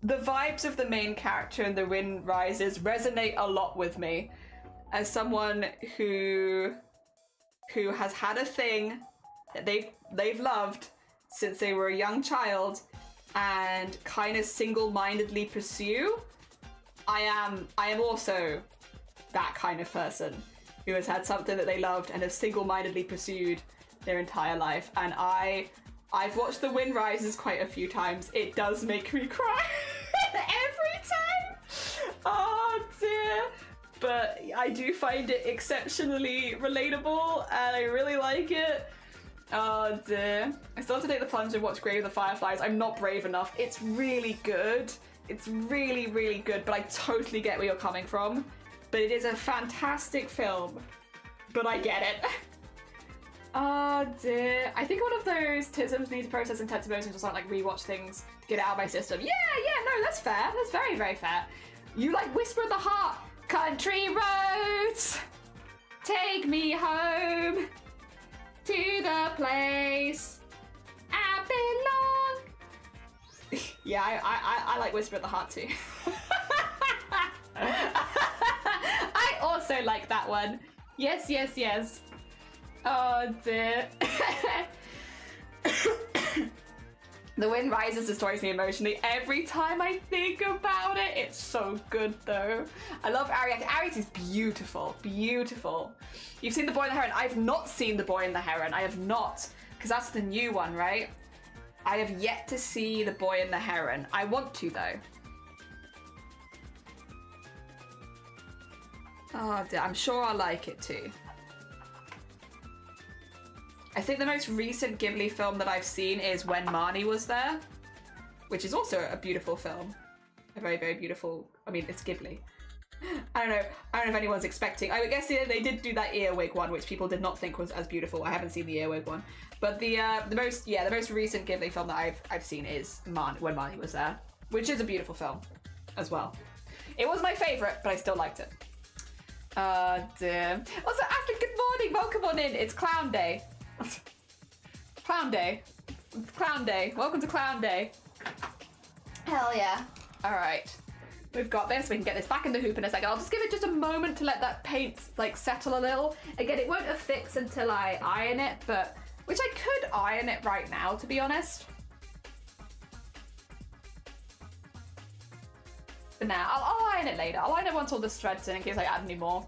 the vibes of the main character in The Wind Rises resonate a lot with me, as someone who has had a thing that they've loved since they were a young child and kind of single-mindedly pursue. I am also that kind of person who has had something that they loved and has single-mindedly pursued their entire life. And I've watched The Wind Rises quite a few times. It does make me cry every time. Oh dear. But I do find it exceptionally relatable and I really like it. Oh dear. I still have to take the plunge and watch Grave of the Fireflies. I'm not brave enough. It's really good. It's really, really good, but I totally get where you're coming from. But it is a fantastic film. But I get it. Oh dear. I think one of those tisms need to process intense emotions, just like rewatch things to get it out of my system. Yeah, no, that's fair. That's very, very fair. You like Whisper of the Heart. Country roads, take me home to the place I belong. Yeah, I like Whisper of the Heart too. I also like that one. Yes. Oh dear. The Wind Rises destroys me emotionally every time I think about it. It's so good though. I love Ariete. Ariete is beautiful, beautiful. You've seen The Boy and the Heron. I've not seen The Boy and the Heron. I have not, because that's the new one, right? I have yet to see The Boy and the Heron. I want to though. Oh dear, I'm sure I'll like it too. I think the most recent Ghibli film that I've seen is When Marnie Was There, which is also a beautiful film. A very, very beautiful, I mean, it's Ghibli. I don't know if anyone's expecting. I guess they did do that earwig one, which people did not think was as beautiful. I haven't seen the earwig one. But the most recent Ghibli film that I've seen is When Marnie Was There, which is a beautiful film as well. It was my favorite, but I still liked it. Dear. Also, Ashley, good morning. Welcome on in. It's Clown Day. Clown Day. It's Clown Day. Welcome to Clown Day. Hell yeah. Alright. We've got this. We can get this back in the hoop in a second. I'll just give it just a moment to let that paint like settle a little. Again, it won't affix until I iron it, but which I could iron it right now, to be honest. But now, I'll iron it later. I'll iron it once all this threads in case I add any more.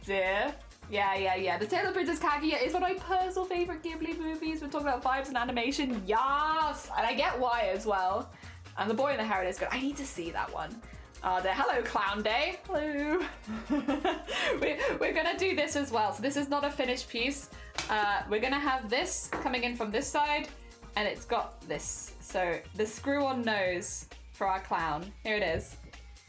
Dear. Yeah. The Tale of Princess Kaguya is one of my personal favorite Ghibli movies. We're talking about vibes and animation. Yes! And I get why as well. And The Boy and the Heron is good. I need to see that one. Hello, Clown Day. Hello. we're gonna do this as well. So this is not a finished piece. We're gonna have this coming in from this side, and it's got this. So the screw-on nose for our clown. Here it is.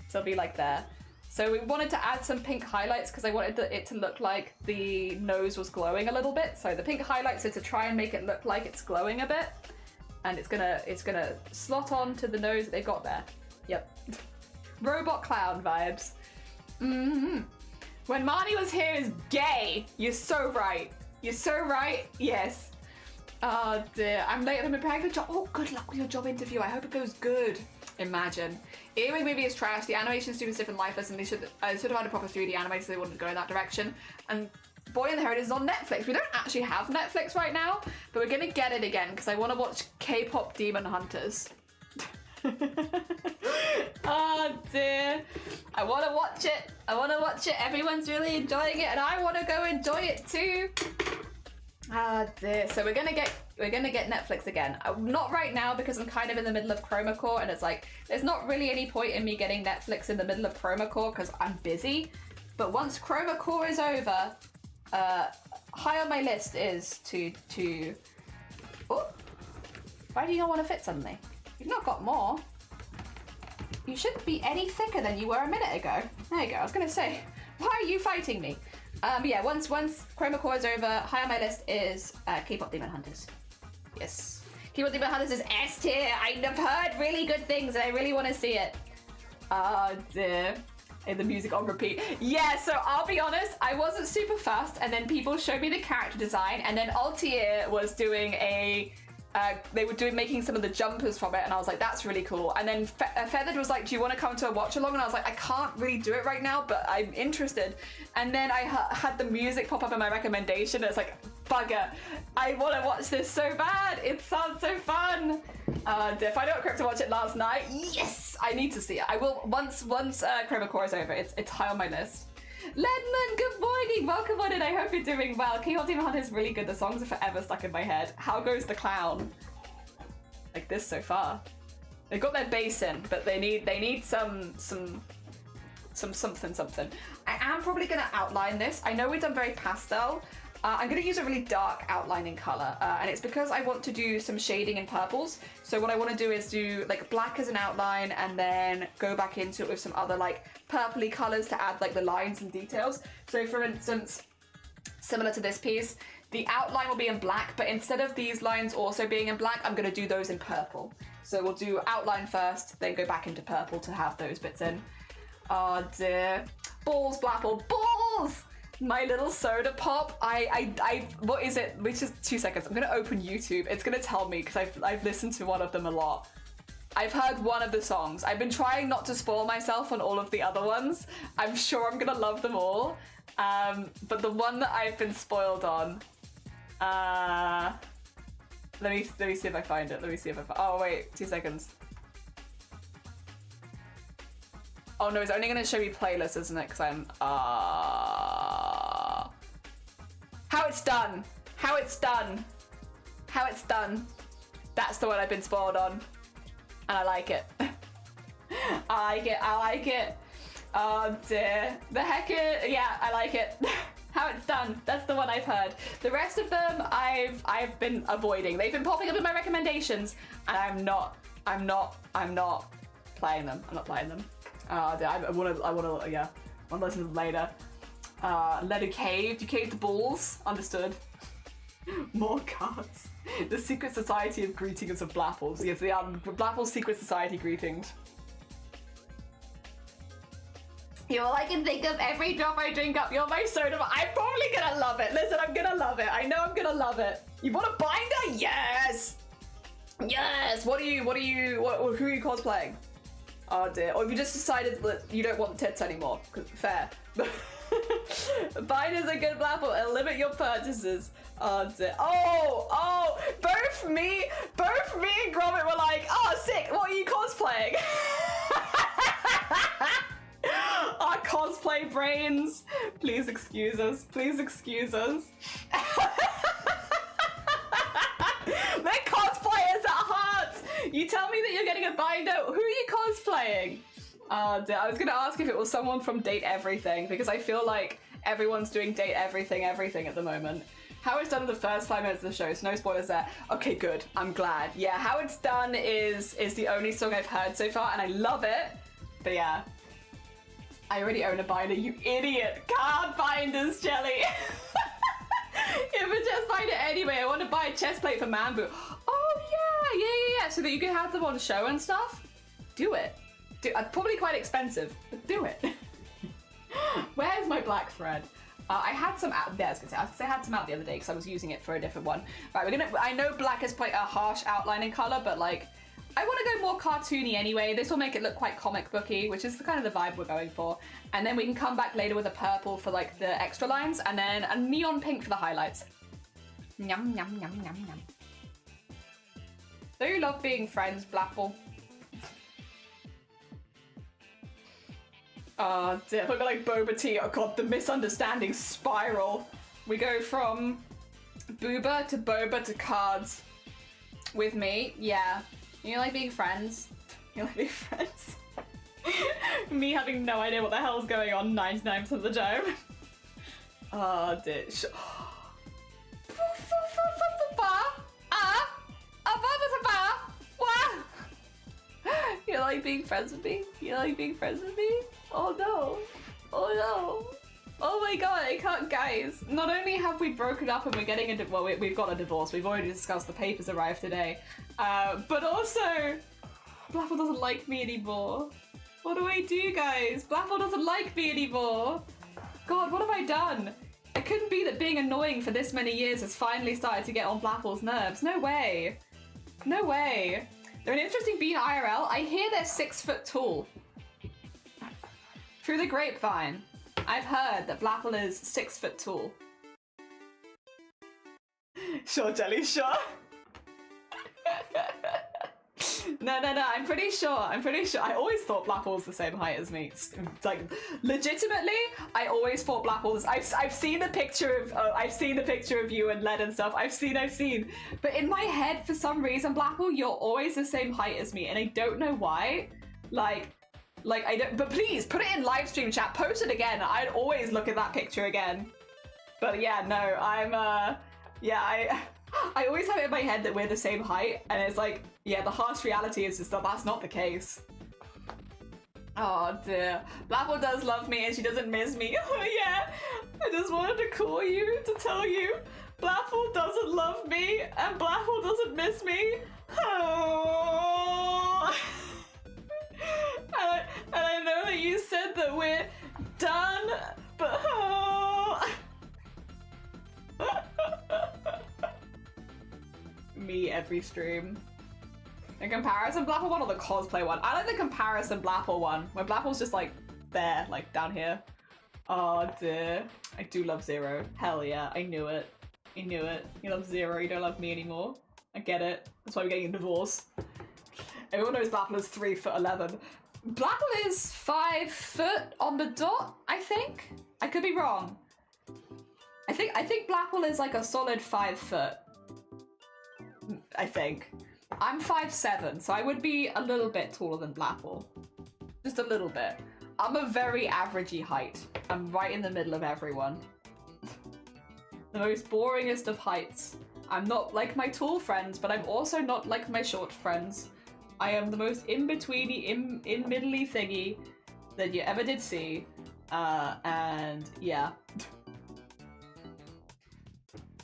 So it'll be like there. So we wanted to add some pink highlights because I wanted it to look like the nose was glowing a little bit. So the pink highlights are to try and make it look like it's glowing a bit, and it's gonna slot on to the nose that they've got there. Yep. Robot clown vibes. When Marnie was here is gay. You're so right. You're so right. Yes. Oh dear. I'm late. I'm preparing for the job. Oh, good luck with your job interview. I hope it goes good. Imagine. Earwig movie is trash. The animation's super stiff and lifeless, and they should have had a proper 3D animator so they wouldn't go in that direction. And Boy and the Heron is on Netflix. We don't actually have Netflix right now, but we're gonna get it again because I want to watch K-pop Demon Hunters. Oh dear. I want to watch it. I want to watch it. Everyone's really enjoying it, and I want to go enjoy it too. Ah dear. So we're gonna get Netflix again. Not right now because I'm kind of in the middle of Chroma Core, and it's like there's not really any point in me getting Netflix in the middle of Chroma Core because I'm busy. But once Chroma Core is over, high on my list is to. Oh, why do you not want to fit suddenly? You've not got more. You shouldn't be any thicker than you were a minute ago. There you go. I was gonna say, why are you fighting me? Yeah, once Chroma Core is over, high on my list is K-pop Demon Hunters. Yes. K-pop Demon Hunters is S tier. I've heard really good things and I really want to see it. Oh dear. And the music on repeat. Yeah, so I'll be honest, I wasn't super fast, and then people showed me the character design, and then Altair was doing a they were making some of the jumpers from it, and I was like, that's really cool. And then Feathered was like, do you want to come to a watch along? And I was like, I can't really do it right now, but I'm interested. And then I had the music pop up in my recommendation. It's like, bugger, I want to watch this so bad. It sounds so fun. If I don't correct to watch it last night, yes, I need to see it. I will once Chroma Core is over. It's high on my list. Ledman, good morning! Welcome on in, I hope you're doing well. K-pop Demon Hunter is really good. The songs are forever stuck in my head. How goes the clown? Like this so far. They've got their bass in, but they need some something. I am probably gonna outline this. I know we've done very pastel. I'm going to use a really dark outlining color, and it's because I want to do some shading in purples. So what I want to do is do like black as an outline, and then go back into it with some other like purpley colors to add like the lines and details. So for instance, similar to this piece, the outline will be in black, but instead of these lines also being in black, I'm going to do those in purple. So we'll do outline first, then go back into purple to have those bits in. Oh dear. Balls, Blapple, balls! My little soda pop. What is it? Which is 2 seconds. I'm gonna open YouTube. It's gonna tell me because I've listened to one of them a lot. I've heard one of the songs. I've been trying not to spoil myself on all of the other ones. I'm sure I'm gonna love them all. But the one that I've been spoiled on. Let me see if I find it. Oh wait, 2 seconds. Oh no, it's only gonna show me playlists, isn't it? Because I'm How it's done. That's the one I've been spoiled on. And I like it. I like it. Oh dear. Yeah, I like it. How it's done. That's the one I've heard. The rest of them I've been avoiding. They've been popping up in my recommendations, and I'm not playing them. I'm not playing them. I wanna yeah. I'll listen to them later. Letter caved. You caved the balls. Understood. More cards. The Secret Society of Greetings of Blapples. Yes, the Blapples Secret Society greetings. You're all I can think of. Every drop I drink up, you're my soda. I'm probably gonna love it. Listen, I'm gonna love it. I know I'm gonna love it. You want a binder? Yes. Yes. Who are you cosplaying? Oh dear. Or have you just decided that you don't want tits anymore? Fair. Binder's a good Blapple and limit your purchases. Oh dear. Oh, both me and Gromit were like, oh sick, what are you cosplaying? Our cosplay brains. Please excuse us. We're cosplayers at heart. You tell me that you're getting a binder. Who are you cosplaying? I was gonna ask if it was someone from Date Everything, because I feel like everyone's doing Date Everything at the moment. How It's Done in the first 5 minutes of the show, so no spoilers there. Okay, good. I'm glad. Yeah, How It's Done is the only song I've heard so far, and I love it. But yeah. I already own a binder, you idiot. Card binders, Jelly. If a chest binder anyway, I want to buy a chest plate for Mambu. Oh, yeah, so that you can have them on show and stuff. Do it. Probably quite expensive, but do it. Where's my black thread? I had some out there. I had some out the other day because I was using it for a different one. Right, I know black is quite a harsh outlining color, but like, I want to go more cartoony anyway. This will make it look quite comic booky, which is the kind of the vibe we're going for. And then we can come back later with a purple for like the extra lines, and then a neon pink for the highlights. Yum, yum, yum, yum, yum. Do you love being friends, Blapple? Oh dear, look at like boba tea. Oh god, the misunderstanding spiral. We go from booba to boba to cards. With me, yeah. You like being friends? You like being friends? Me having no idea what the hell's going on 99% of the time. Oh dear. You like being friends with me? You like being friends with me? Oh no. Oh no. Oh my god, I can't, guys. Not only have we broken up and we're getting we've got a divorce. We've already discussed the papers arrived today. But also, Blaffle doesn't like me anymore. What do I do, guys? Blaffle doesn't like me anymore. God, what have I done? It couldn't be that being annoying for this many years has finally started to get on Blaffle's nerves. No way. No way. They're an interesting being IRL. I hear they're 6 foot tall. Through the grapevine, I've heard that Blapple is 6 foot tall. Sure, Jelly, sure. No, I'm pretty sure. I always thought Blapple was the same height as me. Like, legitimately, I always thought Blapple was. I've seen the picture of you and Led and stuff. I've seen. But in my head, for some reason, Blapple, you're always the same height as me, and I don't know why. Like I don't. But please put it in live stream chat. Post it again. I'd always look at that picture again. But yeah, no, I'm. Yeah, I always have it in my head that we're the same height, and it's like, yeah, the harsh reality is just that that's not the case. Oh dear. Blapple does love me and she doesn't miss me. Oh yeah, I just wanted to call you to tell you Blapple doesn't love me and Blapple doesn't miss me. Oh. And I know that you said that we're done, but oh. Me every stream. The comparison Blapple one or the cosplay one? I like the comparison Blapple one, where Blapple's just like there, like down here. Oh dear. I do love Zero. Hell yeah, I knew it. You love Zero, you don't love me anymore. I get it. That's why we're getting a divorce. Everyone knows Blapple is 3'11". Blapple is 5 foot on the dot, I think? I could be wrong. I think Blapple is like a solid 5 foot. I think. I'm 5'7", so I would be a little bit taller than Blapple. Just a little bit. I'm a very averagey height. I'm right in the middle of everyone. The most boringest of heights. I'm not like my tall friends, but I'm also not like my short friends. I am the most in-betweeny, in-middly thingy that you ever did see. And yeah.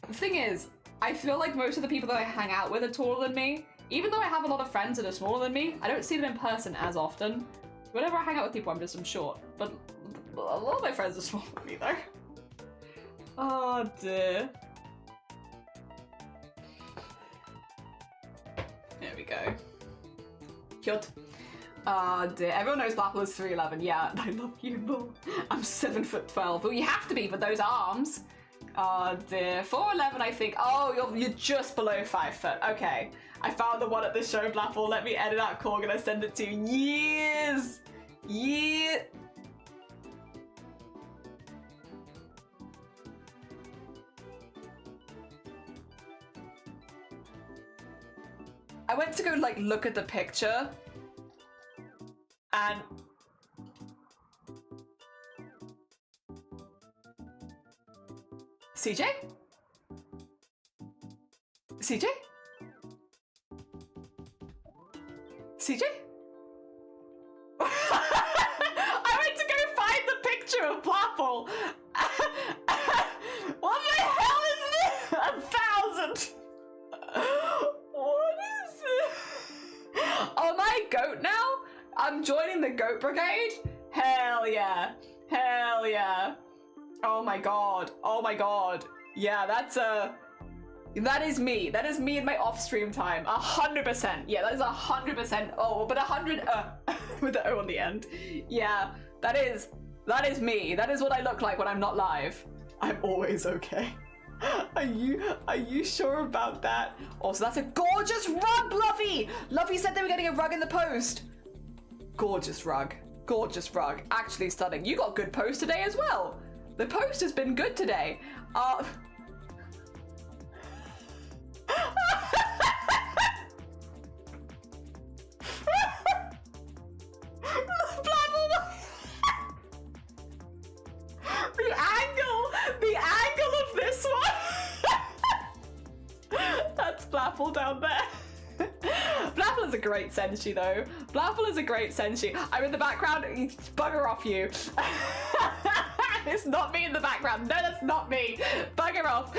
The thing is, I feel like most of the people that I hang out with are taller than me. Even though I have a lot of friends that are smaller than me, I don't see them in person as often. Whenever I hang out with people, I'm short. But a lot of my friends are smaller than me, though. Oh, dear. There we go. Cute. Oh, dear. Everyone knows Blapple is 3'11". Yeah, I love you more. I'm 7'12". Well, you have to be with those arms. Oh dear. 4'11", I think. Oh, you're just below 5 foot. Okay. I found the one at the show, Blapple. Let me edit out Korg and I send it to you. Yes! Yeah! I went to go like look at the picture and CJ? CJ? CJ? I went to go find the picture of Blapple. What the hell is this? 1,000. What is this? Oh, my goat now? I'm joining the goat brigade? Hell yeah. Hell yeah. Oh my god. Oh my god. Yeah, that is me. That is me in my off-stream time. 100%. Yeah, that is 100%. Oh, but 100 with the O on the end. Yeah, that is me. That is what I look like when I'm not live. I'm always okay. Are you sure about that? Also, that's a gorgeous rug, Luffy! Luffy said they were getting a rug in the post. Gorgeous rug. Gorgeous rug. Actually stunning. You got good post today as well. The post has been good today. The angle of this one. That's Blapple down there. Blapple is a great senshi though. Blapple is a great senshi. I'm in the background. Bugger off you. It's not me in the background. No, that's not me. Bugger off.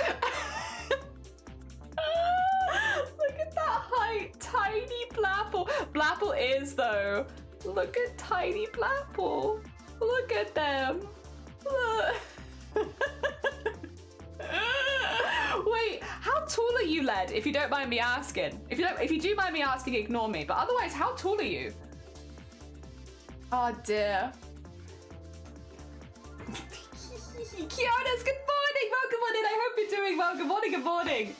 Look at that height. Tiny Blapple. Blapple is though. Look at tiny Blapple. Look at them. Look. Wait, how tall are you, Led? If you don't mind me asking. If you do mind me asking, ignore me. But otherwise, how tall are you? Oh dear. Kiona's, good morning. Welcome on in. I hope you're doing well. Good morning. Good morning.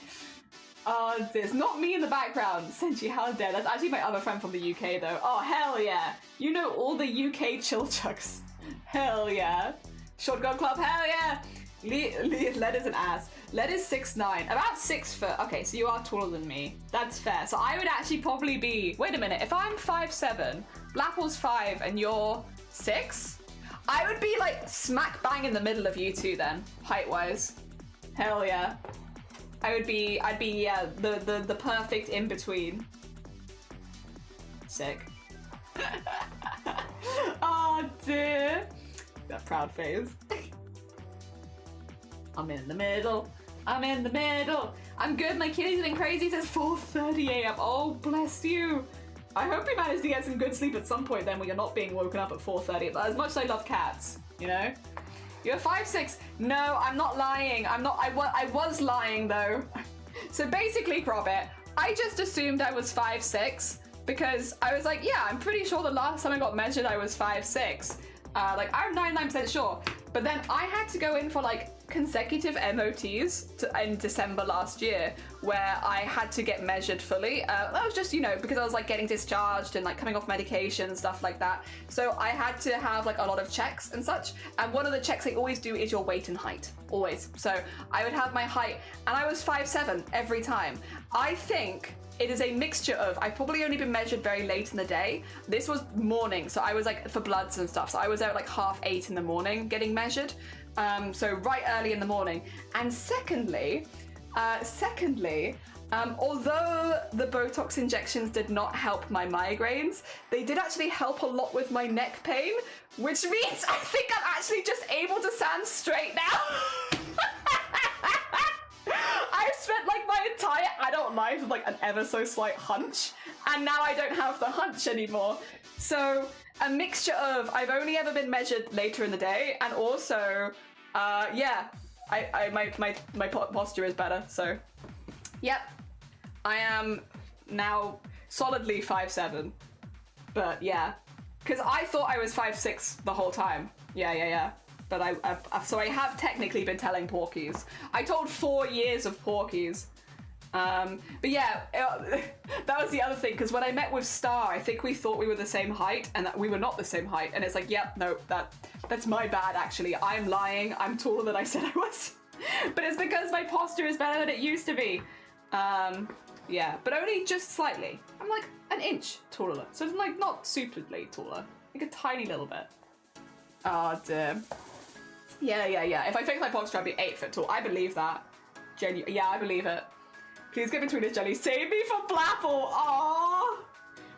Oh, it's not me in the background. Senshi, how dare. That's actually my other friend from the UK though. Oh, hell yeah. You know all the UK chill chucks. Hell yeah. Shotgun Club, hell yeah. Led is an ass. Led is 6'9", about 6 foot. Okay, so you are taller than me. That's fair. So I would actually probably be, wait a minute, if I'm 5'7", Blapple's 5 and you're 6, I would be like smack bang in the middle of you two then, height-wise. Hell yeah. I'd be yeah, the perfect in-between. Sick. Oh dear. That proud phase. I'm in the middle. I'm in the middle. I'm good. My kitty's been crazy. It says 4:30 a.m. Oh, bless you. I hope you managed to get some good sleep at some point then when you're not being woken up at 4:30. As much as I love cats, you know? You're 5'6". No, I'm not lying. I'm not. I was lying though. So basically, Robert, I just assumed I was 5'6" because I was like, yeah, I'm pretty sure the last time I got measured I was 5'6". Like I'm 99% sure. But then I had to go in for like consecutive MOTs in December last year where I had to get measured fully. That was just, you know, because I was like getting discharged and like coming off medication, stuff like that. So I had to have like a lot of checks and such. And one of the checks they always do is your weight and height, always. So I would have my height and I was 5'7" every time. I think it is a mixture of, I've probably only been measured very late in the day. This was morning, so I was like for bloods and stuff. So I was there at like 8:30 in the morning getting measured. So right early in the morning. And secondly, although the Botox injections did not help my migraines, they did actually help a lot with my neck pain, which means I think I'm actually just able to stand straight now. I've spent like my entire adult life with like an ever so slight hunch, and now I don't have the hunch anymore. So a mixture of I've only ever been measured later in the day, and also yeah, my posture is better. So yep, I am now solidly 5'7", but yeah, because I thought I was 5'6" the whole time. Yeah. But so I have technically been telling porkies. I told 4 years of porkies. But yeah, that was the other thing, because when I met with Star, I think we thought we were the same height, and that we were not the same height. And it's like, yep, no, that's my bad, actually. I'm lying. I'm taller than I said I was. But it's because my posture is better than it used to be. Yeah, but only just slightly. I'm like an inch taller. So it's like not superly taller. Like a tiny little bit. Oh, dear. Yeah. If I fix my box, I'll be 8 foot tall. I believe that. Yeah, I believe it. Please get between us, Jelly. Save me from Blapple. Aww.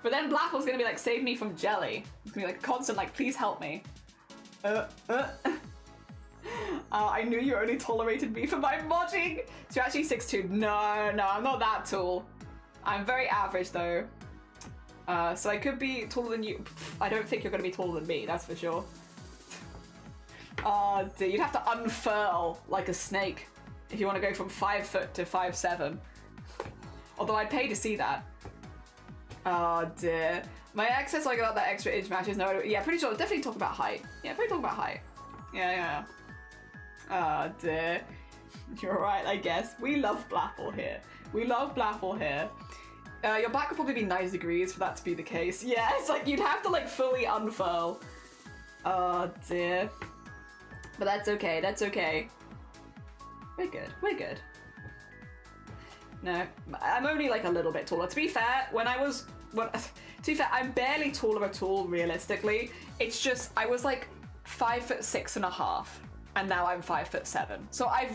But then Blapple's gonna be like, save me from Jelly. It's gonna be like a constant, like, please help me. I knew you only tolerated me for my modding. So you're actually 6'2". No, I'm not that tall. I'm very average though. So I could be taller than you. I don't think you're gonna be taller than me, that's for sure. Oh dear, you'd have to unfurl like a snake if you want to go from 5 foot to 5'7". Although I'd pay to see that. Oh dear. My ex says like about that extra inch matches. No, yeah, pretty sure. Definitely talk about height. Yeah, pretty talk about height. Yeah. Oh dear. You're right, I guess. We love Blapple here. Your back would probably be 9 degrees for that to be the case. Yeah, it's like you'd have to like fully unfurl. Oh dear. But that's okay. We're good. No, I'm only like a little bit taller. To be fair, I'm barely taller at all, realistically. It's just, I was like 5'6.5", and now I'm 5'7". So it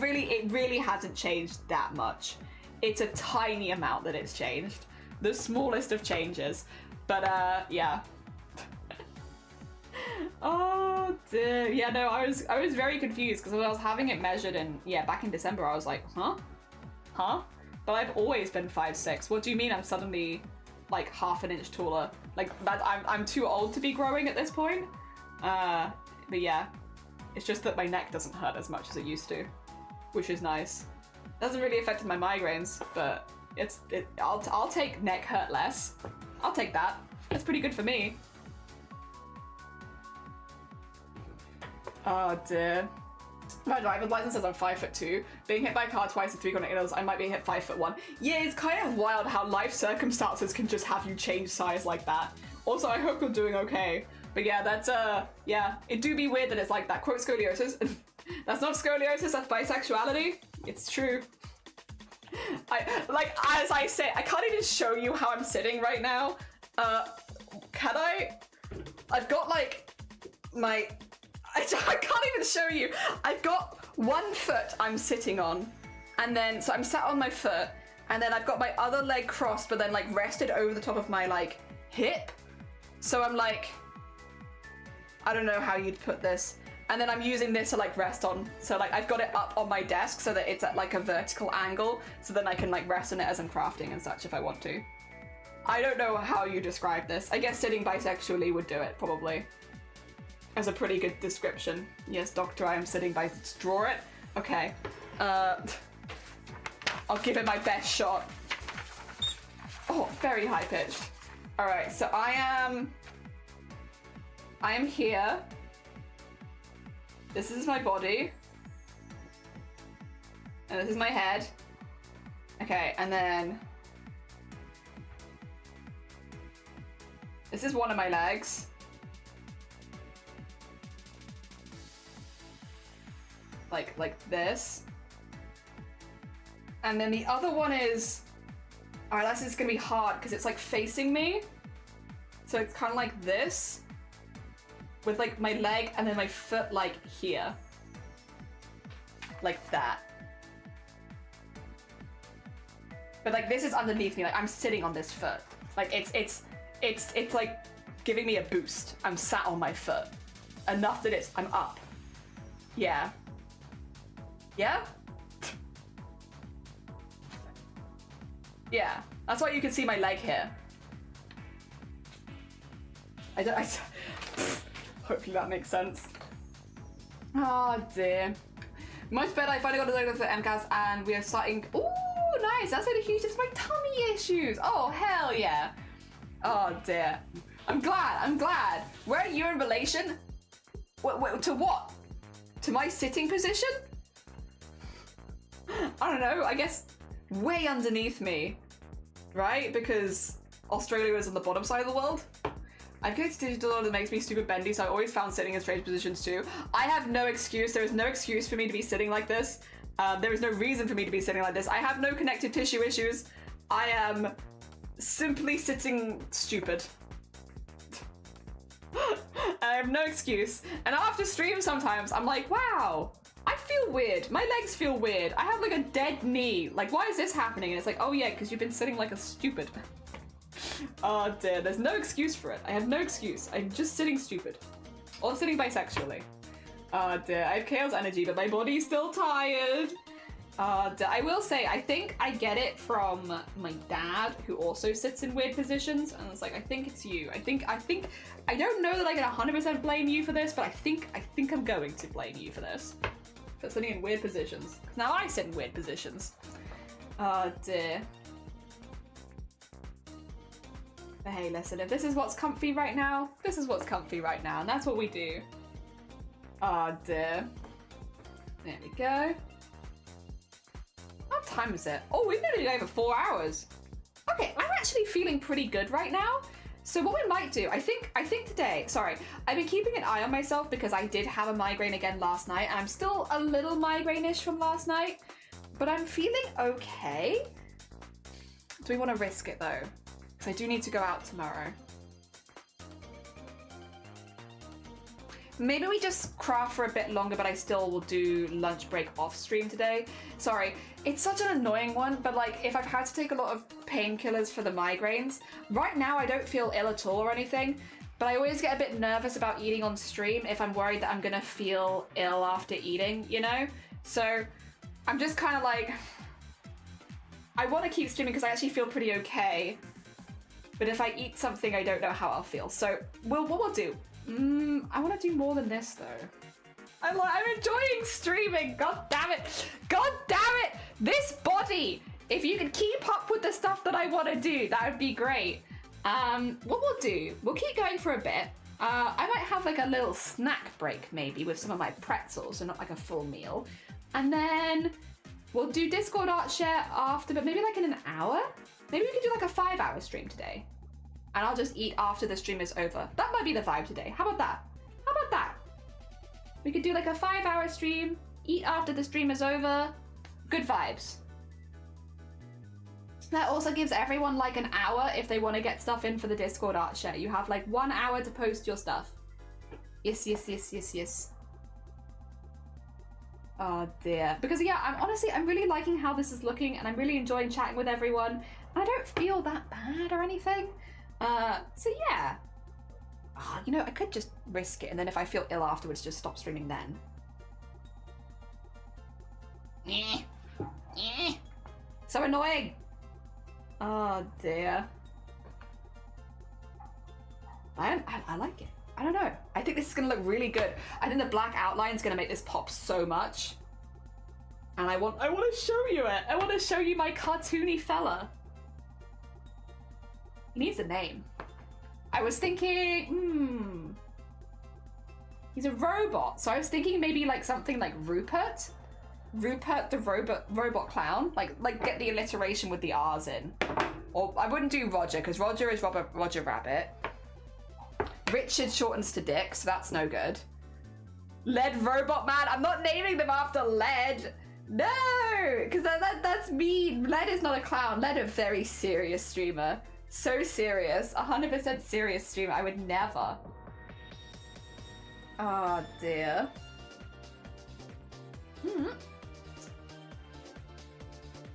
really hasn't changed that much. It's a tiny amount that it's changed. The smallest of changes. But yeah. Oh dear. Yeah, no, I was very confused because when I was having it measured back in December, I was like, huh? But I've always been 5'6". What do you mean I'm suddenly like half an inch taller? Like that I'm too old to be growing at this point. But yeah. It's just that my neck doesn't hurt as much as it used to, which is nice. Doesn't really affect my migraines, but I'll take neck hurt less. I'll take that. That's pretty good for me. Oh dear. My driver's license says I'm 5'2". Being hit by a car twice with 3 tornadoes, I might be hit 5'1". Yeah, it's kind of wild how life circumstances can just have you change size like that. Also, I hope you're doing okay. But yeah, that's yeah, it do be weird that it's like that. Quote scoliosis. That's not scoliosis, that's bisexuality. It's true. As I say, I can't even show you how I'm sitting right now. Can I? I've got like I can't even show you. I've got 1 foot I'm sitting on, and then so I'm sat on my foot, and then I've got my other leg crossed, but then like rested over the top of my like hip. So I'm like, I don't know how you'd put this. And then I'm using this to like rest on. So like I've got it up on my desk so that it's at like a vertical angle. So then I can like rest on it as I'm crafting and such if I want to. I don't know how you describe this. I guess sitting bisexually would do it probably. As a pretty good description. Yes, doctor, I am sitting by. Draw it? Okay. I'll give it my best shot. Oh, very high pitched. Alright, so I am here. This is my body. And this is my head. Okay, and then this is one of my legs. Like this. And then the other one is, alright, this is gonna be hard because it's like facing me. So it's kind of like this. With like my leg and then my foot like here. Like that. But like this is underneath me, like I'm sitting on this foot. Like it's like giving me a boost. I'm sat on my foot. Enough that I'm up. Yeah. Yeah? Yeah. That's why you can see my leg here. Hopefully that makes sense. Oh dear. Much better. I finally got a logo for MCAS and we are starting. Ooh, nice. That's really huge. It's my tummy issues. Oh, hell yeah. Oh dear. I'm glad. Where are you in relation? Wait, to what? To my sitting position? I don't know. I guess way underneath me. Right? Because Australia is on the bottom side of the world. I've created digital that makes me stupid bendy, so I always found sitting in strange positions too. I have no excuse. There is no excuse for me to be sitting like this. There is no reason for me to be sitting like this. I have no connective tissue issues. I am simply sitting stupid. I have no excuse. And after stream sometimes, I'm like, wow, I feel weird. My legs feel weird. I have like a dead knee. Like, why is this happening? And it's like, oh yeah, because you've been sitting like a stupid. Oh dear, there's no excuse for it. I have no excuse. I'm just sitting stupid. Or sitting bisexually. Oh dear, I have chaos energy, but my body's still tired. I will say, I think I get it from my dad, who also sits in weird positions, and it's like, I think it's you. I think, I don't know that I can 100% blame you for this, but I think I'm going to blame you for this. For sitting in weird positions. Now I sit in weird positions. Oh dear. But hey, listen, if this is what's comfy right now, this is what's comfy right now, and that's what we do. Oh dear. There we go. What time is it? Oh, we've been over 4 hours. Okay, I'm actually feeling pretty good right now. So what we might do, I think today, sorry, I've been keeping an eye on myself because I did have a migraine again last night, and I'm still a little migraine-ish from last night, but I'm feeling okay. Do we want to risk it though? Because I do need to go out tomorrow. Maybe we just craft for a bit longer, but I still will do lunch break off stream today. Sorry, it's such an annoying one, but like if I've had to take a lot of painkillers for the migraines, right now I don't feel ill at all or anything, but I always get a bit nervous about eating on stream if I'm worried that I'm gonna feel ill after eating, you know? So I'm just kind of like, I want to keep streaming because I actually feel pretty okay, but if I eat something, I don't know how I'll feel. So what we'll do, I want to do more than this though. I'm enjoying streaming. God damn it. God damn it. This body. If you could keep up with the stuff that I want to do, that would be great. What we'll do, we'll keep going for a bit. I might have like a little snack break maybe with some of my pretzels, so not like a full meal. And then we'll do Discord art share after, but maybe like in an hour. Maybe we could do like a 5-hour stream today. And I'll just eat after the stream is over. That might be the vibe today. How about that? How about that? We could do like a 5-hour stream, eat after the stream is over. Good vibes. That also gives everyone like an hour if they want to get stuff in for the Discord art share. You have like 1 hour to post your stuff. Yes, yes, yes, yes, yes. Oh dear. Because yeah, I'm really liking how this is looking, and I'm really enjoying chatting with everyone. And I don't feel that bad or anything. So yeah. Oh, you know, I could just risk it, and then if I feel ill afterwards, just stop streaming then. So annoying. Oh dear. I like it. I don't know. I think this is gonna look really good. I think the black outline is gonna make this pop so much. And I want to show you it. I want to show you my cartoony fella. He needs a name. I was thinking, he's a robot. So I was thinking maybe like something like Rupert. Rupert the robot clown. Like get the alliteration with the R's in. Or I wouldn't do Roger, because Roger is Roger Rabbit. Richard shortens to Dick, so that's no good. Lead Robot Man. I'm not naming them after Lead. No, because that's mean. Lead is not a clown. Lead a very serious streamer. So serious. 100% serious streamer. I would never. Oh dear.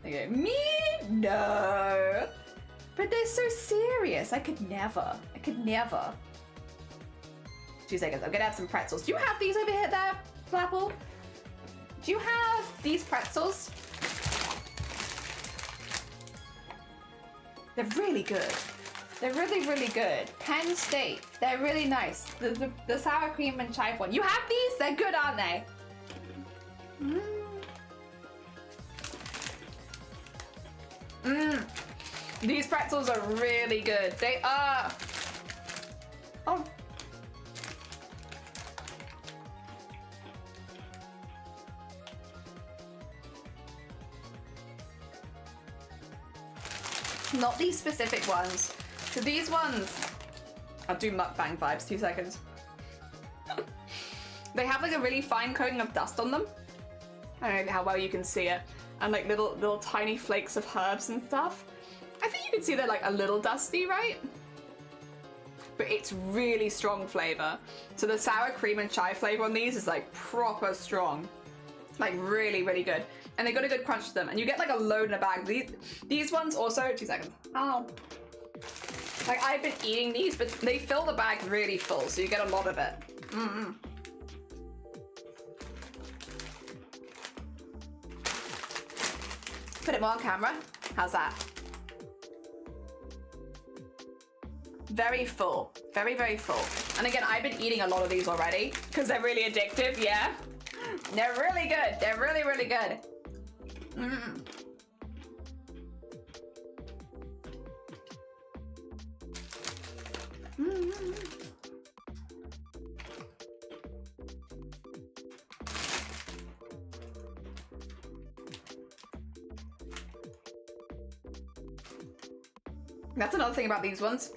Okay. Me? No. But they're so serious. I could never. 2 seconds. I'm gonna have some pretzels. Do you have these over here there, Flapple? Do you have these pretzels? They're really good. They're really, really good. Penn State. They're really nice. The sour cream and chive one. You have these? They're good, aren't they? These pretzels are really good. They are. Oh. Not these specific ones. So these ones, I'll do mukbang vibes, 2 seconds. They have like a really fine coating of dust on them. I don't know how well you can see it. And like little tiny flakes of herbs and stuff. I think you can see they're like a little dusty, right? but it's really strong flavor. So the sour cream and chai flavor on these is like proper strong. Like really, really good. And they got a good crunch to them. And you get like a load in a bag. These ones also, 2 seconds. Oh. Like I've been eating these, but they fill the bag really full. So you get a lot of it. Mm-mm. Put it more on camera. How's that? Very full. Very, very full. And again, I've been eating a lot of these already because they're really addictive, yeah? They're really good. They're really, really good. Mm. Mm. That's another thing about these ones.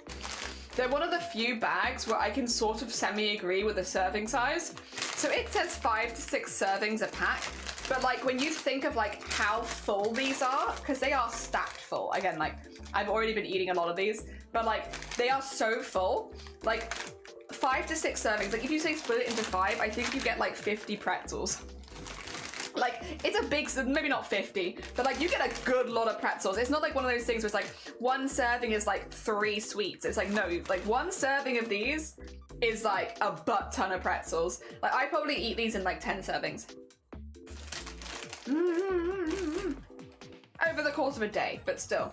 They're one of the few bags where I can sort of semi-agree with the serving size. So it says 5 to 6 servings a pack, but like when you think of like how full these are, because they are stacked full. Again, like I've already been eating a lot of these, but like they are so full. Like 5 to 6 servings, like if you say split it into 5, I think you get like 50 pretzels. Like, it's a big, maybe not 50, but like you get a good lot of pretzels. It's not like one of those things where it's like one serving is like 3 sweets. It's like, no, like one serving of these is like a butt ton of pretzels. Like I probably eat these in like 10 servings. Over the course of a day, but still.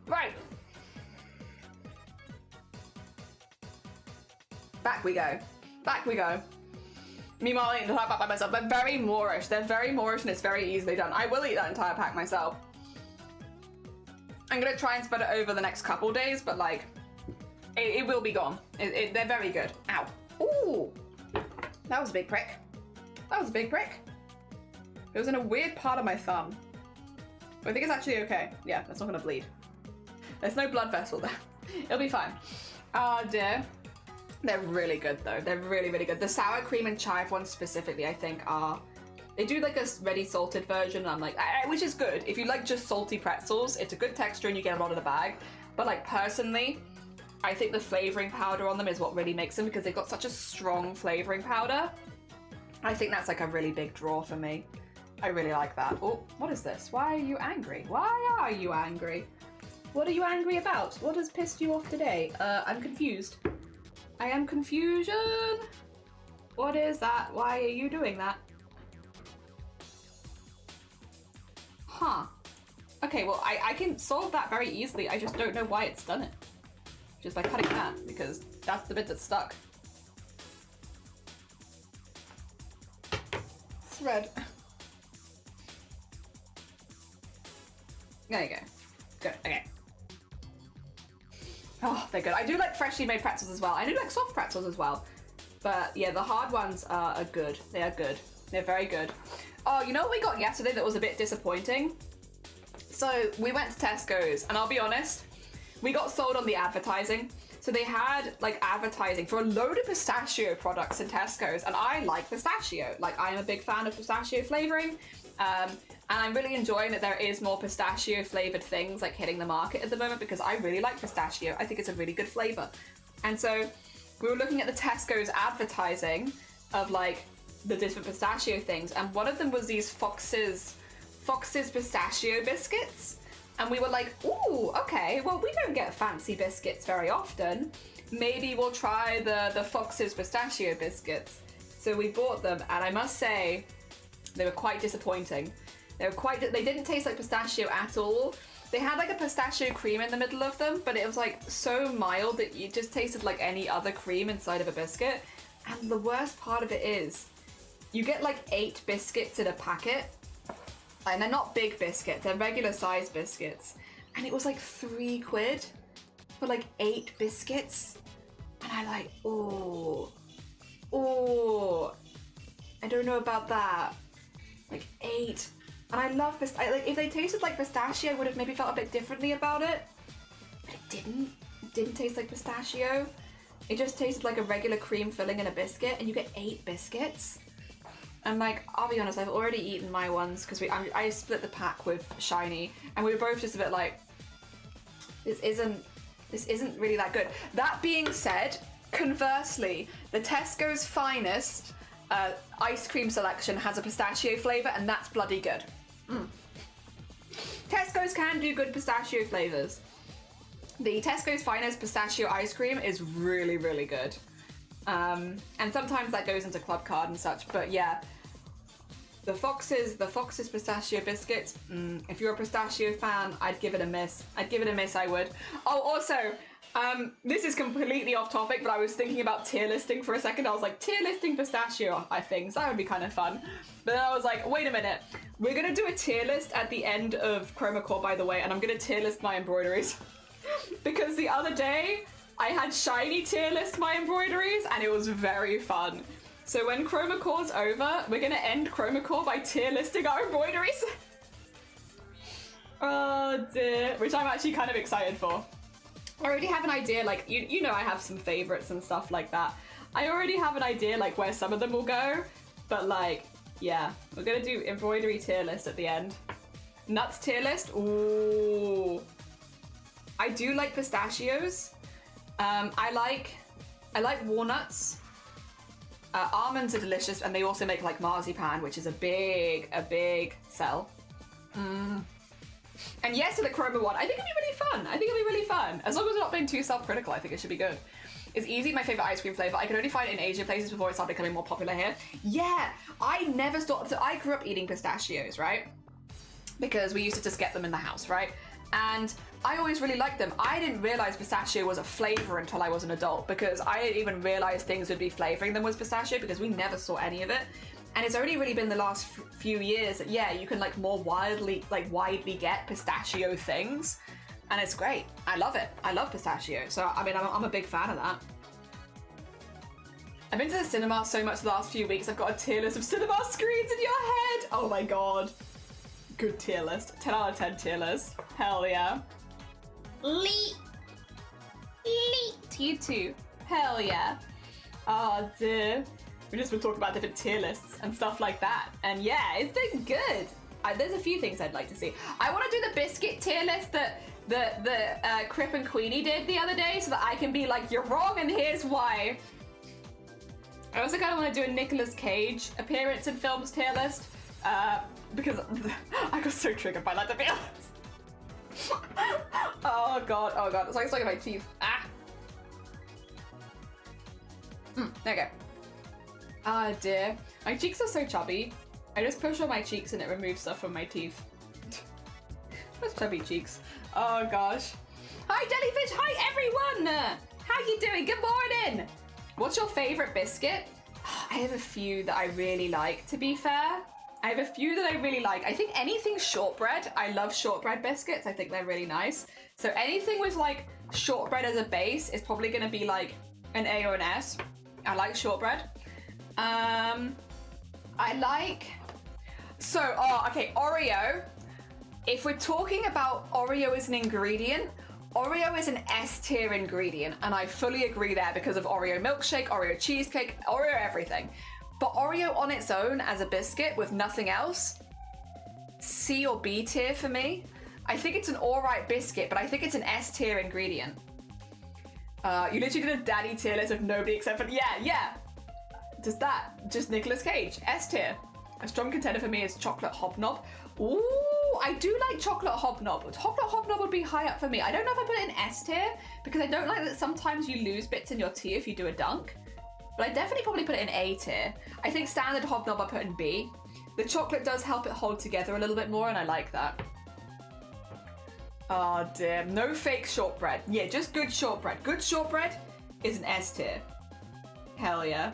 Right. Back we go. Back we go. Meanwhile, I eat the entire pack by myself. They're very Moorish. They're very Moorish and it's very easily done. I will eat that entire pack myself. I'm gonna try and spread it over the next couple days, but like, it will be gone. They're very good. Ow. Ooh. That was a big prick. That was a big prick. It was in a weird part of my thumb. But I think it's actually okay. Yeah, that's not gonna bleed. There's no blood vessel there. It'll be fine. Oh dear. They're really good though. They're really, really good. The sour cream and chive ones specifically, I think are... They do like a ready salted version, and I'm like, which is good. If you like just salty pretzels, it's a good texture and you get a lot of the bag. But like personally, I think the flavoring powder on them is what really makes them, because they've got such a strong flavoring powder. I think that's like a really big draw for me. I really like that. Oh, what is this? Why are you angry? Why are you angry? What are you angry about? What has pissed you off today? I'm confused. I am confusion. What is that? Why are you doing that? Huh. Okay, well, I can solve that very easily. I just don't know why it's done it. Just by cutting that, because that's the bit that's stuck. Thread. There you go. Good, okay. Oh, they're good. I do like freshly made pretzels as well. I do like soft pretzels as well. But yeah, the hard ones are good. They are good. They're very good. Oh, you know what we got yesterday that was a bit disappointing? So we went to Tesco's, and I'll be honest, we got sold on the advertising. So they had like advertising for a load of pistachio products in Tesco's, and I like pistachio. Like I'm a big fan of pistachio flavoring. And I'm really enjoying that there is more pistachio flavored things like hitting the market at the moment, because I really like pistachio. I think it's a really good flavor. And so we were looking at the Tesco's advertising of like the different pistachio things, and one of them was these Fox's pistachio biscuits. And we were like, ooh, okay, well, we don't get fancy biscuits very often. Maybe we'll try the Fox's pistachio biscuits. So we bought them, and I must say, they were quite disappointing. They didn't taste like pistachio at all. They had like a pistachio cream in the middle of them, but it was like so mild that it just tasted like any other cream inside of a biscuit. And the worst part of it is, you get like 8 biscuits in a packet, and they're not big biscuits, they're regular size biscuits. And it was like £3 for like 8 biscuits. And I like, oh, I don't know about that. Like 8 And I love this. Like, if they tasted like pistachio, I would have maybe felt a bit differently about it. But it didn't. It didn't taste like pistachio. It just tasted like a regular cream filling in a biscuit, and you get 8 biscuits. And like, I'll be honest, I've already eaten my ones because I split the pack with Shiny, and we were both just a bit like, this isn't really that good. That being said, conversely, the Tesco's Finest ice cream selection has a pistachio flavour, and that's bloody good. Tesco's can do good pistachio flavours. The Tesco's Finest pistachio ice cream is really, really good. And sometimes that goes into Club Card and such, but yeah. The Fox's pistachio biscuits, if you're a pistachio fan, I'd give it a miss. I would. Oh, also, this is completely off topic, but I was thinking about tier listing for a second. I was like, tier listing pistachio things, that would be kind of fun. But then I was like, wait a minute. We're gonna do a tier list at the end of Chroma Core, by the way, and I'm gonna tier list my embroideries. Because the other day, I had Shiny tier list my embroideries, and it was very fun. So when Chroma Core's over, we're gonna end Chroma Core by tier listing our embroideries. Oh dear, which I'm actually kind of excited for. I already have an idea, like, you know I have some favorites and stuff like that. I already have an idea, like, where some of them will go, but like, yeah, we're gonna do embroidery tier list at the end. Nuts tier list, ooh. I do like pistachios. I like walnuts. Almonds are delicious, and they also make like marzipan, which is a big sell. And yes to the Chroma one. I think it'll be really fun. As long as we're not being too self-critical, I think it should be good. It's easy, my favorite ice cream flavor. I can only find it in Asian places before it started becoming more popular here. Yeah, I never stopped. So I grew up eating pistachios, right? Because we used to just get them in the house, right? And I always really liked them. I didn't realize pistachio was a flavor until I was an adult, because I didn't even realize things would be flavoring them with pistachio, because we never saw any of it. And it's only really been the last few years that, yeah, you can like more widely get pistachio things. And it's great. I love it. I love pistachio. So, I mean, I'm a big fan of that. I've been to the cinema so much the last few weeks, I've got a tier list of cinema screens in your head. Oh my God. Good tier list. 10 out of 10 tier list. Hell yeah. Leet to you too. Hell yeah. Oh dear. We just been talking about different tier lists and stuff like that. And yeah, it's been good. There's a few things I'd like to see. I want to do the biscuit tier list that Crip and Queenie did the other day, so that I can be like, you're wrong and here's why. I also kind of want to do a Nicolas Cage appearance in films tier list. Because I got so triggered by that, to be honest. Oh god, it's like stuck in my teeth. Ah. There we go. Ah dear. My cheeks are so chubby. I just push on my cheeks and it removes stuff from my teeth. Those chubby cheeks. Oh gosh. Hi Jellyfish, hi everyone! How you doing? Good morning! What's your favorite biscuit? I have a few that I really like, to be fair. I have a few that I really like. I think anything shortbread. I love shortbread biscuits. I think they're really nice. So anything with like shortbread as a base is probably going to be like an A or an S. I like shortbread. I like... So, okay, Oreo. If we're talking about Oreo as an ingredient, Oreo is an S tier ingredient. And I fully agree there because of Oreo milkshake, Oreo cheesecake, Oreo everything. But Oreo on its own as a biscuit with nothing else, C or B tier for me. I think it's an alright biscuit, but I think it's an S tier ingredient. You literally did a daddy tier list of nobody except for, yeah. Just Nicolas Cage, S tier. A strong contender for me is chocolate hobnob. Ooh, I do like chocolate hobnob. Chocolate hobnob would be high up for me. I don't know if I put it in S tier, because I don't like that sometimes you lose bits in your tea if you do a dunk. But I definitely probably put it in A tier. I think standard hobnob I put in B. The chocolate does help it hold together a little bit more, and I like that. Oh dear, no fake shortbread. Yeah, just good shortbread. Good shortbread is an S tier. Hell yeah.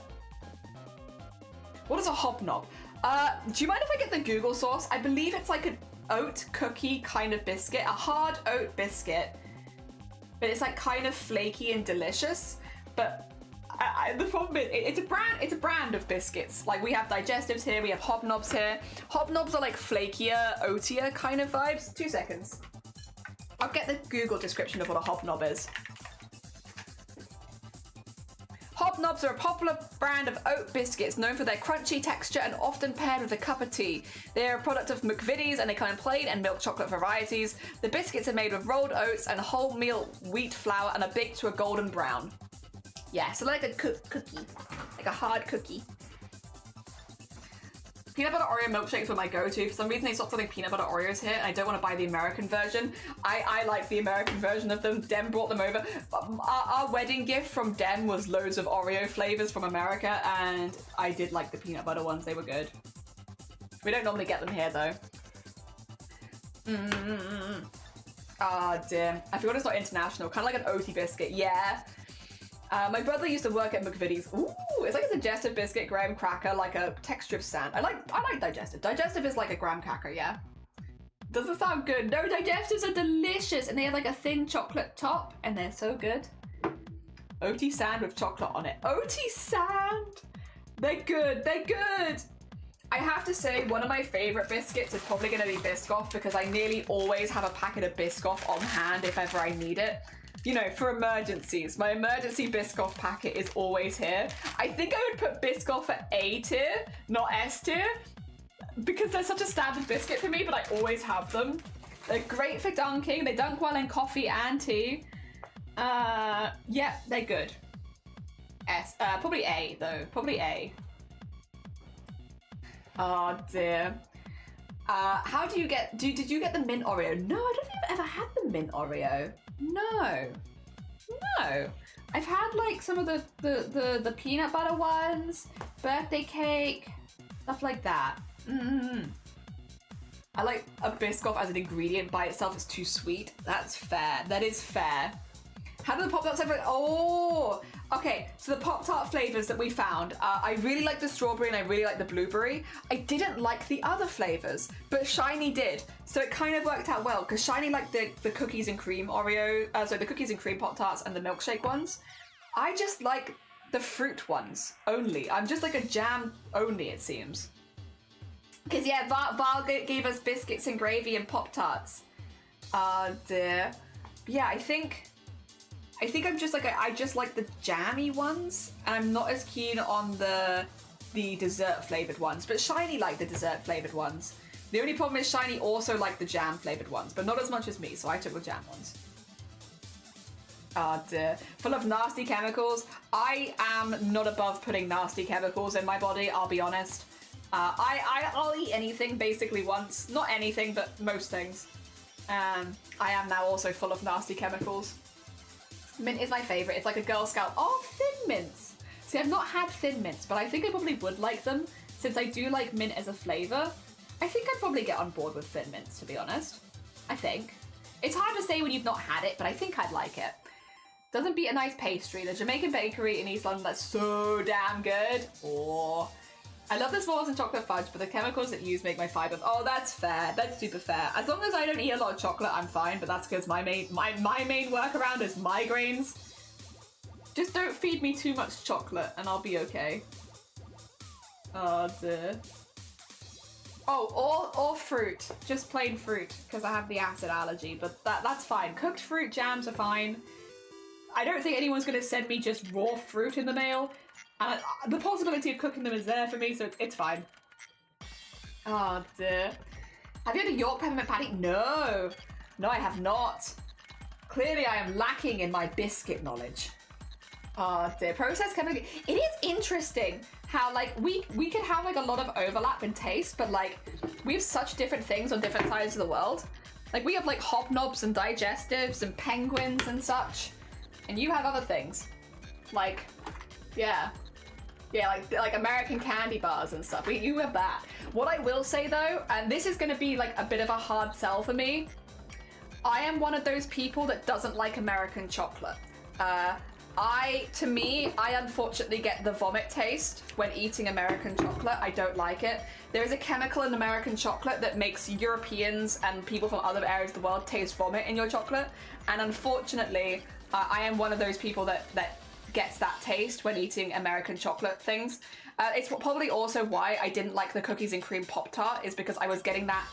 What is a hobnob? Do you mind if I get the Google source? I believe it's like an oat cookie kind of biscuit, a hard oat biscuit, but it's like kind of flaky and delicious. But the problem is, it's a brand of biscuits. Like, we have digestives here, we have hobnobs here. Hobnobs are like flakier, oatier kind of vibes. 2 seconds. I'll get the Google description of what a hobnob is. Hobnobs are a popular brand of oat biscuits known for their crunchy texture and often paired with a cup of tea. They are a product of McVitie's and they come in plain and milk chocolate varieties. The biscuits are made with rolled oats and wholemeal wheat flour and are baked to a golden brown. Yeah, so like a cookie, like a hard cookie. Peanut butter Oreo milkshakes were my go-to. For some reason they stopped selling peanut butter Oreos here and I don't want to buy the American version. I like the American version of them. Dem brought them over. Our wedding gift from Dem was loads of Oreo flavors from America and I did like the peanut butter ones. They were good. We don't normally get them here though. Ah, dear. I forgot it's not international. Kind of like an oaty biscuit. Yeah. My brother used to work at McVitie's. Ooh, it's like a digestive biscuit, graham cracker, like a texture of sand. I like digestive. Digestive is like a graham cracker, yeah. Doesn't sound good. No, digestives are delicious and they have like a thin chocolate top and they're so good. Oaty sand with chocolate on it. Oaty sand! They're good, they're good! I have to say, one of my favorite biscuits is probably gonna be Biscoff because I nearly always have a packet of Biscoff on hand if ever I need it. You know, for emergencies. My emergency Biscoff packet is always here. I think I would put Biscoff at A tier, not S tier, because they're such a standard biscuit for me, but I always have them. They're great for dunking. They dunk well in coffee and tea. Yeah, they're good. S, probably A though, probably A. Oh dear. How do you get, did you get the mint Oreo? No, I don't think I've ever had the mint Oreo. No. I've had like some of the peanut butter ones, birthday cake, stuff like that. I like a Biscoff as an ingredient by itself. It's too sweet. That's fair. That is fair. How do the Pop-Tarts flavor? Oh, okay. So the Pop-Tart flavors that we found, I really like the strawberry and I really like the blueberry. I didn't like the other flavors, but Shiny did. So it kind of worked out well because Shiny liked the cookies and cream Oreo, so the cookies and cream Pop-Tarts and the milkshake ones. I just like the fruit ones only. I'm just like a jam only, it seems. Because yeah, Val gave us biscuits and gravy and Pop-Tarts. Dear. Yeah, I think I'm just like, I just like the jammy ones, and I'm not as keen on the dessert flavored ones, but Shiny liked the dessert flavored ones. The only problem is Shiny also liked the jam flavored ones, but not as much as me, so I took the jam ones. Oh dear. Full of nasty chemicals. I am not above putting nasty chemicals in my body, I'll be honest. I'll eat anything basically once. Not anything, but most things. I am now also full of nasty chemicals. Mint is my favourite. It's like a Girl Scout. Oh, Thin Mints! See, I've not had Thin Mints, but I think I probably would like them, since I do like mint as a flavour. I think I'd probably get on board with Thin Mints, to be honest. I think. It's hard to say when you've not had it, but I think I'd like it. Doesn't beat a nice pastry. The Jamaican bakery in East London, that's so damn good. Oh. I love the s'mores and chocolate fudge, but the chemicals that you use make my fibers. Oh, that's fair. That's super fair. As long as I don't eat a lot of chocolate, I'm fine, but that's because my main workaround is migraines. Just don't feed me too much chocolate and I'll be okay. Oh dear. Oh, or fruit. Just plain fruit, because I have the acid allergy, but that's fine. Cooked fruit jams are fine. I don't think anyone's going to send me just raw fruit in the mail. The possibility of cooking them is there for me, so it's fine. Oh dear. Have you had a York peppermint patty? No. No, I have not. Clearly I am lacking in my biscuit knowledge. Oh dear. Processed chemical. It is interesting how like we could have like a lot of overlap in taste, but like we have such different things on different sides of the world. Like we have like hobnobs and digestives and penguins and such. And you have other things. Like, yeah. Yeah, like American candy bars and stuff. You have that. What I will say though, and this is going to be like a bit of a hard sell for me, I am one of those people that doesn't like American chocolate. I unfortunately get the vomit taste when eating American chocolate. I don't like it. There is a chemical in American chocolate that makes Europeans and people from other areas of the world taste vomit in your chocolate. And unfortunately, I am one of those people that gets that taste when eating American chocolate things. It's probably also why I didn't like the cookies and cream Pop-Tart, is because I was getting that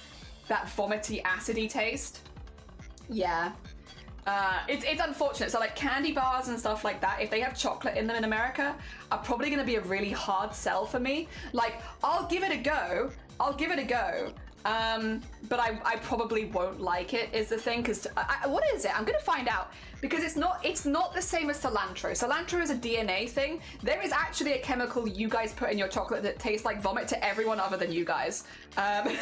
vomity, acidy taste. Yeah. It's unfortunate. So like candy bars and stuff like that, if they have chocolate in them in America, are probably going to be a really hard sell for me. Like, I'll give it a go. But I probably won't like it, is the thing, because what is it? I'm gonna find out, because it's not the same as cilantro. Cilantro is a DNA thing. There is actually a chemical you guys put in your chocolate that tastes like vomit to everyone other than you guys. And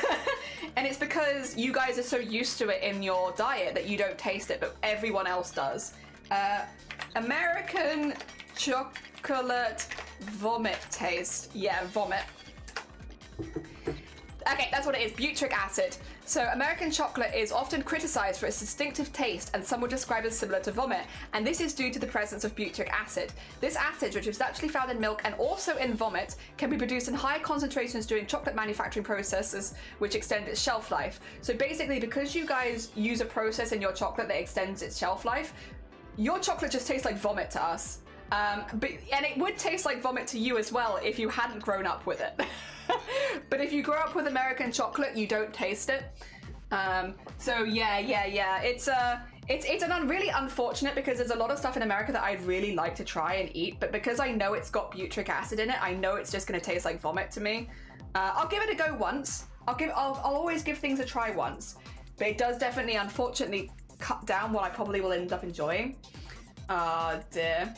it's because you guys are so used to it in your diet that you don't taste it, but everyone else does. American chocolate vomit taste. Yeah, vomit. Okay, that's what it is, butyric acid. So American chocolate is often criticized for its distinctive taste, and some would describe it as similar to vomit, and this is due to the presence of butyric acid. This acid, which is actually found in milk and also in vomit, can be produced in high concentrations during chocolate manufacturing processes, which extend its shelf life. So basically, because you guys use a process in your chocolate that extends its shelf life, your chocolate just tastes like vomit to us. And it would taste like vomit to you as well if you hadn't grown up with it. But if you grow up with American chocolate, you don't taste it. So yeah. It's really unfortunate, because there's a lot of stuff in America that I'd really like to try and eat, but because I know it's got butyric acid in it, I know it's just going to taste like vomit to me. I'll give it a go once. I'll always give things a try once, but it does definitely, unfortunately, cut down what I probably will end up enjoying. Oh dear.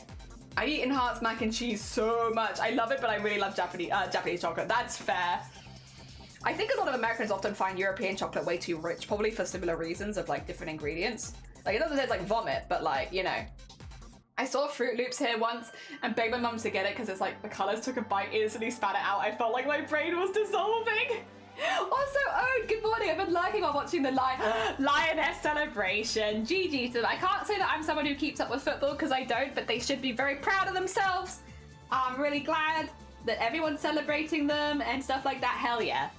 I eat Enhanced mac and cheese so much. I love it, but I really love Japanese chocolate. That's fair. I think a lot of Americans often find European chocolate way too rich, probably for similar reasons of like different ingredients. Like, it doesn't taste like vomit, but like, you know. I saw Fruit Loops here once and begged my mum to get it because it's like the colours, took a bite, instantly spat it out. I felt like my brain was dissolving. Also, oh, good morning. I've been lurking while watching the Lioness celebration. GG to them. I can't say that I'm someone who keeps up with football, because I don't, but they should be very proud of themselves. I'm really glad that everyone's celebrating them and stuff like that. Hell yeah.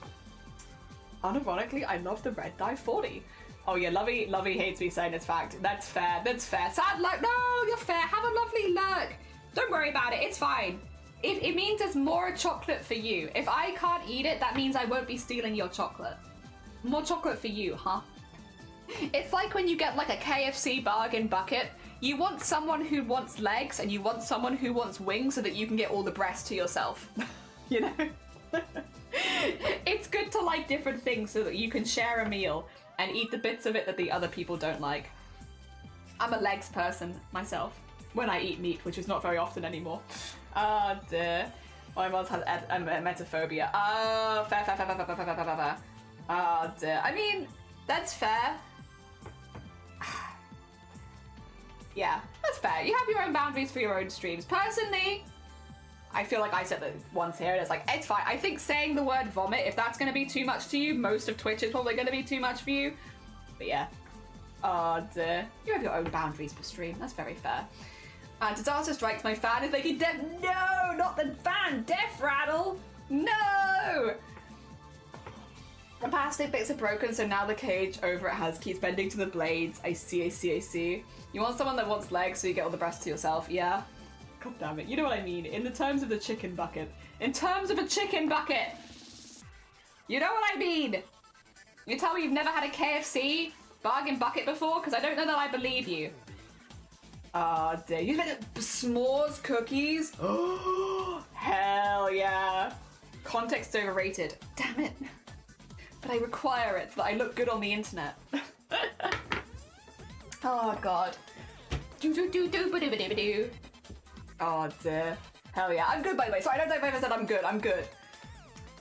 Unironically, I love the red dye 40. Oh yeah, Lovey hates me saying it's fact. That's fair. Sad luck. No, you're fair. Have a lovely luck. Don't worry about it. It's fine. It means there's more chocolate for you. If I can't eat it, that means I won't be stealing your chocolate. More chocolate for you, huh? It's like when you get like a KFC bargain bucket. You want someone who wants legs, and you want someone who wants wings, so that you can get all the breast to yourself. You know? It's good to like different things so that you can share a meal and eat the bits of it that the other people don't like. I'm a legs person myself, when I eat meat, which is not very often anymore. Oh dear. My mom has emetophobia. Oh, fair. Oh dear. I mean, that's fair. Yeah, that's fair. You have your own boundaries for your own streams. Personally, I feel like I said that once here, and it's like, it's fine. I think saying the word vomit, if that's going to be too much to you, most of Twitch is probably going to be too much for you. But yeah. Oh dear. You have your own boundaries per stream. That's very fair. Disaster strikes, my fan is making death. No, not the fan. Death rattle. No. The plastic bits are broken, so now the cage over it keeps bending to the blades. I see. You want someone that wants legs, so you get all the breast to yourself. Yeah. God damn it. You know what I mean. In the terms of the chicken bucket. In terms of a chicken bucket. You know what I mean. You tell me you've never had a KFC bargain bucket before? Because I don't know that I believe you. Ah, dear. You made s'mores cookies? Oh, hell yeah. Context overrated. Damn it. But I require it so that I look good on the internet. Oh, God. Do. Oh, dear. Hell yeah. I'm good, by the way. So I don't know if I ever said I'm good. I'm good.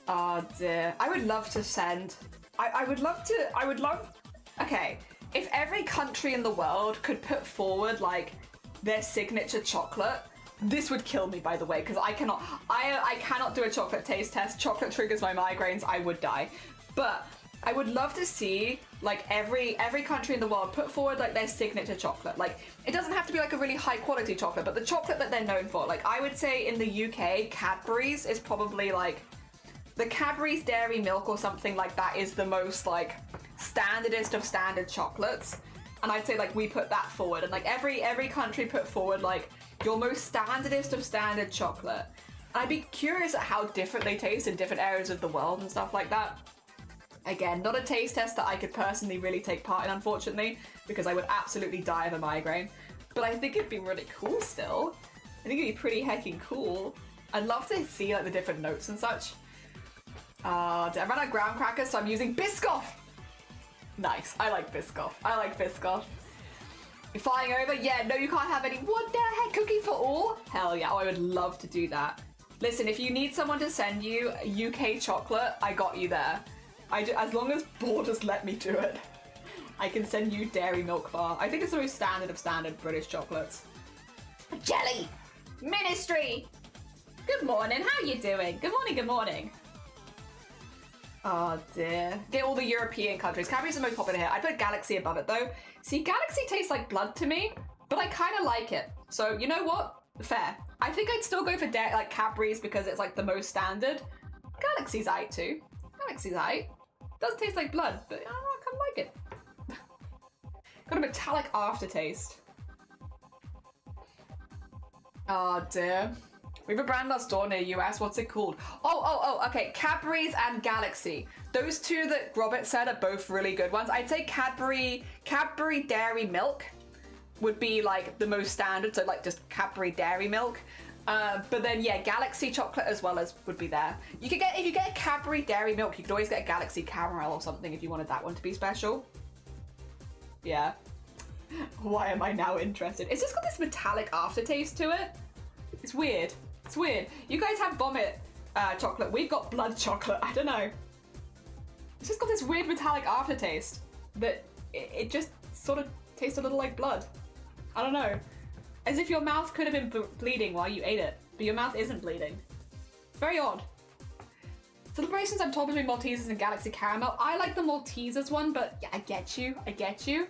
Oh, dear. I would love to send... I would love... Okay. If every country in the world could put forward, like, their signature chocolate, this would kill me, by the way, because I cannot do a chocolate taste test. Chocolate triggers my migraines. I would die. But I would love to see, like, every country in the world put forward, like, their signature chocolate. Like, it doesn't have to be, like, a really high-quality chocolate, but the chocolate that they're known for. Like, I would say in the UK, Cadbury's is probably, like, the Cadbury's Dairy Milk or something like that is the most, like, standardist of standard chocolates. And I'd say, like, we put that forward. And, like, every country put forward, like, Your most standardest of standard chocolate. I'd be curious at how different they taste in different areas of the world and stuff like that. Again, not a taste test that I could personally really take part in, unfortunately, because I would absolutely die of a migraine. But I think it'd be really cool still. I think it'd be pretty heckin' cool. I'd love to see like the different notes and such. I ran out of graham crackers, so I'm using Biscoff. Nice. I like Biscoff. I like Biscoff. You're flying over? Yeah, no, you can't have any. What the heck? Cookie for all? Hell yeah. Oh, I would love to do that. Listen, if you need someone to send you UK chocolate, I got you there. As long as Borders let me do it, I can send you dairy milk bar. I think it's the most standard of standard British chocolates. Jelly! Ministry! Good morning, how you doing? Good morning, good morning. Oh dear. Get all the European countries. Cadbury's the most popular here. I put Galaxy above it though. See, Galaxy tastes like blood to me, but I kind of like it. So you know what? Fair. I think I'd still go for like Cadbury's because it's like the most standard. Galaxy's aight too. Galaxy's aight. Does taste like blood, but I don't know, I kind of like it. Got a metallic aftertaste. Oh dear. We have a brand that's store near US. What's it called? Oh, okay. Cadbury's and Galaxy. Those two that Robert said are both really good ones. I'd say Cadbury Dairy Milk would be like the most standard. So like just Cadbury Dairy Milk. But then yeah, Galaxy chocolate as well as would be there. You could get, if you get a Cadbury Dairy Milk, you could always get a Galaxy Caramel or something if you wanted that one to be special. Yeah. Why am I now interested? It's just got this metallic aftertaste to it. It's weird. It's weird. You guys have vomit chocolate. We've got blood chocolate. I don't know. It's just got this weird metallic aftertaste that it just sort of tastes a little like blood. I don't know. As if your mouth could have been bleeding while you ate it, but your mouth isn't bleeding. Very odd. Celebrations, I'm torn between Maltesers and Galaxy Caramel. I like the Maltesers one, but yeah, I get you. I get you.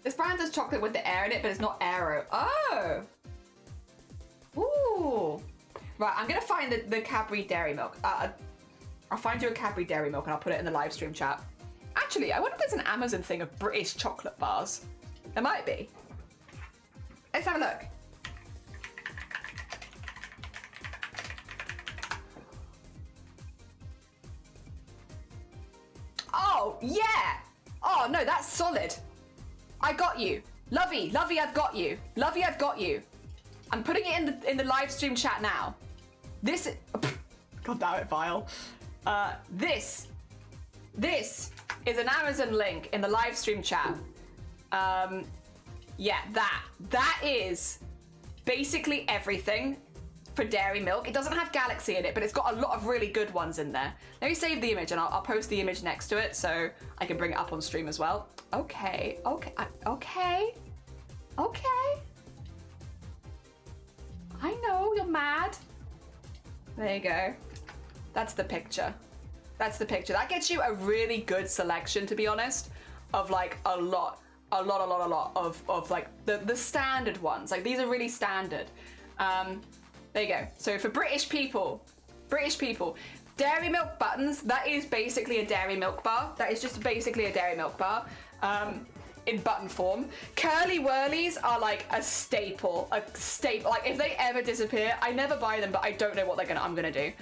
This brand does chocolate with the air in it, but it's not aero. Oh! Ooh. Right, I'm gonna find the Cadbury Dairy Milk. I'll find you a Cadbury Dairy Milk and I'll put it in the live stream chat. Actually, I wonder if there's an Amazon thing of British chocolate bars. There might be. Let's have a look. Oh, yeah! Oh, no, that's solid. I got you. Lovey, I've got you. Lovey, I've got you. I'm putting it in the live stream chat now. This, God damn it, Vile. This is an Amazon link in the live stream chat. Yeah, that is basically everything for dairy milk. It doesn't have Galaxy in it, but it's got a lot of really good ones in there. Let me save the image and I'll post the image next to it so I can bring it up on stream as well. Okay. I know, you're mad. There you go. That's the picture. That's the picture. That gets you a really good selection, to be honest, of like a lot of like the standard ones. Like these are really standard. There you go. So for British people, dairy milk buttons, that is basically a dairy milk bar. That is just basically a dairy milk bar. In button form. Curly Whirlies are like a staple. Like if they ever disappear, I never buy them, but I don't know what I'm gonna do.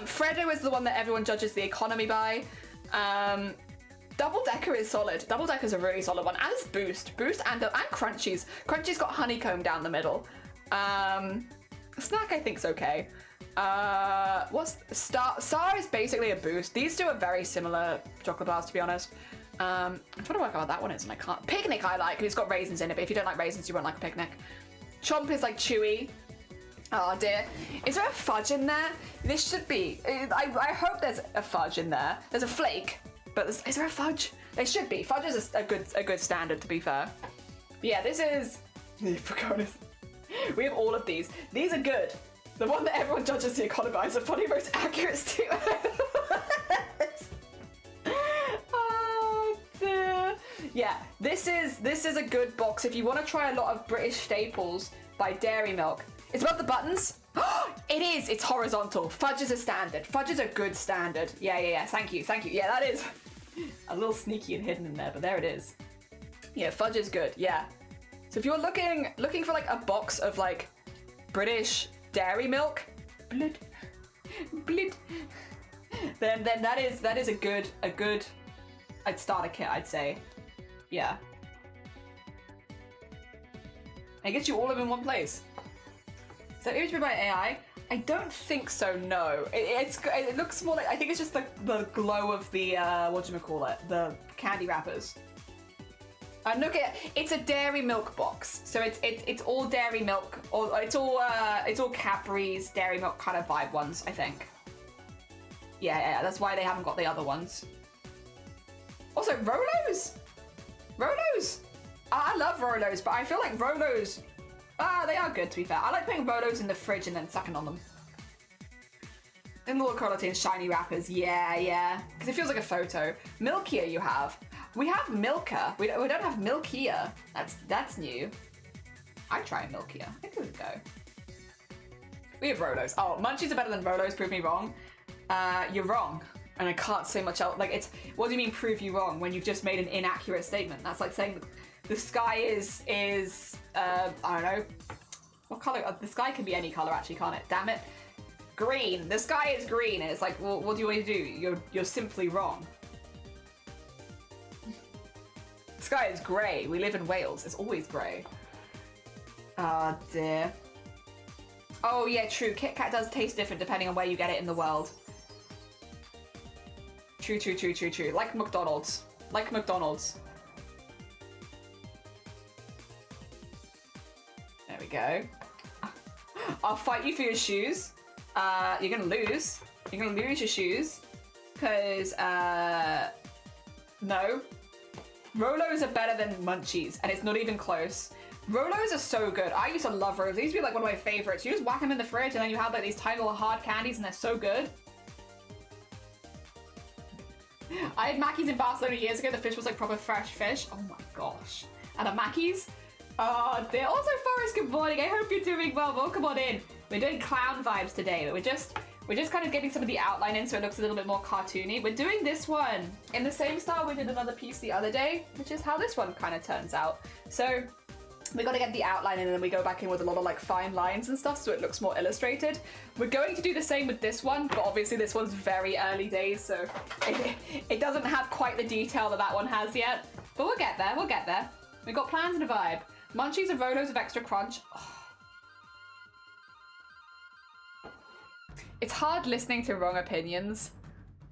Freddo is the one that everyone judges the economy by. Double Decker is solid. Double Decker's a really solid one. And it's Boost and Crunchies. Crunchies got honeycomb down the middle. Snack I think's okay. What's Star is basically a Boost. These two are very similar chocolate bars, to be honest. I'm trying to work out what that one is and I can't. Picnic I like, because it's got raisins in it, but if you don't like raisins, you won't like a picnic. Chomp is like chewy. Oh dear. Is there a fudge in there? This should be. I hope there's a fudge in there. There's a flake, but is there a fudge? There should be. Fudge is a good standard, to be fair. But yeah, this is. We have all of these. These are good. The one that everyone judges the economy by is the funny most accurate statement. Yeah, this is a good box if you want to try a lot of British staples by Dairy Milk. It's above the buttons. It is. It's horizontal. Fudge is a standard. Fudge is a good standard. Yeah. Thank you. Yeah, that is a little sneaky and hidden in there, but there it is. Yeah, fudge is good. Yeah. So if you're looking for like a box of like British dairy milk, blood, then that is a good I'd start a kit, I'd say. Yeah. And it gets you all of them in one place. Is that image made by AI? I don't think so, no. It looks more like, I think it's just the glow of the, whatchamacallit, the candy wrappers. And look at it's a dairy milk box. So it's all dairy milk, or it's all Cadbury's dairy milk kind of vibe ones, I think. Yeah, that's why they haven't got the other ones. Also, Rolos! Rolos! I love Rolos, but I feel like Rolos, they are good, to be fair. I like putting Rolos in the fridge and then sucking on them. In lower quality and shiny wrappers, yeah. Because it feels like a photo. Milkier you have. We have Milka. We don't have Milkier. That's new. I'd try Milkier. I think it would go. We have Rolos. Oh, Munchies are better than Rolos, prove me wrong. You're wrong. And I can't say much else. Like, what do you mean prove you wrong when you've just made an inaccurate statement? That's like saying the sky is I don't know. What color? The sky can be any color, actually, can't it? Damn it. Green. The sky is green. And it's like, well, what do you want to do? You're simply wrong. The sky is grey. We live in Wales. It's always grey. Ah, dear. Oh, yeah, true. Kit Kat does taste different depending on where you get it in the world. True. Like McDonald's. Like McDonald's. There we go. I'll fight you for your shoes. You're gonna lose. You're gonna lose your shoes. Because, no. Rolos are better than Munchies, and it's not even close. Rolos are so good. I used to love Rolos. They used to be like one of my favorites. You just whack them in the fridge, and then you have like these tiny little hard candies, and they're so good. I had Mackey's in Barcelona years ago. The fish was like proper fresh fish. Oh my gosh. And a Mackey's. Oh dear. Also, Forrest, good morning. I hope you're doing well. Welcome on in. We're doing clown vibes today, but we're just kind of getting some of the outline in so it looks a little bit more cartoony. We're doing this one in the same style we did another piece the other day, which is how this one kind of turns out. So we got to get the outline in, and then we go back in with a lot of like fine lines and stuff so it looks more illustrated. We're going to do the same with this one, but obviously this one's very early days, so it doesn't have quite the detail that one has yet. But we'll get there, We've got plans and a vibe. Munchies and Rolos of extra crunch. Oh. It's hard listening to wrong opinions.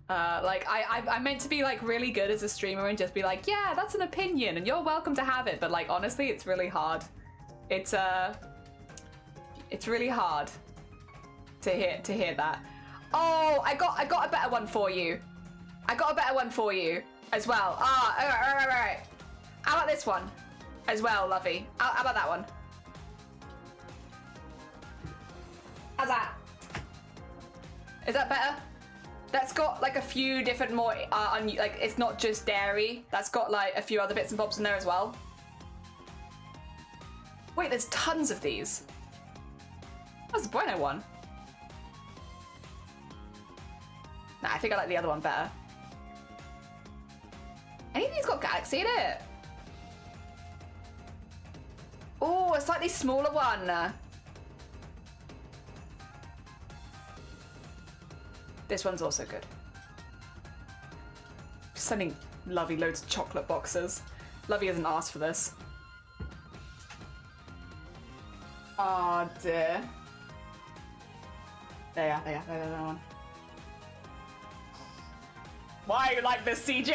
Like, I'm meant to be like really good as a streamer and just be like, yeah, that's an opinion and you're welcome to have it. But like, honestly, it's really hard. It's really hard to hear that. Oh, I got a better one for you. I got a better one for you as well. All right. How about this one as well, Lovey? How about that one? How's that? Is that better? That's got like a few different more, like it's not just dairy. That's got like a few other bits and bobs in there as well. Wait, there's tons of these. That's the Bueno one. Nah, I think I like the other one better. Any of these got Galaxy in it? Oh, a slightly smaller one. This one's also good. Sending Lovey loads of chocolate boxes. Lovey hasn't asked for this. Oh dear. There you are, that one. Why you like this, CJ?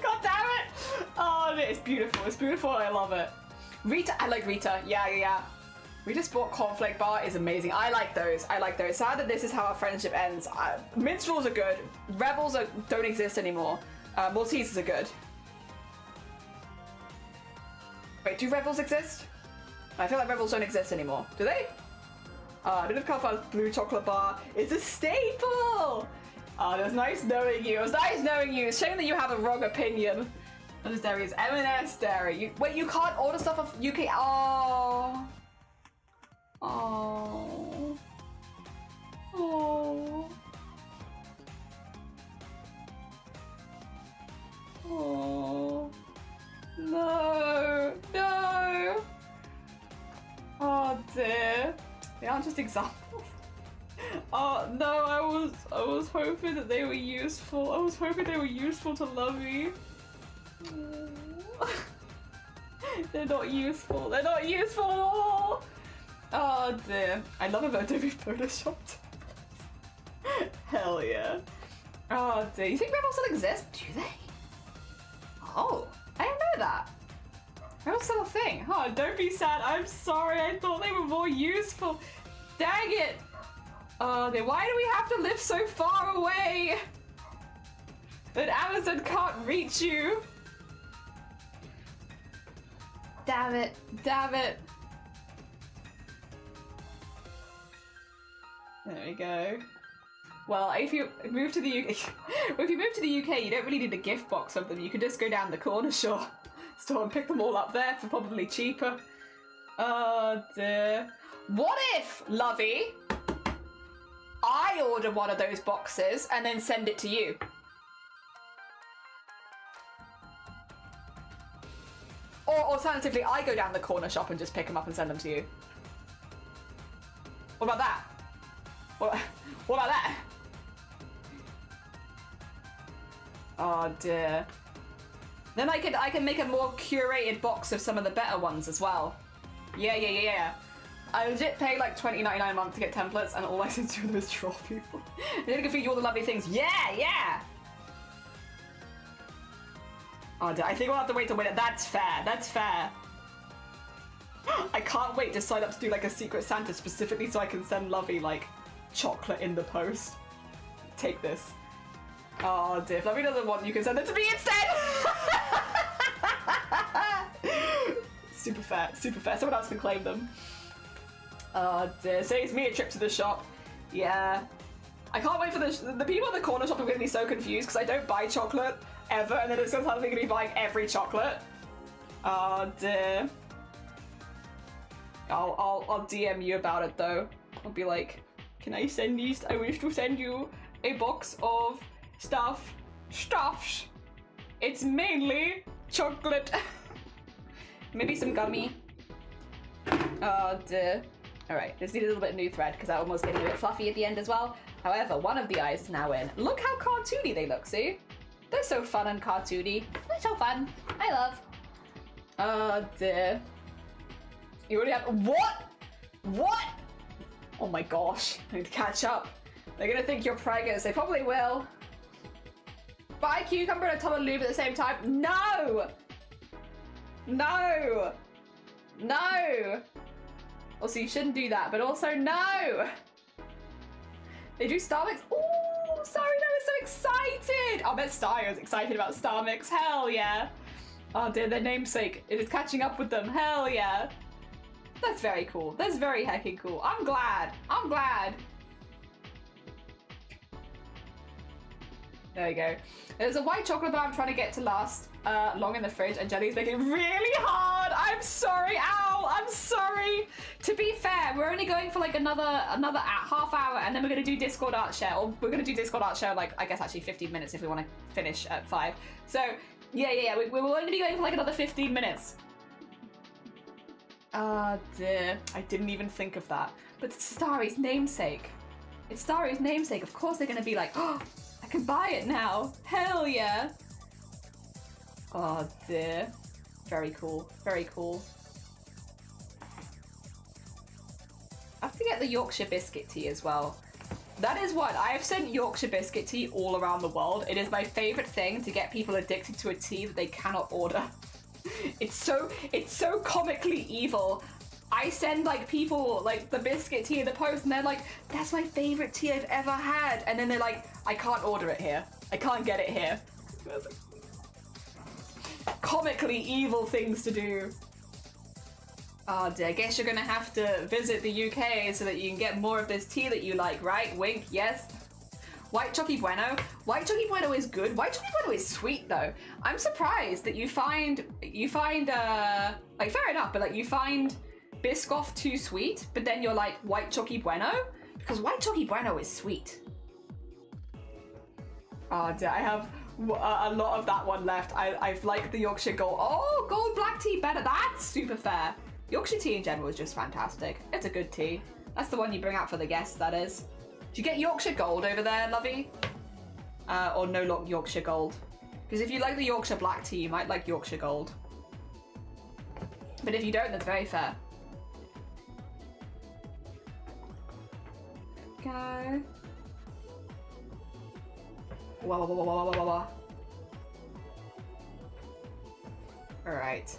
God damn it! Oh, it's beautiful, I love it. Rita, I like Rita, yeah. Rita Sport Cornflake Bar is amazing. I like those. Sad that this is how our friendship ends. Minstrels are good. Rebels don't exist anymore. Maltesers are good. Wait, do Rebels exist? I feel like Rebels don't exist anymore. Do they? Little Carfa's Blue Chocolate Bar is a staple! It was nice knowing you. It's a shame that you have a wrong opinion. What is dairy? Is M&S dairy. Wait, you can't order stuff off UK. Oh. No. just examples. Oh no, I was hoping that they were useful. I was hoping they were useful to Lovey. They're not useful. They're not useful at all. Oh dear. I love about Adobe Photoshop. Hell yeah. Oh dear. You think Rebel still exists? Do they? Oh, I didn't know that. Rebel's still a thing. Oh, don't be sad. I'm sorry. I thought they were more useful. Dang it. Oh dear. Why do we have to live so far away that Amazon can't reach you? Damn it. Damn it. There we go. Well, if you move to the UK, if you move to the UK, you don't really need a gift box of them. You can just go down the corner store and pick them all up there for probably cheaper. Oh dear. What if, Lovey, I order one of those boxes and then send it to you? Or alternatively, I go down the corner shop and just pick them up and send them to you. What about that? What about that? Oh dear. Then I can make a more curated box of some of the better ones as well. Yeah. I legit pay like $20.99 a month to get templates, and all I seem to do is draw people. And then I can feed you all the lovely things. Yeah. Oh dear. I think we'll have to wait to win it. That's fair. That's fair. I can't wait to sign up to do like a Secret Santa specifically so I can send Lovey like chocolate in the post. Take this. Oh dear, if Lovey doesn't want, you can send it to me instead! Super fair, super fair. Someone else can claim them. Oh dear, saves me a trip to the shop. Yeah. I can't wait for the people at the corner shop are going to be so confused because I don't buy chocolate ever, and then it's going to be buying every chocolate. Oh dear. I'll DM you about it though. I'll be like, can I send these? I wish to send you a box of stuffs. It's mainly chocolate. Maybe some gummy. Oh dear. Alright, just need a little bit of new thread because that almost getting a bit fluffy at the end as well. However, one of the eyes is now in. Look how cartoony they look, see? They're so fun and cartoony. They're so fun. I love. Oh dear. You already have— What? Oh my gosh, I need to catch up. They're gonna think you're preggers. They probably will. Buy cucumber and a tub of lube at the same time. No! Also, you shouldn't do that, but also no! They do Star Mix. Oh, sorry, I was so excited! I bet Star was excited about Star Mix. Hell yeah. Oh dear, their namesake. It is catching up with them. Hell yeah. That's very cool. That's very heckin' cool. I'm glad. There we go. There's a white chocolate bar I'm trying to get to last long in the fridge, and Jelly's making it really hard. I'm sorry. Ow. I'm sorry. To be fair, we're only going for like another half hour, and then we're going to do Discord Art Share. Or we're going to do Discord Art Share like, I guess actually 15 minutes if we want to finish at 5. So yeah. We will only be going for like another 15 minutes. Oh dear, I didn't even think of that. But it's Starry's namesake. It's Starry's namesake. Of course they're gonna be like, oh, I can buy it now. Hell yeah. Oh dear. Very cool. Very cool. I have to get the Yorkshire biscuit tea as well. That is what I have sent Yorkshire biscuit tea all around the world. It is my favorite thing to get people addicted to a tea that they cannot order. It's so comically evil. I send like people like the biscuit tea in the post, and they're like, that's my favorite tea I've ever had, and then they're like, I can't order it here. I can't get it here. Comically evil things to do. Oh dear, I guess you're gonna have to visit the UK so that you can get more of this tea that you like, right? Wink, yes. White Chocky Bueno. White Chocky Bueno is good. White Chocky Bueno is sweet though. I'm surprised that you find like fair enough, but like you find Biscoff too sweet, but then you're like White Chocky Bueno, because White Chocky Bueno is sweet. Oh dear, I have a lot of that one left. I've liked the Yorkshire Gold. Oh, Gold Black Tea better. That's super fair. Yorkshire tea in general is just fantastic. It's a good tea. That's the one you bring out for the guests, that is. Do you get Yorkshire Gold over there, Lovey? Or no Yorkshire Gold? Because if you like the Yorkshire Black Tea, you might like Yorkshire Gold. But if you don't, that's very fair. Go. Wah. Alright.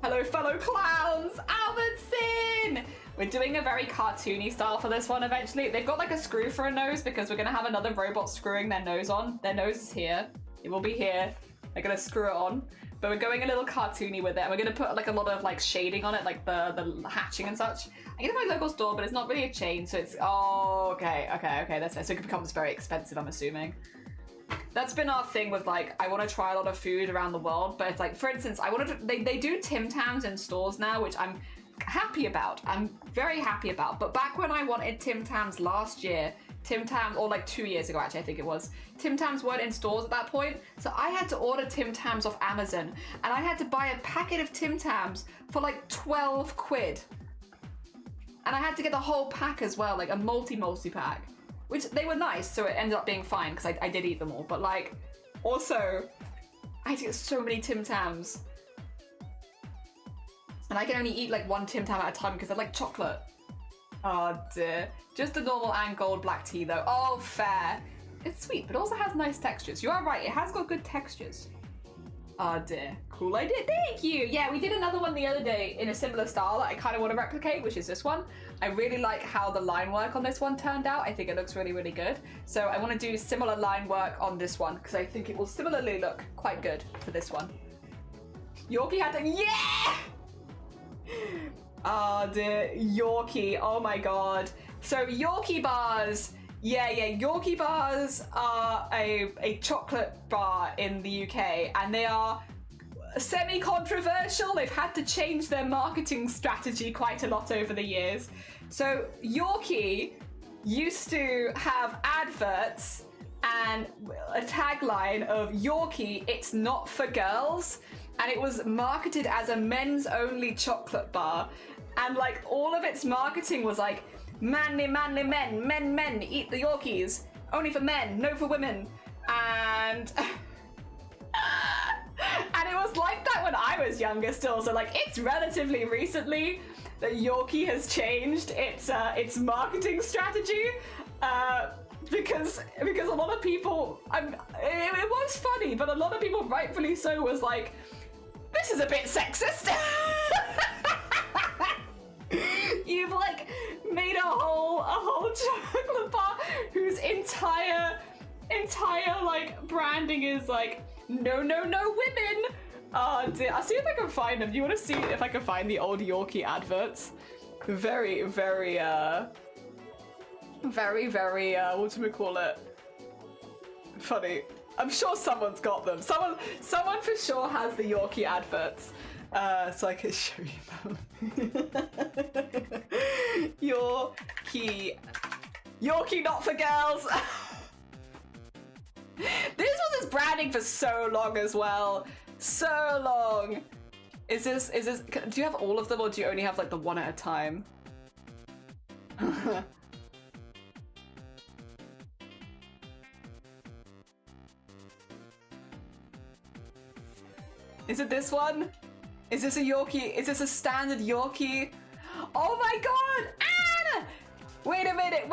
Hello, fellow clowns! Albertson! We're doing a very cartoony style for this one eventually. They've got like a screw for a nose because we're gonna have another robot screwing their nose on. Their nose is here. It will be here. They're gonna screw it on. But we're going a little cartoony with it, and we're gonna put like a lot of like shading on it, like the hatching and such. I get it at my local store, but it's not really a chain, so it's okay, that's fair. So it becomes very expensive, I'm assuming. That's been our thing with like, I want to try a lot of food around the world, but it's like, for instance, they do Tim Tams in stores now, which I'm happy about. I'm very happy about. But back when I wanted Tim Tams last year, Tim Tams, or like 2 years ago actually, I think it was, Tim Tams weren't in stores at that point, so I had to order Tim Tams off Amazon, and I had to buy a packet of Tim Tams for like 12 quid. And I had to get the whole pack as well, like a multi-pack. Which, they were nice, so it ended up being fine, because I did eat them all. But like, also, I had to get so many Tim Tams. And I can only eat like one Tim Tam at a time, because I like chocolate. Oh dear. Just the normal and gold black tea though. Oh, fair. It's sweet, but also has nice textures. You are right, it has got good textures. Oh dear. Cool idea. Thank you. Yeah, we did another one the other day in a similar style that I kind of want to replicate, which is this one. I really like how the line work on this one turned out. I think it looks really, really good. So I want to do similar line work on this one because I think it will similarly look quite good for this one. Yorkie had to, yeah! Oh dear, Yorkie, oh my god. So Yorkie bars, yeah, Yorkie bars are a chocolate bar in the UK, and they are semi-controversial. They've had to change their marketing strategy quite a lot over the years. So Yorkie used to have adverts and a tagline of Yorkie, it's not for girls, and it was marketed as a men's only chocolate bar, and like all of its marketing was like, manly men, eat the Yorkies, only for men, no for women, and and it was like that when I was younger still, so like it's relatively recently that Yorkie has changed its marketing strategy, because a lot of people, it was funny, but a lot of people, rightfully so, was like, this is a bit sexist. You've like made a whole chocolate bar whose entire like branding is like no women. I'll see if I can find them. Do you want to see if I can find the old Yorkie adverts? Very whatchamacallit, funny. I'm sure someone's got them. Someone for sure has the Yorkie adverts. So I can show you them. Yorkie not for girls. This was his branding for so long as well. So long. Is this, do you have all of them or do you only have like the one at a time? Is it this one? Is this a Yorkie? Is this a standard Yorkie? Oh my god! Anne! Wait a minute!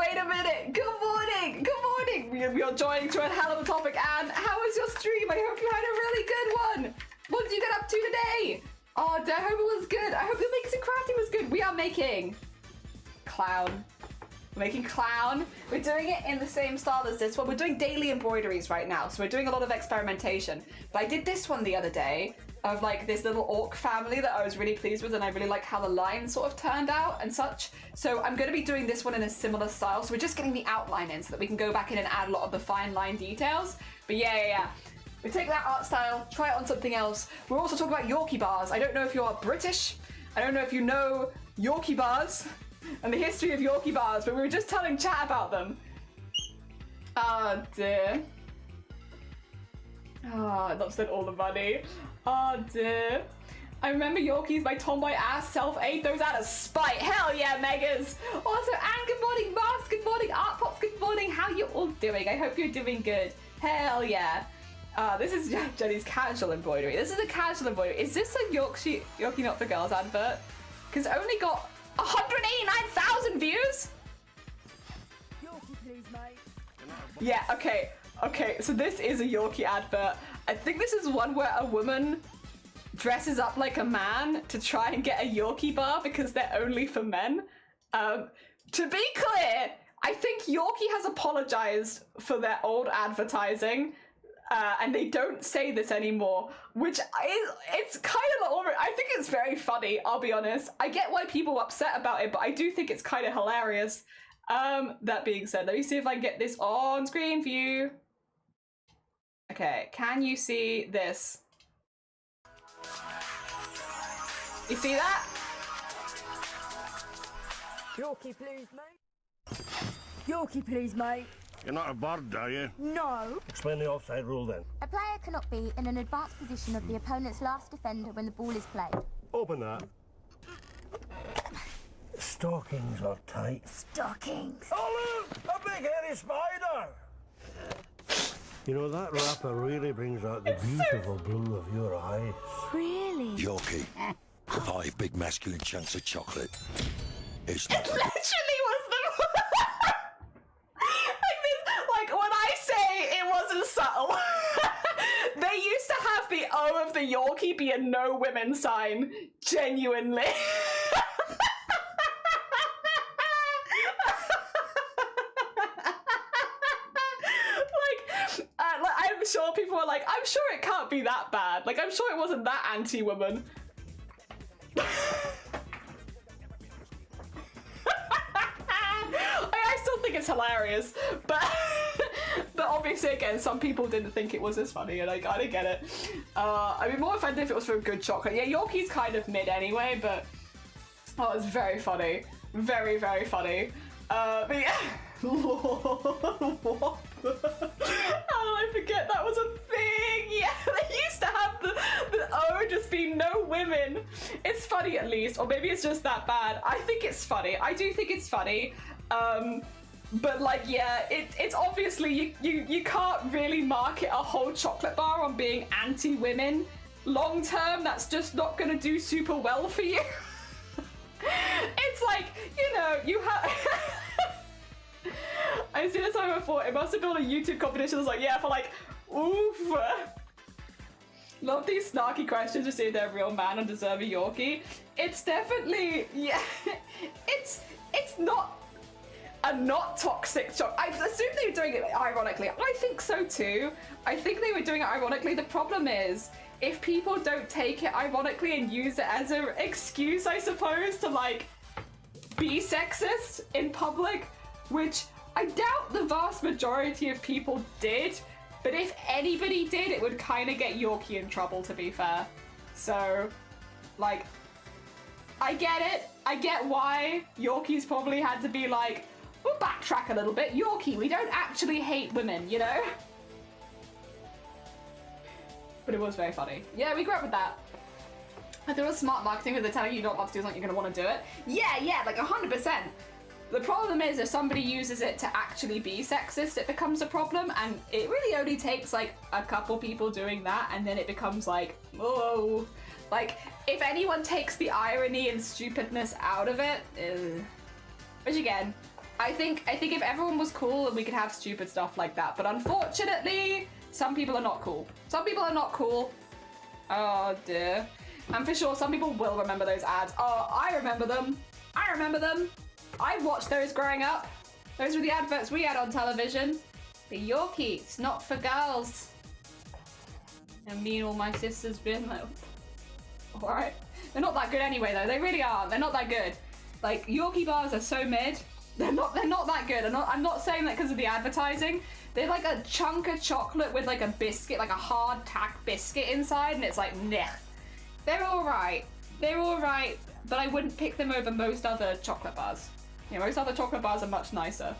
Good morning! We are joining to a hell of a topic, Anne. How was your stream? I hope you had a really good one. What did you get up to today? Oh, I hope it was good. I hope the Mix and Crafty was good. We are making clown. We're making clown. We're doing it in the same style as this one. We're doing daily embroideries right now, so we're doing a lot of experimentation. But I did this one the other day of like this little orc family that I was really pleased with, and I really like how the line sort of turned out and such. So I'm going to be doing this one in a similar style. So we're just getting the outline in so that we can go back in and add a lot of the fine line details. But yeah. We take that art style, try it on something else. We're also talking about Yorkie bars. I don't know if you are British. I don't know if you know Yorkie bars and the history of Yorkie bars, but we were just telling chat about them. Oh dear. Oh, I lost all the money. Oh dear. I remember Yorkies, my tomboy ass self ate those out of spite. Hell yeah, Megas. Also, Anne, good morning. Mars, good morning. Art Pops, good morning. How you all doing? I hope you're doing good. Hell yeah. This is Jenny's casual embroidery. This is a casual embroidery. Is this a Yorkie Not For Girls advert? Because it only got 189,000 views? Yorkie, please, mate. Yeah, okay. Okay, so this is a Yorkie advert. I think this is one where a woman dresses up like a man to try and get a Yorkie bar because they're only for men. To be clear, I think Yorkie has apologized for their old advertising, and they don't say this anymore, which it's kind of, I think it's very funny, I'll be honest. I get why people are upset about it, but I do think it's kind of hilarious. That being said, let me see if I can get this on screen for you. Okay, can you see this? You see that? Yorkie, please, mate. Yorkie, please, mate. You're not a bird, are you? No. Explain the offside rule then. A player cannot be in an advanced position of the opponent's last defender when the ball is played. Open that. Stockings are tight. Stockings. Oh look! A big hairy spider! You know, that wrapper really brings out the beautiful blue of your eyes. Really? Yorkie, 5 big masculine chunks of chocolate. It's not Literally was the like when I say it wasn't subtle. They used to have the O of the Yorkie be a no women sign. Genuinely. I'm sure people were like, I'm sure it can't be that bad. Like, I'm sure it wasn't that anti-woman. I still think it's hilarious, but obviously, again, some people didn't think it was as funny, and I kind of get it. I'd be more offended if it was from good chocolate. Yeah, Yorkie's kind of mid anyway, but oh, it's very funny, very, very funny. But yeah. What? How did I forget that was a thing? Yeah, they used to have the O just be no women. It's funny at least, or maybe it's just that bad. I think it's funny. I do think it's funny. But like, yeah, it's obviously you can't really market a whole chocolate bar on being anti-women. Long term, that's just not gonna do super well for you. It's like, you know, you have. I've seen this time before. It must have been on a YouTube competition. I was like, yeah, for like, oof. Love these snarky questions to see if they're a real man and deserve a Yorkie. It's definitely, yeah, it's not a not toxic chocolate. I assume they were doing it ironically. I think so too. I think they were doing it ironically. The problem is, if people don't take it ironically and use it as an excuse, I suppose, to like be sexist in public, which I doubt the vast majority of people did, but if anybody did, it would kind of get Yorkie in trouble, to be fair. So, like, I get it. I get why Yorkies probably had to be like, we'll backtrack a little bit. Yorkie, we don't actually hate women, you know? But it was very funny. Yeah, we grew up with that. But there was smart marketing where they're telling you not to do something, you're gonna want to do it. Yeah, like 100%. The problem is if somebody uses it to actually be sexist, it becomes a problem, and it really only takes like a couple people doing that, and then it becomes like, whoa. Like, if anyone takes the irony and stupidness out of it, which again, I think if everyone was cool and we could have stupid stuff like that, but unfortunately, some people are not cool. Some people are not cool. Oh dear. And for sure, some people will remember those ads. Oh, I remember them. I remember them. I watched those growing up. Those were the adverts we had on television. The Yorkie, it's not for girls. And me and all my sisters been like, alright. They're not that good anyway though, they really aren't. They're not that good. Like, Yorkie bars are so mid. They're not that good. I'm not saying that because of the advertising. They're like a chunk of chocolate with like a biscuit, like a hard tack biscuit inside, and it's like, nah. They're alright. They're alright, but I wouldn't pick them over most other chocolate bars. You know, most other chocolate bars are much nicer.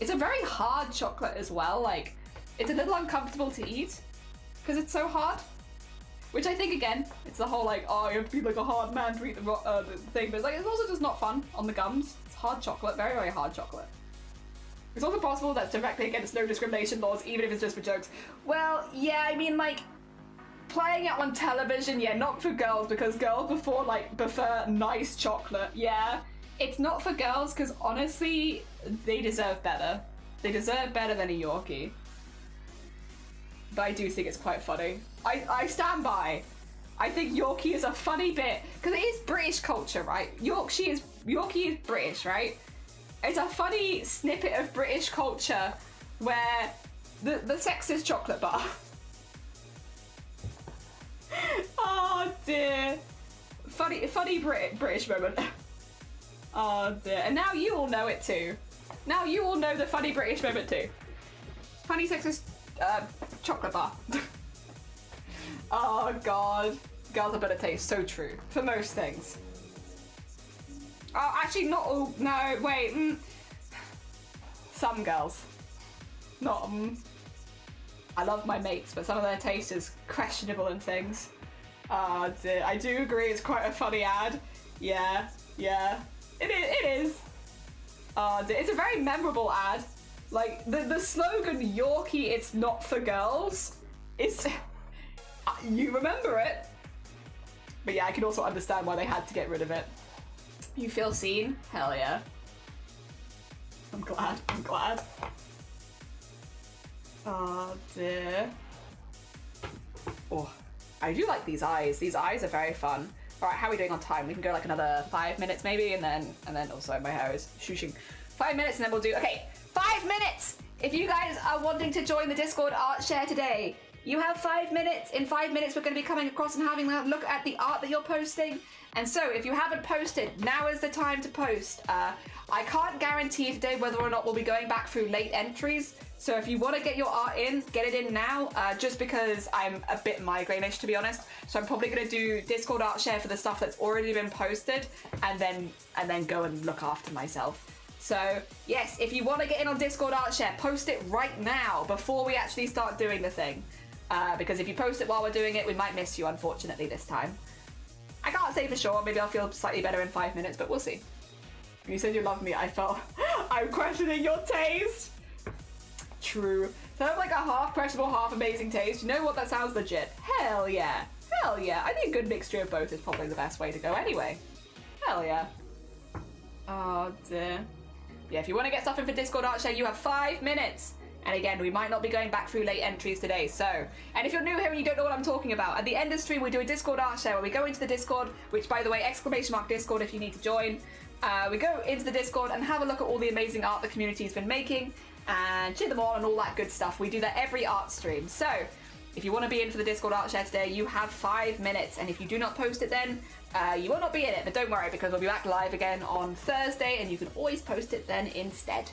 It's a very hard chocolate as well. Like, it's a little uncomfortable to eat because it's so hard. Which I think, again, it's the whole like, oh, you have to be like a hard man to eat the thing, but it's like, it's also just not fun on the gums. It's hard chocolate, very, very hard chocolate. It's also possible that's directly against no discrimination laws, even if it's just for jokes. Well, yeah, I mean, like, playing it on television, yeah, not for girls, because girls prefer nice chocolate, yeah. It's not for girls, because honestly, they deserve better. They deserve better than a Yorkie. But I do think it's quite funny. I stand by. I think Yorkie is a funny bit, because it is British culture, right? Yorkie is British, right? It's a funny snippet of British culture where the sexist chocolate bar. Oh dear. Funny British moment. Oh dear. And now you all know it too. Now you all know the funny British moment too. Funny sexist chocolate bar. Oh god. Girls have better taste. So true. For most things. Oh, actually not all. No, wait. Some girls. Not I love my mates, but some of their taste is questionable in things. Oh dear. I do agree it's quite a funny ad. Yeah. It is. Oh dear. It's a very memorable ad. Like, the slogan, Yorkie, it's not for girls, is... you remember it. But yeah, I can also understand why they had to get rid of it. You feel seen? Hell yeah. I'm glad. Oh dear. Oh, I do like these eyes. These eyes are very fun. All right, how are we doing on time? We can go like another 5 minutes maybe, and then also my hair is shooshing. 5 minutes, and then we'll do, okay, 5 minutes! If you guys are wanting to join the Discord art share today, you have 5 minutes. In 5 minutes, we're going to be coming across and having a look at the art that you're posting. And so, if you haven't posted, now is the time to post. I can't guarantee today whether or not we'll be going back through late entries. So if you want to get your art in, get it in now, just because I'm a bit migraine-ish, to be honest. So I'm probably going to do Discord art share for the stuff that's already been posted, and then go and look after myself. So yes, if you want to get in on Discord art share, post it right now before we actually start doing the thing. Because if you post it while we're doing it, we might miss you, unfortunately, this time. I can't say for sure. Maybe I'll feel slightly better in 5 minutes, but we'll see. You said you love me. I felt I'm questioning your taste. True. So I have like a half questionable, half amazing taste. You know what? That sounds legit. Hell yeah. Hell yeah. I think a good mixture of both is probably the best way to go anyway. Hell yeah. Oh dear. Yeah, if you want to get stuff in for Discord art share, you have 5 minutes. And again, we might not be going back through late entries today, so... And if you're new here and you don't know what I'm talking about, at the end of stream we do a Discord art share where we go into the Discord, which, by the way, !Discord if you need to join. We go into the Discord and have a look at all the amazing art the community's been making, and cheer them on and all that good stuff. We do that every art stream. So, if you want to be in for the Discord art share today, you have 5 minutes, and if you do not post it then, you will not be in it, but don't worry, because we'll be back live again on Thursday, and you can always post it then instead.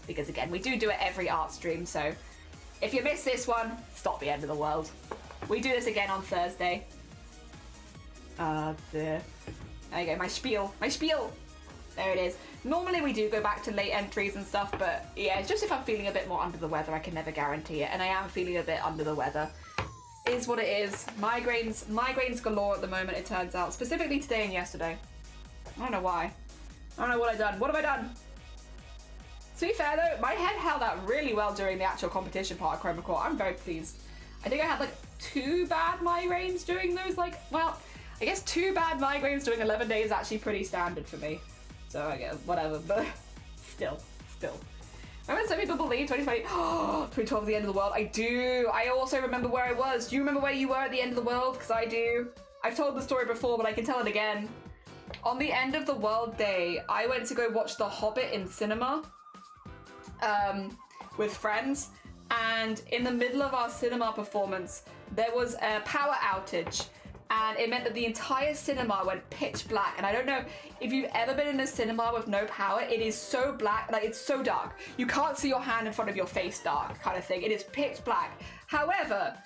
Because again, we do it every art stream, so if you miss this one, it's not the end of the world. We do this again on Thursday. Dear. There you go, my spiel. There it is. Normally we do go back to late entries and stuff, but yeah, just if I'm feeling a bit more under the weather, I can never guarantee it, and I am feeling a bit under the weather. Is what it is. Migraines galore at the moment, it turns out. Specifically today and yesterday. I don't know why. I don't know what I've done. What have I done? To be fair though, my head held out really well during the actual competition part of Chroma Core. I'm very pleased. I think I had like 2 bad migraines during those, like, well, I guess 2 bad migraines during 11 days is actually pretty standard for me. So I guess, whatever, but still. Remember some people believe 2020, 2012 is the end of the world? I do. I also remember where I was. Do you remember where you were at the end of the world? Because I do. I've told the story before, but I can tell it again. On the end of the world day, I went to go watch The Hobbit in cinema. With friends, and in the middle of our cinema performance there was a power outage, and it meant that the entire cinema went pitch black. And I don't know if you've ever been in a cinema with no power. It is so black, like it's so dark, you can't see your hand in front of your face, dark kind of thing. It is pitch black. However,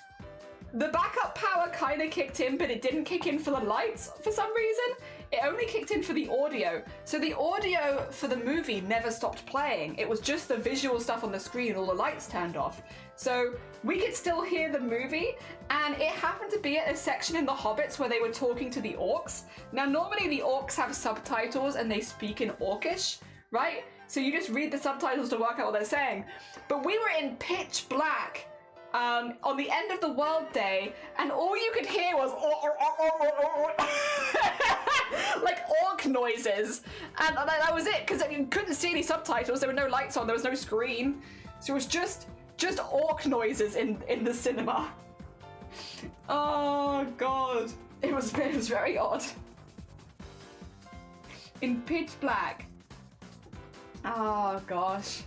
the backup power kind of kicked in, but it didn't kick in for the lights for some reason. it only kicked in for the audio. So the audio for the movie never stopped playing. It was just the visual stuff on the screen, all the lights turned off. So we could still hear the movie, and it happened to be at a section in The Hobbits where they were talking to the orcs. Now, normally the orcs have subtitles and they speak in Orcish, right? So you just read the subtitles to work out what they're saying. But we were in pitch black on the end of the world day, and all you could hear was like orc noises, and that was it, because you couldn't see any subtitles. There were no lights on, there was no screen, so it was just orc noises in the cinema. Oh god, it was very odd. In pitch black. Oh gosh,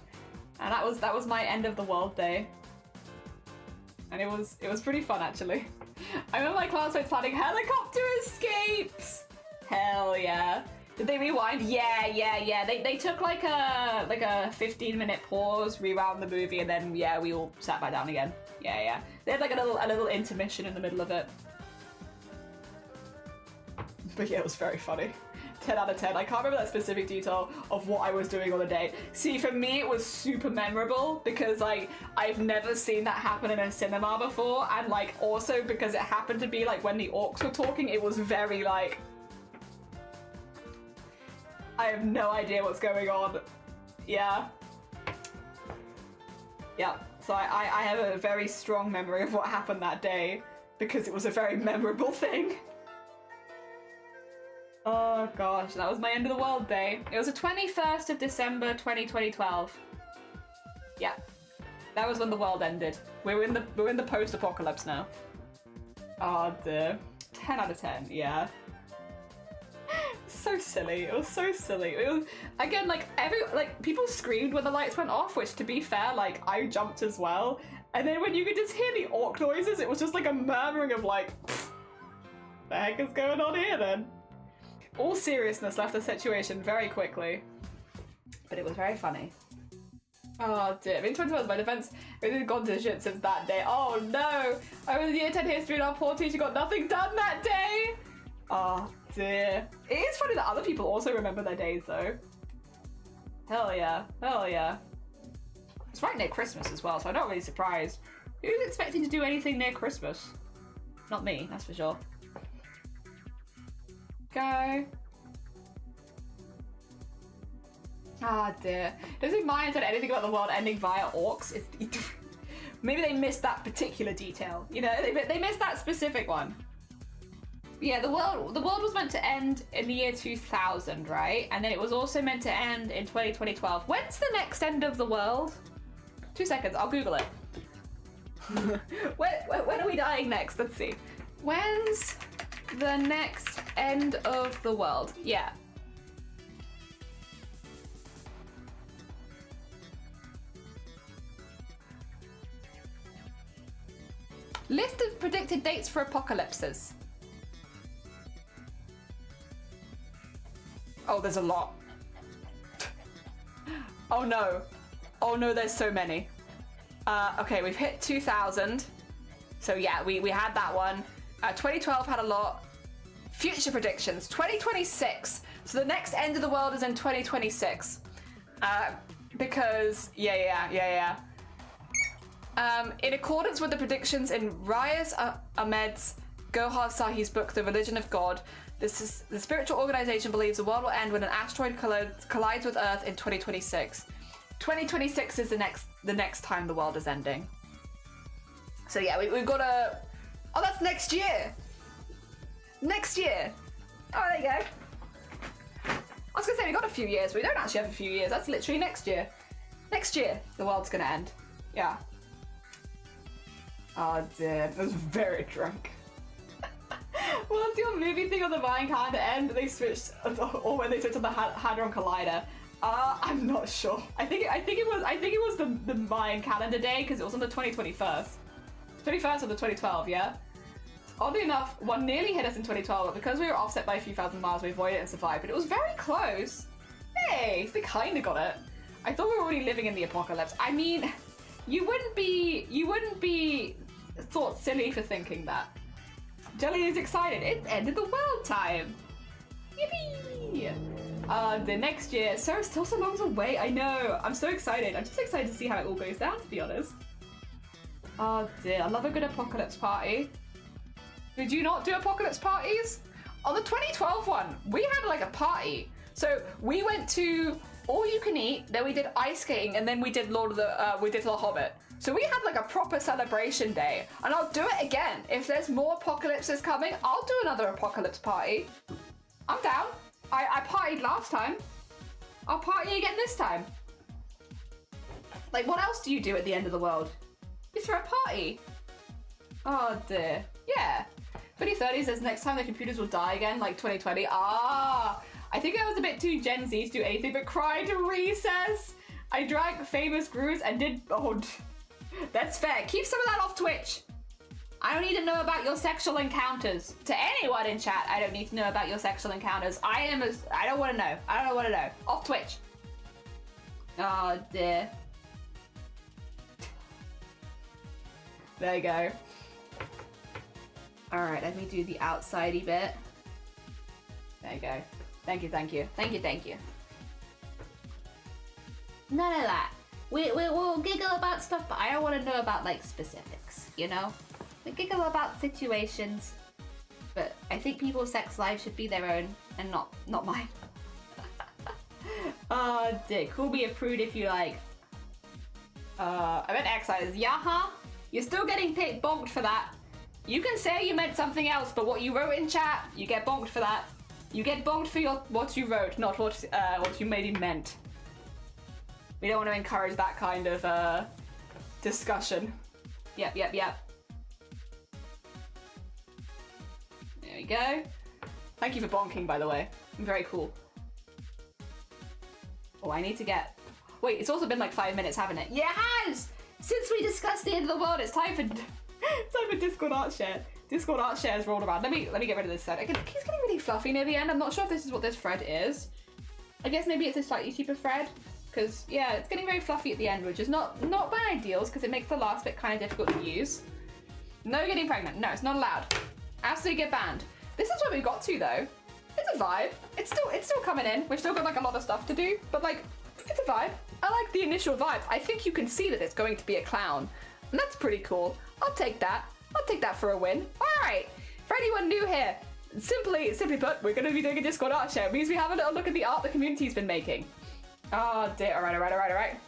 and that was my end of the world day. And it was pretty fun, actually. I remember my classmates planning helicopter escapes. Hell yeah. Did they rewind? Yeah. They took like a 15-minute pause, rewound the movie, and then yeah, we all sat back down again. Yeah. They had like a little intermission in the middle of it. But yeah, it was very funny. 10 out of 10. I can't remember that specific detail of what I was doing on the day. See, for me, it was super memorable because, like, I've never seen that happen in a cinema before, and, like, also because it happened to be, like, when the orcs were talking, it was very, like... I have no idea what's going on. Yeah. Yeah. So I have a very strong memory of what happened that day because it was a very memorable thing. Oh gosh, that was my end of the world day. It was the 21st of December 2012. Yeah, that was when the world ended. We're in the post-apocalypse now. Oh dear. 10 out of 10, yeah. So silly. It was so silly. It was, again, like people screamed when the lights went off, which to be fair, like I jumped as well. And then when you could just hear the orc noises, it was just like a murmuring of like, the heck is going on here then? All seriousness left the situation very quickly, but it was very funny. Oh dear, in 20 months, my defense has gone to shit since that day. Oh no, I was in year 10 history and our poor teacher got nothing done that day. Oh dear. It is funny that other people also remember their days though. Hell yeah, hell yeah. It's right near Christmas as well, so I'm not really surprised. Who's expecting to do anything near Christmas? Not me, that's for sure. Go. Ah dear. Does it mind said anything about the world ending via orcs? Maybe they missed that particular detail. You know, they missed that specific one. Yeah, the world was meant to end in the year 2000, right? And then it was also meant to end in 2012. When's the next end of the world? 2 seconds, I'll Google it. when are we dying next? Let's see. When's the next end of the world? Yeah. List of predicted dates for apocalypses. Oh, there's a lot. Oh no. Oh no, there's so many. Okay, we've hit 2000. So yeah, we had that one. 2012 had a lot. Future predictions, 2026. So the next end of the world is in 2026. Because, yeah. In accordance with the predictions in Riaz Ahmed's Gohar Sahi's book, The Religion of God, the spiritual organization believes the world will end when an asteroid collides with Earth in 2026. 2026 is the next time the world is ending. So yeah, we've got a... Oh, that's next year! Next year! Oh, there you go. I was gonna say we got a few years, but we don't actually have a few years. That's literally next year. Next year, the world's gonna end. Yeah. Oh dear, I was very drunk. Once your movie thing on the Mayan calendar end, they switched, or when they switched on the Hadron Collider. I'm not sure. I think it was the Mayan calendar day because it was on the 21st. 21st of the 2012, yeah? Oddly enough, one nearly hit us in 2012, but because we were offset by a few thousand miles, we avoided it and survived, but it was very close. Hey, so they kind of got it. I thought we were already living in the apocalypse. I mean, you wouldn't be thought silly for thinking that. Jelly is excited. It's end of the world time. Yippee! The next year, so it's still so long away. I know. I'm so excited. I'm just excited to see how it all goes down, to be honest. Oh dear, I love a good apocalypse party. Did you not do apocalypse parties? On the 2012 one, we had like a party. So we went to all you can eat, then we did ice skating, and then we did we did The Hobbit. So we had like a proper celebration day, and I'll do it again. If there's more apocalypses coming, I'll do another apocalypse party. I'm down. I partied last time. I'll party again this time. Like, what else do you do at the end of the world? You throw a party. Oh dear. Yeah. 2030 says next time the computers will die again, like 2020. Ah, I think I was a bit too Gen Z to do anything but cry to recess. I drank famous brews and did. Oh, that's fair. Keep some of that off Twitch. I don't need to know about your sexual encounters. To anyone in chat, I don't need to know about your sexual encounters. I don't want to know. I don't want to know. Off Twitch. Oh dear. There you go. Alright, let me do the outsidey bit. There you go. Thank you, thank you. Thank you, thank you. None of that. We'll giggle about stuff, but I don't want to know about, like, specifics, you know? We giggle about situations, but I think people's sex lives should be their own and not mine. Oh, dear. Call me a prude if you like. I meant exercise. Yaha? You're still getting bonked for that. You can say you meant something else, but what you wrote in chat, you get bonked for that. You get bonked for what you wrote, not what you maybe meant. We don't want to encourage that kind of discussion. Yep. There we go. Thank you for bonking, by the way. Very cool. Oh, I need to get... Wait, it's also been like 5 minutes, haven't it? Yeah, it has! Since we discussed the end of the world, it's time for... It's time for Discord art share. Discord art shares rolled around. Let me get rid of this set. He's getting really fluffy near the end. I'm not sure if this is what this thread is. I guess maybe it's a slightly cheaper thread. Because, yeah, it's getting very fluffy at the end, which is not my ideals, because it makes the last bit kind of difficult to use. No getting pregnant. No, it's not allowed. Absolutely get banned. This is where we got to, though. It's a vibe. It's still coming in. We've still got, like, a lot of stuff to do, but, like, it's a vibe. I like the initial vibes. I think you can see that it's going to be a clown. And that's pretty cool. I'll take that. I'll take that for a win. All right. For anyone new here, simply put, we're going to be doing a Discord art share. It means we have a little look at the art the community's been making. Oh dear. All right.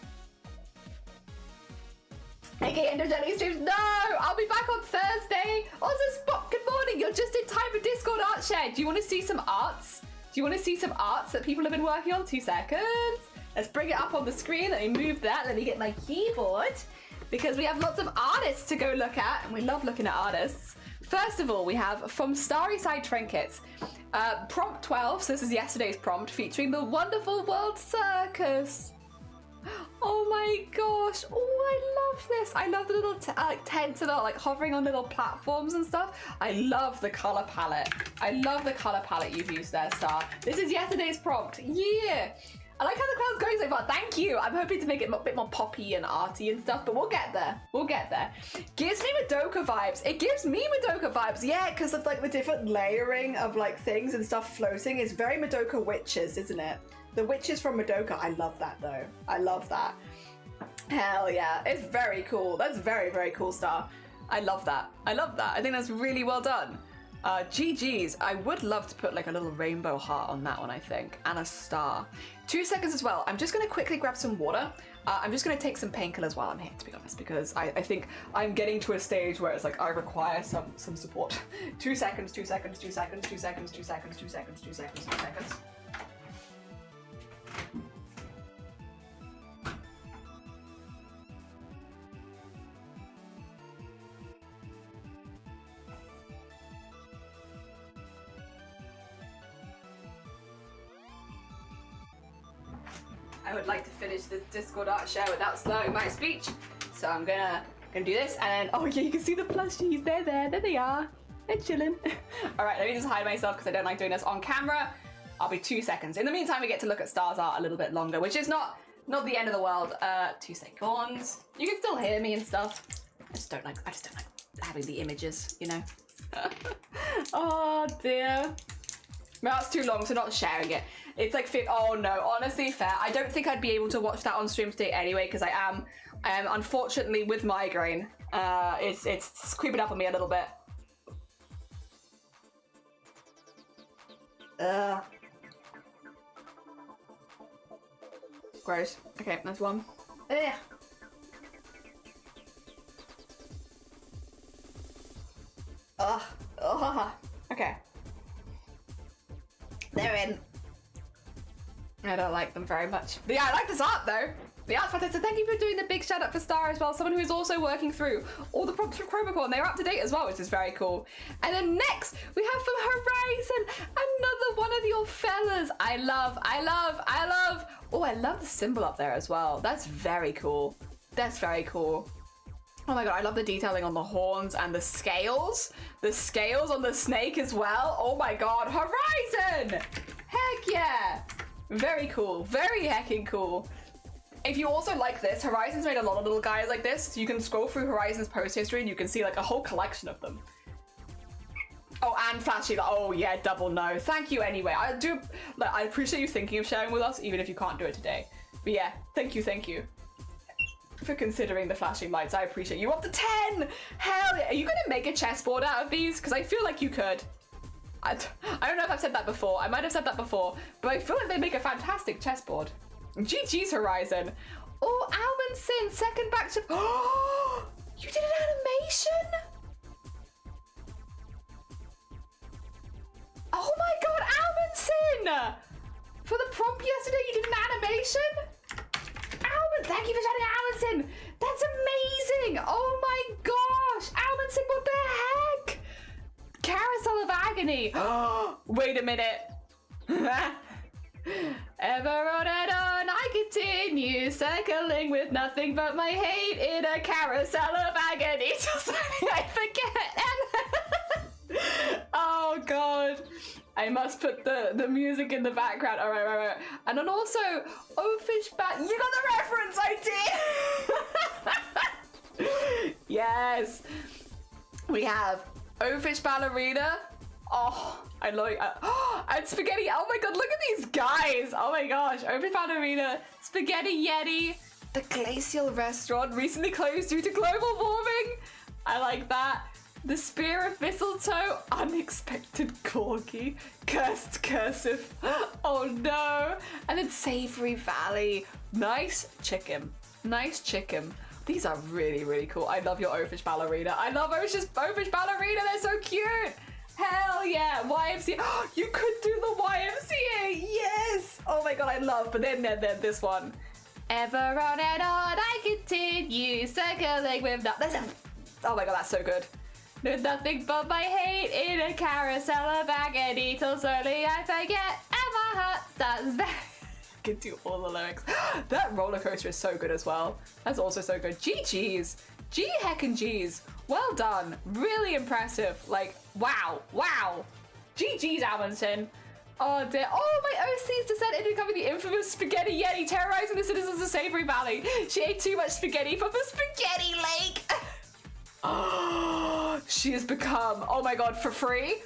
Okay, Ender Jelly streams. No, I'll be back on Thursday. Also, Spot, good morning. You're just in time for Discord art share. Do you want to see some arts? Do you want to see some arts that people have been working on? 2 seconds. Let's bring it up on the screen. Let me move that. Let me get my keyboard. Because we have lots of artists to go look at, and we love looking at artists. First of all, we have from Starry Side Trinkets, prompt 12, so this is yesterday's prompt, featuring the wonderful World Circus. Oh my gosh, oh, I love this. I love the little tents that are like hovering on little platforms and stuff. I love the color palette. I love the color palette you've used there, Star. This is yesterday's prompt, yeah. I like how the cloud's going so far. Thank you. I'm hoping to make it a bit more poppy and arty and stuff, but we'll get there. We'll get there. Gives me Madoka vibes. It gives me Madoka vibes. Yeah, because of like the different layering of like things and stuff floating. It's very Madoka Witches, isn't it? The witches from Madoka. I love that though. I love that. Hell yeah. It's very cool. That's very, very cool, Star. I love that. I love that. I think that's really well done. GG's. I would love to put like a little rainbow heart on that one, I think, and a star. 2 seconds as well. I'm just going to quickly grab some water. I'm just going to take some painkillers while I'm here, to be honest, because I think I'm getting to a stage where it's like I require some support. 2 seconds, 2 seconds, 2 seconds, 2 seconds, 2 seconds, 2 seconds, 2 seconds, 2 seconds. I would like to finish this Discord art share without slurring my speech, so I'm gonna do this, and oh yeah, you can see the plushies. There they are. They're chilling. All right, let me just hide myself because I don't like doing this on camera. I'll be 2 seconds. In the meantime, we get to look at Star's art a little bit longer, which is not the end of the world. 2 seconds. You can still hear me and stuff. I just don't like having the images, you know. Oh dear. That's too long, so not sharing it. It's like, oh no, honestly, fair. I don't think I'd be able to watch that on stream today anyway, because I am unfortunately with migraine. It's creeping up on me a little bit. Gross. Okay, that's one. Ugh. Ugh. Ugh. Okay. They're in. I don't like them very much. But yeah, I like this art though. The art's fantastic. Thank you for doing the big shout out for Star as well. Someone who is also working through all the prompts from Chromacon. They're up to date as well, which is very cool. And then next, we have from Horizon, another one of your fellas. I love. Oh, I love the symbol up there as well. That's very cool. That's very cool. Oh my god, I love the detailing on the horns and the scales. The scales on the snake as well. Oh my god, Horizon! Heck yeah! Very cool. Very hecking cool. If you also like this, Horizon's made a lot of little guys like this, so you can scroll through Horizon's post history and you can see like a whole collection of them. Oh, and Flashy, oh yeah, double no. Thank you anyway. I appreciate you thinking of sharing with us, even if you can't do it today. But yeah, thank you. For considering the flashing lights, I appreciate you. Up to 10! Hell yeah. Are you gonna make a chessboard out of these? Because I feel like you could. I don't know if I've said that before. I might have said that before, but I feel like they make a fantastic chessboard. GG's Horizon. Oh, Almanson, second back to... Oh, you did an animation? Oh my god, Almanson! For the prompt yesterday, you did an animation? Alman, thank you for shouting Almanson. That's amazing. Oh my gosh. Almanson, what the heck? Carousel of Agony. Oh, wait a minute. Ever on and on, I continue circling with nothing but my hate in a carousel of agony till something I forget. Oh god. I must put the music in the background. All right. And then also, Oh Fish Bat. You got the reference, I did. Yes. We have Oh Fish Ballerina. Oh, I love it. And Spaghetti. Oh my god, look at these guys. Oh my gosh. Oh Fish Ballerina, Spaghetti Yeti, the Glacial Restaurant recently closed due to global warming. I like that. The Spear of Mistletoe, Unexpected Corky, Cursed Cursive, oh no, and then Savory Valley, Nice Chicken. These are really cool. I love your Oafish Ballerina. I love Oafish Ballerina, they're so cute. Hell yeah, YMCA, you could do the YMCA, yes. Oh my god, I love, but then this one. Ever on and on, I continue circling with nothing. Oh my god, that's so good. With nothing but my hate in a carousel of agony till slowly I forget and my heart starts back. I can do all the lyrics. That roller coaster is so good as well. That's also so good. GG's. G heckin' G's. Well done. Really impressive. Like, wow. GG's, Amundsen. Oh dear. Oh, my OC's descent into becoming the infamous Spaghetti Yeti, terrorizing the citizens of Savory Valley. She ate too much spaghetti from the Spaghetti Lake. Oh, she has become, oh my god, for free?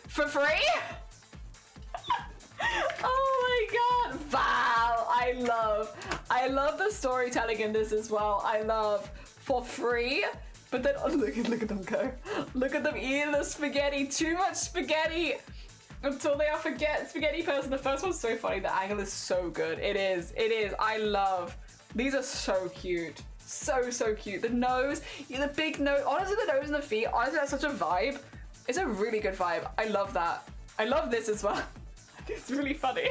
Oh my god, Val, I love the storytelling in this as well. I love for free, but then, oh, look at them go. Look at them eating the spaghetti, too much spaghetti until they are forget spaghetti person. The first one's so funny, the angle is so good. It is, I love, these are so cute. So cute. The nose, the big nose. Honestly, the nose and the feet, honestly, that's such a vibe. It's a really good vibe. I love that. I love this as well. It's really funny.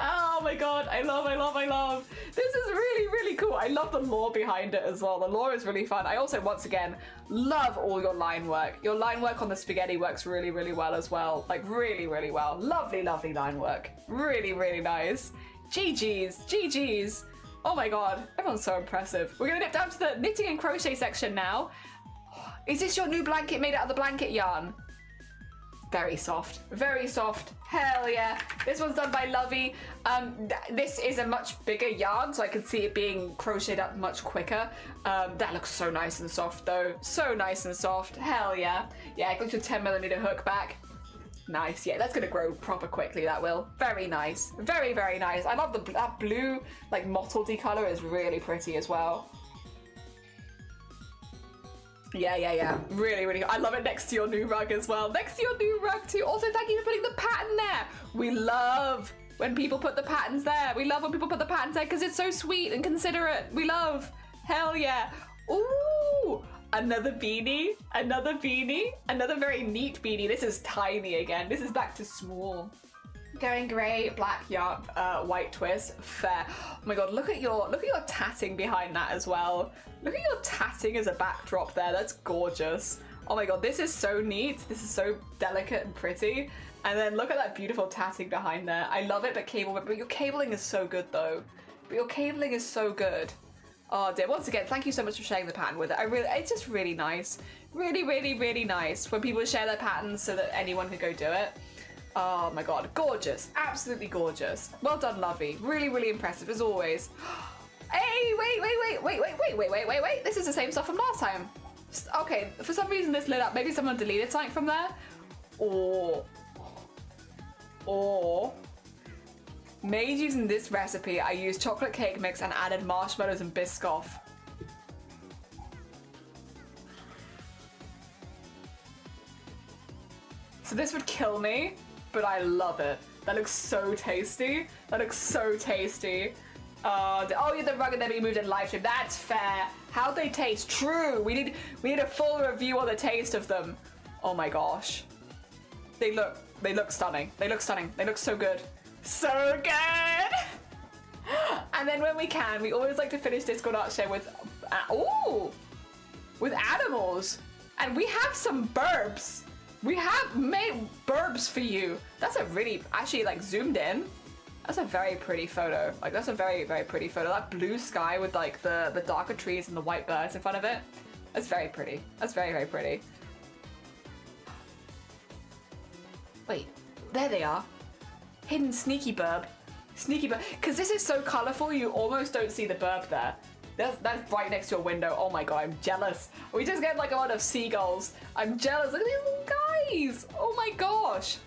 Oh my god, I love. This is really cool. I love the lore behind it as well. The lore is really fun. I also, once again, love all your line work. Your line work on the spaghetti works really well as well. Like, really well. Lovely line work. Really nice. GG's. Oh my god, everyone's so impressive. We're gonna dip down to the knitting and crochet section now. Is this your new blanket made out of the blanket yarn? Very soft. Hell yeah. This one's done by Lovey. This is a much bigger yarn, so I can see it being crocheted up much quicker. That looks so nice and soft though. So nice and soft. Hell yeah. Yeah, I got your 10mm hook back. Nice, yeah, that's gonna grow proper quickly, that will. Very nice. Very, very nice. I love that blue, like, mottledy colour is really pretty as well. Yeah. Really, really. I love it next to your new rug as well. Next to your new rug too. Also, thank you for putting the pattern there. We love when people put the patterns there. We love when people put the patterns there because it's so sweet and considerate. We love. Hell yeah. Ooh, another beanie. Another beanie. Another very neat beanie. This is tiny again. This is back to small. Going grey, black yarn, white twist, fair. Oh my god, look at your tatting behind that as well. Look at your tatting as a backdrop there. That's gorgeous. Oh my god, this is so neat. This is so delicate and pretty. And then look at that beautiful tatting behind there. I love it, but your cabling is so good though. But your cabling is so good. Oh dear. Once again, thank you so much for sharing the pattern with it. It's just really nice. Really, really, really nice when people share their patterns so that anyone can go do it. Oh my god, gorgeous. Absolutely gorgeous. Well done, Lovey. Really, really impressive as always. Hey, wait. This is the same stuff from last time. Okay, for some reason this lit up. Maybe someone deleted something from there. Or made using this recipe, I used chocolate cake mix and added marshmallows and Biscoff. So this would kill me, but I love it. That looks so tasty. That looks so tasty. Oh yeah, the rug and then we moved in live stream. That's fair. How'd they taste? True. We need a full review on the taste of them. Oh my gosh. They look stunning. They look stunning. They look so good. So good. And then when we can, we always like to finish Discord Art Share with with animals. And we have some burbs. We have made burbs for you. That's a really, actually like zoomed in. That's a very pretty photo. Like that's a very, very pretty photo. That blue sky with like the darker trees and the white birds in front of it. That's very pretty. That's very, very pretty. Wait, there they are. Hidden sneaky burb. Sneaky burb. Because this is so colorful, you almost don't see the burb there. That's right next to your window. Oh my god, I'm jealous. We just get like a lot of seagulls. I'm jealous. Look at these little guys. Oh my gosh.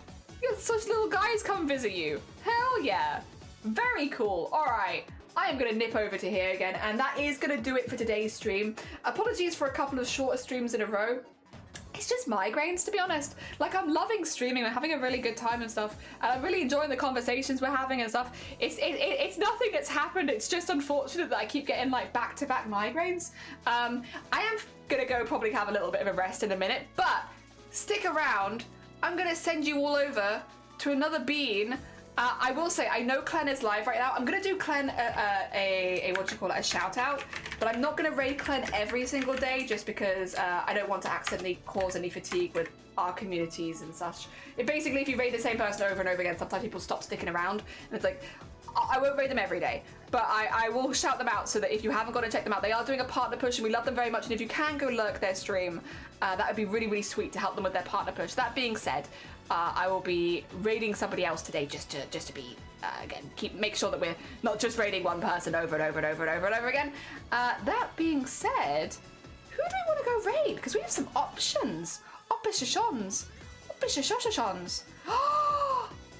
You got such little guys come visit you. Hell yeah. Very cool. All right. I am going to nip over to here again, and that is going to do it for today's stream. Apologies for a couple of shorter streams in a row. It's just migraines, to be honest. Like, I'm loving streaming. We're having a really good time and stuff. And I'm really enjoying the conversations we're having and stuff. It's nothing that's happened. It's just unfortunate that I keep getting, like, back-to-back migraines. I am going to go probably have a little bit of a rest in a minute. But stick around. I'm going to send you all over to another bean. I will say, I know Clen is live right now. I'm going to do Clen a shout out, but I'm not going to raid Clen every single day just because I don't want to accidentally cause any fatigue with our communities and such. Basically, if you raid the same person over and over again, sometimes people stop sticking around, and it's like, I won't raid them every day, but I will shout them out so that if you haven't gone and checked them out, they are doing a partner push and we love them very much, and if you can go lurk their stream, that would be really, really sweet to help them with their partner push. That being said, I will be raiding somebody else today just to be again make sure that we're not just raiding one person over and over and over and over and over again. That being said, who do we want to go raid? Because we have some options. Oppositions.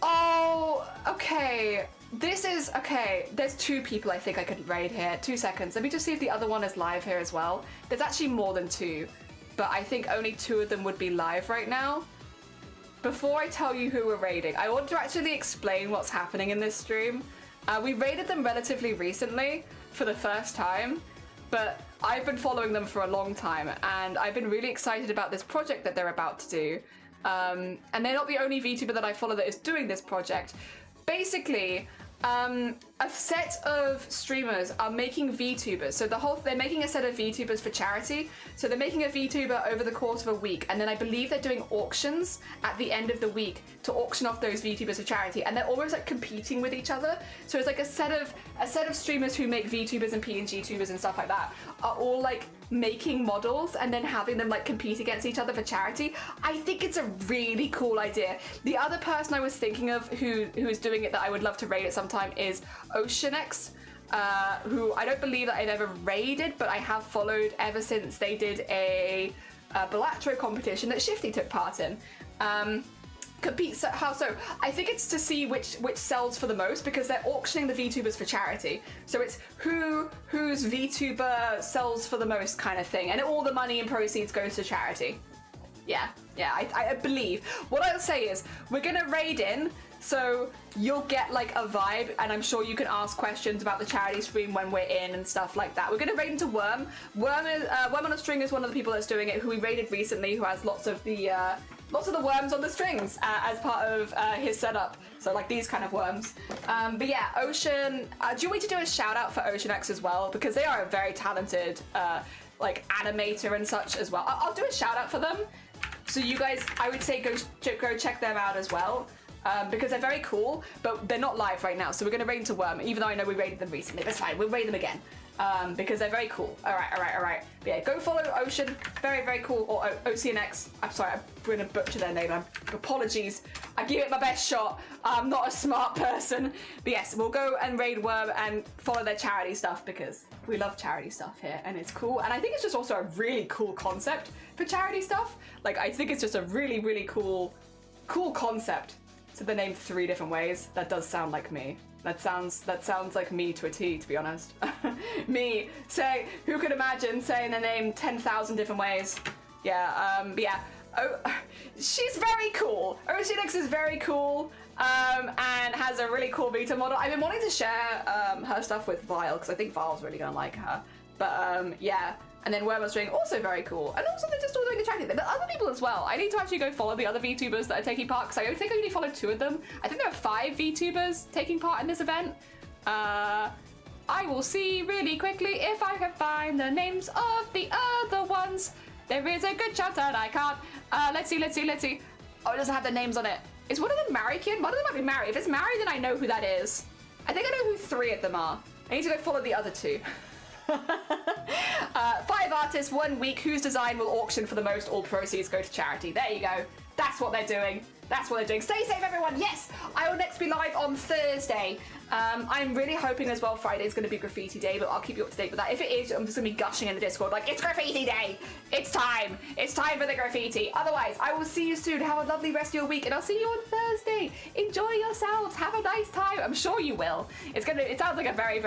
Oh, okay. This is okay. There's two people I think I could raid here. 2 seconds. Let me just see if the other one is live here as well. There's actually more than two, but I think only 2 of them would be live right now. Before I tell you who we're raiding, I want to actually explain what's happening in this stream. We raided them relatively recently for the first time, but I've been following them for a long time, and I've been really excited about this project that they're about to do. And they're not the only VTuber that I follow that is doing this project. Basically, a set of streamers are making VTubers. So they're making a set of VTubers for charity. So they're making a VTuber over the course of a week, and then I believe they're doing auctions at the end of the week to auction off those VTubers for charity, and they're almost like competing with each other. So it's like a set of streamers who make VTubers and PNG tubers and stuff like that are all like making models and then having them like compete against each other for charity. I think it's a really cool idea. The other person I was thinking of who is doing it that I would love to raid at some time is OceanX, who I don't believe that I've ever raided, but I have followed ever since they did a Balatro competition that Shifty took part in. compete. So how so? I think it's to see which sells for the most, because they're auctioning the VTubers for charity. So it's whose VTuber sells for the most kind of thing, and all the money and proceeds goes to charity. Yeah, I believe. What I'll say is we're gonna raid in, so you'll get like a vibe, and I'm sure you can ask questions about the charity stream when we're in and stuff like that. We're gonna raid into Worm. Worm on a String is one of the people that's doing it, who we raided recently, who has lots of the worms on the strings as part of his setup. So like these kind of worms. But yeah, Ocean. Do you want me to do a shout out for Ocean X as well, because they are a very talented like animator and such as well. I'll do a shout out for them. So you guys, I would say go check them out as well, because they're very cool, but they're not live right now. So we're gonna raid into Worm, even though I know we raided them recently. That's fine, we'll raid them again, because they're very cool. All right. But yeah, go follow Ocean, very cool, or OCNX. I'm sorry, I'm gonna butcher their name. Apologies. I give it my best shot. I'm not a smart person. But yes, we'll go and raid Worm and follow their charity stuff, because we love charity stuff here, and it's cool. And I think it's just also a really cool concept for charity stuff. Like, I think it's just a really cool concept. So they're named 3 different ways. That does sound like me. That sounds like me to a T, to be honest. Me say, who could imagine saying their name 10,000 different ways? Yeah, yeah. Oh, she's very cool. OCNX is very cool, and has a really cool beta model. I've been wanting to share her stuff with Vile, because I think Vile's really gonna like her. But yeah. And then Worm on String, also very cool. And also they're just all doing the charity thing. But other people as well. I need to actually go follow the other VTubers that are taking part, because I think I only followed 2 of them. I think there are 5 VTubers taking part in this event. I will see really quickly if I can find the names of the other ones. There is a good chance that I can't. Let's see. Oh, it doesn't have their names on it. Is one of them Marikyn? One of them might be Mary. If it's Mary, then I know who that is. I think I know who 3 of them are. I need to go follow the other 2. 5 artists, 1 week, whose design will auction for the most, all proceeds go to charity. There you go. That's what they're doing. Stay safe, everyone. Yes, I will next be live on Thursday. I'm really hoping as well Friday's going to be graffiti day, but I'll keep you up to date with that. If it is, I'm just going to be gushing in the Discord like, it's graffiti day. It's time for the graffiti. Otherwise, I will see you soon. Have a lovely rest of your week, and I'll see you on Thursday. Enjoy yourselves. Have a nice time. I'm sure you will. It sounds like a very